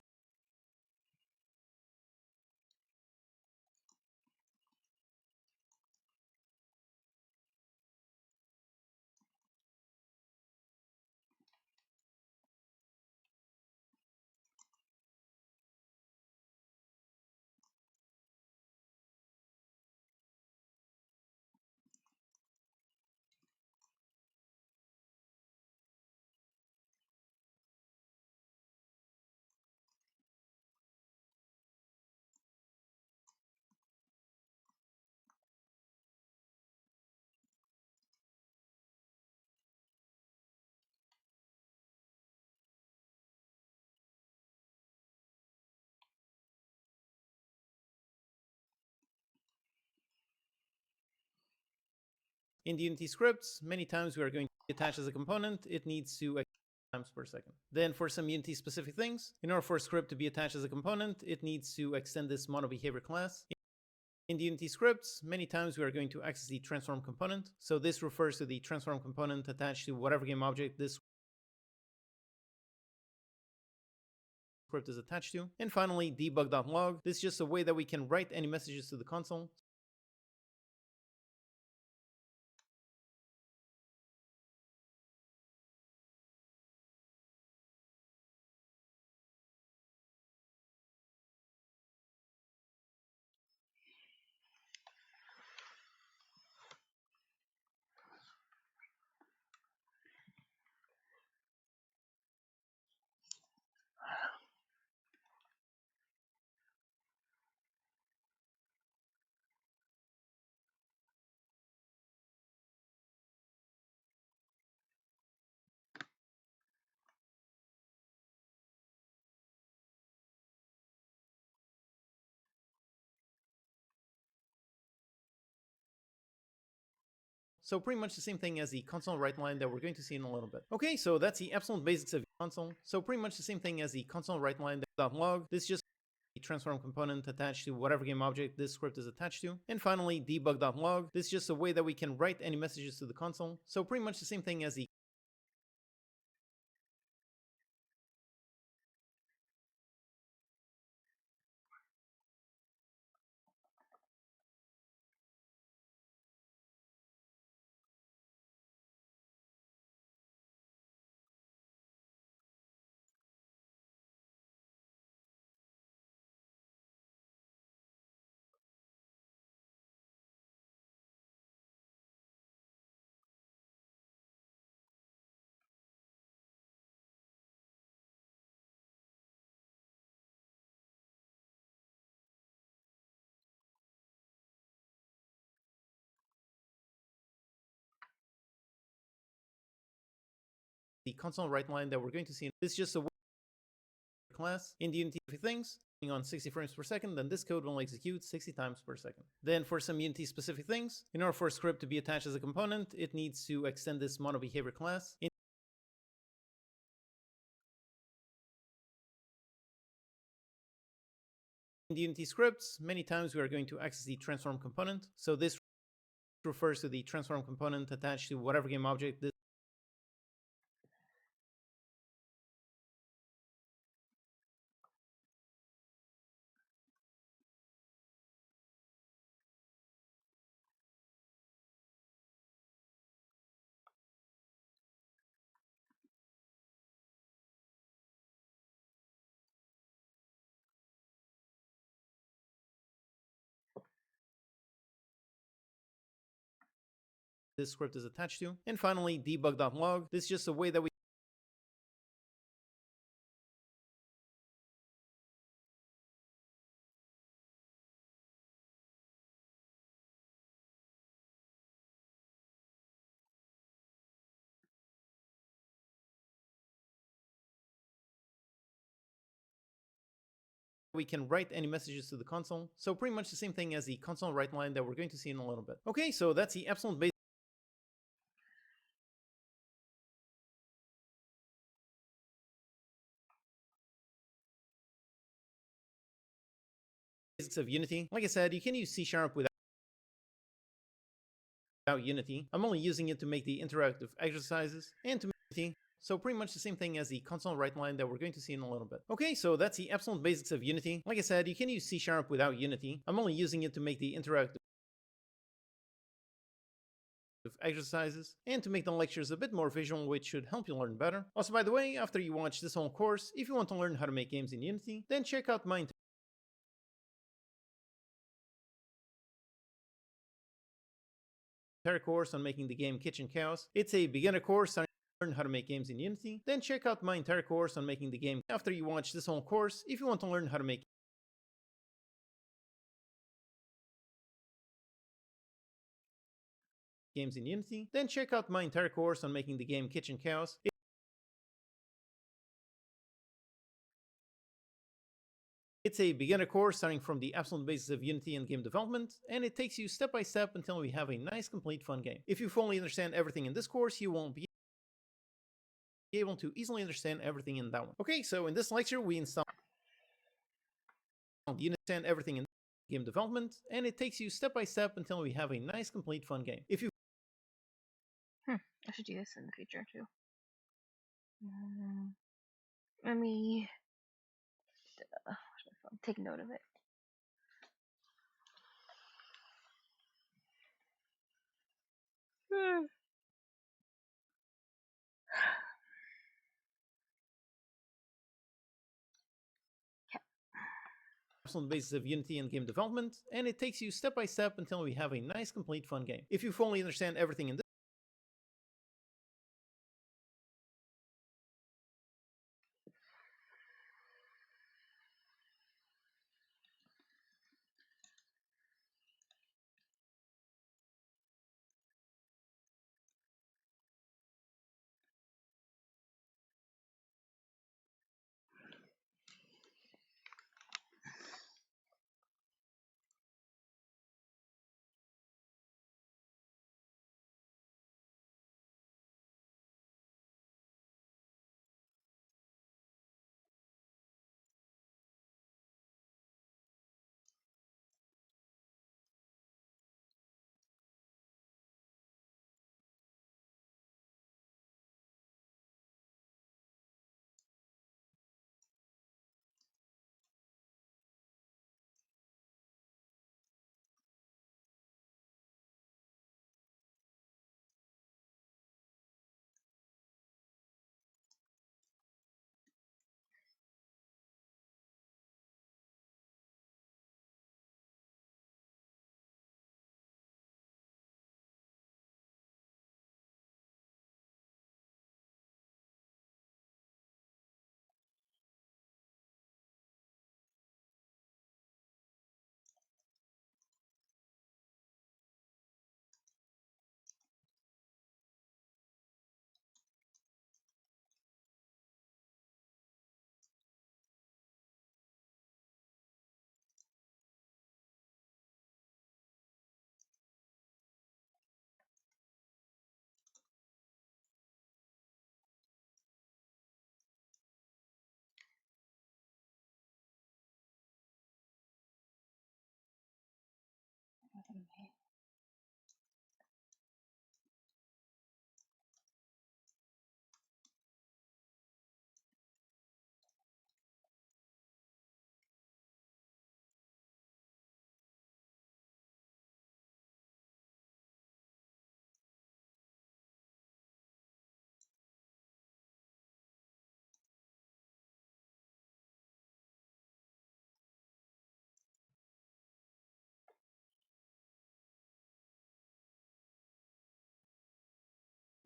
In the Unity scripts, many times we are going to attach as a component, it needs to times per second. Then for some Unity specific things, in order for a script to be attached as a component, it needs to extend this monoBehavior class. In the Unity scripts, many times we are going to access the transform component. So this refers to the transform component attached to whatever game object this script is attached to. And finally, debug.log. This is just a way that we can write any messages to the console. So pretty much the same thing as the console write line that we're going to see in a little bit. Okay, so that's the absolute basics of console. So pretty much the same thing as the console write line .log. This is just the transform component attached to whatever game object this script is attached to. And finally, debug.log. This is just a way that we can write any messages to the console. So pretty much the same thing as the console write line that we're going to see. This is just a class in the Unity things on 60 frames per second, then this code will execute 60 times per second. Then for some Unity specific things, in order for a script to be attached as a component, it needs to extend this monoBehavior class. In the Unity scripts, many times we are going to access the transform component. So this refers to the transform component attached to whatever game object this script is attached to. And finally, debug.log. This is just a way that we can write any messages to the console. So pretty much the same thing as the console write line that we're going to see in a little bit. Okay, so that's the absolute basics of Unity. Like I said, you can use C# without Unity. I'm only using it to make the interactive exercises and to make Unity So pretty much the same thing as the console write line that we're going to see in a little bit. Okay, so that's the absolute basics of Unity. Like I said, you can use C# without Unity. I'm only using it to make the interactive exercises and to make the lectures a bit more visual, which should help you learn better. Also, by the way, after you watch this whole course, if you want to learn how to make games in Unity, then check out my entire course on making the game Kitchen Chaos. It's a beginner course on learn how to make games in Unity, then check out my entire course on making the game. After you watch this whole course, if you want to learn how to make games in Unity, then check out my entire course on making the game Kitchen Chaos. It's a beginner course starting from the absolute basics of Unity and game development, and it takes you step by step until we have a nice, complete, fun game. If you fully understand everything in this course, you won't be able to easily understand everything in that one. Okay, so in this lecture, we installed Unity and everything in game development, and it takes you step by step until we have a nice, complete, fun game. If you I should do this in the future too. Let me take note of it. on the basis of Unity and game development, and it takes you step by step until we have a nice, complete, fun game. If you fully understand everything in this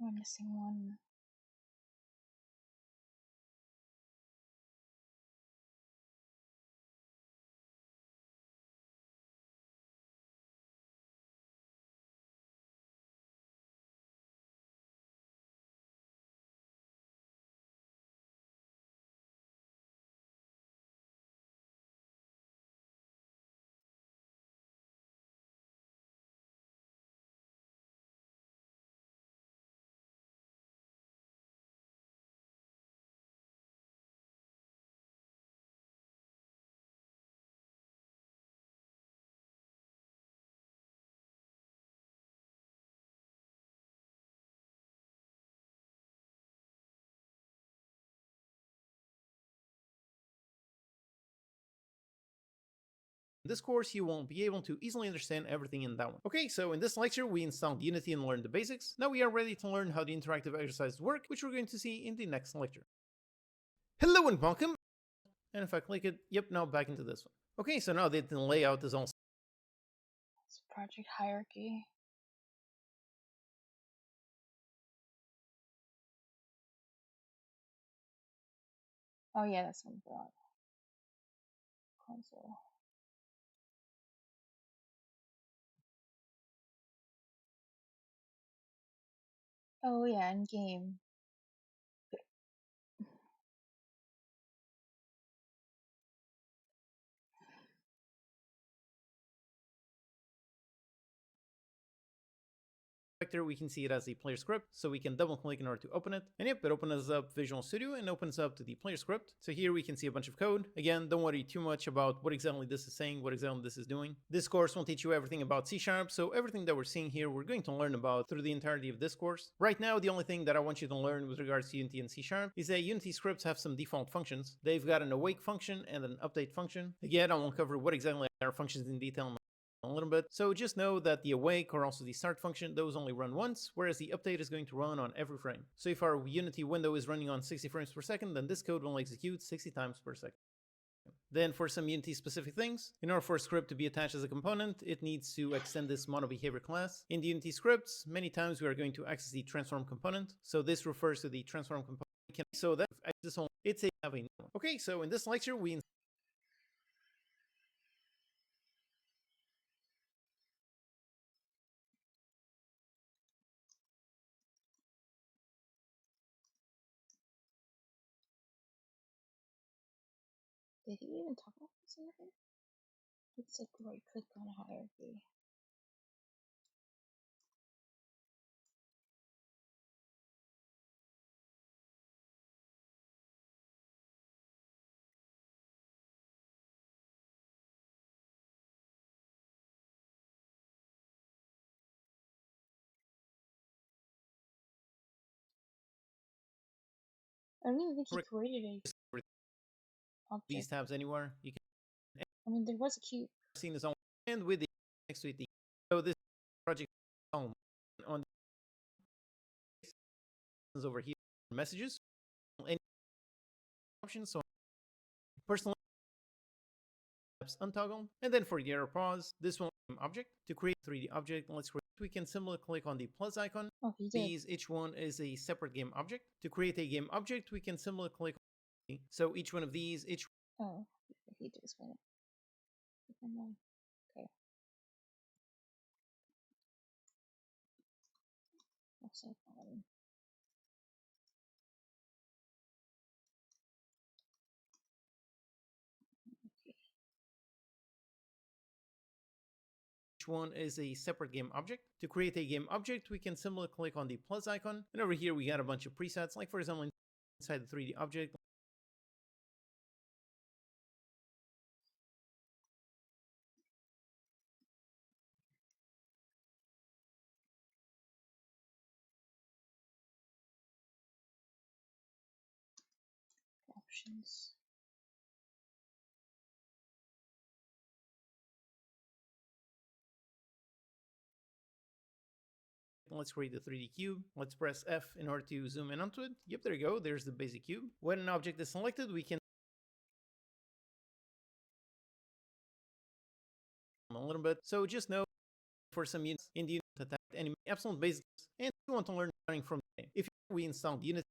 We're missing one. this course, you won't be able to easily understand everything in that one. Okay, so in this lecture, we installed Unity and learned the basics. Now we are ready to learn how the interactive exercises work, which we're going to see in the next lecture. Hello and welcome. And if I click it, yep, now back into this one. Okay, so now the layout is all. It's project hierarchy. Oh yeah, that's one for console. Oh yeah, and game. We can see it as a player script, so we can double click in order to open it. And yep, it opens up Visual Studio and opens up to the player script. So here we can see a bunch of code. Again, don't worry too much about what exactly this is saying, what exactly this is doing. This course will teach you everything about C#, so everything that we're seeing here, we're going to learn about through the entirety of this course. Right now, the only thing that I want you to learn with regards to Unity and C# is that Unity scripts have some default functions. They've got an awake function and an update function. Again, I won't cover what exactly are functions in detail a little bit. So just know that the awake or also the start function, those only run once, whereas the update is going to run on every frame. So if our Unity window is running on 60 frames per second, then this code will execute 60 times per second. Then for some Unity specific things, in order for a script to be attached as a component, it needs to extend this monoBehavior class. In the Unity scripts, many times we are going to access the transform component. So this refers to the transform component. So that this whole, it's a having. Okay, so in this lecture, we Did he even talk about this in here? It's like right click on hierarchy. I don't even think he created a object. These tabs anywhere. You can. I mean, there was a cube. Seen this on and with the next to it. So this project on over here messages any options. So personal apps untoggle, and then for the error pause, this one object to create 3D object. Let's create. We can simply click on the plus icon. Oh, he did. These each one is a separate game object. To create a game object, we can simply click. So each one of these, each. Oh, he did explain it. Okay. Also, Each one is a separate game object. To create a game object, we can simply click on the plus icon. And over here, we got a bunch of presets, like for example, inside the 3D object. options. Let's create the 3D cube. Let's press F in order to zoom in onto it. Yep, there you go. There's the basic cube. When an object is selected, we can a little bit. So just know for some units in the unit any absolute basics, and if you want to learn starting from today, if we installed Unity.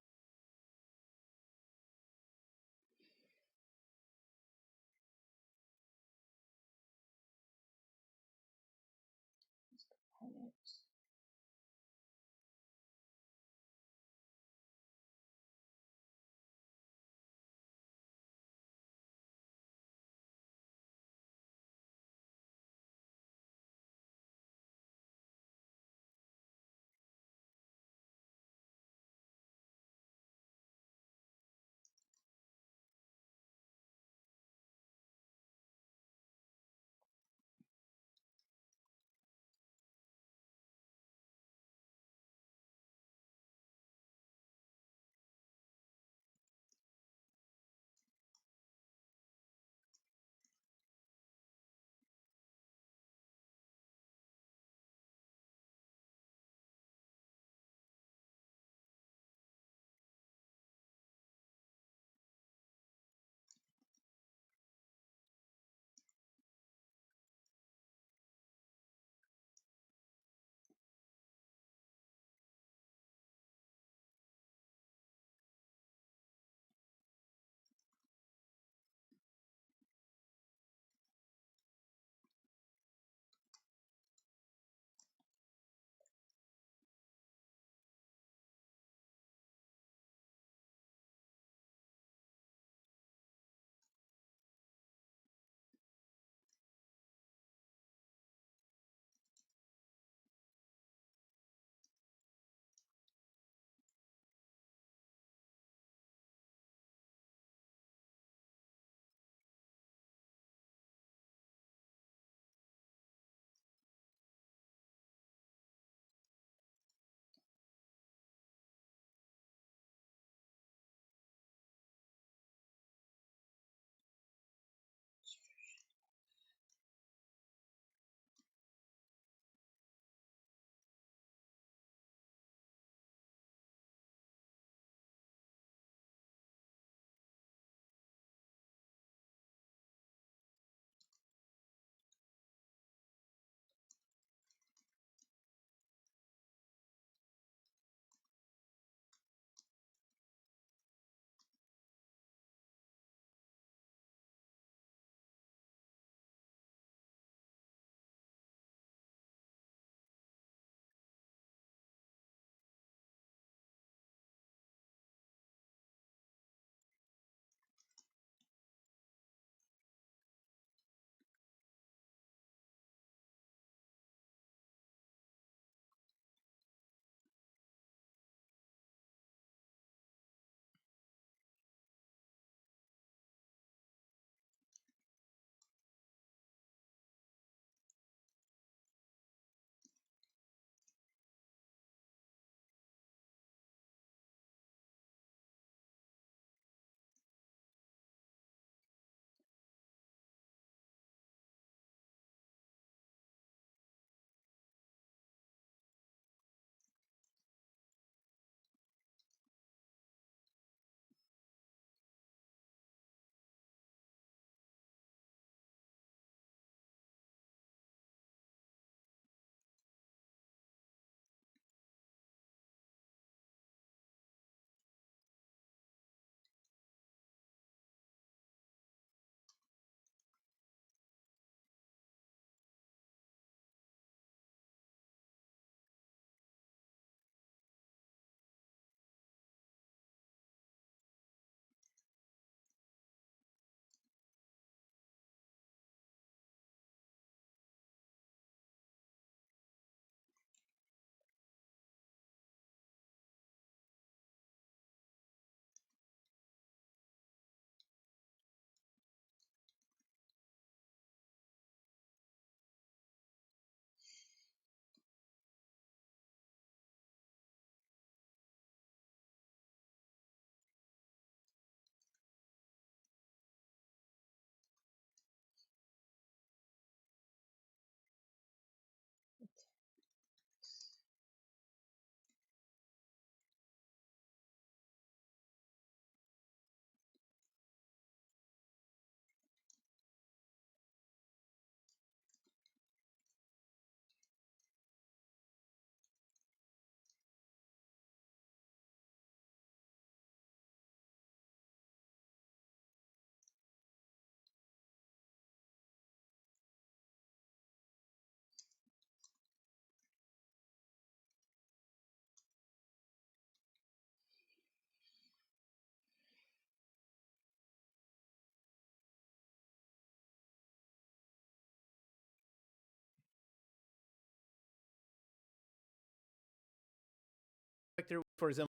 for example,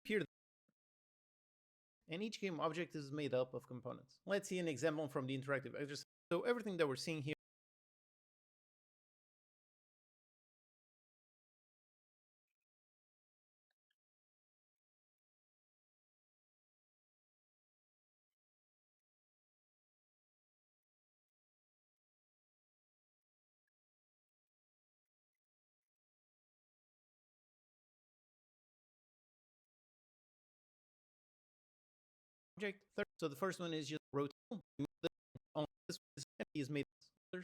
appear, and each game object is made up of components. Let's see an example from the interactive exercise. So everything that we're seeing here object. So the first one is just rotate. This is made of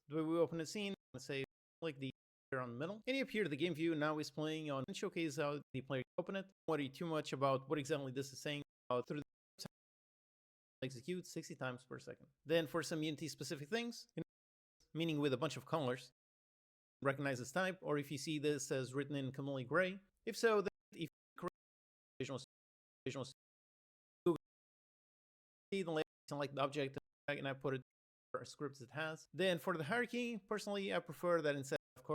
the way we open a scene, let's say like the on the middle. And you appear to the game view now is playing on and showcase how the player can open it. Don't worry too much about what exactly this is saying through the execute 60 times per second. Then for some Unity specific things, meaning with a bunch of colors, recognize this type, or if you see this as written in Camille Gray. If so, then if visual see the layout, select the object, and I put it for scripts it has. Then for the hierarchy, personally, I prefer that instead of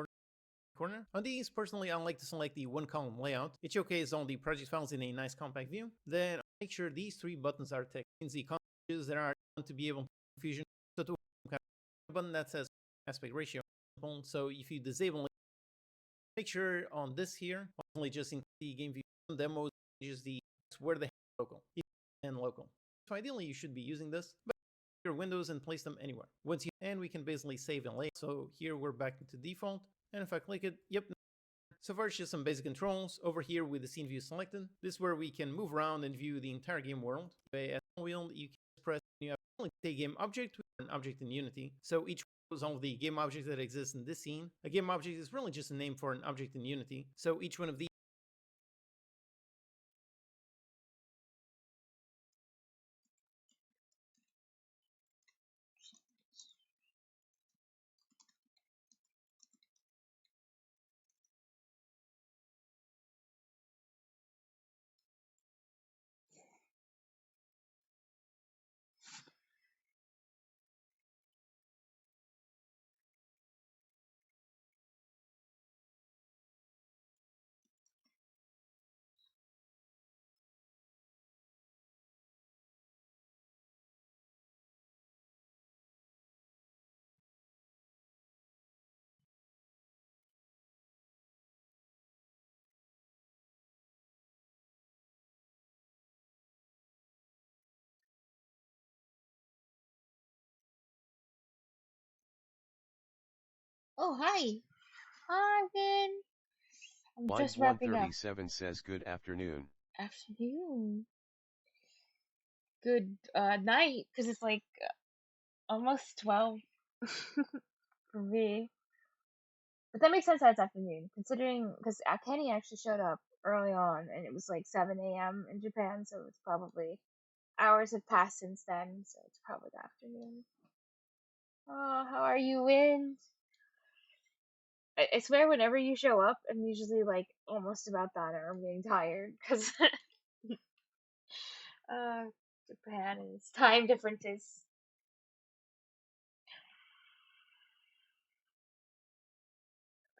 corner. On these, personally, I like to select the one column layout. It showcases all the project files in a nice compact view. Then make sure these three buttons are ticked. Means the columns that are to be able to confusion. So to a button that says aspect ratio. So if you disable it, make sure on this here, only just in the game view demos, just the where they have local and local. So ideally, you should be using this, but your windows and place them anywhere. Once you and we can basically save and layout. So here we're back to default, and if I click it, yep. So far, it's just some basic controls. Over here with the scene view selected, this is where we can move around and view the entire game world. As wheel, you can press you have only a game object with an object in Unity. So each is all the game objects that exist in this scene. A game object is really just a name for an object in Unity. So each one of these Oh, hi. Hi, Vin. I'm Line just wrapping up. 137 says good afternoon. Afternoon. Good night, because it's like almost 12 for me. But that makes sense that it's afternoon, considering, because Kenny actually showed up early on, and it was like 7 a.m. in Japan, so it's probably hours have passed since then, so it's probably the afternoon. Oh, how are you, Wind? I swear, whenever you show up, I'm usually like almost about done, or I'm getting tired because Japan and its time differences.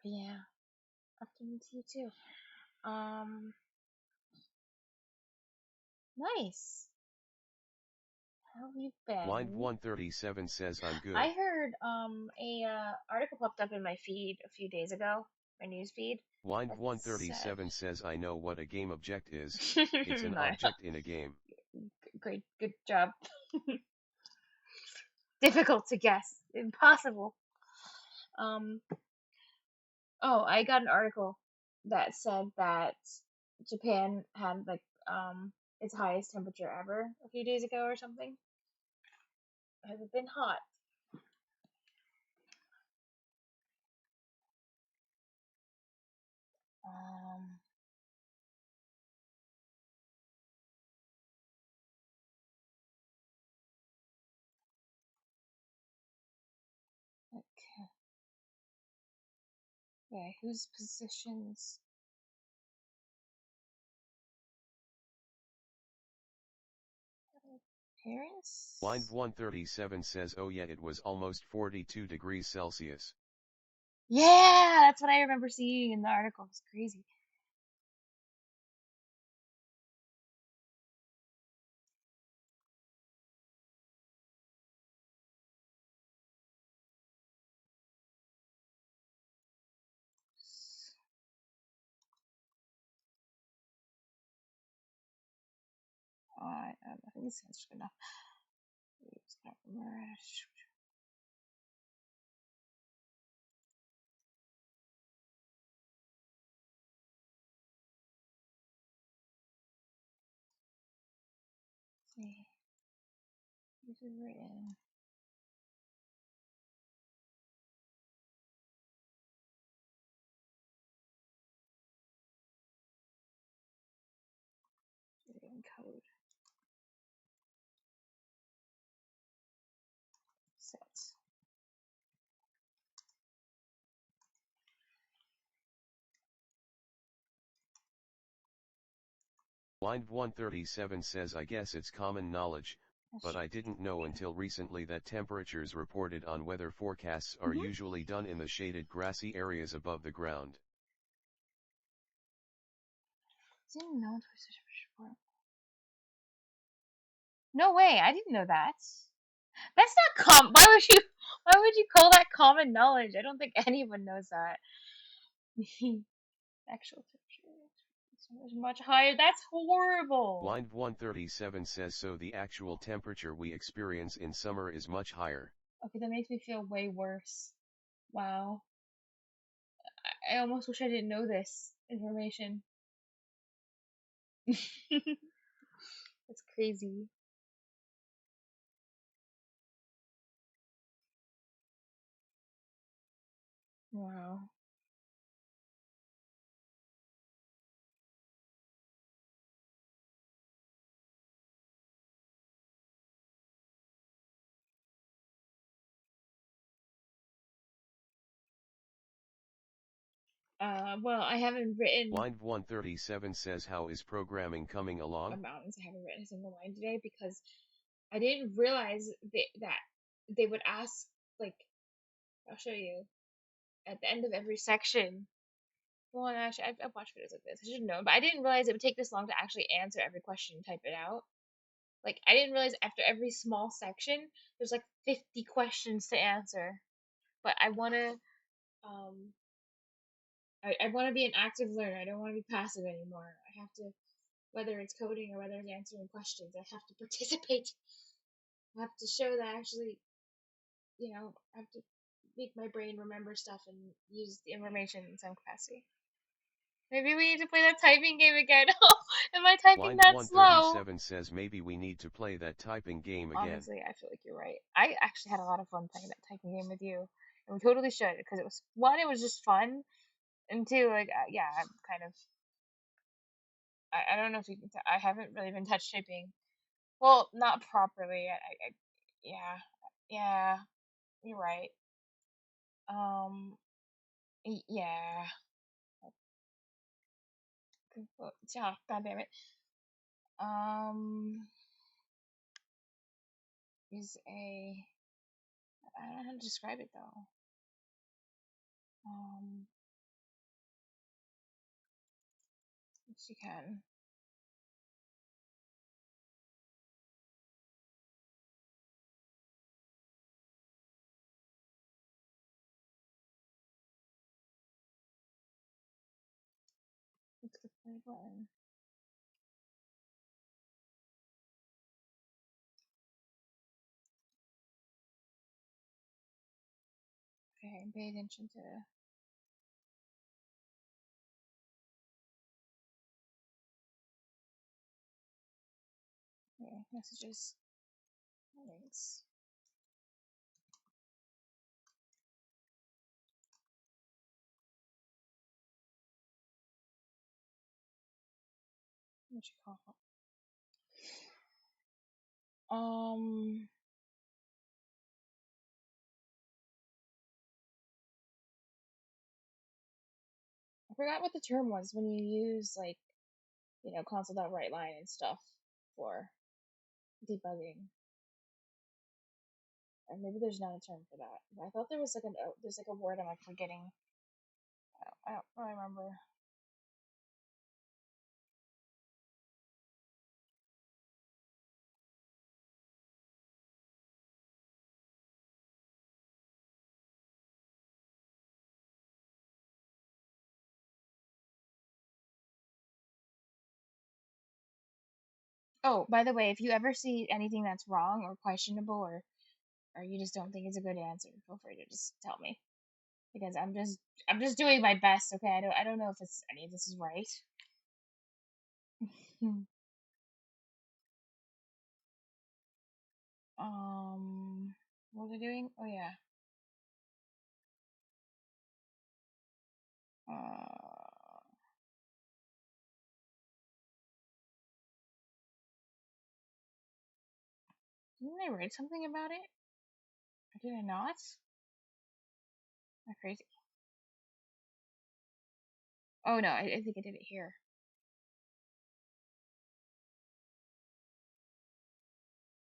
But yeah, afternoon to you too. Nice. How have you Line been? 137 says I'm good. I heard a article popped up in my feed a few days ago, my news feed. Line 137 says I know what a game object is. It's an object in a game. Great, good job. Difficult to guess. Impossible. Oh, I got an article that said that Japan had like its highest temperature ever a few days ago or something. Has it been hot? Okay. Okay, whose positions? Paris? Line 137 says oh yeah, it was almost 42 degrees Celsius. Yeah, that's what I remember seeing in the article. It's crazy. I think this is good enough. See, this is written. Code sets. Line 137 says I guess it's common knowledge, but I didn't know until recently that temperatures reported on weather forecasts are usually done in the shaded grassy areas above the ground. Didn't know it was such a short. No way, I didn't know that. That's not why would you call that common knowledge? I don't think anyone knows that. Actual temperature is much higher. That's horrible. Line 137 says so the actual temperature we experience in summer is much higher. Okay, that makes me feel way worse. Wow. I almost wish I didn't know this information. That's crazy. Wow. Well, I haven't written. Line 137 says how is programming coming along? Mountains. I haven't written a single line today because I didn't realize that they would ask, like, I'll show you, at the end of every section. Well, actually, I've watched videos like this. I should have known, but I didn't realize it would take this long to actually answer every question and type it out. Like, I didn't realize after every small section, there's like 50 questions to answer. But I want to, I want to be an active learner. I don't want to be passive anymore. I have to, whether it's coding or whether it's answering questions, I have to participate. I have to show that actually, I have to make my brain remember stuff and use the information in some capacity. Maybe we need to play that typing game again. Am I typing Line that slow? 137 says maybe we need to play that typing game again. Honestly, I feel like you're right. I actually had a lot of fun playing that typing game with you. And we totally should, because it was, one, it was just fun. And two, like, yeah, I'm kind of, I don't know if you can I haven't really been touch typing. Well, not properly. Yeah, you're right. Yeah. God damn it. Is a, I don't know how to describe it though. If you can. What's the play button? Okay, pay attention to. Okay, messages. Links. What you call it? I forgot what the term was when you use, like, console.writeline and stuff for debugging. Or maybe there's not a term for that. But I thought there was there's like a word I'm like forgetting. I don't remember. Oh, by the way, if you ever see anything that's wrong or questionable or you just don't think it's a good answer, feel free to just tell me. Because I'm just doing my best, okay? I don't know if any of this is right. What was I doing? Oh yeah. Didn't I write something about it? Or did I not? Am I crazy? Oh no, I think I did it here.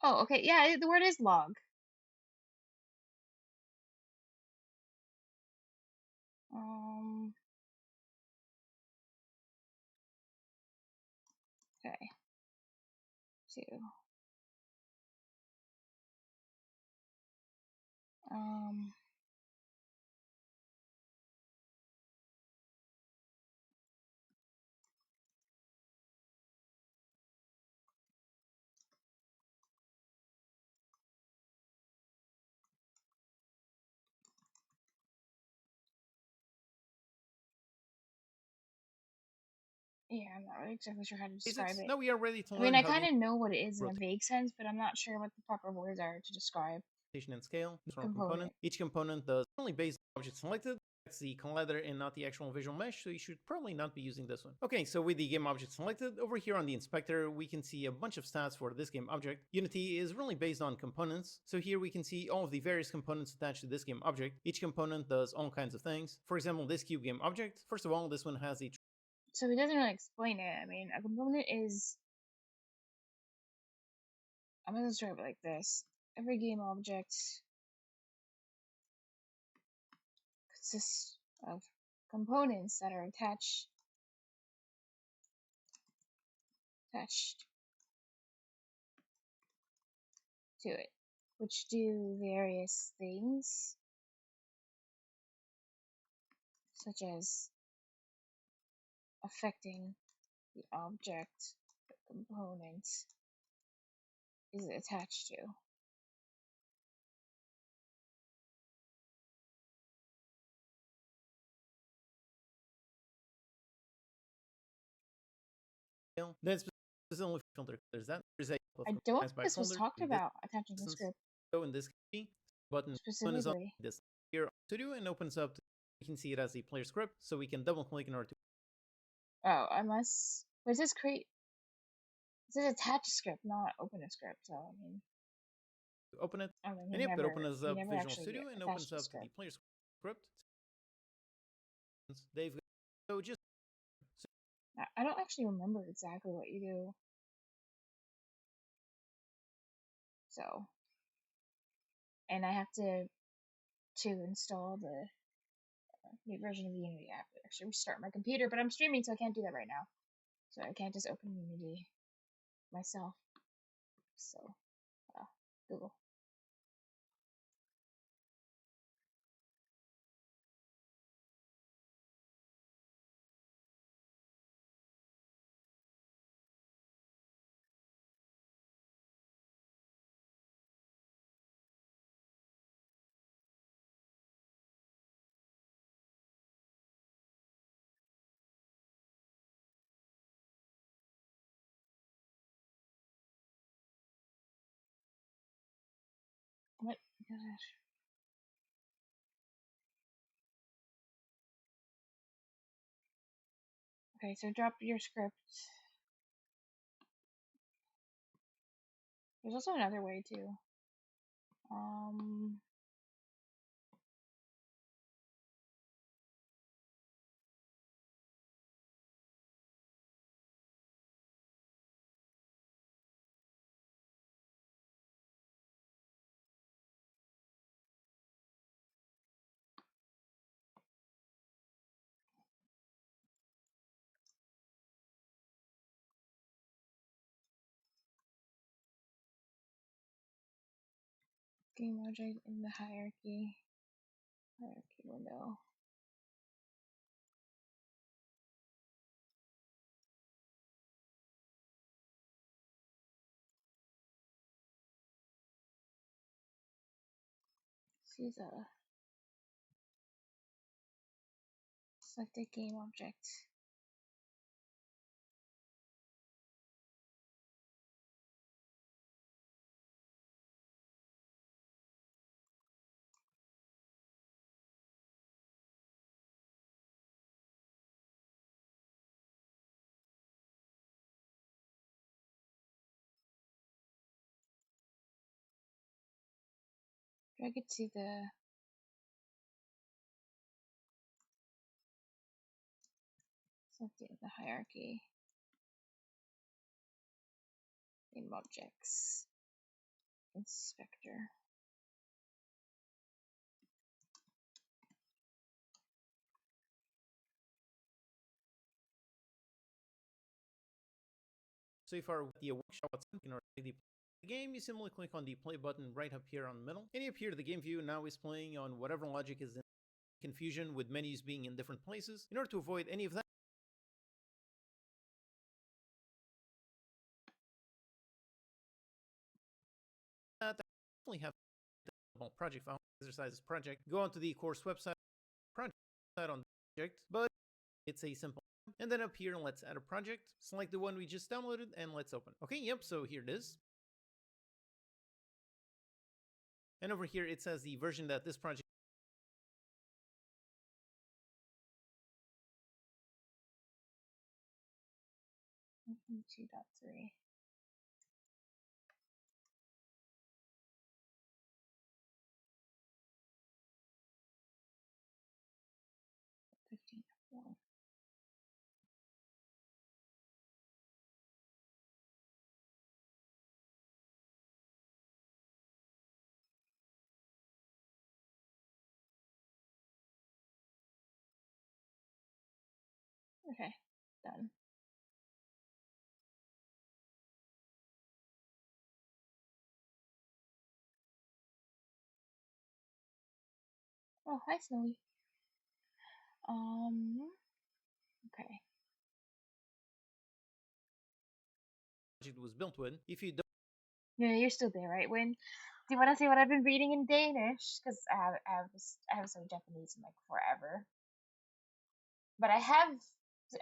Oh, okay, yeah, the word is log. Okay. 2. Yeah, I'm not really exactly sure how to describe Basics. it. Now we are ready to I learn mean, I how kind the of know what it is in a vague sense, but I'm not sure what the proper words are to describe rotation and scale the from component. Each component does only based on object selected. It's the collider and not the actual visual mesh, so you should probably not be using this one. Okay, so with the game object selected, over here on the inspector, we can see a bunch of stats for this game object. Unity is really based on components, so here we can see all of the various components attached to this game object. Each component does all kinds of things. For example, this cube game object, first of all, this one has a... So it doesn't really explain it. I mean, a component is... I'm going to describe it like this. Every game object consists of components that are attached to it, which do various things, such as affecting the object the component is attached to. Then specifically filter. There's that. There's a I don't think by this was folder. talked about attaching the script So in this key button is on specifically. this here to do and opens up. You can see it as a player script, so we can double click in order to... Oh, unless... But it says create... It says attach a script, not open a script, so I mean... open it. I mean, And yep, it opens up never Visual actually Studio and attached opens the up script. the player script. They've got... So just... I don't actually remember exactly what you do. So... And I have to install the new version of Unity. I have to actually restart my computer, but I'm streaming, so I can't do that right now. So I can't just open Unity myself. So, Google. What? Gosh. Okay, so drop your script. There's also another way too. Game object in the hierarchy window. use a select a game object. Drag it to the hierarchy. Game objects. Inspector. So if our the workshop in order to play the game, you simply click on the play button right up here on the middle, and you appear to the game view. Now is playing on whatever logic is in confusion with menus being in different places. In order to avoid any of that, I definitely have the project file exercises project. Go onto the course website, project on the project, but it's a simple. And then up here, let's add a project. Select the one we just downloaded and let's open. Okay, yep, so here it is. And over here, it says the version that this project 2.3. Okay, done. Oh, hi, Snowy. Okay. was built with. If you don't, Yeah, you're still there, right, Win? Do you want to see what I've been reading in Danish? Because I have some Japanese in like forever. But I have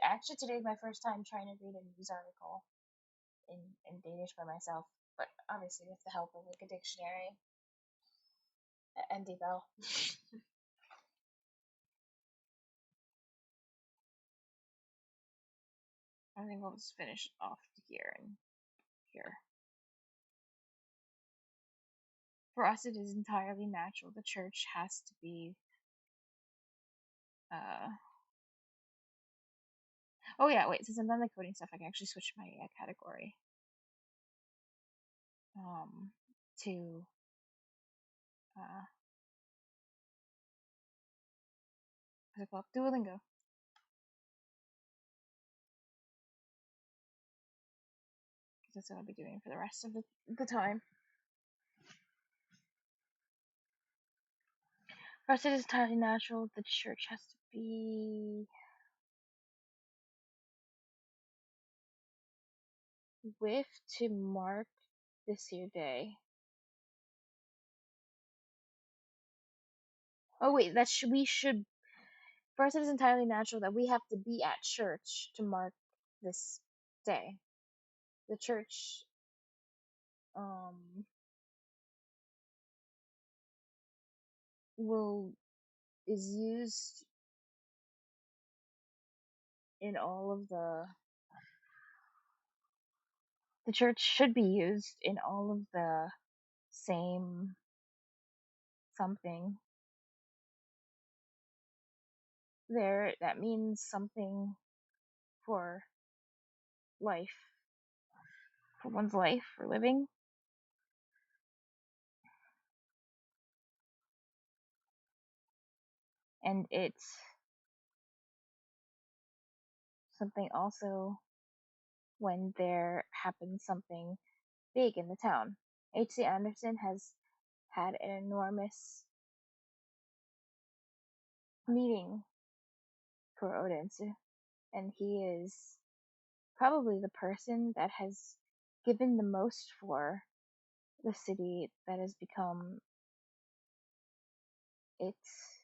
actually today's my first time trying to read a news article in Danish by myself. But obviously with the help of like a dictionary and Devo. I think we'll just finish off here and here. For us, it is entirely natural. The church has to be. Oh yeah, wait. Since I'm done the coding stuff, I can actually switch my category. To. What's it called? Duolingo. That's what I'll be doing for the rest of the time. For us, it is entirely natural. The church has to be with to mark this here day. Oh wait, we should. For us, it is entirely natural that we have to be at church to mark this day. The church, is used in all of the church should be used in all of the same something there that means something for life, for one's life, for living. And it's something also when there happens something big in the town. H.C. Andersen has had an enormous meeting for Odense, and he is probably the person that has given the most for the city that has become It's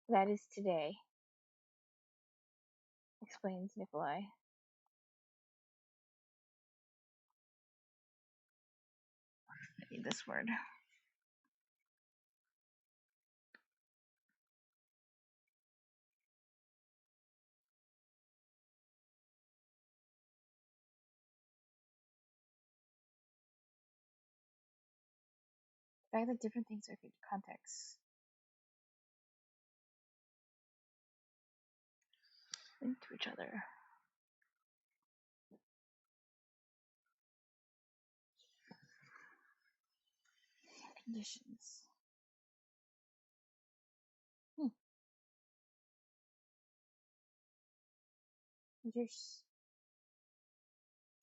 that is today, explains Nikolai. I need this word. The fact that different things are good contexts linked to each other. Conditions. Teachers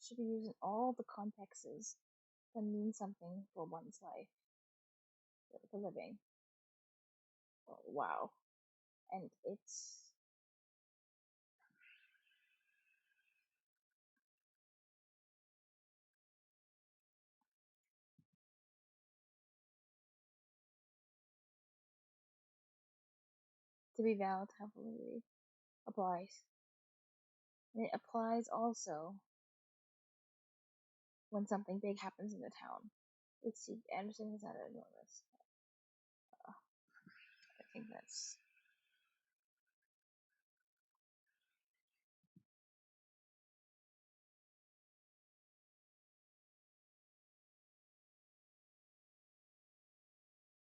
should be using all the contexts that mean something for one's life, for living. Oh, wow. And it's to be valid heavily applies. And it applies also when something big happens in the town. Let's see, Anderson has had enormous. I think that's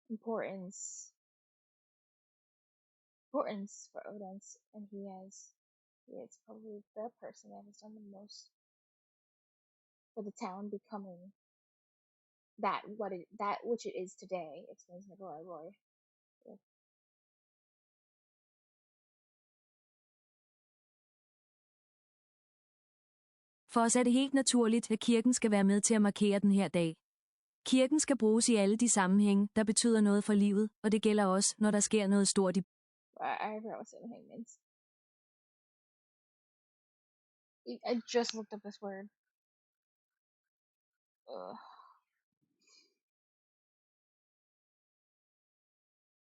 importance for Odense, and he is probably the person that has done the most for the town becoming that which it is today, explains Nikolai Roy. Yeah. For os er det helt naturligt, at kirken skal være med til at markere den her dag. Kirken skal bruges i alle de sammenhænge, der betyder noget for livet, og det gælder også, når der sker noget stort i. I forgot what sammenhæng means. I just looked up this word. Ugh.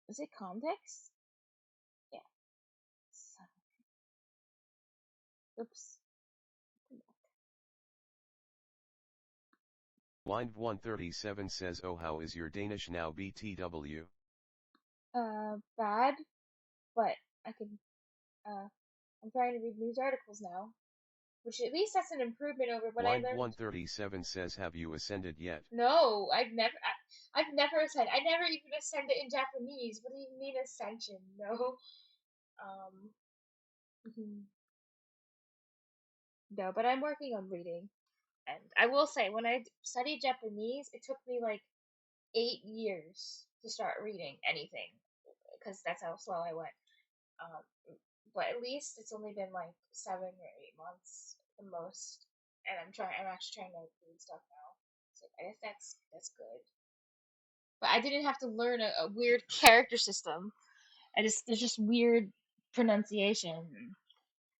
Is it context? Yeah. Oops. Line 137 says, oh, how is your Danish now, BTW? Bad, but I can, I'm trying to read news articles now, which at least that's an improvement over what Line I learned. 137 says, have you ascended yet? No, I've never ascended. I never even ascended in Japanese. What do you mean ascension? No. No, but I'm working on reading. And I will say, when I studied Japanese, it took me like 8 years to start reading anything, because that's how slow I went. But at least it's only been like 7 or 8 months the most, and I'm actually trying to read stuff now. So I guess that's good. But I didn't have to learn a weird character system. There's just weird pronunciation.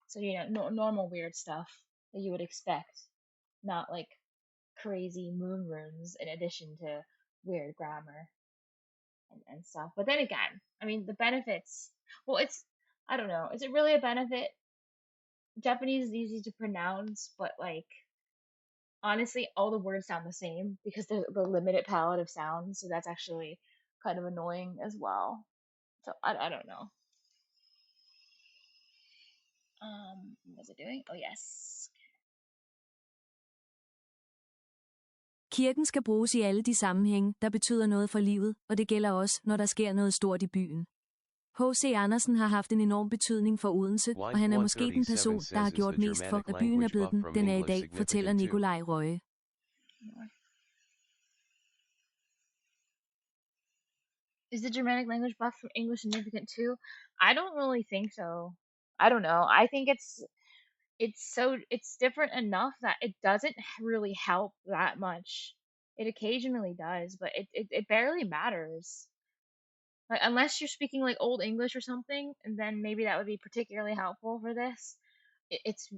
So normal weird stuff that you would expect, not like crazy moon runes in addition to weird grammar and stuff. But then again, I mean, the benefits. Well, I don't know. Is it really a benefit? Japanese is easy to pronounce, but like honestly, all the words sound the same because they're the limited palette of sounds. So that's actually kind of annoying as well. So I don't know. What was it doing? Oh yes. Kirken skal bruges i alle de sammenhænge, der betyder noget for livet, og det gælder også, når der sker noget stort i byen. H.C. Andersen har haft en enorm betydning for Odense, og han er måske den person, der har gjort mest for, at byen er blevet den er i dag, fortæller Nikolaj Røje. Is the Germanic language buff from English significant too? I don't really think so. I don't know. I think it's different enough that it doesn't really help that much. It occasionally does, but it barely matters. Like, unless you're speaking like Old English or something, and then maybe that would be particularly helpful for this. It's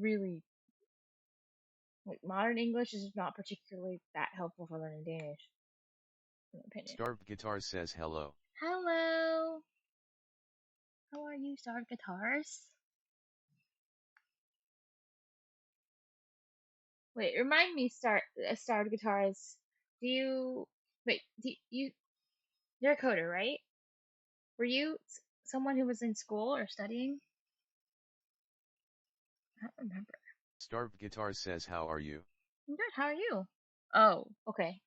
really like modern English is not particularly that helpful for learning Danish. opinion. Starved Guitars says hello. Hello. How are you, Starved Guitars? Wait, remind me, Starved Guitars. You're a coder, right? Were you someone who was in school or studying? I don't remember. Starved Guitars says how are you? I'm good. How are you? Oh, okay.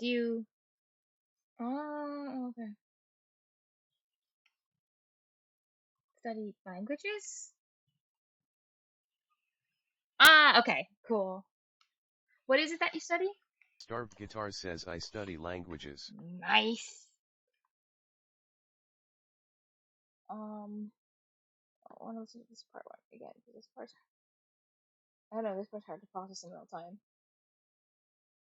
Do you? Oh, okay. Study languages? Ah, okay, cool. What is it that you study? Starved Guitars says I study languages. Nice. I want to listen to this part one again. This part's, I don't know, this part's hard to process in real time.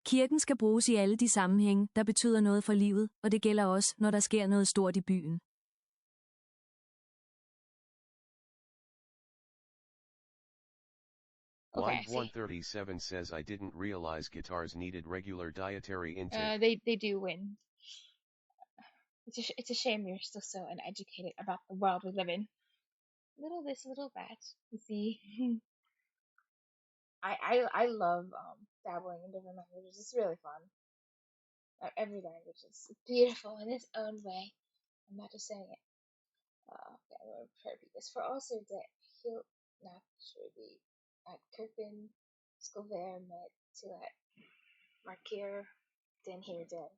Kirken skal bruges i alle de sammenhænge, der betyder noget for livet, og det gælder også, når der sker noget stort i byen. Okay, Wind137 says I didn't realize guitars needed regular dietary intake. They do win. It's a shame you're still so uneducated about the world we live in. Little this, little that. You see. I love dabbling in different languages. It's really fun. Every language is beautiful in its own way. I'm not just saying it. Okay, I'm going to repeat this. For also that heel naturally at Kirken Scover met till at markeer den hier den.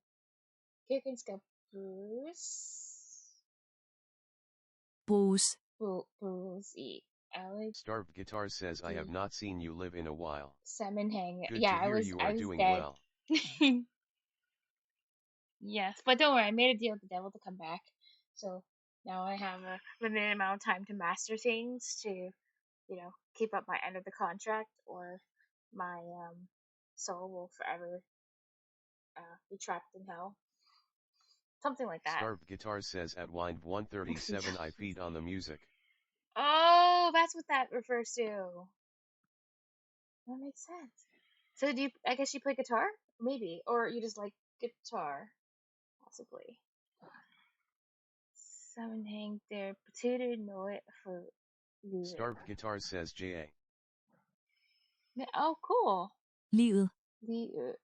Kirken skal bruges i alle. Starved Guitars says I have not seen you live in a while. Sammenhang. Good Yeah, to hear you are doing dead. well. Yes, but don't worry, I made a deal with the devil to come back. So now I have a limited amount of time to master things to, keep up my end of the contract, or my soul will forever be trapped in hell. Something like that. Starved Guitars says at Wind137 I feed on the music. Oh, that's what that refers to. That makes sense. So I guess you play guitar? Maybe. Or you just like guitar. Possibly. Sammenhæng der betyder noget for livet. Starved Guitars says J.A. Oh, cool. Livet. Livet.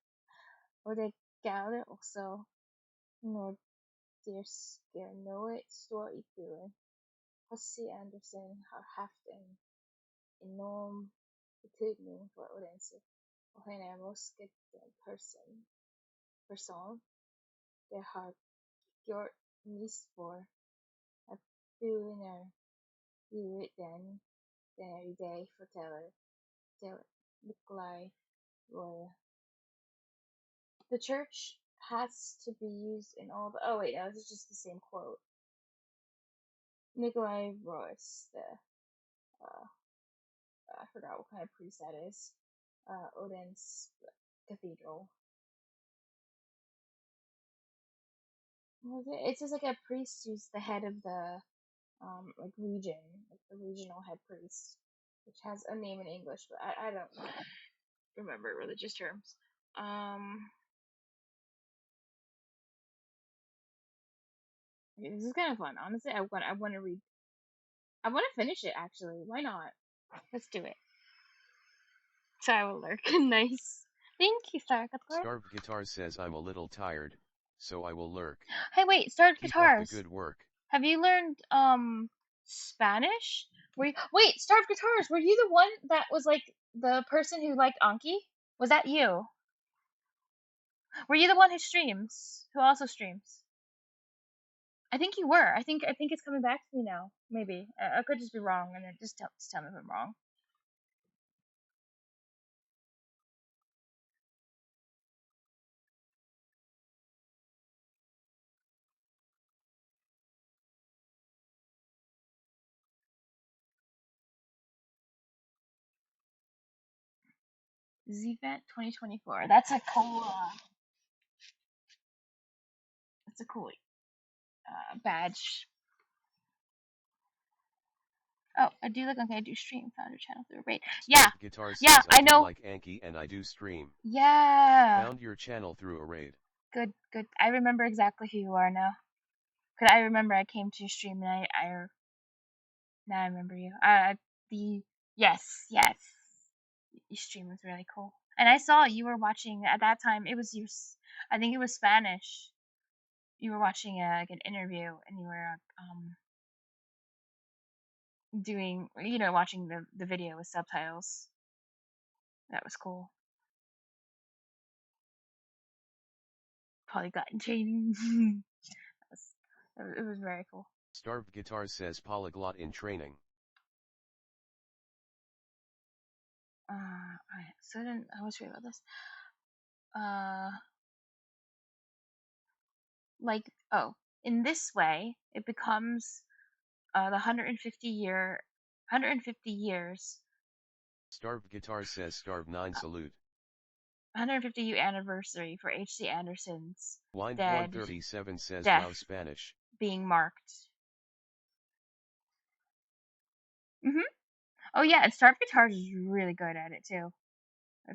Og det gælder også, når der sker noget stort i byen. H.C. Andersen har haft en enorm betydning for Odense, og han er måske den person, der har gjort mest for at byen er livet den er i dag, fortæller Nikolaj Roy. The church has to be used in all the. Oh wait, no, this is just the same quote. Nikolai Royce, I forgot what kind of priest that is. Odense Cathedral. What was it? It's just like a priest who's the head of the region, like the regional head priest, which has a name in English, but I don't remember religious terms. This is kind of fun. Honestly, I want to read. I want to finish it, actually. Why not? Let's do it. So I will lurk. Nice. Thank you, Starved Guitars. Starved Guitars says I'm a little tired, so I will lurk. Hey, wait, Starved Keep Guitars. up the good work. Have you learned Spanish? Wait, Starved Guitars, were you the one that was like the person who liked Anki? Was that you? Were you the one who also streams? I think you were. I think it's coming back to me now. Maybe. I could just be wrong, and then just tell me if I'm wrong. Z-Vent 2024. That's a cool. That's a cool badge. Oh, I do look okay. I do stream. Founder channel through a raid. Yeah, Guitar yeah, says I know. Like Anki and I do stream. Yeah. Found your channel through a raid. Good, good. I remember exactly who you are now. Cause I remember I came to your stream and now I remember you. Yes, yes. Your stream was really cool. And I saw you were watching at that time. It was I think it was Spanish. You were watching like an interview, and you were doing, watching the video with subtitles. That was cool. Polyglot training. It was very cool. Starved Guitar says polyglot in training. Alright, so then I was read about this. In this way, it becomes the 150 years. Starved Guitar says Starved 9 salute. 150th anniversary for H.C. Andersen's Wind dead 137 says death wow Spanish. being marked. Oh yeah, and Starved Guitars is really good at it too.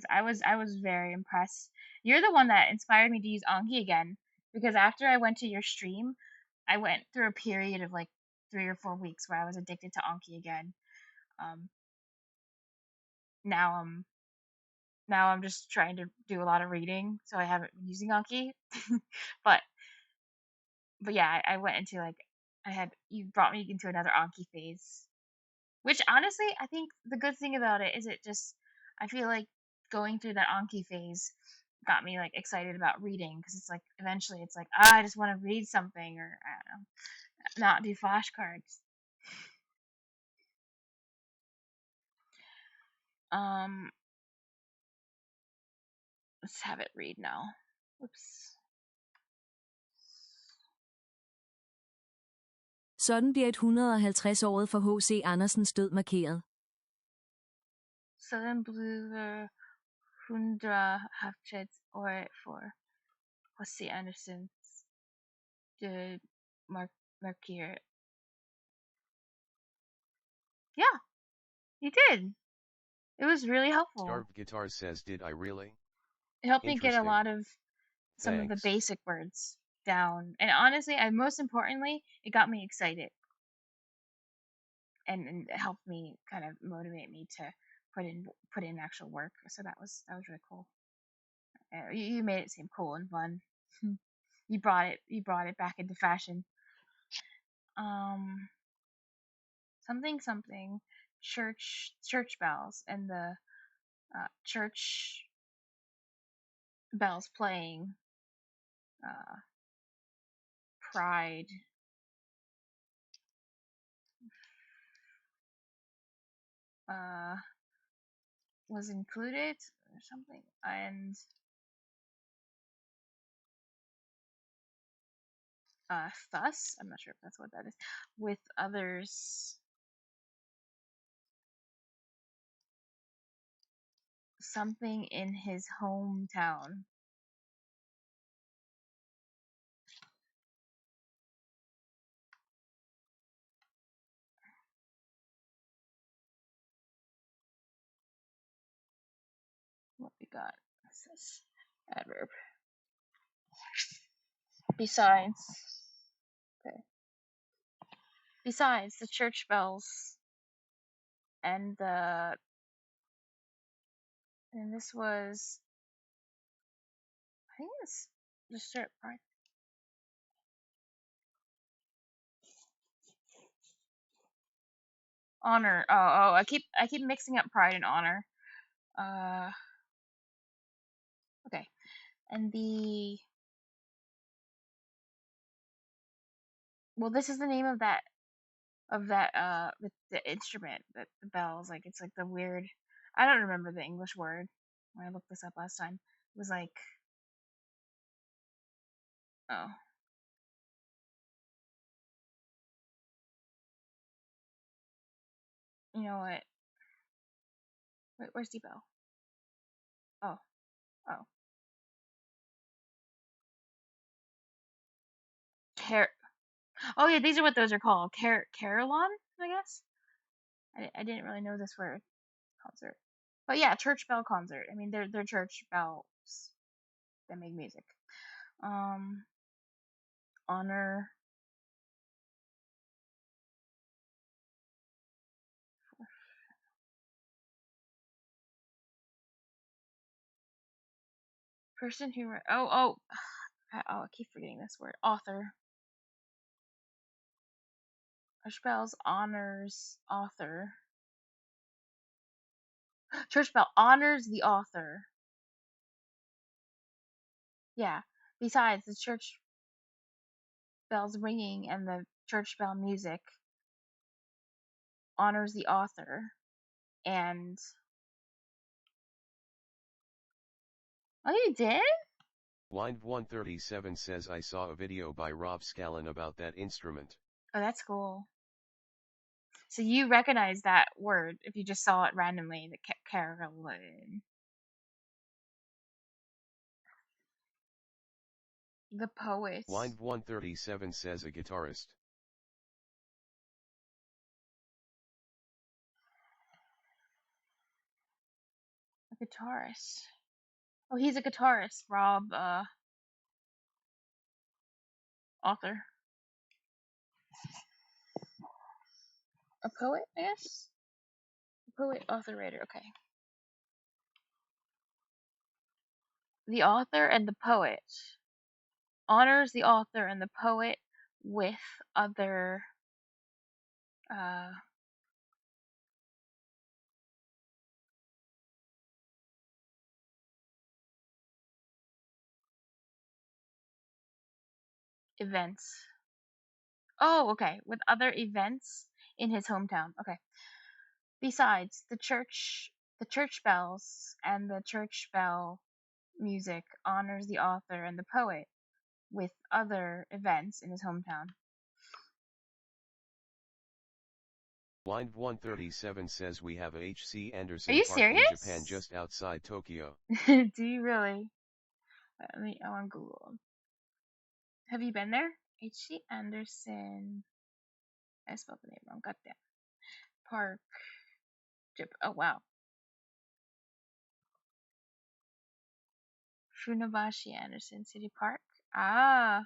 I was very impressed. You're the one that inspired me to use Anki again, because after I went to your stream, I went through a period of like 3 or 4 weeks where I was addicted to Anki again. Now I'm just trying to do a lot of reading, so I haven't been using Anki. but yeah, I went into you brought me into another Anki phase. Which honestly, I think the good thing about it is I feel like going through that Anki phase got me like excited about reading, because it's like eventually it's like, I just want to read something, or I don't know, not do flashcards. Let's have it read now. Oops. Sådan bliver 150-året for H.C. Andersens død markeret. Sådan bliver 150-året for H.C. Andersens død markeret. Yeah, you did. It was really helpful. Starved Guitar says, did I really? It helped me get a lot of some Thanks. of the basic words down. And honestly, most importantly, it got me excited. And it helped me kind of motivate me to put in actual work. So that was really cool. You made it seem cool and fun. You brought it back into fashion. Something church bells, and the church bells playing pride was included or something, and thus, I'm not sure if that's what that is, with others, something in his hometown. What we got? This is adverb. Besides the church bells and this was, I think it's just pride. Honor. Oh, I keep mixing up pride and honor. Okay. And this is the name of that with the instrument, that the bells, like it's like the weird, I don't remember the English word when I looked this up last time. It was like, oh, you know what? Wait, where's the bell? Oh. Oh yeah, these are what those are called. Carillon, I guess. I didn't really know this word. Concert. But yeah, church bell concert. I mean, they're church bells that make music. Honor. Person who I keep forgetting this word. Author. Church bells honors author. Church bell honors the author. Yeah. Besides the church bells ringing and the church bell music honors the author. And oh, you did? Wind137 says I saw a video by Rob Scallon about that instrument. Oh, that's cool. So you recognize that word if you just saw it randomly, the Carolyn. The poet. Wind137 says a guitarist. A guitarist. Oh, he's a guitarist, Rob, author. A poet, I guess? A poet, author, writer, okay. The author and the poet. Honors the author and the poet with other, events. Oh, okay. With other events in his hometown. Okay. Besides the church bells and the church bell music honors the author and the poet with other events in his hometown. Wind137 says we have a H.C. Anderson Are you Park serious? in Japan just outside Tokyo. Do you really? I want to Google. Have you been there? H.C. Anderson. I spelled the name wrong. Got that. Park. Oh, wow. Funabashi Anderson City Park. Ah.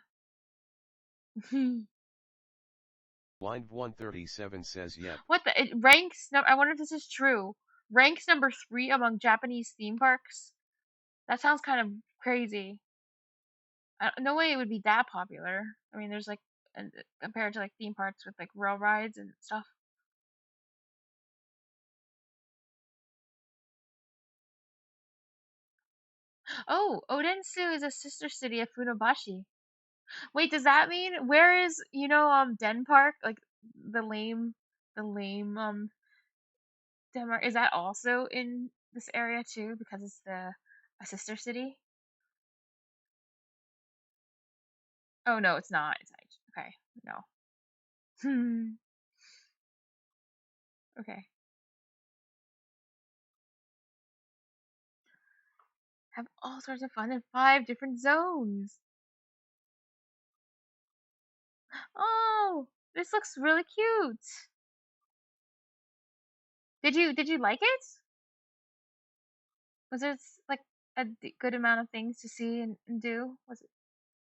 Wind137 says yep. What the? It ranks. No, I wonder if this is true. Ranks number 3 among Japanese theme parks. That sounds kind of crazy. No way it would be that popular. I mean, there's like compared to like theme parks with like rail rides and stuff. Oh, Odense is a sister city of Funabashi. Wait, does that mean where is Den Park, like the lame Denmark, is that also in this area too because it's a sister city? Oh no, it's not. It's okay. No. Okay. Have all sorts of fun in 5 different zones. Oh, this looks really cute. Did you like it? Was there like a good amount of things to see and do? Was it?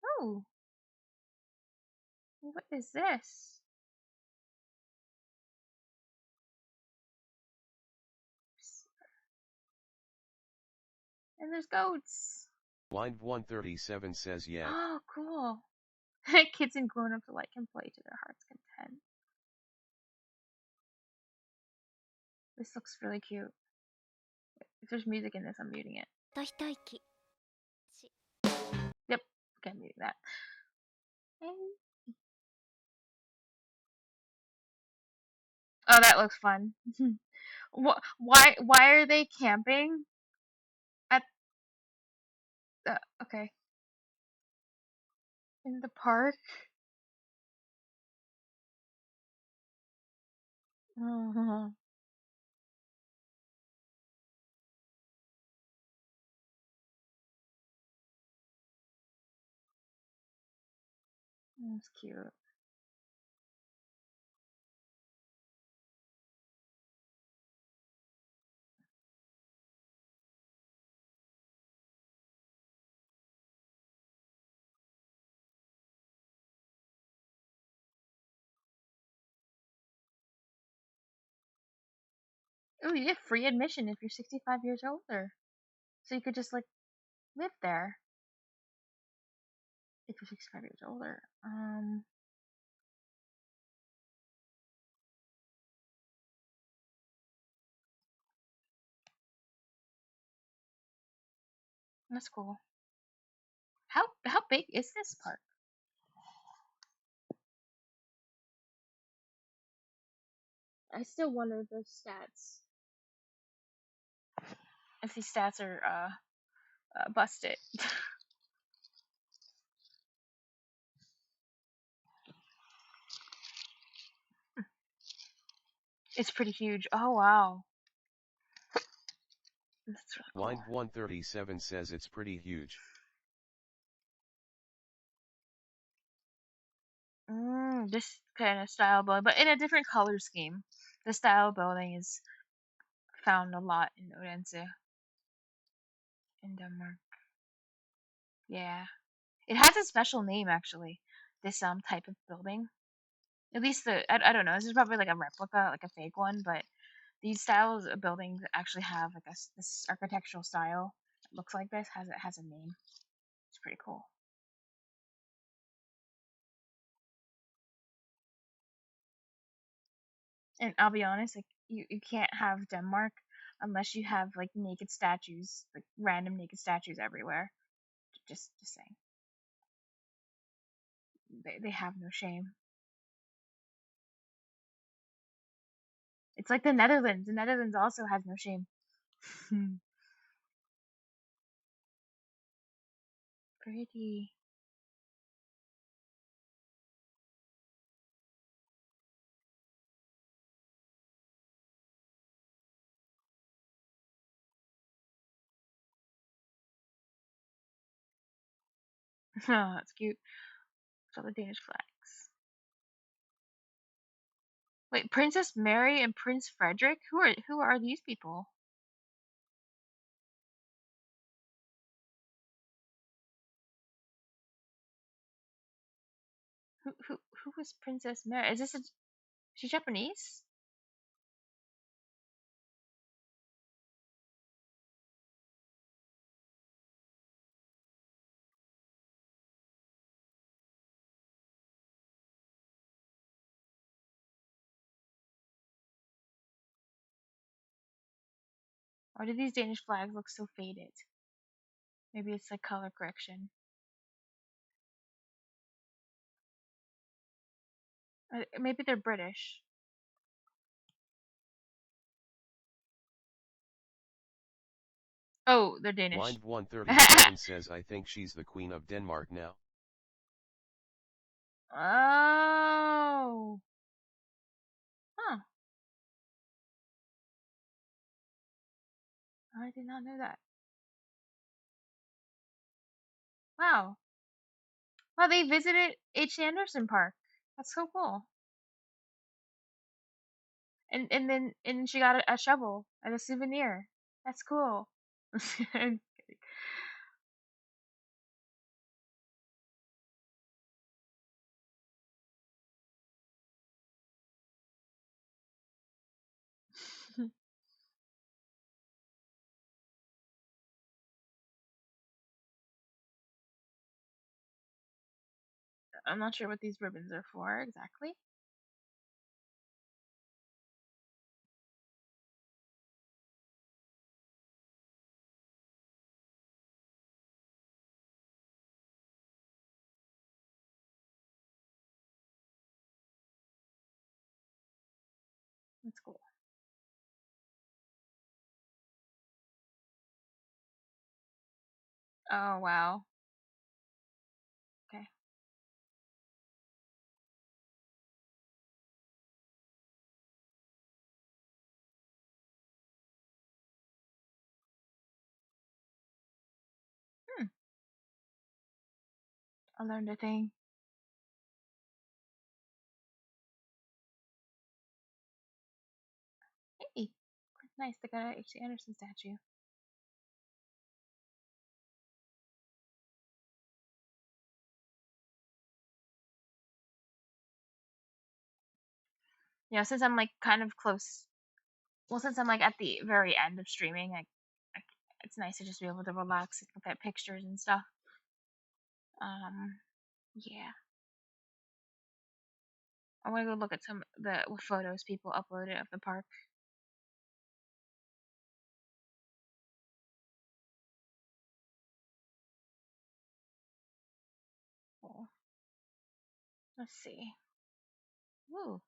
Oh, what is this? And there's goats. Wind137 says yeah. Oh, cool. Kids and grown-ups alike can play to their heart's content. This looks really cute. If there's music in this, I'm muting it. Yep. Okay, I'm muting that. Oh, that looks fun. Why are they camping at okay, in the park? Oh, that's cute. Oh, you get free admission if you're 65 years older. So you could just, like, live there. If you're 65 years older. That's cool. How big is this park? I still wonder the stats. If these stats are busted. It's pretty huge. Oh wow. That's really cool. Wind 137 says it's pretty huge. This kind of style building, but in a different color scheme. The style building is found a lot in Odense, in Denmark. Yeah, it has a special name actually. This type of building. At least I don't know. This is probably like a replica, like a fake one, but these styles of buildings actually have like this architectural style that looks like this. Has a name. It's pretty cool. And I'll be honest, like you can't have Denmark unless you have like naked statues, like random naked statues everywhere. Just saying. They have no shame. It's like the Netherlands. The Netherlands also has no shame. Pretty. Oh, that's cute. It's all the Danish flags. Wait, Princess Mary and Prince Frederick? Who are these people? Who was Princess Mary? Is she Japanese? Or do these Danish flags look so faded? Maybe it's like color correction. Maybe they're British. Oh, they're Danish. Wind 137 says I think she's the Queen of Denmark now. Oh. Huh. I did not know that. Wow. Wow, they visited H. Anderson Park. That's so cool. And she got a shovel as a souvenir. That's cool. I'm kidding. I'm not sure what these ribbons are for exactly. That's cool. Oh wow. Okay. Hmm. I learned a thing. Hey, nice. They got a H.C. Anderson statue. Yeah, since I'm like kind of close well, since I'm like at the very end of streaming, it's nice to just be able to relax and look at pictures and stuff. Yeah. I want to go look at some of the photos people uploaded of the park. Cool. Let's see. Woo.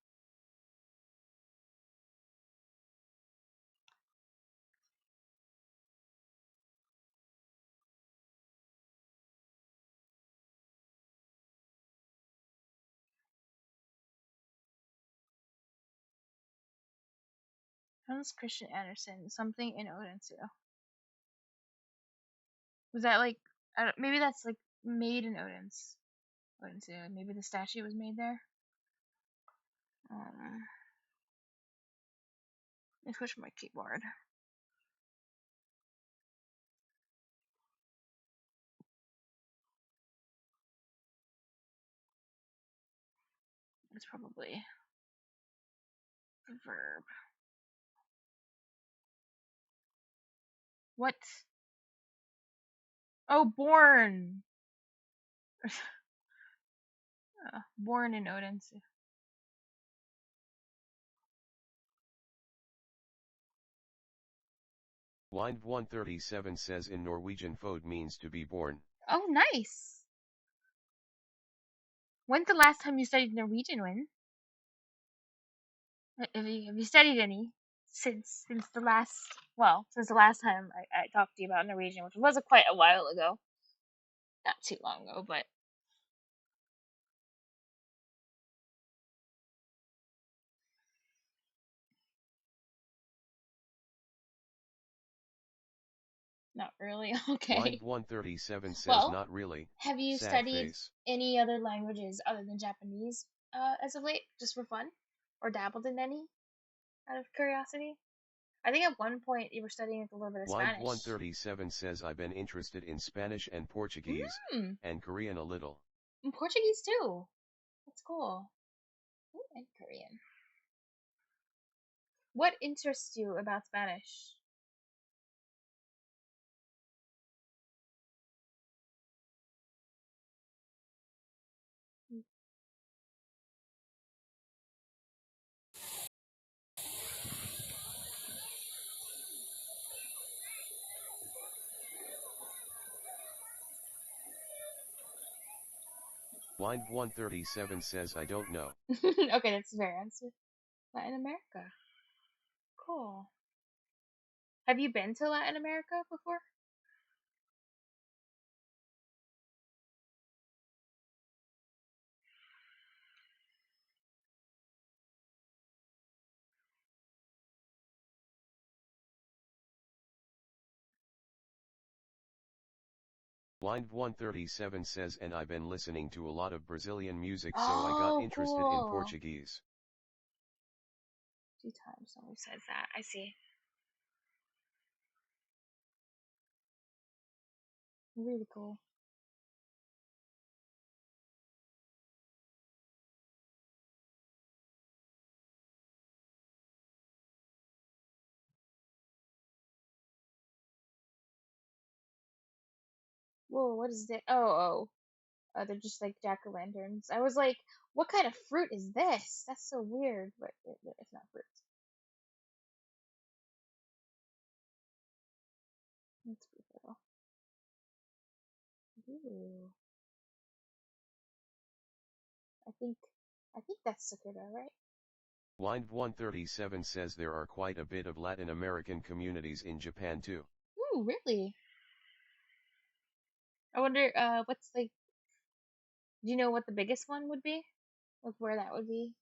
Hans Christian Andersen, something in Odense. Was that like, maybe that's like made in Odense. Odense. Maybe the statue was made there. Let me switch my keyboard. It's probably the verb. What? Oh, born. Born in Odense. Wind 137 says in Norwegian fode means to be born. Oh, nice. When's the last time you studied Norwegian, Win? Have you studied any since the last time I talked to you about Norwegian, which was quite a while ago. Not too long ago, but not really. Okay. Wind 137 says Well, not really. Have you Sad studied face. any other languages other than Japanese as of late, just for fun? Or dabbled in any out of curiosity? I think at one point you were studying a little bit of Wind Spanish. 137 says I've been interested in Spanish and Portuguese, and Korean a little. And Portuguese too. That's cool. Ooh, and Korean. What interests you about Spanish? Wind 137 says I don't know. Okay, that's a fair answer. Latin America. Cool. Have you been to Latin America before? Wind 137 says and I've been listening to a lot of Brazilian music so I got interested in Portuguese. 2 times someone says that. I see. Really cool. Whoa, what is it? Oh, they're just like jack-o'-lanterns. I was like, what kind of fruit is this? That's so weird, but it's not fruit. It's beautiful. Ooh. I think that's Sakura, right? Wind 137 says there are quite a bit of Latin American communities in Japan too. Ooh, really? I wonder, what's like, do you know what the biggest one would be? Like where that would be?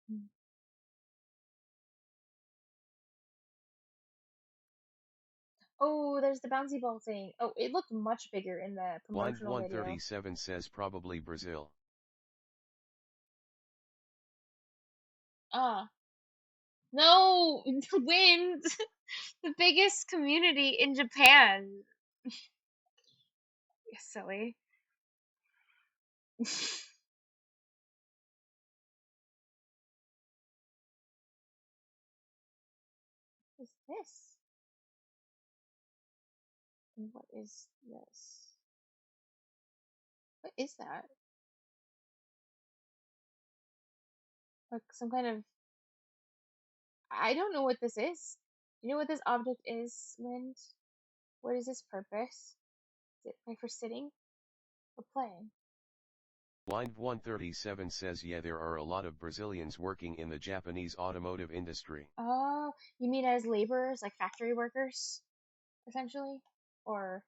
Hmm. Oh, there's the bouncy ball thing. Oh, it looked much bigger in the Wind promotional video. 137 says probably Brazil. Ah. No, wind. The biggest community in Japan. You're silly. What is this? And what is this? What is that? Like some kind of. I don't know what this is. Do you know what this object is, Wind? What is its purpose? Is it like for sitting or playing? Blind 137 says yeah, there are a lot of Brazilians working in the Japanese automotive industry. Oh, you mean as laborers, like factory workers, essentially? Or,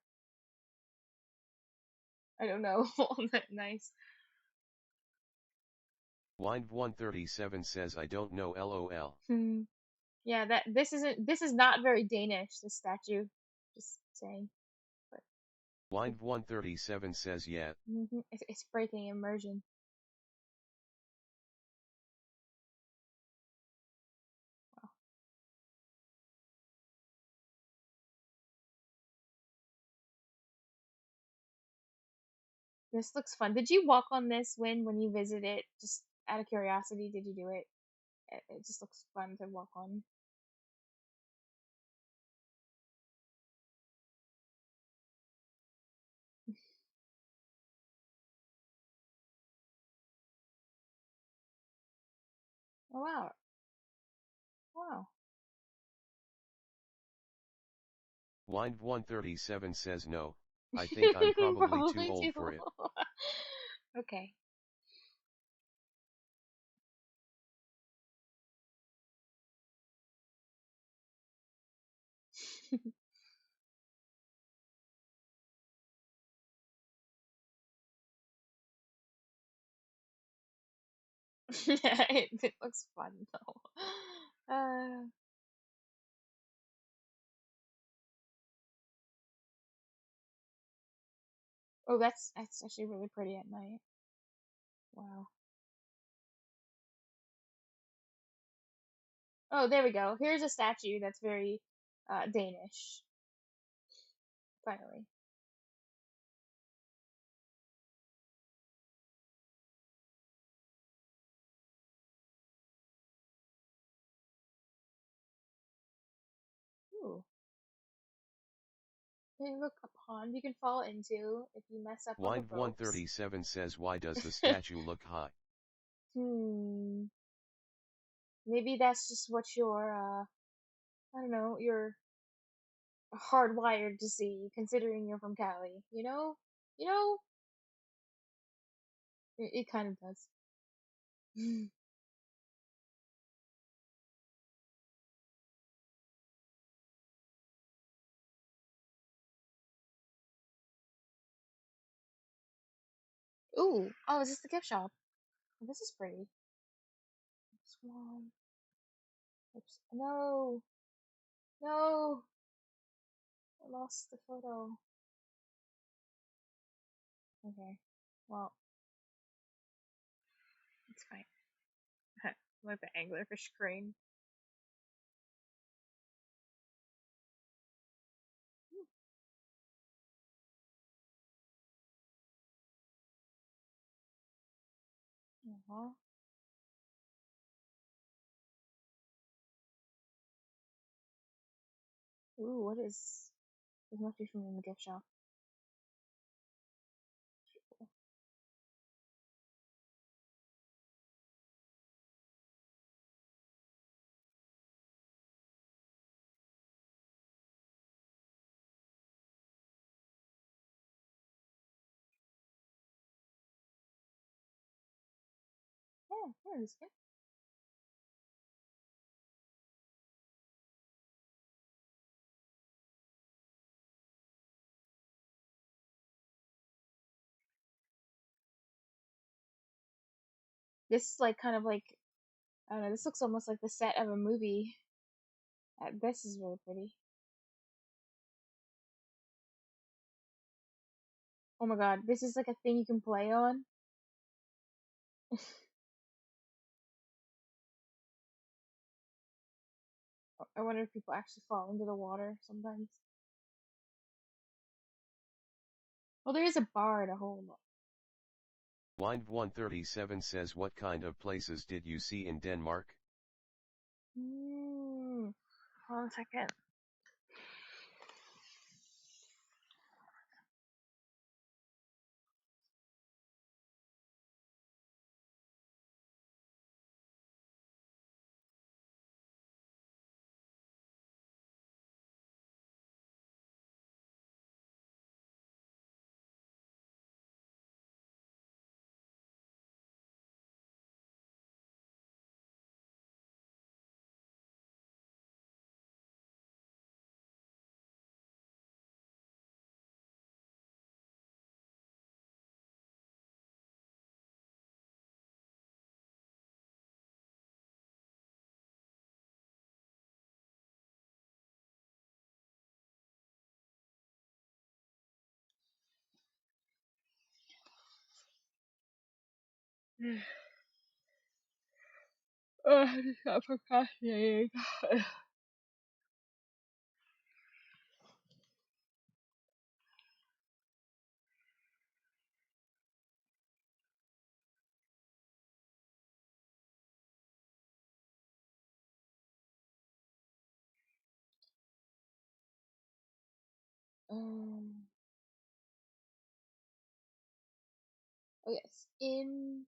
I don't know. Nice. Blind 137 says I don't know lol. Yeah, this is not very Danish, this statue. Just saying. But Blind 137 says yeah. it's breaking immersion. Wow. This looks fun. Did you walk on this when you visit it? Just out of curiosity, did you do it? It just looks fun to walk on. Oh wow. Wow. Blind 137 says no, I think I'm probably too old for it. Okay. It looks fun though. Oh, that's actually really pretty at night. Wow. Oh, there we go. Here's a statue that's very Danish. Finally. Ooh. Hey, look, a pond you can fall into if you mess up on the Blind ropes. 137 says why does the statue look high? Maybe that's just what you're, I don't know, you're hardwired to see, considering you're from Cali. You know? You know? It kind of does. Ooh. Oh, is this the gift shop? Oh, this is pretty. Swan. Oops. No. No. I lost the photo. Okay. Well, it's fine. Like the anglerfish crane. Uh-huh. Ooh, what is... This must be from the gift shop. Oh, here it is. This is like kind of like, I don't know, this looks almost like the set of a movie. This is really pretty. Oh my god, this is like a thing you can play on. I wonder if people actually fall into the water sometimes. Well, there is a bar to hold. Wind 137 says, what kind of places did you see in Denmark? Hold on a second. I just got procrastinating. Oh yes, in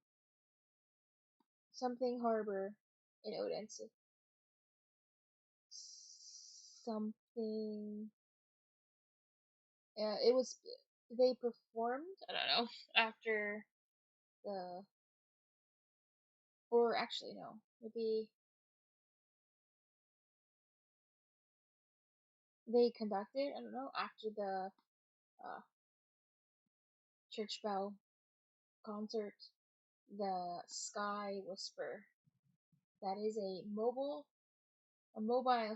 something harbor in Odense. Something. It was. They performed. I don't know after the. Or actually no, maybe they conducted. I don't know after the church bell concert. The Sky Whisper. That is a mobile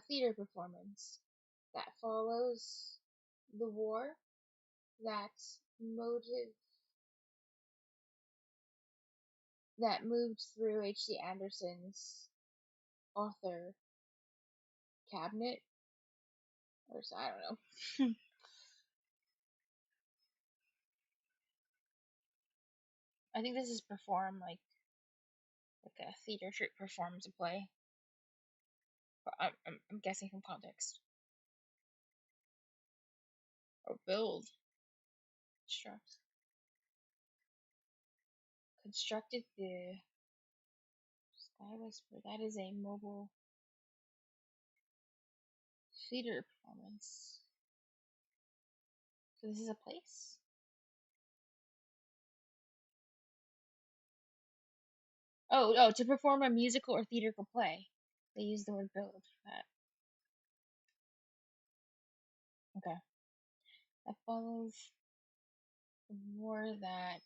theater performance that follows the war that motive that moved through H.C. Andersen's author cabinet, or so, I don't know. I think this is performed like a theater troupe performs a play. But I'm guessing from context. Or build. Constructed the Sky Whisper. That is a mobile theater performance. So this is a place? Oh, to perform a musical or theatrical play. They use the word build for that. Okay. That follows the war that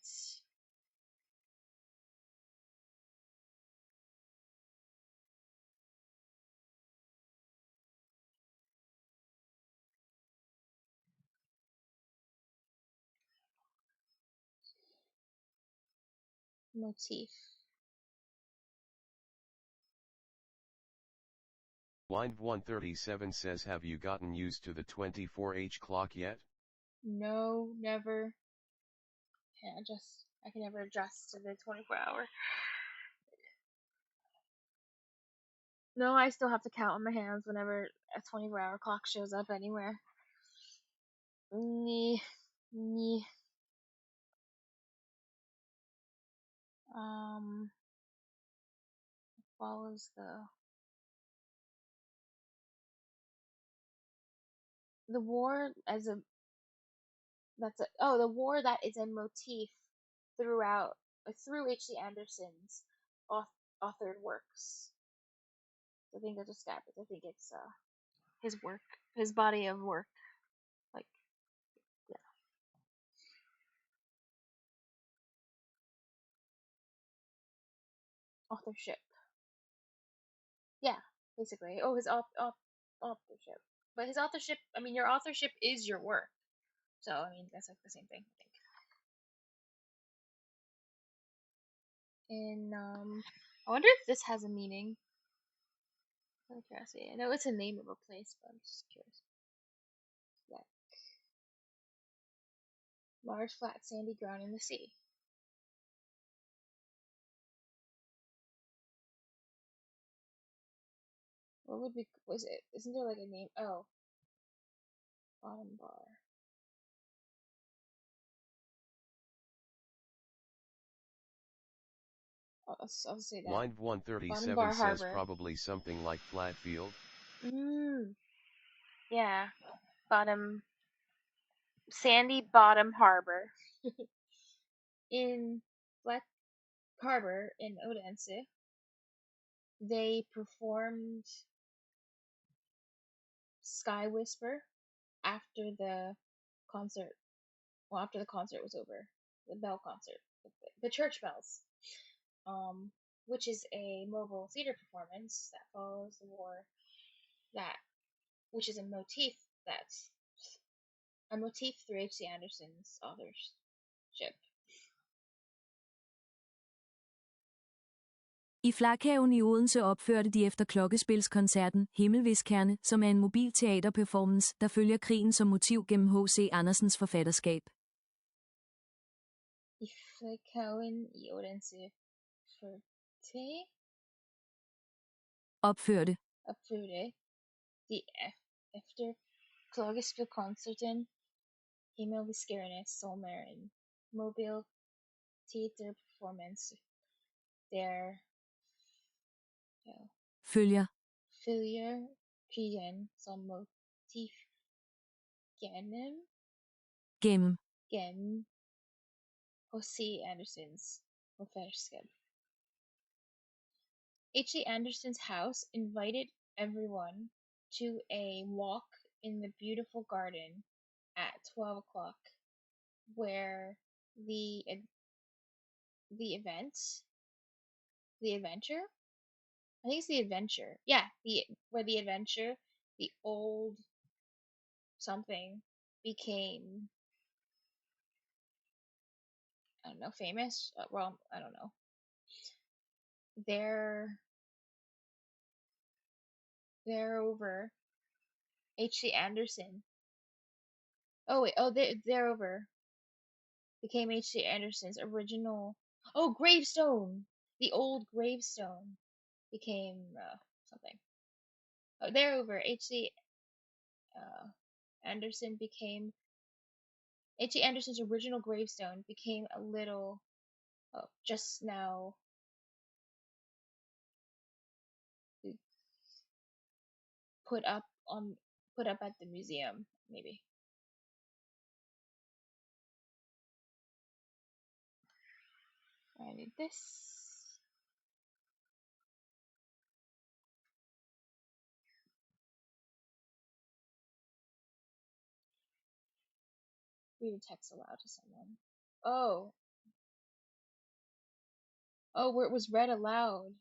motif. Wind 137 says, have you gotten used to the 24H clock yet? No, never. I can never adjust to the 24-hour. No, I still have to count on my hands whenever a 24-hour clock shows up anywhere. Nee. Follows the war as a the war that is a motif through H.C. Andersen's authored works. I think I just got it. I think it's his work, his body of work, like yeah, authorship. Yeah, basically. Oh, his authorship. But his authorship. I mean, your authorship is your work. So I mean, that's like the same thing. I think. And I wonder if this has a meaning. Curiosity. I know it's a name of a place, but I'm just curious. Fleck. Large, flat, sandy ground in the sea. What was it? Isn't there like a name? Oh. Bottom bar. I'll say that. Line 137 says Harbor. probably something like flat field. Yeah. Sandy Bottom Harbor. In Black Harbor in Odense, they performed Sky Whisper after the concert. Well, after the concert was over, the bell concert, the church bells, which is a mobile theater performance that follows the war, which is a motif through H.C. Andersen's authorship. I Flakhaven i Odense opførte de efter klokkespilskoncerten Himmelviskerne, som er en mobil teaterperformance, der følger krigen som motiv gennem H.C. Andersens forfatterskab. I Flakhaven i Odense opførte de efter klokkespilkoncerten Himmelviskerne, som er en mobil teaterperformance, der Følger krigen som motiv gennem H.C. Andersen's forfatterskab. H.C. Andersen's house invited everyone to a walk in the beautiful garden at 12 o'clock, where the adventure, the old something became, I don't know, famous. Well, I don't know. Thereover, H.C. Andersen. Thereover became H.C. Andersen's original. Gravestone. The old gravestone became something. Thereover, H.C. Andersen's original gravestone became a little. Just now. Put up at the museum, maybe. I need this. Read a text aloud to someone. Where it was read aloud.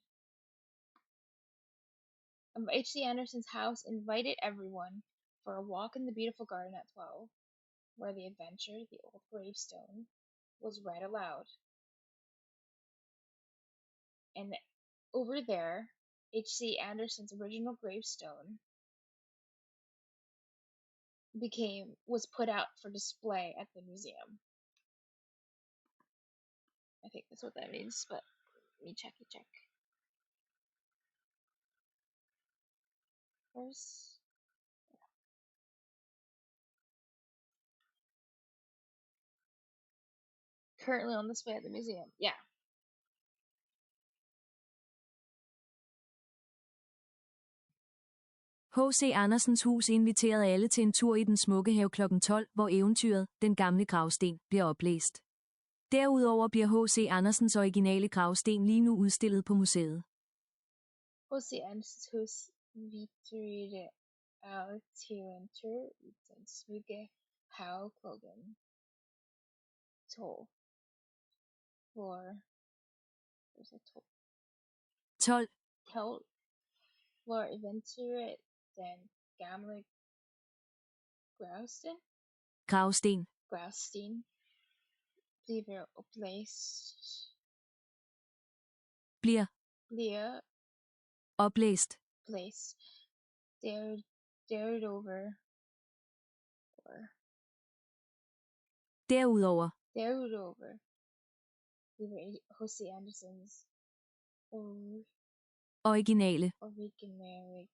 H.C. Andersen's house invited everyone for a walk in the beautiful garden at 12, where the adventure, the old gravestone, was read aloud. And over there, H.C. Andersen's original gravestone was put out for display at the museum. I think that's what that means, but let me check. Where's... Currently on display at the museum. Yeah. H.C. Andersens hus inviterede alle til en tur i den smukke have kl. 12, hvor eventyret, den gamle gravsten, bliver oplæst. Derudover bliver H.C. Andersens originale gravsten lige nu udstillet på museet. H.C. Andersens hus inviterede alle til en tur i den smukke have kl. 12. 12. Hvor eventyret, den gamle gravsten bliver oplæst. Bliver oplæst. replaced. Derudover. Derudover. Derudover. H.C. Andersens Originale. originale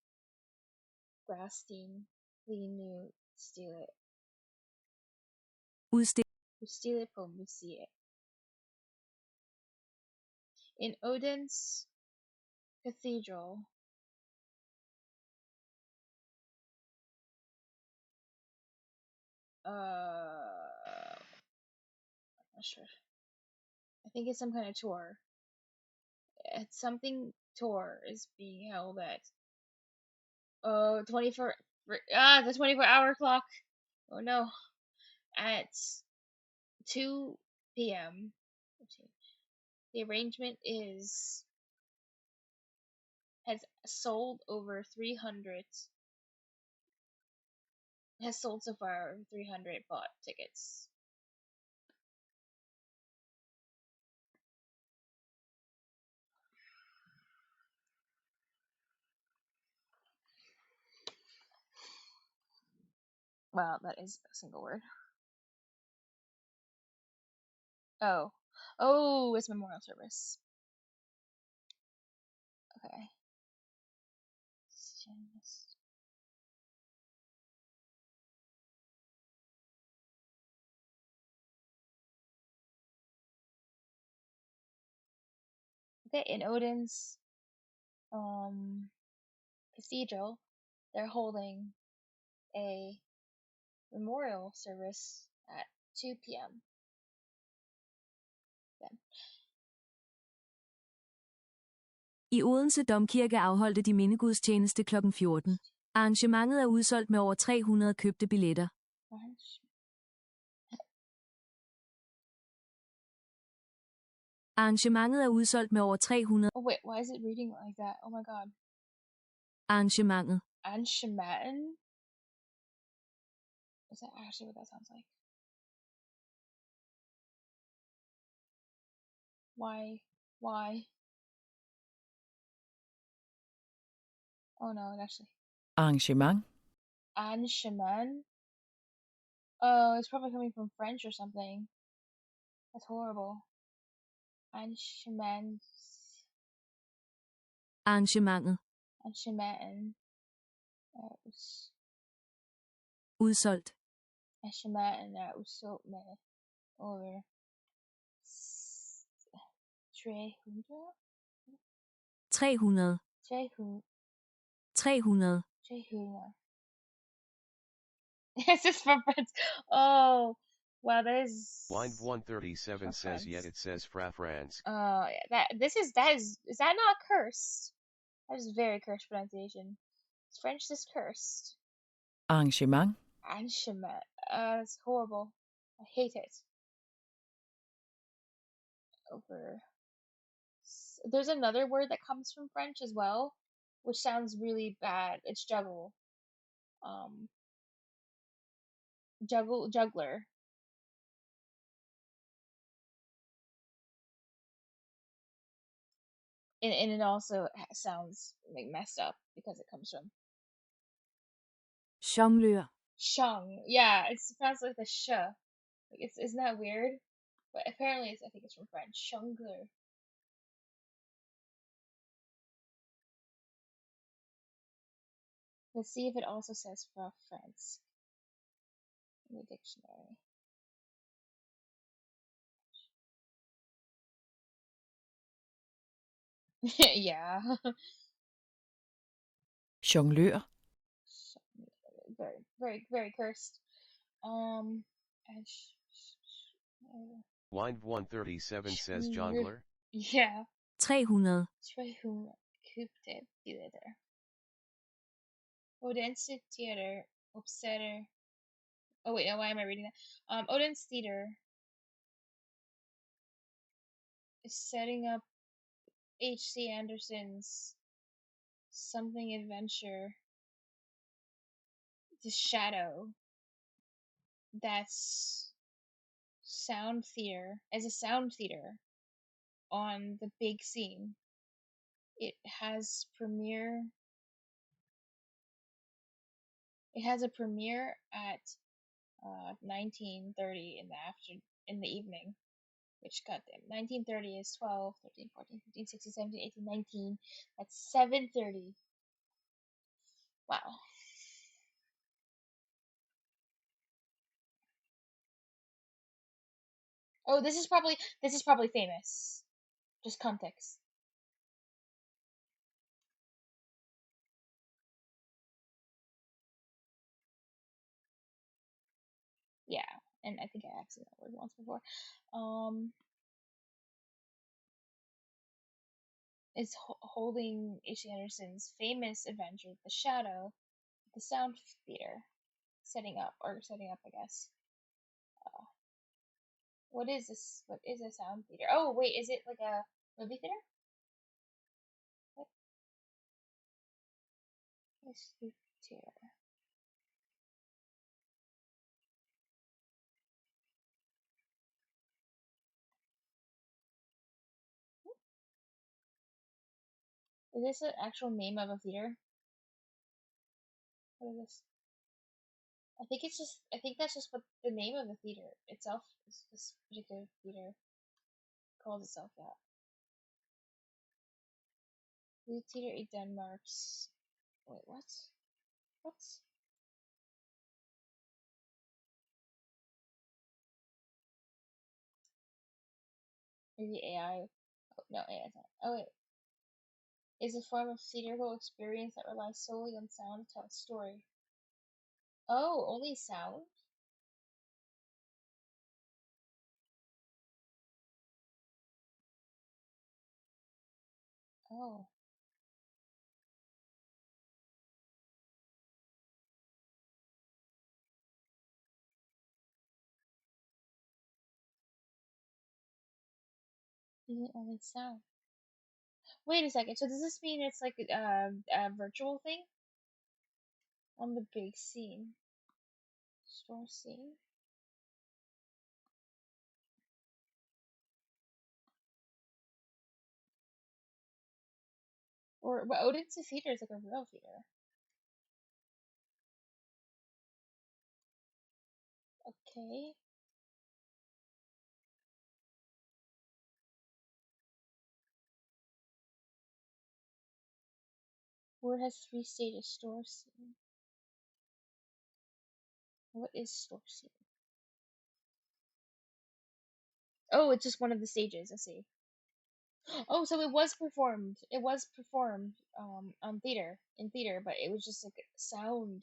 Gråsten lige nu udstillet på museet. In Odense Cathedral, I'm not sure. I think it's some kind of tour. It's something tour is being held at 24 the 24-hour clock. Oh no. At 2 p.m. The arrangement has sold so far over 300 bought tickets. Wow, that is a single word. Oh, it's memorial service. Okay. Okay, in Odense Cathedral, they're holding a memorial service at 2 p.m. Then. I Odense Domkirke afholdte de mindegudstjeneste kl. 14. Arrangementet er udsolgt med over 300 købte billetter. Arrangementet er udsolgt med over 300. Oh wait, why is it reading like that? Oh my god. Arrangementet. Arrangement? Is that actually what that sounds like? Why? Oh no, it actually. Arrangement. Arrangement? Oh, it's probably coming from French or something. That's horrible. Arrangement. Arrangementet. Arrangement. Udsolgt. Arrangement er udsolgt med over 300? 300. 300. 300. 300. This is for friends. Oh, wow, that is. Line 137 says yet it says fra France. Oh, yeah, is that not cursed? That is very cursed pronunciation. French is cursed. Arrangement. Arrangement. It's horrible. I hate it. There's another word that comes from French as well, which sounds really bad. It's juggle. Juggler. And it also sounds like messed up because it comes from Jonglør. Shung. Yeah, it's pronounced like the sh. Like isn't that weird? But apparently I think it's from French. Jongleur. Let's see if it also says for France in the dictionary. Yeah. Jonglør. Very, very, very cursed. Line 137 says jongler. Yeah. 300. 300 købte billetter. Odense Theater opsætter. Oh wait, why am I reading that? Odense Theater is setting up H.C. Andersen's something adventure. The Shadow. That's sound theater as a sound theater on the big scene. It has premiere It has a premiere at 19:30 in the evening. Which, goddamn, 19:30 is 12, 13, 14, 15, 16, 17, 18, 19. That's 7:30. Wow. Oh, this is probably famous. Just context. Yeah, and I think I have seen that word once before. Is holding H.C. Anderson's famous adventure, The Shadow, the Sound Theater, setting up, I guess. What is this? What is a sound theater? Oh, wait, is it like a movie theater? What is the theater? Is this an actual name of a theater? What is this? I think that's just what the name of the theater itself is. This particular theater calls itself that. The theater in Denmark's. Wait, what? What? Maybe AI. Oh, no, AI is not. Oh, wait. Is a form of theatrical experience that relies solely on sound to tell a story. Oh, only sound? Oh. Isn't only sound. Wait a second. So does this mean it's like a virtual thing on the big scene, store scene, but Odense Theater is like a real theater. Okay. Word has 3 stages. Store scene. What is store scene? Oh, it's just one of the stages. I see. Oh, so it was performed. It was performed on in theater, but it was just like sound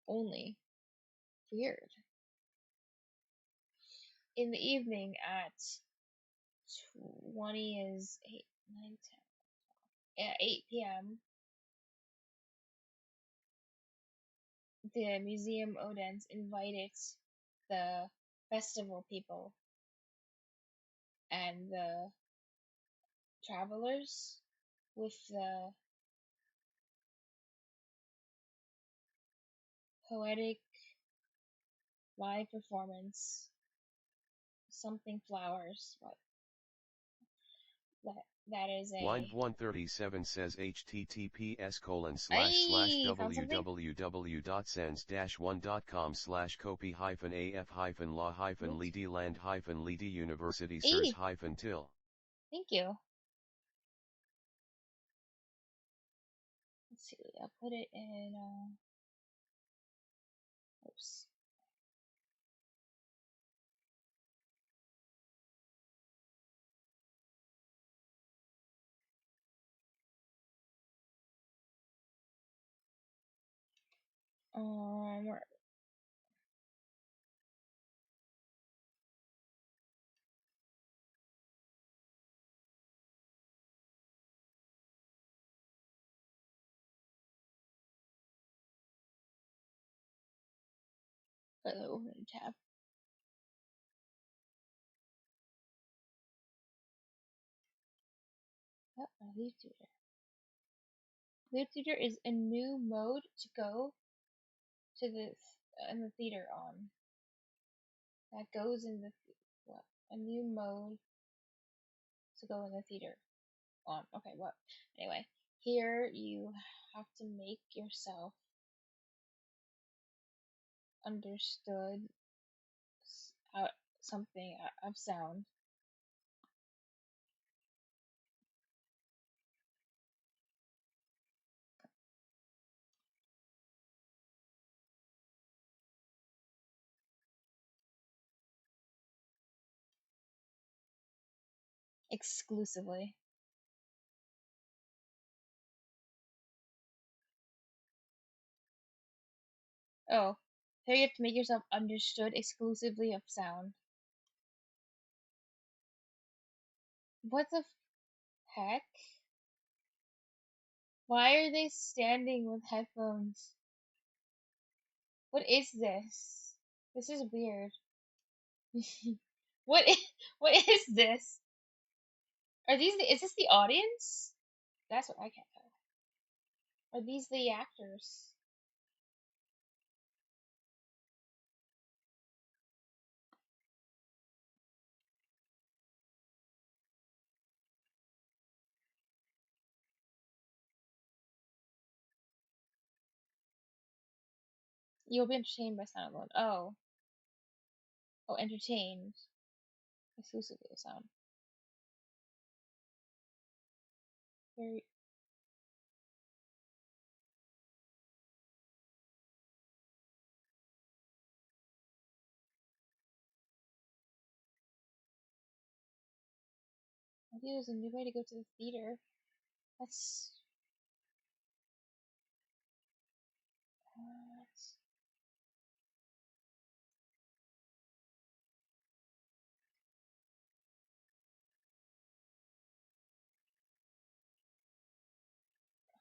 only. Weird. In the evening at 20 is 8, 9, 10. At 8 p.m. the Museum Odense invited the festival people and the travelers with the poetic live performance something flowers. What that is Line a 137 says found something. www.sens-1.com/copy-af-ly-land-lidi-university-sirs-til. Thank you. Let's see. I'll put it in. Oops. Where the open tab. Oh, leave tutor. Leave tutor is a new mode to go to the in the theater on. That goes in the what? A new mode to go in the theater on. Okay, what? Anyway, here you have to make yourself understood something of sound. Exclusively. Oh, here you have to make yourself understood exclusively of sound. What the heck? Why are they standing with headphones? What is this? This is weird. what is, what is this? Is this the audience? That's what I can't tell. Are these the actors? You'll be entertained by sound alone. Oh. Oh, entertained. Exclusively with sound. Very. Maybe there's a new way to go to the theater. That's.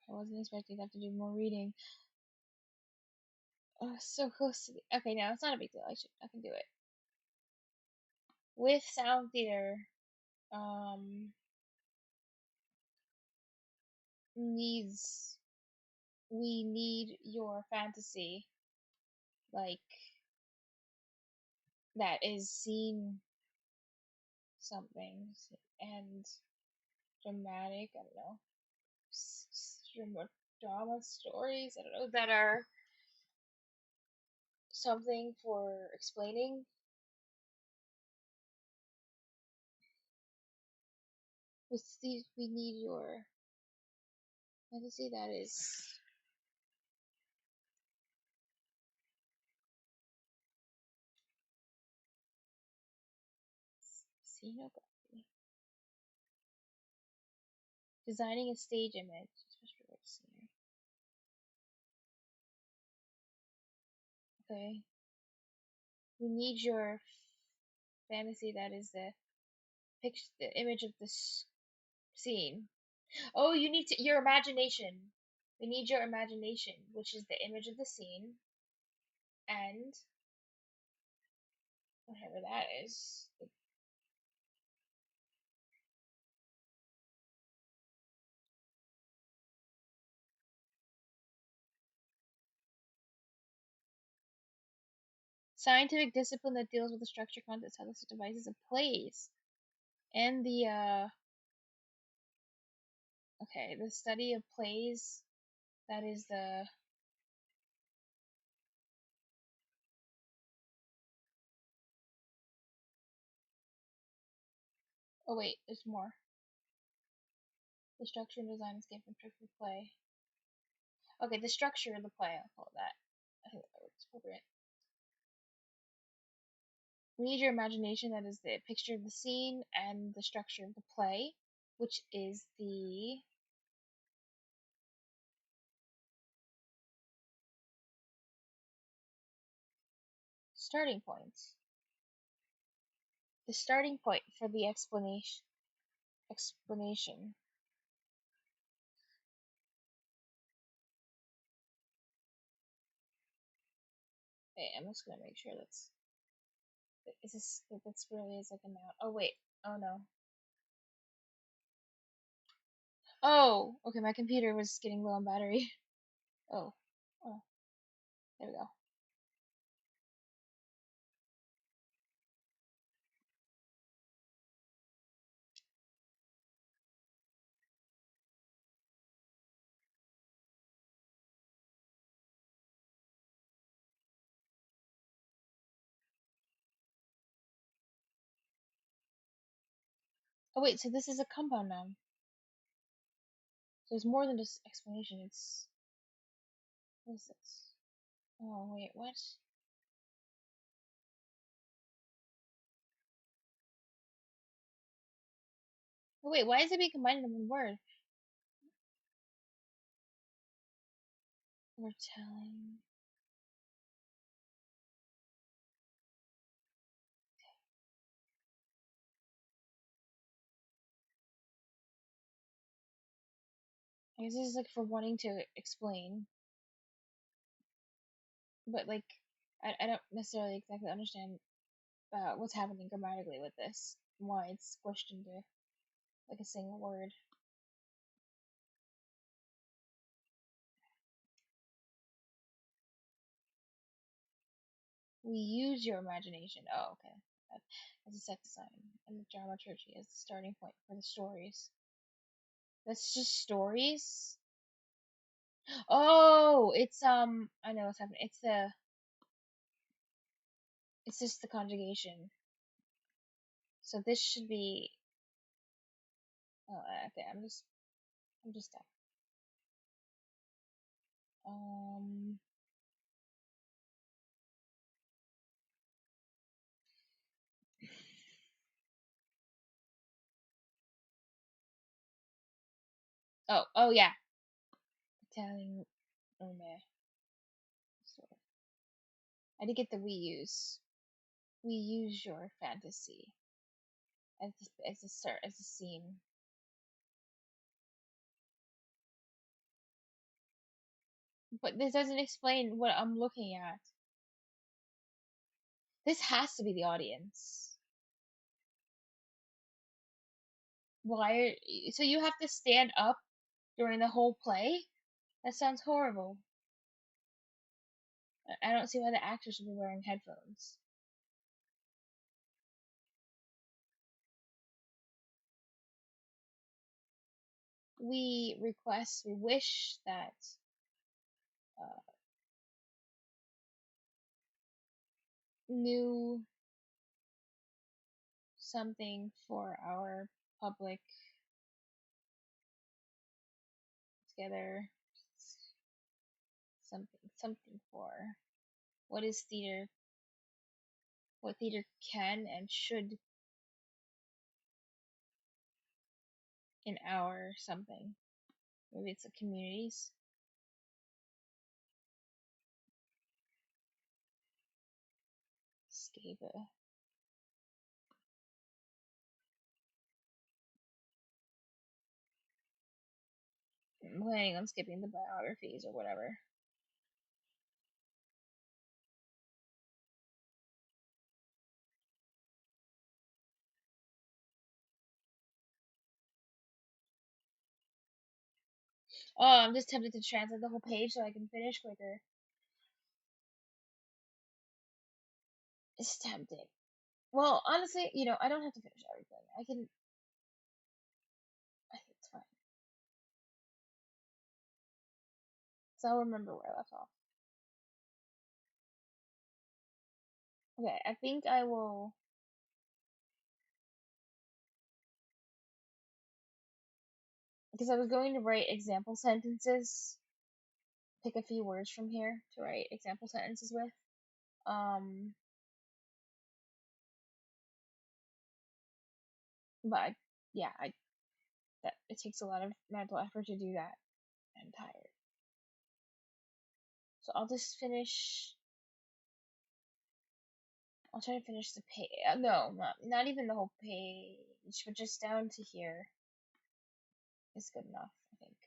I wasn't expecting to have to do more reading. Oh, so close to the. Okay, no, it's not a big deal. I can do it. With sound theater, needs. We need your fantasy, like that is seen something and dramatic. I don't know, drama stories. I don't know that are something for explaining. We need your fantasy that is scenography. Designing a stage image. Okay. We need your fantasy that is the picture, the image of this scene. Oh, you need your imagination. We need your imagination, which is the image of the scene, and whatever that is. Scientific discipline that deals with the structure, content, stylistic devices, and plays. And the, okay, the study of plays, that is the, oh wait, there's more. The structure and design is given from the play. Okay, the structure of the play, I'll call it that. I think that looks appropriate. We need your imagination, that is the picture of the scene and the structure of the play, which is the starting point. The starting point for the explanation. Okay, I'm just gonna make sure that's that's really is like a noun. Oh wait, oh no. Oh, okay, my computer was getting low on battery. Oh, oh, there we go. Oh wait, so this is a compound noun. So it's more than just explanation. It's what is this? Oh wait, what? Oh, wait, why is it being combined in one word? Retelling. I guess this is like for wanting to explain, but like I don't necessarily exactly understand what's happening grammatically with this. Why it's squished into like a single word. We use your imagination. Oh, okay. As a sex sign, and the dramaturgy as the starting point for the stories. That's just stories. Oh, it's I know what's happening. It's just the conjugation. So this should be. Oh, okay. I'm just done. Um. Oh yeah. Italian. Oh man. So I did get the we use. We use your fantasy as a scene. But this doesn't explain what I'm looking at. This has to be the audience. Why? So you have to stand up during the whole play? That sounds horrible. I don't see why the actors should be wearing headphones. We wish that uh, knew something for our public together. Something for what is theater, what theater can and should in our something. Maybe it's the communities. Scaba. I'm planning on skipping the biographies or whatever. Oh, I'm just tempted to translate the whole page so I can finish quicker. It's tempting. Well, honestly, I don't have to finish everything. I think it's fine. So I'll remember where I left off. Okay, I think I will. Because I was going to write example sentences, pick a few words from here to write example sentences with. But that it takes a lot of mental effort to do that. I'm tired. So I'll just finish. I'll try to finish the page. No, not even the whole page, but just down to here is good enough, I think.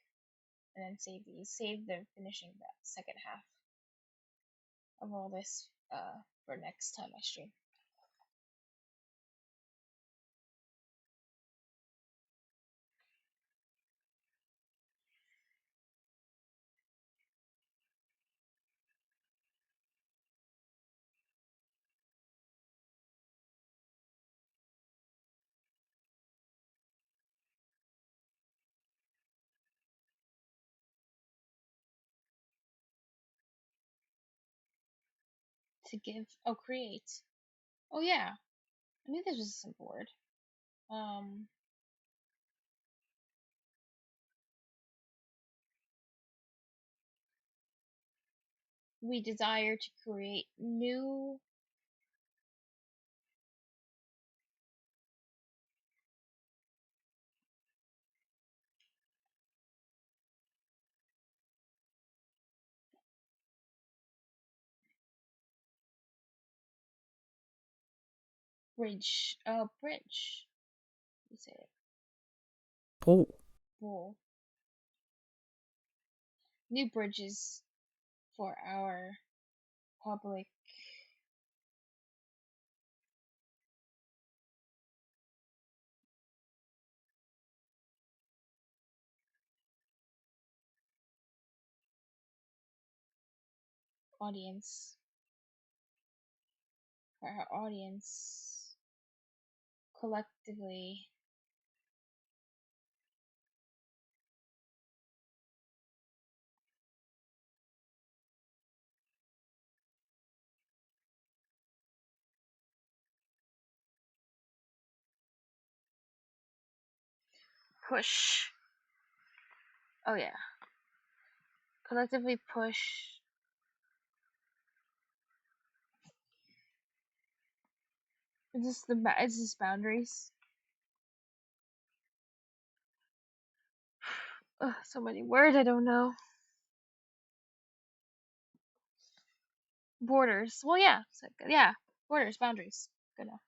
And then save these. Save the finishing that second half of all this for next time I stream. To give. Oh, create. Oh yeah. I knew this was a simple word. we desire to create new bridge, you say it, Bro. Bro. New bridges for our public audience, for our audience collectively push. Oh yeah, collectively push. Is this boundaries? Ugh, so many words I don't know. Borders. Well, yeah, yeah, borders, boundaries. Good enough.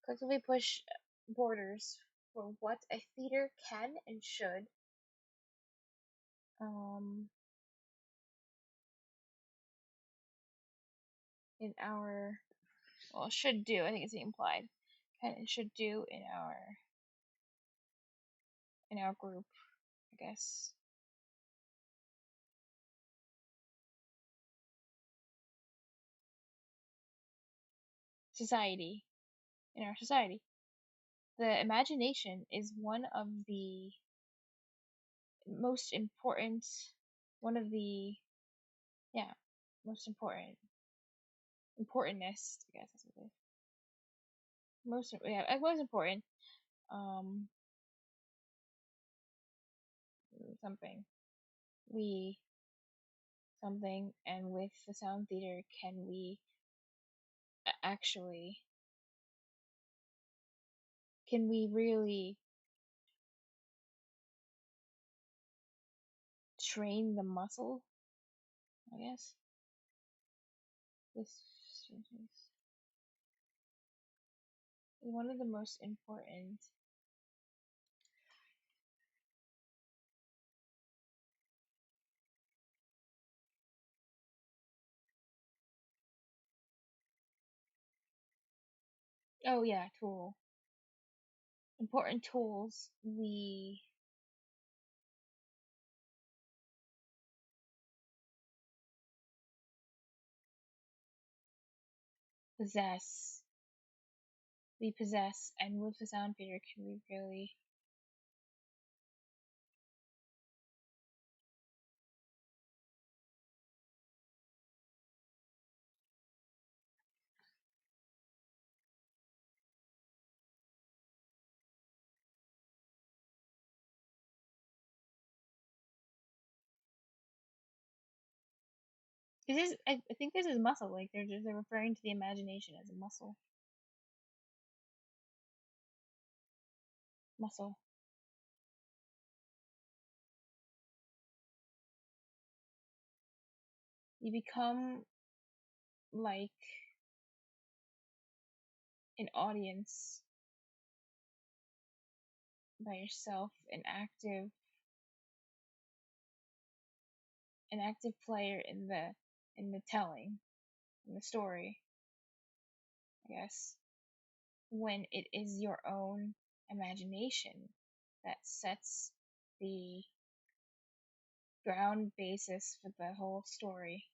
Collectively push borders for what a theater can and should in our, well, should do, I think it's implied, can and should do in our group, I guess. Society. In our society. The imagination is one of the most important, one of the, yeah, most important, importantest, I guess that's what it is. Most important, something. We, something, and with the sound theater, can we actually, can we really train the muscle, I guess? This is one of the most important tool. Important tools we possess. And with the sound theater, can we really I think this is muscle. Like they're referring to the imagination as a muscle. Muscle. You become like an audience by yourself, an active player in the telling, in the story, I guess. When it is your own imagination that sets the ground basis for the whole story.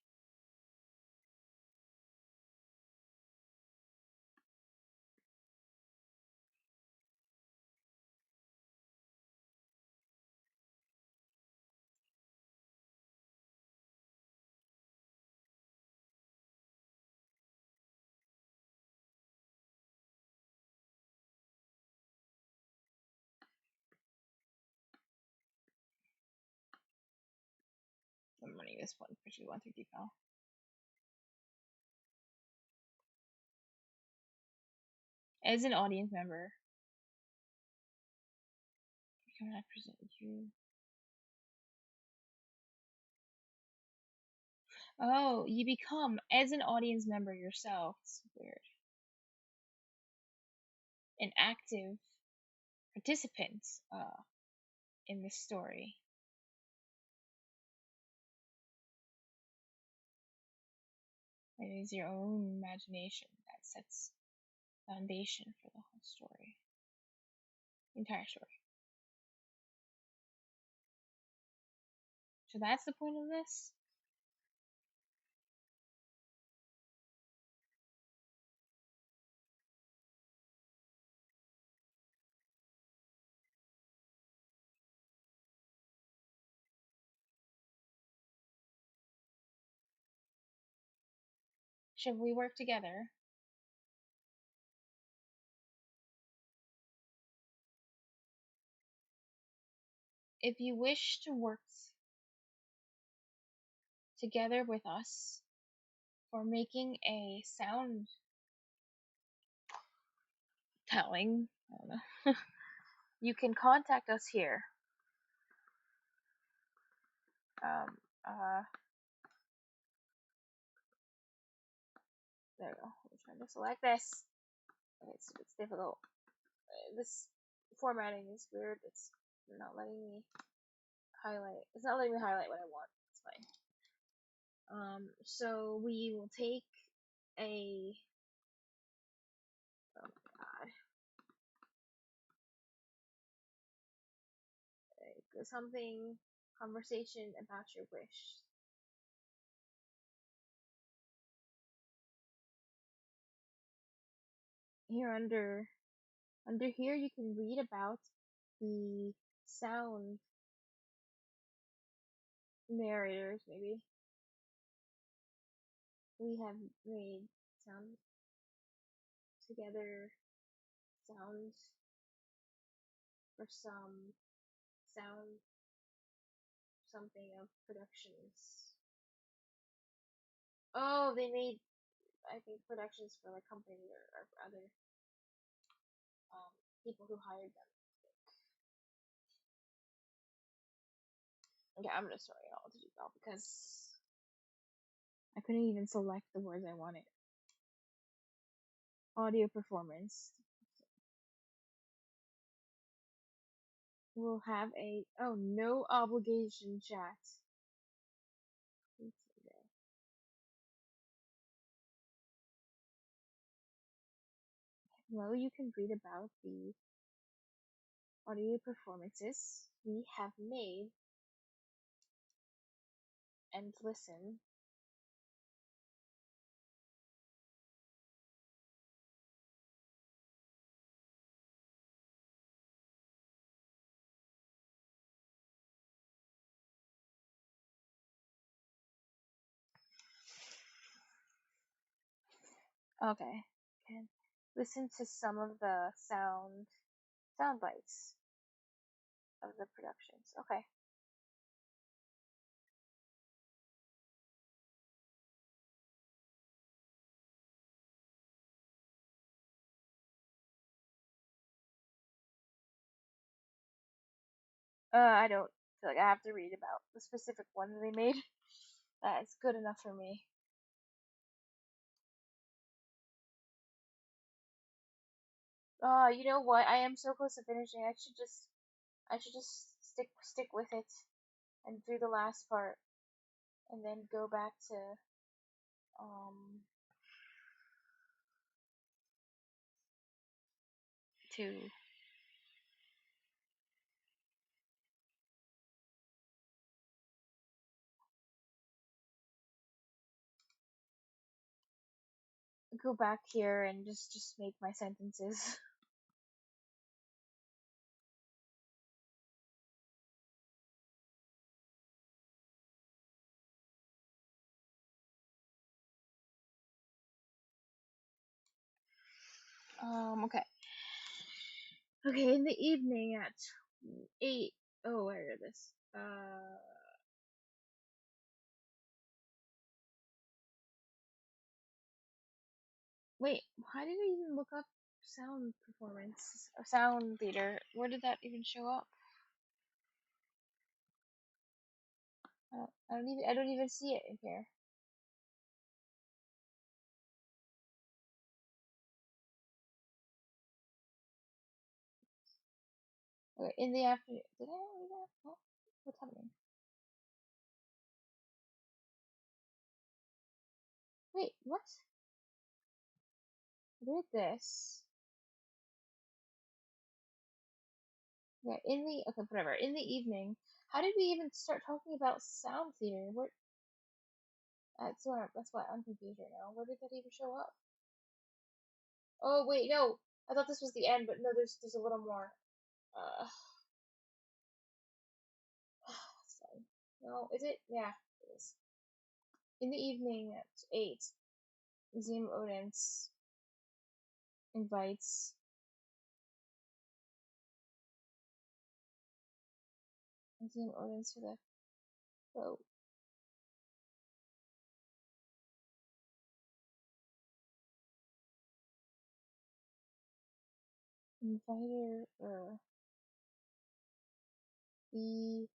this one, particularly 1 through default. As an audience member, can I present you? Oh, you become as an audience member yourself. It's weird. An active participant in this story. It is your own imagination that sets foundation for the whole story, the entire story. So that's the point of this. Should we work together? If you wish to work together with us for making a sound telling, I don't know, you can contact us here. There we go. I'm trying to select this. It's difficult. This formatting is weird. It's not letting me highlight. It's not letting me highlight what I want. It's fine. So we will take a. Oh my god. Something. Conversation about your wish. Here under here you can read about the sound narrators. Maybe we have made sound together sounds for some sound something of productions. Oh, they made, I think, productions for like companies or other people who hired them. Okay, I'm gonna start it all to default because I couldn't even select the words I wanted. Audio performance. We'll have a no obligation chat. Hello, you can read about the audio performances we have made and listen. Okay, can listen to some of the sound bites of the productions. Okay. I don't feel like I have to read about the specific ones they made. It's good enough for me. You know what? I am so close to finishing. I should just stick with it and do the last part, and then go back to to go back here and just make my sentences. Okay. Okay, in the evening at 8. Oh, I read this. Wait, why did I even look up sound performance or sound theater? Where did that even show up? I don't even see it in here. Okay, in the afternoon. Did I read that? What? What's happening? Wait, what? I did this. Yeah, okay, whatever. In the evening. How did we even start talking about sound theater? Where? That's why I'm confused right now. Where did that even show up? Oh wait, no. I thought this was the end, but no, there's a little more. That's fine. No, is it? Yeah, it is. In the evening at 8, Museum Odense invites Museum Odense for the vote. Inviter the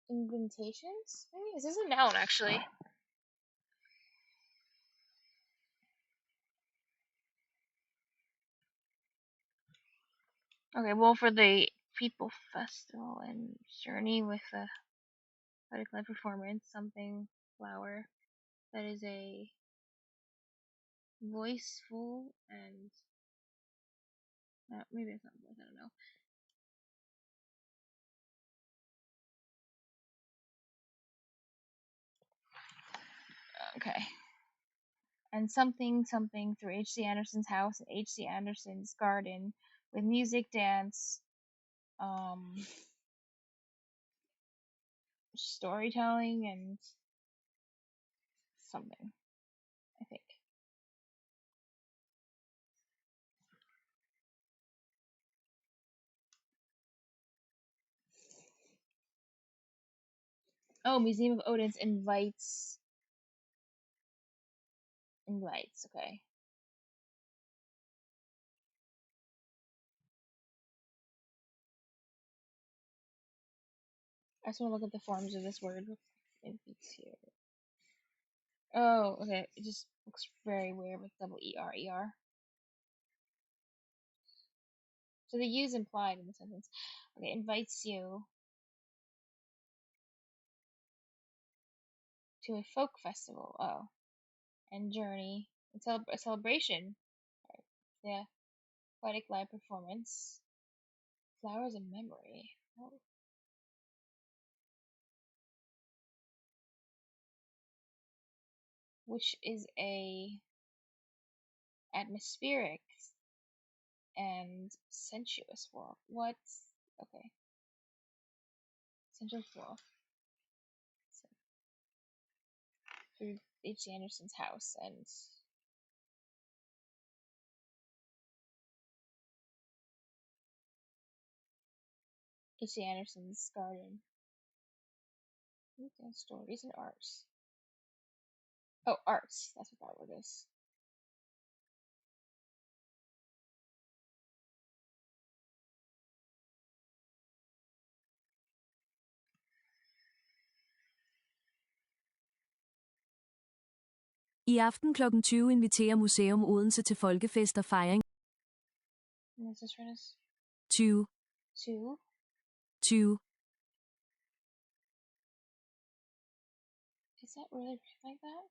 invitations? Maybe is this a noun actually? Okay, well for the People Festival and Journey with a poetic live performance, something flower that is a voiceful and maybe it's not voice, I don't know. Okay. And something through H.C. Andersen's house and H.C. Andersen's garden with music, dance, storytelling, and something, I think. Oh, Museum of Odense invites, okay. I just want to look at the forms of this word. Maybe it's here. Oh, okay. It just looks very weird with double E-R. So the U is implied in the sentence. Okay, invites you to a folk festival. Oh, and journey. A celebration. Right. Yeah. Poetic live performance. Flowers of memory. Oh. Which is a atmospheric and sensuous world. What? Okay. Sensuous world. So, through H.C. Andersen's house and H.C. Andersen's garden. Stories and arts. Oh, arts. That's what that word is. I aften kl. 20 inviterer Museum Odense til folkefest og fejring. What's this word is? 20. 2? 20. Is that really like that?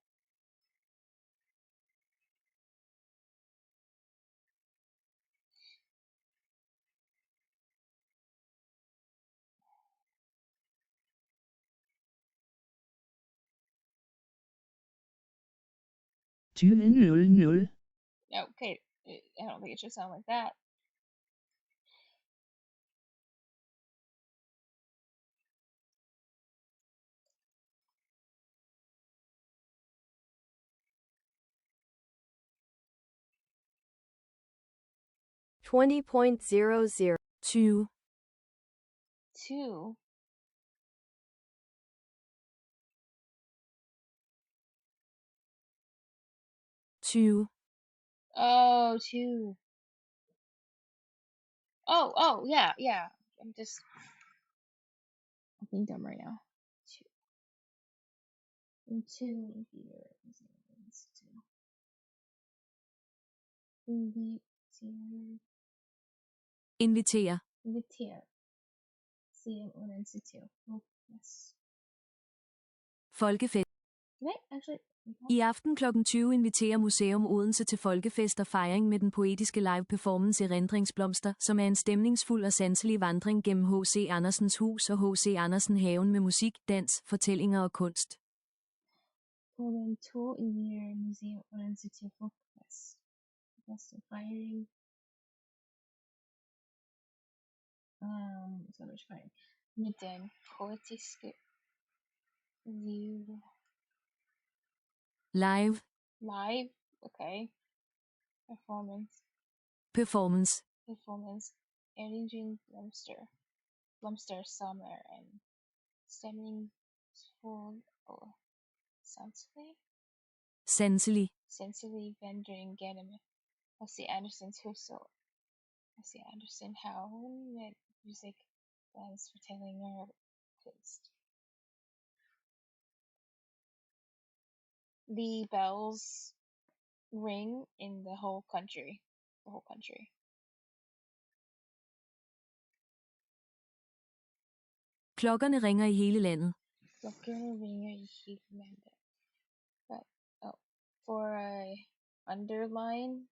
Okay, I don't think it should sound like that. $20.00. 20. 2. 20. Oh, 2. Oh, yeah. I'm being dumb right now. 2. And 2 here. Inviter. Inviter. See one and see 2. Oh, yes. Folkefest. Right, actually. I aften kl. 20 inviterer Museum Odense til folkefest og fejring med den poetiske live performance Erindringsblomster, som er en stemningsfuld og sanselig vandring gennem H.C. Andersens hus og H.C. Andersen haven med musik, dans, fortællinger og kunst. Program 2 inviterer Museum Odense til folkefest. Fest og fejring. Så much fun. Med den poetiske live. Live, okay. Performance. Erindring Blomster Summer and stemningsfuld og sanselig vandring gennem H.C. Andersens hus og H.C. Andersen haven med musik, dans, fortællinger og kunst. The bells ring in the whole country. Klokkerne ringer i hele landet. But for a underlining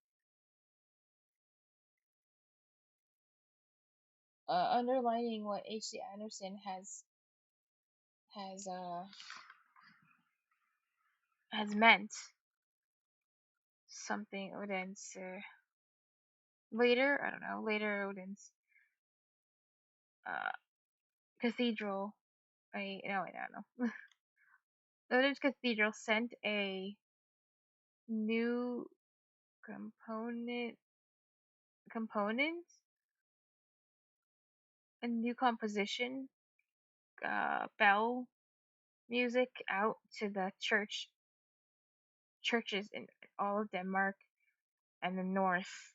what H.C. Andersen has meant something Odense later Odense cathedral. I don't know. Odense Cathedral sent a new a new composition, bell music out to the churches in all of Denmark and the north.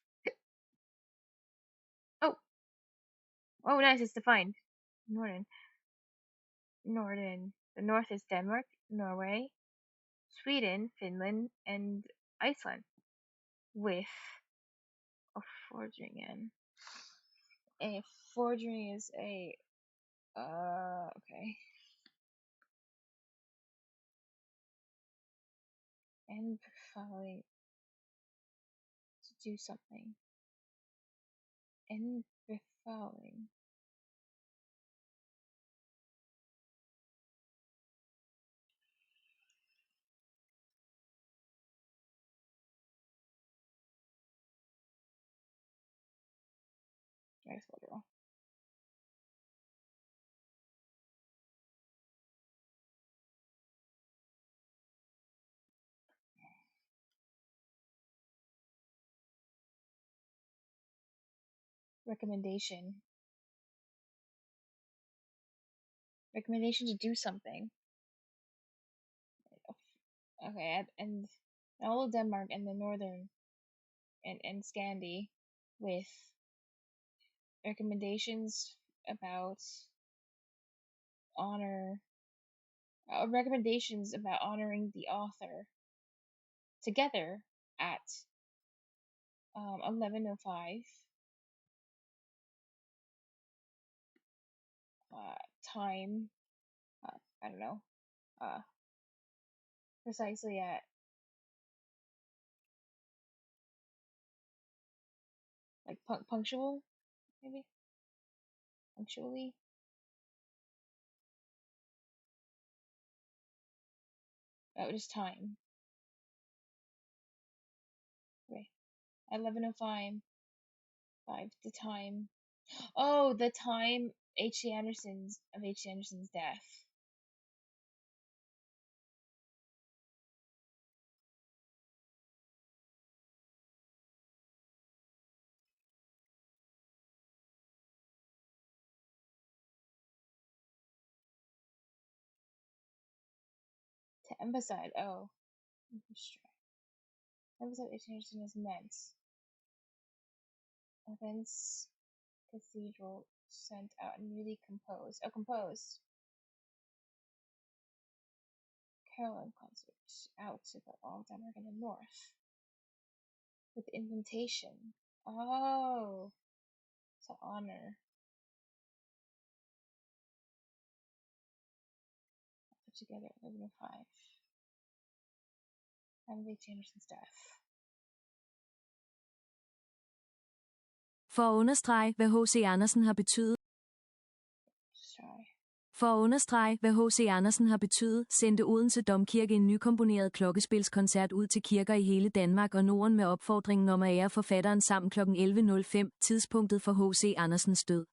Oh, nice, it's defined. Norden. The north is Denmark, Norway, Sweden, Finland, and Iceland, with a Fordringen. A Fordring is a okay. And following to do something. And befalling. I spelled it wrong. Recommendation to do something. Okay, and all of Denmark and the northern and Scandi, with recommendations about recommendations about honoring the author together at 11:05 time. I don't know. Precisely at like punctual, maybe punctually. Just time. Okay, 11:05. The time. Oh, the time H.C. Anderson's death. To emphasize, Episode 18 is meant. Events, cathedral, sent out, newly composed. Oh, composed. Carolyn concert, out to the all Denmark in the north. With invitation. Oh, to honor. Put together 11:05. Emily Anderson's death. For at understrege, hvad H.C. Andersen har betydet, sendte Odense Domkirke en nykomponeret klokkespilskoncert ud til kirker i hele Danmark og Norden med opfordringen om at ære forfatteren sammen kl. 11:05, tidspunktet for H.C. Andersens død.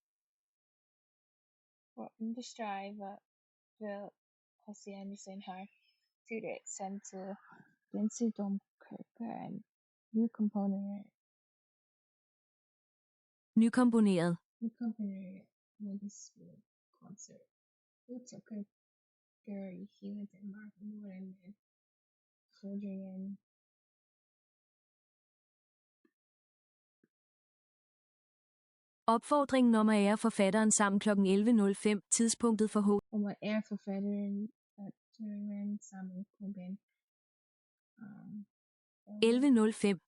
For at understrege, hvad H.C. Andersen har betydet, sendte Odense Domkirke en nykomponeret klokkespilskoncert ud til kirker i hele Danmark og Norden med Opfordringen om at ære forfatteren sammen kl. 11:05, tidspunktet for om at ære forfatteren sammen kl. 11:05.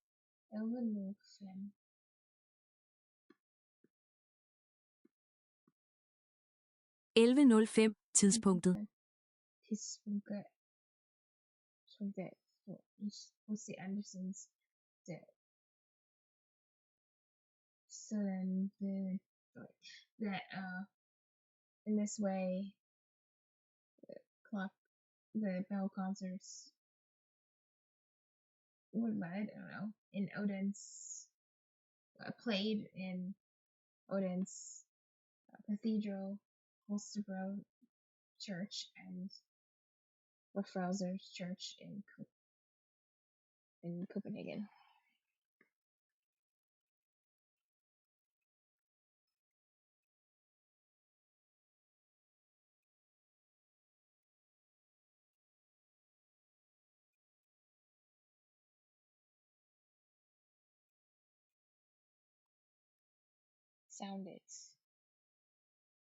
11:05. Tidspunktet. Tidspunktet for H.C. Andersens død. So then in this way, the bell concerts were led, I don't know, in Odense, played in Odense Cathedral, Holstebro Church, and Lefrauser's Church in Copenhagen. Sounded.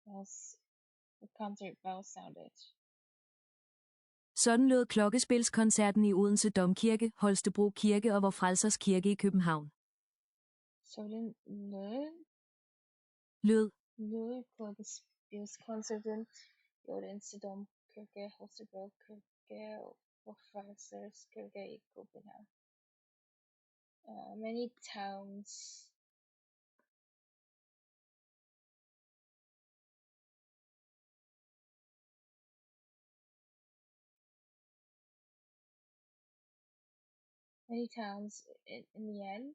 Bells. The concert bells sounded. Sådan lød klokkespilskoncerten i Odense Domkirke, Holstebro Kirke og Vor Frelsers Kirke i København. Sådan lød klokkespilskoncerten i Odense Domkirke, Holstebro Kirke og Vor Frelsers Kirke i København. Many towns in the end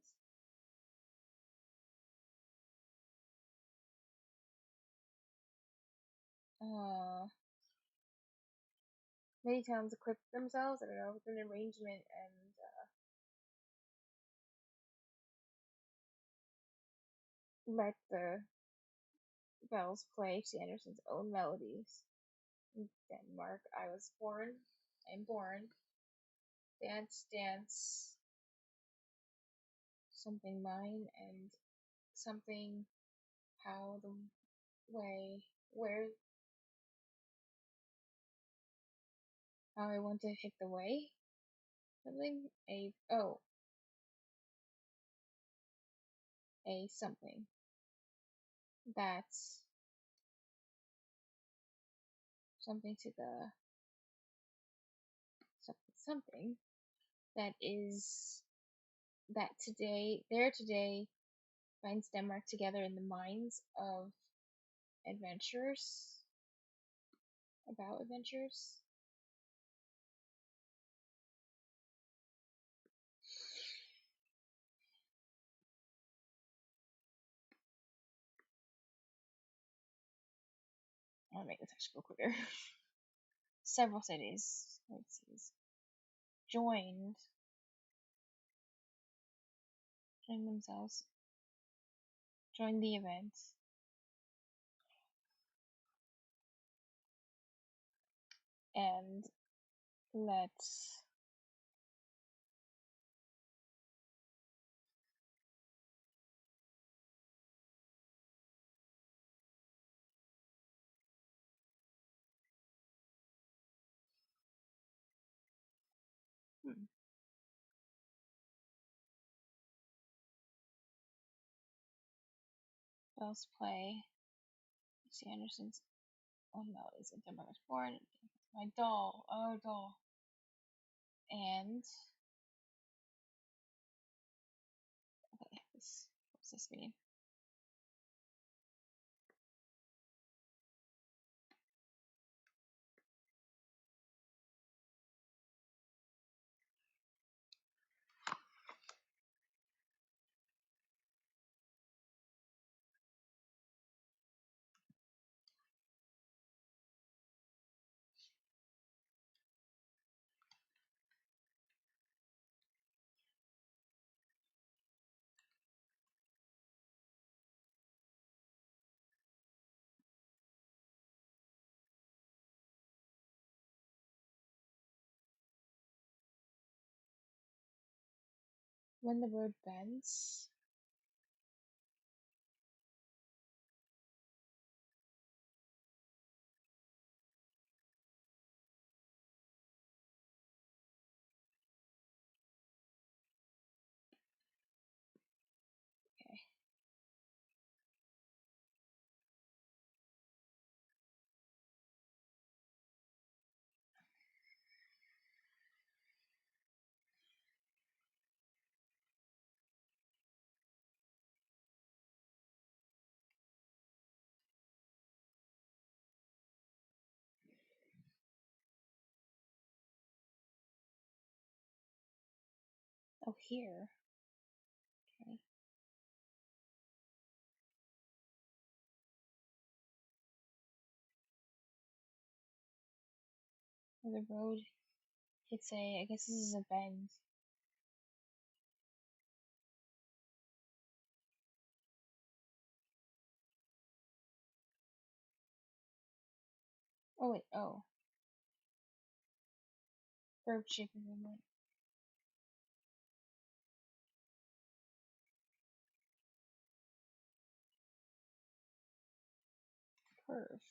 many towns equipped themselves, I don't know, with an arrangement and let the bells play to Anderson's own melodies. In Denmark, I'm born. Dance, something mine, and something how the way, where, how I want to hit the way. Something, something. That's something to the something that is that today binds Denmark together in the minds of adventurers about adventures. I'll make the text go quicker. Several cities joined the event, and let Bell's play. C Anderson's. Oh no, it's in Denmark was born. My doll. Oh, doll. And okay, what's this mean? When the road bends. Okay. Oh, here. Okay. Where the road hits I guess this is a bend. Oh wait, oh. Verb shape movement. Curve.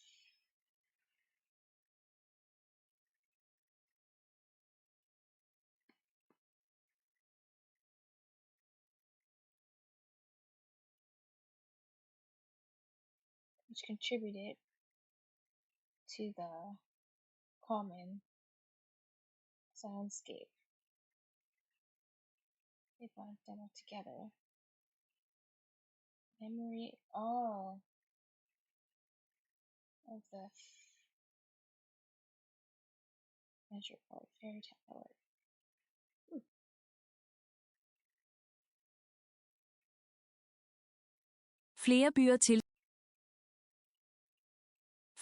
Which contributed to the common soundscape. They brought them all together. Memory, oh, of the measure poet, fairy tale poet.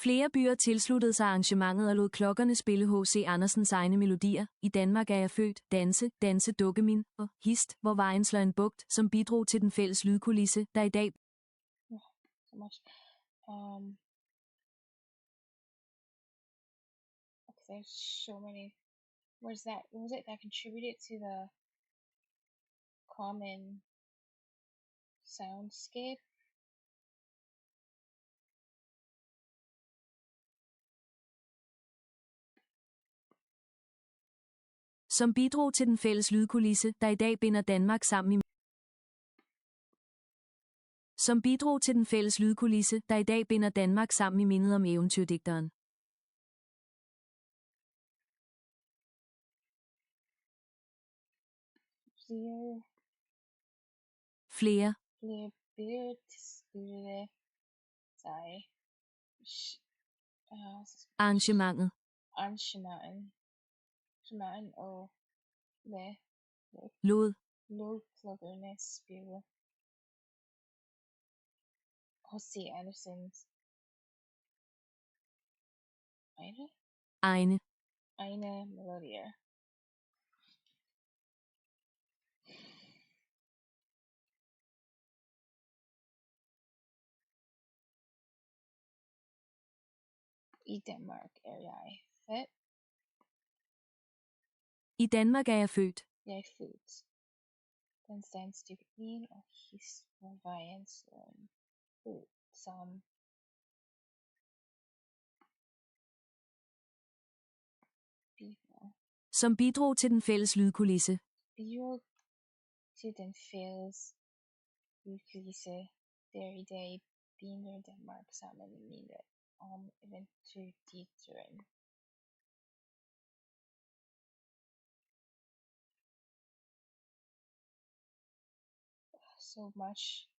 Flere byer tilsluttede sig arrangementet og lod klokkerne spille H.C. Andersens egne melodier. I Danmark er jeg født, danse dukkemin og hist, hvor vejen slår en bugt, som bidrog til den fælles lydkulisse, der i dag... So much. Okay, there's so many. What was it that contributed to the common soundscape? Som bidrog til den fælles lydkulisse, der i dag binder Danmark sammen i... Som bidrog til den fælles lydkulisse, der i dag binder Danmark sammen i mindet om eventyrdigteren. Flere. Flere tilsluttede sig Arrangementet. Arrangementet og lod klokkerne spille H.C. Andersens egne melodier. I Danmark er jeg født. I Danmark er jeg født. Jeg er født. Den standstykke 1 og hist hvor vejen slår en ud som bidrog til den fælles lydkulisse. Bidrog til den fælles lydkulisse, der i dag biler i Danmark sammenlignet om eventyrditoren. So much.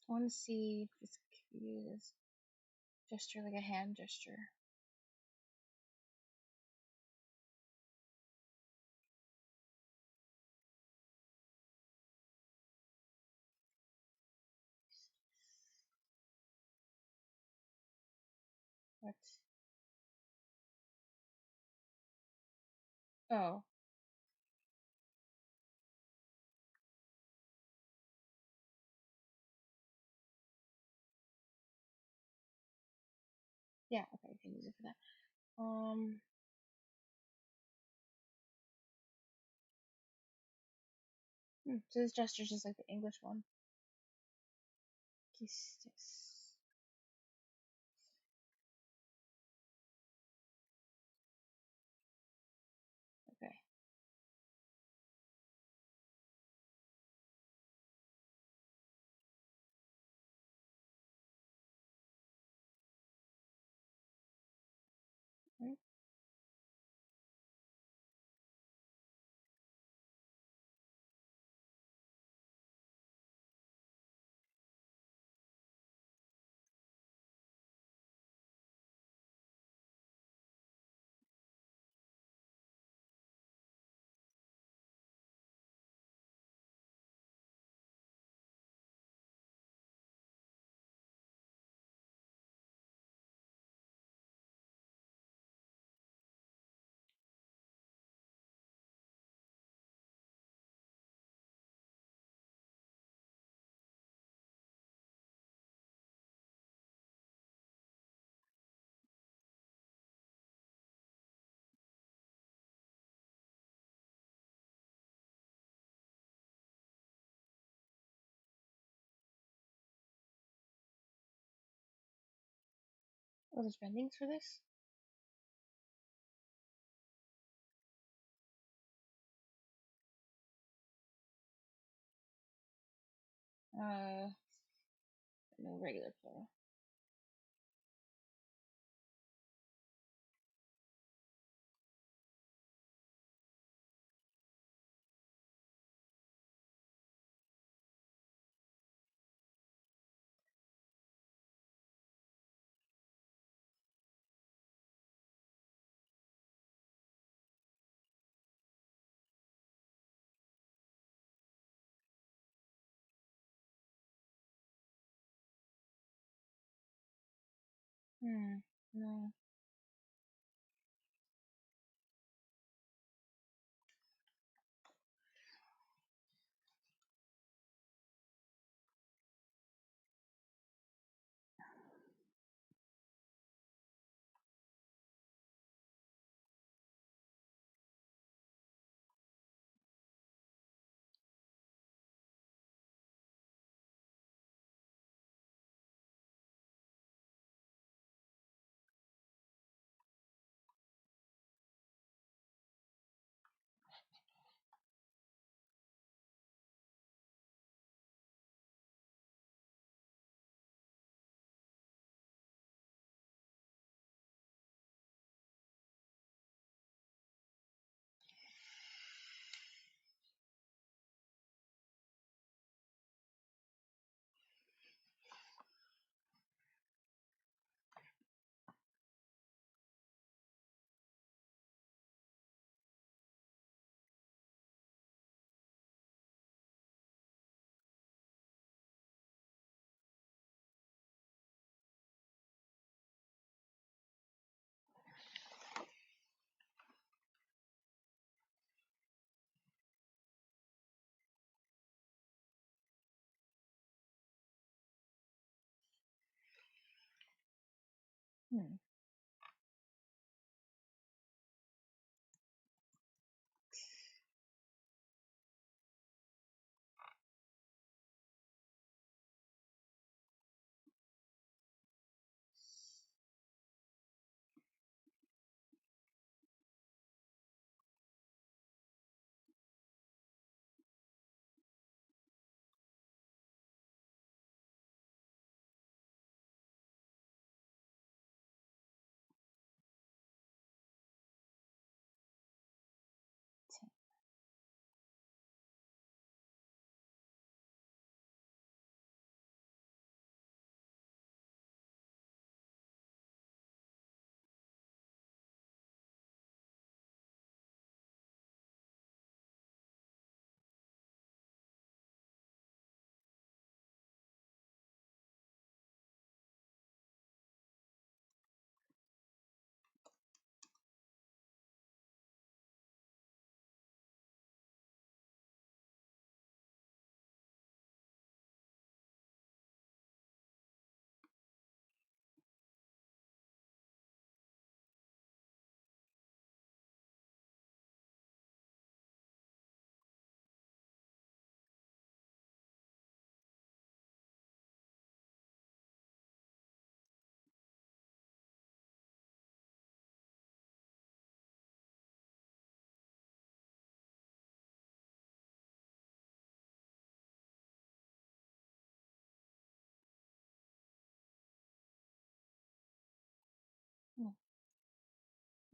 I want to see if this could use this gesture like a hand gesture. What? Oh. Yeah, okay, I can use it for that. So this gesture is just like the English one. Kisses. Okay. Oh, there's bendings for this? No regular plural. No.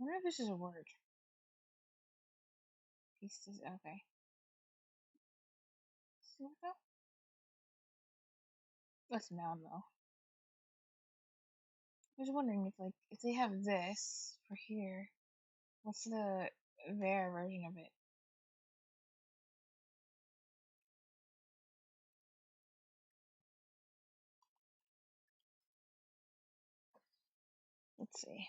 wonder if this is a word. Pieces. Okay. Silva? That's a noun though. I was wondering if they have this for here, what's the their version of it? Let's see.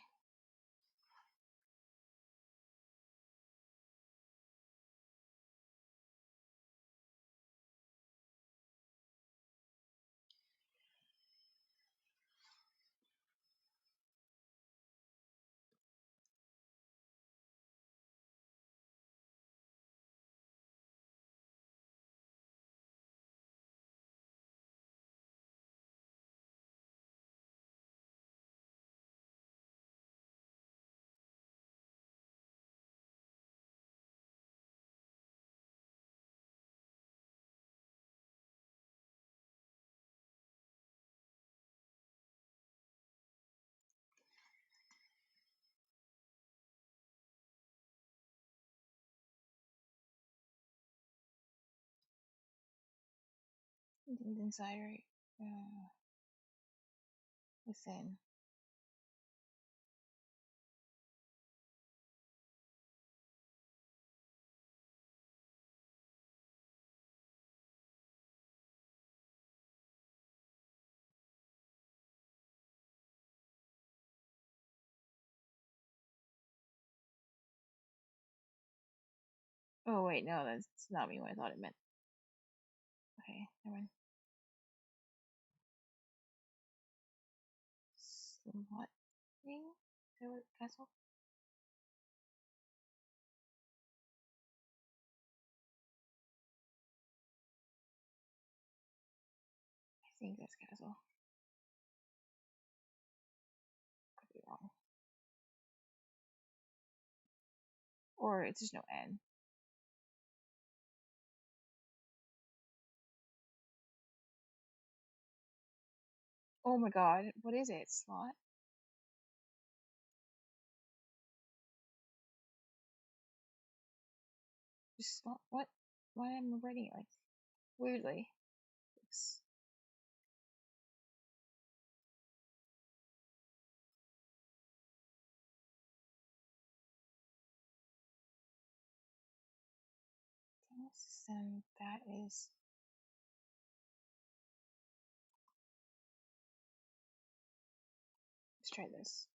Something's inside, right? Within. Oh wait, no, that's not me what I thought it meant. Okay, never mind. What thing? Castle? I think that's castle. Could be wrong. Or it's just no N. Oh my god, what is it? Slot? Just slot? What? Why am I writing it like weirdly? Oops. System, that is. Let's try this.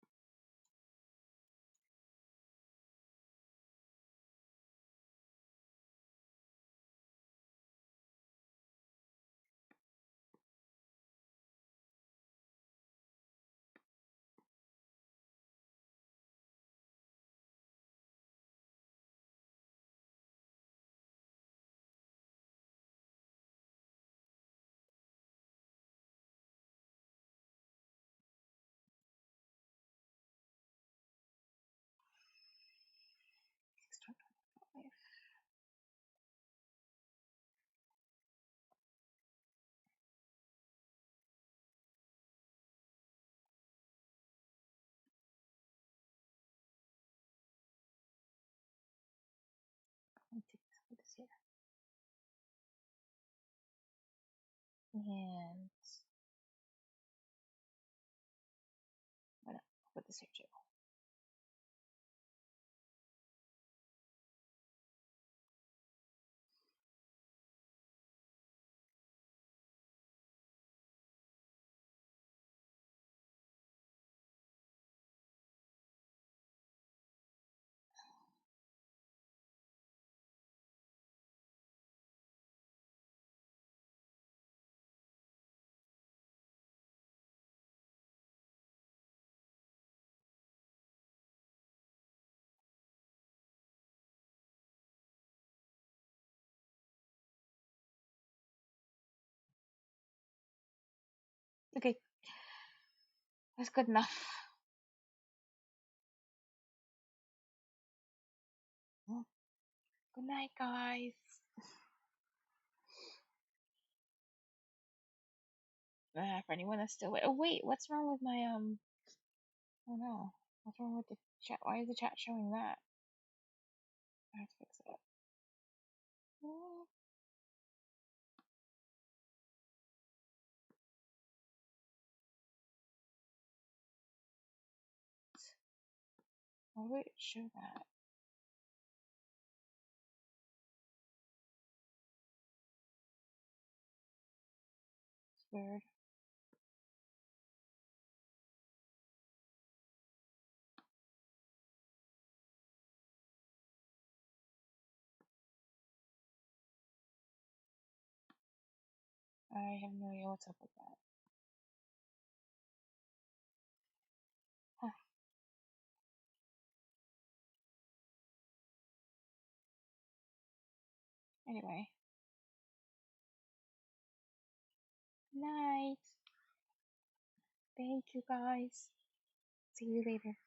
Let me put this here. And why not? I'll put this here too. Okay, that's good enough. Good night, guys. For anyone that's still wait. Oh wait, what's wrong with my Oh no, what's wrong with the Chat, why is the chat showing that? I have to fix it. Why would it show that? It's weird. I have no idea what's up with that. Huh. Anyway. Night. Thank you guys. See you later.